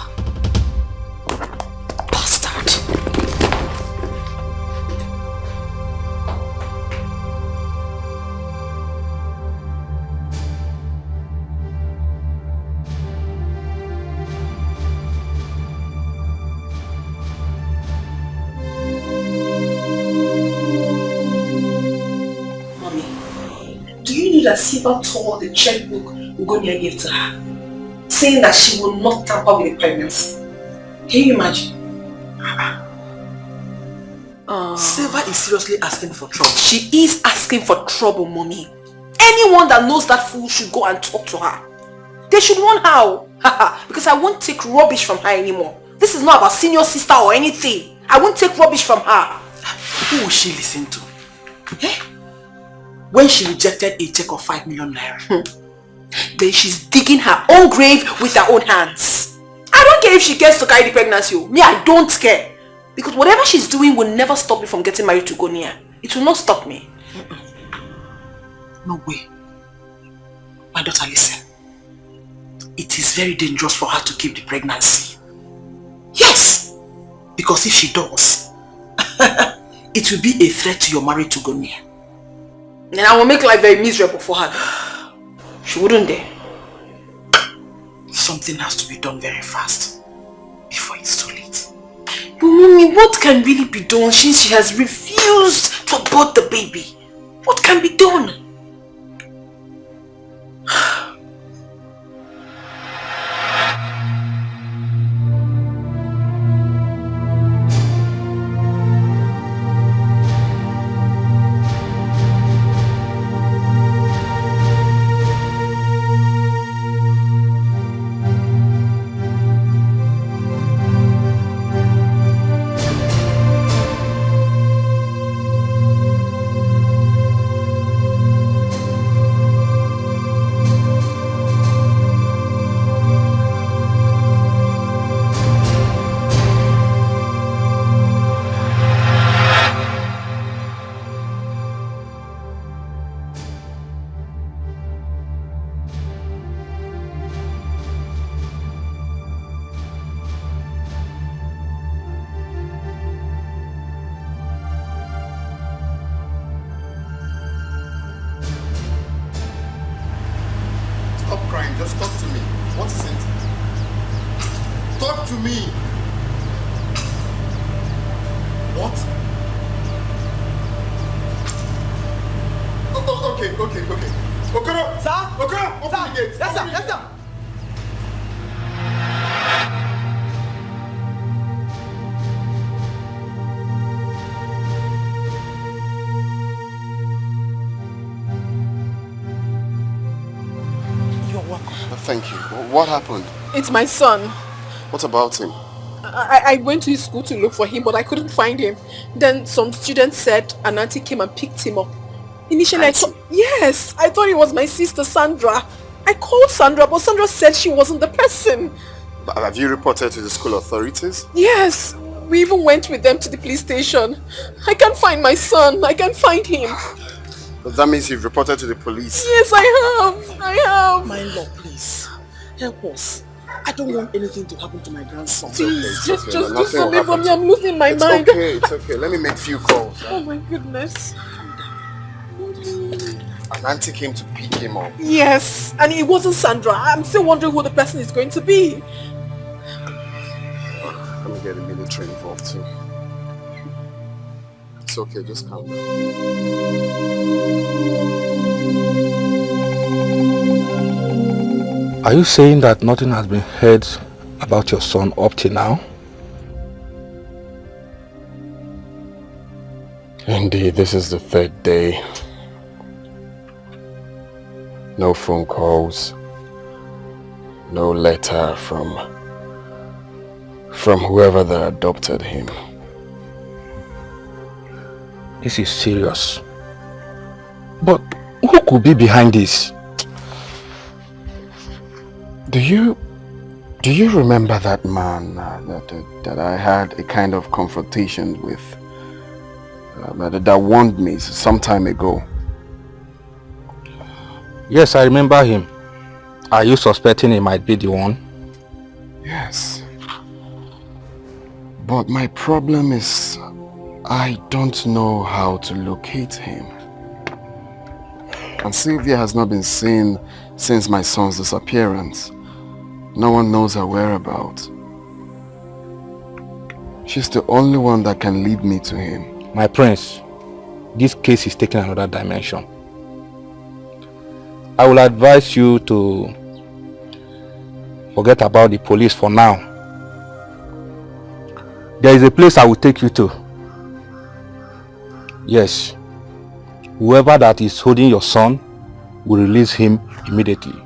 Speaker 10: Bastard.
Speaker 1: That Siva tore the checkbook Ugonia gave to her, saying that she will not tamper with the pregnancy. Can you imagine?
Speaker 8: Siva is seriously asking for trouble.
Speaker 1: She is asking for trouble, mommy. Anyone that knows that fool should go and talk to her. They should warn her. Because I won't take rubbish from her anymore. This is not about senior sister or anything. I won't take rubbish from her.
Speaker 8: Who will she listen to? Eh? When she rejected a check of 5 million naira.
Speaker 1: Then she's digging her own grave with her own hands. I don't care if she cares to carry the pregnancy. Me, I don't care. Because whatever she's doing will never stop me from getting married to Gonia. It will not stop me.
Speaker 8: No way. My daughter, listen. It is very dangerous for her to keep the pregnancy. Yes! Because if she does, it will be a threat to your marriage to Gonia.
Speaker 1: And I will make life very miserable for her. She wouldn't dare.
Speaker 8: Something has to be done very fast before it's too late.
Speaker 1: But mommy, what can really be done since she has refused to abort the baby? What can be done?
Speaker 5: Just talk to me. What is it? Talk to me. What? Okay. Okoro!
Speaker 4: Sir?
Speaker 5: Okoro! Open the gate!
Speaker 4: Yes, sir. Yes, sir.
Speaker 5: You're welcome. Thank you. What happened?
Speaker 7: It's my son.
Speaker 5: What about him?
Speaker 7: I went to his school to look for him, but I couldn't find him. Then some students said an auntie came and picked him up. Initially, I thought it was my sister Sandra. I called Sandra, but Sandra said she wasn't the person.
Speaker 5: But have you reported to the school authorities?
Speaker 7: Yes, we even went with them to the police station. I can't find my son. I can't find him.
Speaker 5: But that means you've reported to the police.
Speaker 7: Yes, I have.
Speaker 8: My lord, please. Help us. I don't want anything to happen to my grandson.
Speaker 7: Please, just do something for me. I'm losing my mind.
Speaker 5: It's okay. Let me make few calls.
Speaker 7: Oh my goodness.
Speaker 5: An auntie came to pick him up.
Speaker 7: Yes, and it wasn't Sandra. I'm still wondering who the person is going to be.
Speaker 5: Let me get the military involved too. It's okay, just calm down.
Speaker 19: Are you saying that nothing has been heard about your son up till now?
Speaker 5: Indeed, this is the third day. No phone calls, no letter from whoever that adopted him.
Speaker 19: This is serious. But who could be behind this?
Speaker 5: Do you remember that man that I had a kind of confrontation with? That warned me some time ago.
Speaker 19: Yes, I remember him. Are you suspecting he might be the one?
Speaker 5: Yes. But my problem is I don't know how to locate him. And Sylvia has not been seen since my son's disappearance. No one knows her whereabouts. She's the only one that can lead me to him.
Speaker 19: My prince, this case is taking another dimension. I will advise you to forget about the police for now. There is a place I will take you to. Yes. Whoever that is holding your son will release him immediately.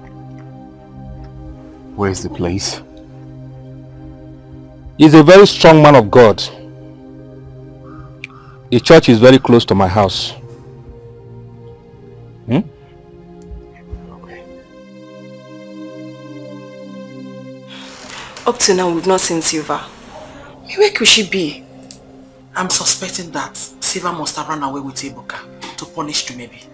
Speaker 5: Where is the place?
Speaker 19: He's a very strong man of God. The church is very close to my house. Okay.
Speaker 1: Up to now, we've not seen Silva. Where could she be?
Speaker 8: I'm suspecting that Silva must have run away with Ebuka to punish Jumebi.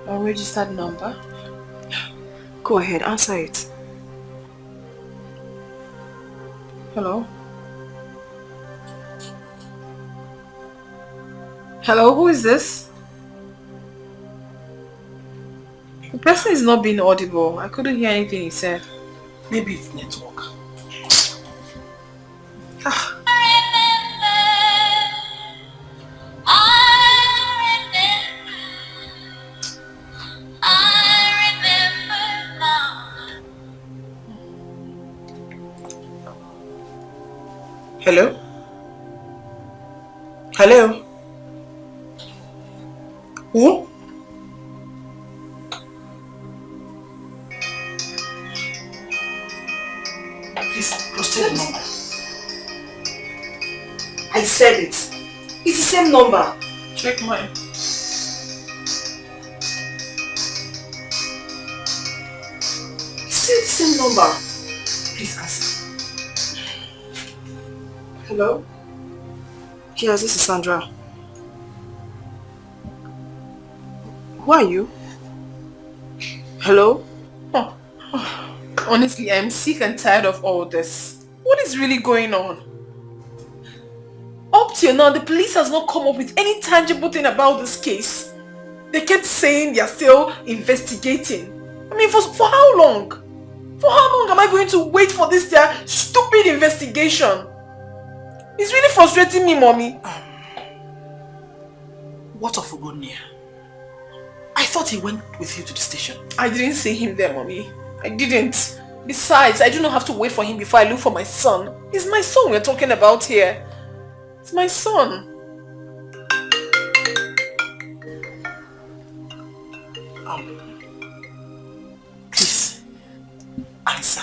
Speaker 7: A registered number?
Speaker 1: Go ahead, answer it.
Speaker 7: Hello? Hello, who is this? The person is not being audible. I couldn't hear anything he said.
Speaker 8: Maybe it's network. Hello? Hello? Who? Please, proceed the number.
Speaker 1: I said it. It's the same number.
Speaker 7: Check mine.
Speaker 1: It's still the same number. Please answer. Hello? Yes, this is Sandra. Who are you? Hello?
Speaker 7: Honestly, I'm sick and tired of all this. What is really going on?
Speaker 9: up till now, the police has not come up with any tangible thing about this case. They kept saying they are still investigating. I mean, for how long? For how long am I going to wait for this their stupid investigation? It's really frustrating me, Mommy.
Speaker 1: What of Ugonia? I thought he went with you to the station.
Speaker 9: I didn't see him there, Mommy. I didn't. Besides, I do not have to wait for him before I look for my son. It's my son we're talking about here. It's my son.
Speaker 1: Please, answer.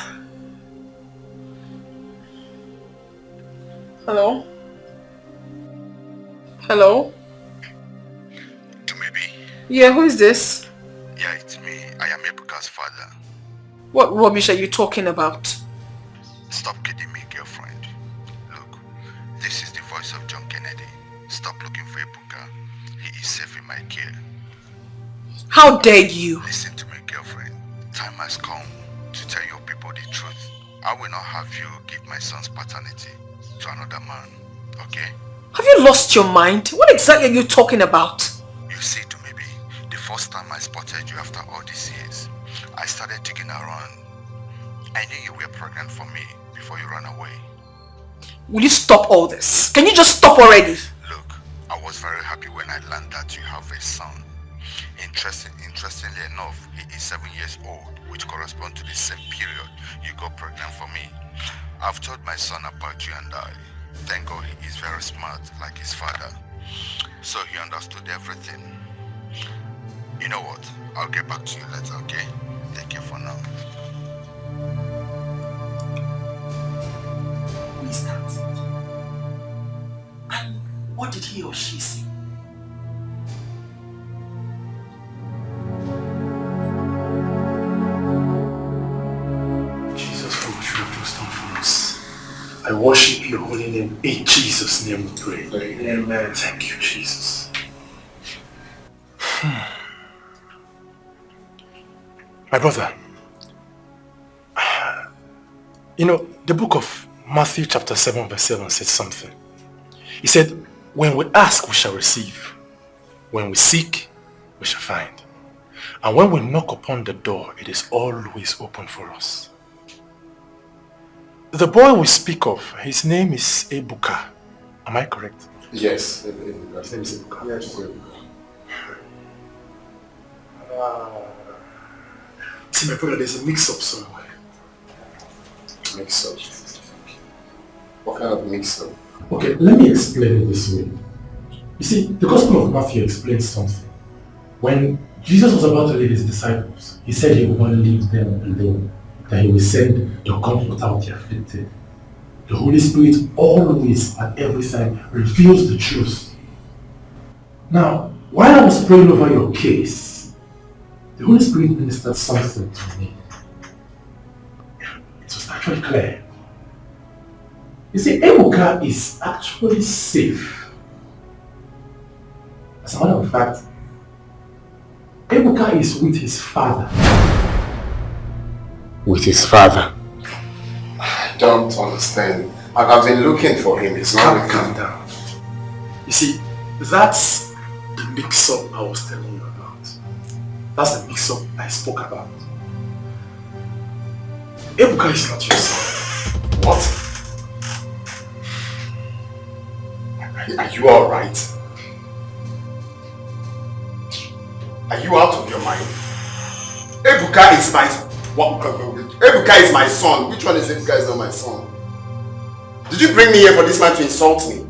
Speaker 9: Hello? Hello? Yeah, who is this?
Speaker 5: Yeah, it's me. I am Ebuka's father.
Speaker 9: What rubbish are you talking about?
Speaker 5: Stop kidding me, girlfriend. Look, this is the voice of John Kennedy. Stop looking for Ebuka. He is safe in my care.
Speaker 9: How dare you?
Speaker 5: Listen to me, girlfriend. Time has come to tell your people the truth. I will not have you give my son's paternity to another man, okay?
Speaker 9: Have you lost your mind? What exactly are you talking about?
Speaker 5: You see, the first time I spotted you after all these years, I started digging around. I knew you were pregnant for me before you ran away.
Speaker 9: Will you stop all this? Can you just stop already?
Speaker 5: Look, I was very happy when I learned that you have a son. Interestingly enough, he is 7 years old, which corresponds to the same period you got pregnant for me. I've told my son about you and I. Thank God he is very smart like his father. So he understood everything. You know what? I'll get back to you later, okay? Take care for now.
Speaker 1: Who is that? And what did he or she say?
Speaker 20: Jesus, for what you have just done for us. I worship your holy name. In Jesus' name we pray. Amen. Thank you, Jesus. My brother, you know, the book of Matthew chapter 7 verse 7 said something. He said, when we ask, we shall receive. When we seek, we shall find. And when we knock upon the door, it is always open for us. The boy we speak of, his name is Ebuka. Am I correct?
Speaker 16: Yes.
Speaker 20: His name is Ebuka.
Speaker 16: Yes,
Speaker 20: See, my brother, there's a mix-up somewhere.
Speaker 16: Mix-up? What kind of mix-up?
Speaker 20: Okay, let me explain it this way. You see, the Gospel of Matthew explains something. When Jesus was about to leave his disciples, he said he would not leave them alone, that he will send the Comforter of the afflicted. The Holy Spirit always, at every time, reveals the truth. Now, while I was praying over your case, the Holy Spirit ministered something to me. It was actually clear. You see, Ebuka is actually safe. As a matter of fact, Ebuka is with his father.
Speaker 16: With his father? I don't understand. I've been looking for him. He's not with him.
Speaker 20: Calm down. You see, that's the mix-up I was telling you about. That's the mix-up I spoke about. Ebuka is not your son.
Speaker 16: What? Are you alright? Are you out of your mind? Ebuka is my... What? Ebuka is my son. Which one is Ebuka is not my son? Did you bring me here for this man to insult me?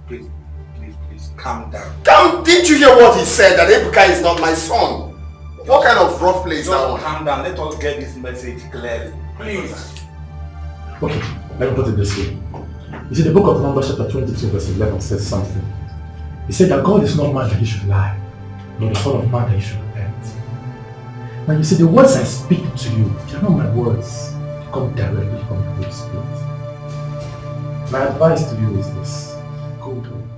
Speaker 17: Please, calm down.
Speaker 16: Didn't you hear what he said? That Ebuka is not my son? What kind of rough play is that one?
Speaker 17: Calm down. Let us get this message clearly. Please.
Speaker 20: Okay, let me put it this way. You see, the book of Numbers chapter 22 verse 11 says something. He said that God is not man that he should lie, nor the son of man that he should repent. Now you see, the words I speak to you, they are not my words. They come directly from the Holy Spirit. My advice to you is this. Go home.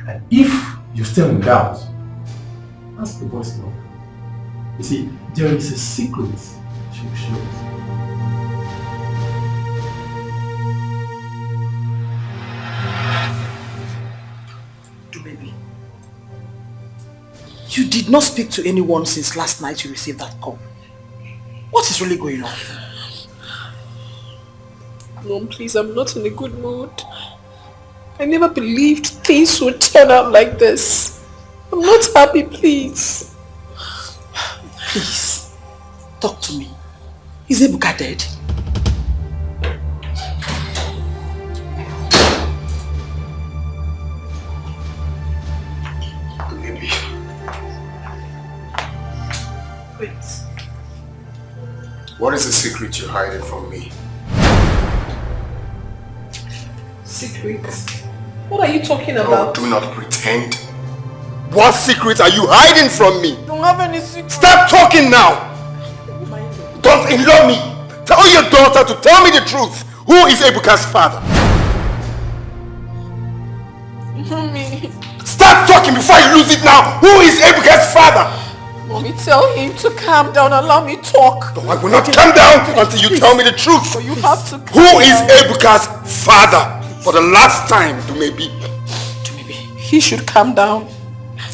Speaker 20: And if you're still in doubt, ask the boy's mother. You see, there is a secret she will show you.
Speaker 8: You did not speak to anyone since last night you received that call. What is really going on?
Speaker 13: Mom, please, I'm not in a good mood. I never believed things would turn out like this. I'm not happy, please.
Speaker 8: Please, talk to me. Is Ebuka dead?
Speaker 3: Maybe.
Speaker 5: Please. What is the secret you're hiding from me?
Speaker 13: Secrets? What are you talking
Speaker 5: No,
Speaker 13: about?
Speaker 5: do not pretend. What secret are you hiding from me?
Speaker 13: I don't have any secrets.
Speaker 5: Stop talking now! Don't in-law me! Tell your daughter to tell me the truth! Who is Ebuka's father?
Speaker 13: Mommy.
Speaker 5: Stop talking before you lose it now! Who is Ebuka's father?
Speaker 13: Mommy, tell him to calm down. Allow me talk.
Speaker 5: No, I will not calm down until you tell me the truth.
Speaker 13: So you have to calm
Speaker 5: Who is
Speaker 13: down.
Speaker 5: Ebuka's father? For the last time, to maybe.
Speaker 13: He should calm down.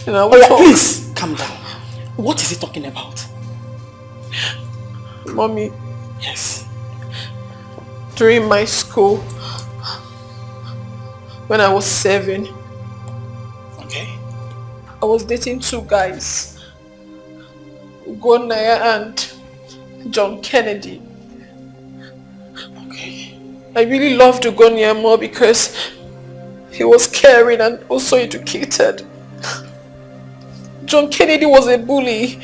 Speaker 13: And I will
Speaker 8: Oh yeah,
Speaker 13: talk.
Speaker 8: please, calm down. What is he talking about?
Speaker 13: Mommy.
Speaker 8: Yes.
Speaker 13: During my school, when I was 7,
Speaker 8: okay,
Speaker 13: I was dating 2 guys, Ugonaya and John Kennedy.
Speaker 8: Okay.
Speaker 13: I really loved Ugonaya more because he was caring and also educated. John Kennedy was a bully. He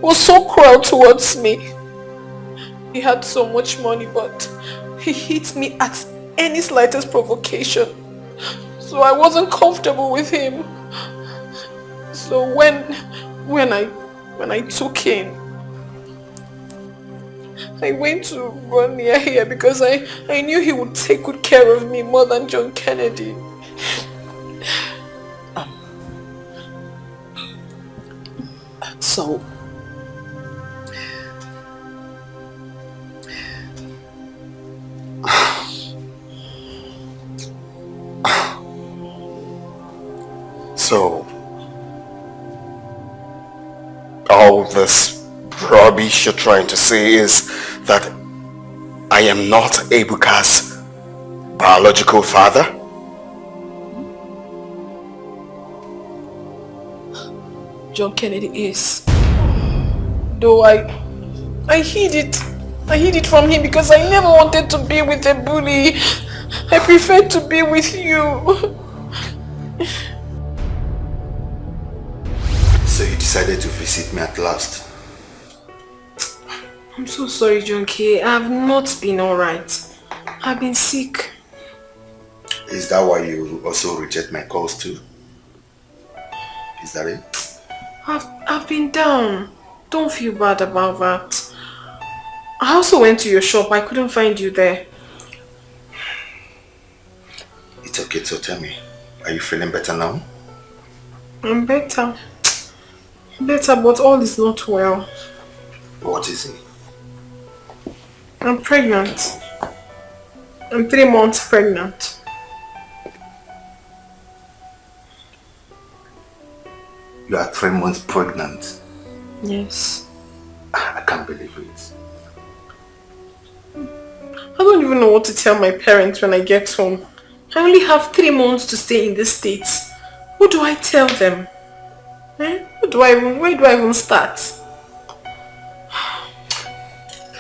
Speaker 13: was so cruel towards me. He had so much money, but he hit me at any slightest provocation. So I wasn't comfortable with him. So when I took in, I went to run near here because I knew he would take good care of me more than John Kennedy.
Speaker 8: So,
Speaker 5: all this rubbish you're trying to say is that I am not Ebuka's biological father?
Speaker 13: John Kennedy is. Though I hid it from him because I never wanted to be with a bully. I preferred to be with you.
Speaker 15: So you decided to visit me at last?
Speaker 13: I'm so sorry, John K. I have not been alright. I've been sick.
Speaker 15: Is that why you also reject my calls too? Is that it?
Speaker 13: I've been down. Don't feel bad about that. I also went to your shop. I couldn't find you there.
Speaker 15: It's okay, so tell me, are you feeling better now?
Speaker 13: I'm better. Better, but all is not well.
Speaker 15: What is it?
Speaker 13: I'm pregnant. I'm 3 months pregnant.
Speaker 15: You are 3 months pregnant.
Speaker 13: Yes.
Speaker 15: I can't believe it.
Speaker 13: I don't even know what to tell my parents when I get home. I only have 3 months to stay in the States. What do I tell them? Where do I even start?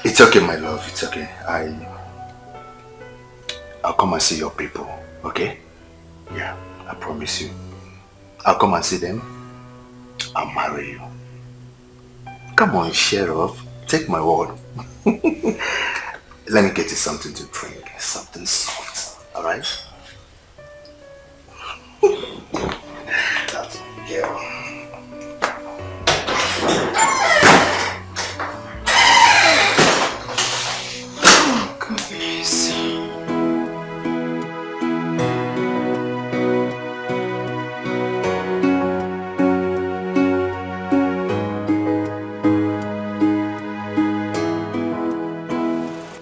Speaker 15: It's okay, my love, it's okay. I'll come and see your people, okay? Yeah, I promise you. I'll come and see them. I'll marry you. Come on, Sheriff. Take my word. Let me get you something to drink. Something soft, alright? That's yeah.
Speaker 13: Oh, goodness.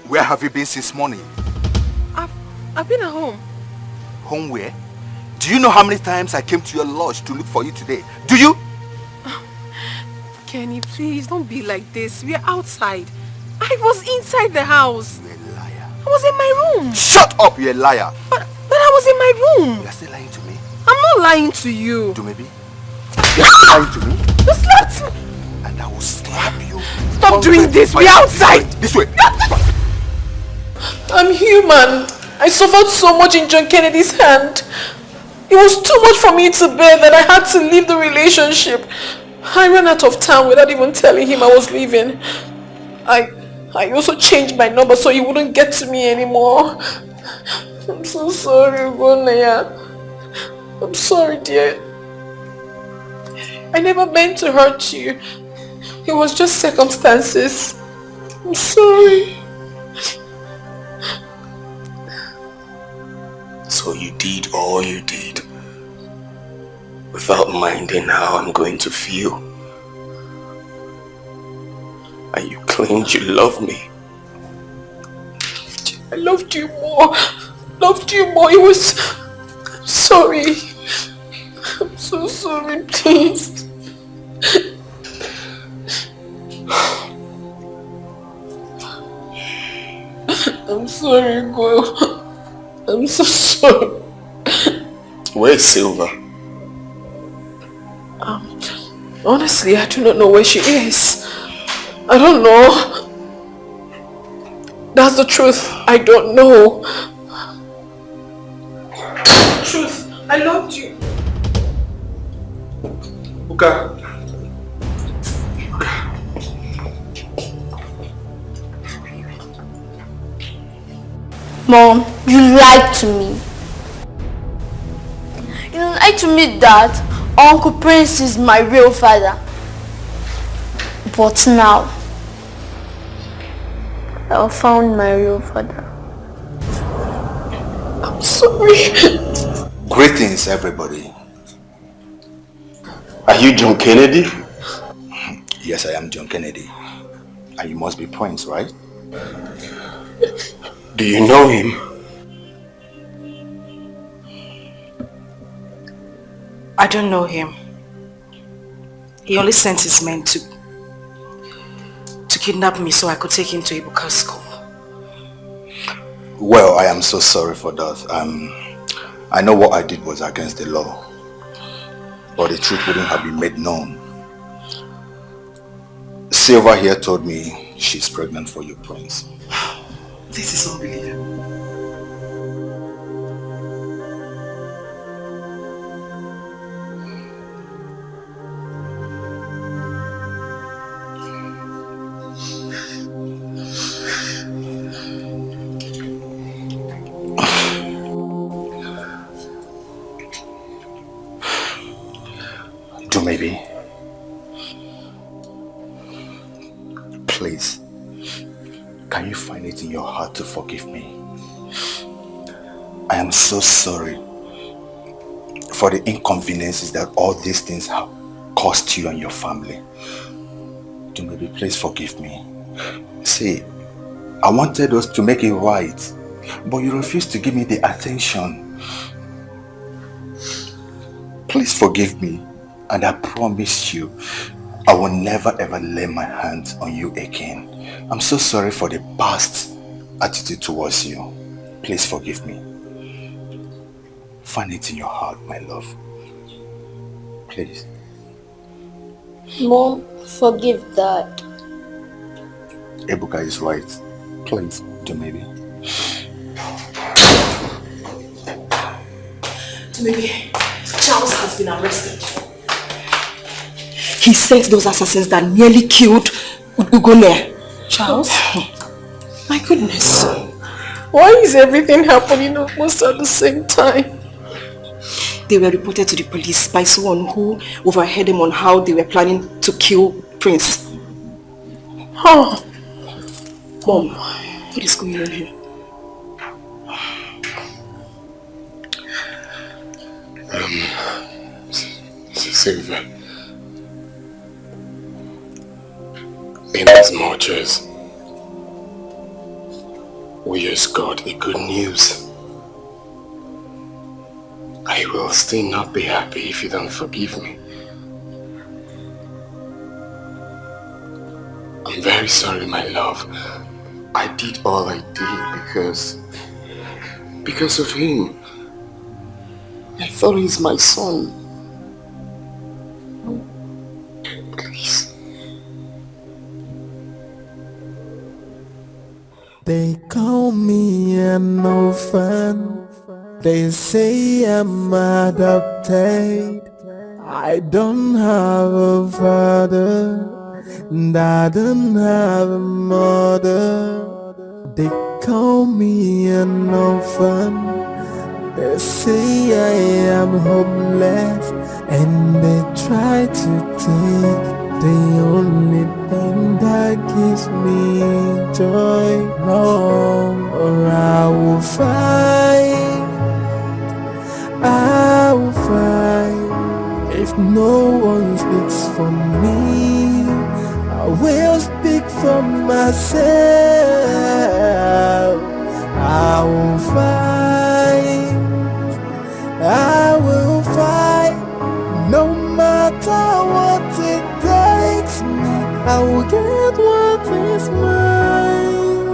Speaker 15: Where have you been since morning?
Speaker 13: I've been at home.
Speaker 15: Home where? Do you know how many times I came to your lodge to look for you today? Do you?
Speaker 9: Kenny, please don't be like this. We are outside. I was inside the house.
Speaker 15: You're a liar.
Speaker 9: I was in my room.
Speaker 15: Shut up, you're a liar.
Speaker 9: But I was in my room.
Speaker 15: You're still lying to me.
Speaker 9: I'm not lying to you.
Speaker 15: To maybe? You're still lying to me.
Speaker 9: You slapped me.
Speaker 15: And I will slap you.
Speaker 9: Stop doing this. We're outside.
Speaker 15: This way.
Speaker 13: I'm human. I suffered so much in John Kennedy's hand. It was too much for me to bear that I had to leave the relationship. I ran out of town without even telling him I was leaving. I also changed my number so he wouldn't get to me anymore. I'm so sorry, Gonaya. I'm sorry, dear. I never meant to hurt you. It was just circumstances. I'm sorry.
Speaker 4: So you did all you did without minding how I'm going to feel. And you claimed you love me.
Speaker 13: I loved you more. Loved you more. It was... I'm sorry. I'm so sorry, please. I'm sorry, girl. I'm so sorry.
Speaker 4: Where's Silver?
Speaker 13: Honestly, I do not know where she is. I don't know. That's the truth. I don't know. Truth. I loved you.
Speaker 20: Uka.
Speaker 6: Mom, you lied to me. You lied to me that Uncle Prince is my real father. But now, I have found my real father.
Speaker 13: I'm sorry.
Speaker 15: Greetings, everybody.
Speaker 4: Are you John Kennedy?
Speaker 15: Yes, I am John Kennedy. And you must be Prince, right?
Speaker 4: Do you know him?
Speaker 1: I don't know him. He only sent his men to kidnap me so I could take him to Ibuka's school.
Speaker 15: Well, I am so sorry for that. I know what I did was against the law, but the truth wouldn't have been made known. Silva here told me she's pregnant for you, Prince.
Speaker 1: This is unbelievable.
Speaker 15: Do maybe. Please. Can you find it in your heart to forgive me? I am so sorry for the inconveniences that all these things have cost you and your family. Do maybe please forgive me. See, I wanted us to make it right, but you refused to give me the attention. Please forgive me, and I promise you, I will never ever lay my hands on you again. I'm so sorry for the past attitude towards you. Please forgive me. Find it in your heart, my love. Please.
Speaker 6: Mom, forgive Dad.
Speaker 15: Ebuka is right. Please, do maybe.
Speaker 1: Maybe Charles has been arrested. He sent those assassins that nearly killed Ugone.
Speaker 13: Charles? My goodness. Why is everything happening almost at the same time?
Speaker 1: They were reported to the police by someone who overheard them on how they were planning to kill Prince.
Speaker 13: Oh.
Speaker 1: Mom, what is going on here?
Speaker 4: Silver. In as much as we just got the good news, I I will still not be happy if you don't forgive me. I'm very sorry, my love. I did all I did because of him. I thought he's my son. Please.
Speaker 12: They call me an orphan. They say I'm adopted. I don't have a father, and I don't have a mother. They call me an orphan. They say I am homeless, and they try to take the only thing that gives me joy. No, or I will fight. I will fight. If no one speaks for me, I will speak for myself. I will fight. I will fight. No matter what it takes me, I will get what is mine.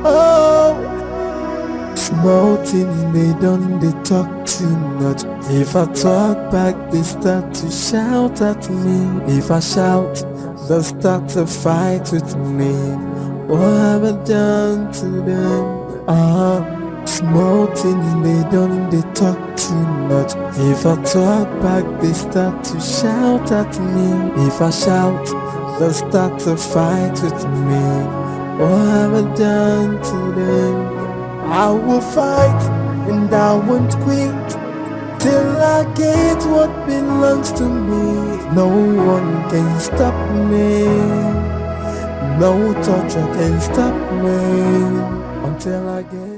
Speaker 12: Oh, small things they don't, they talk too much. If I talk back, they start to shout at me. If I shout, they'll start to fight with me. What have I done to them? Small things they don't, they talk too much. If I talk back, they start to shout at me. If I shout, they'll start to fight with me. What have I done to them? I will fight and I won't quit till I get what belongs to me. No one can stop me. No torture can stop me until I get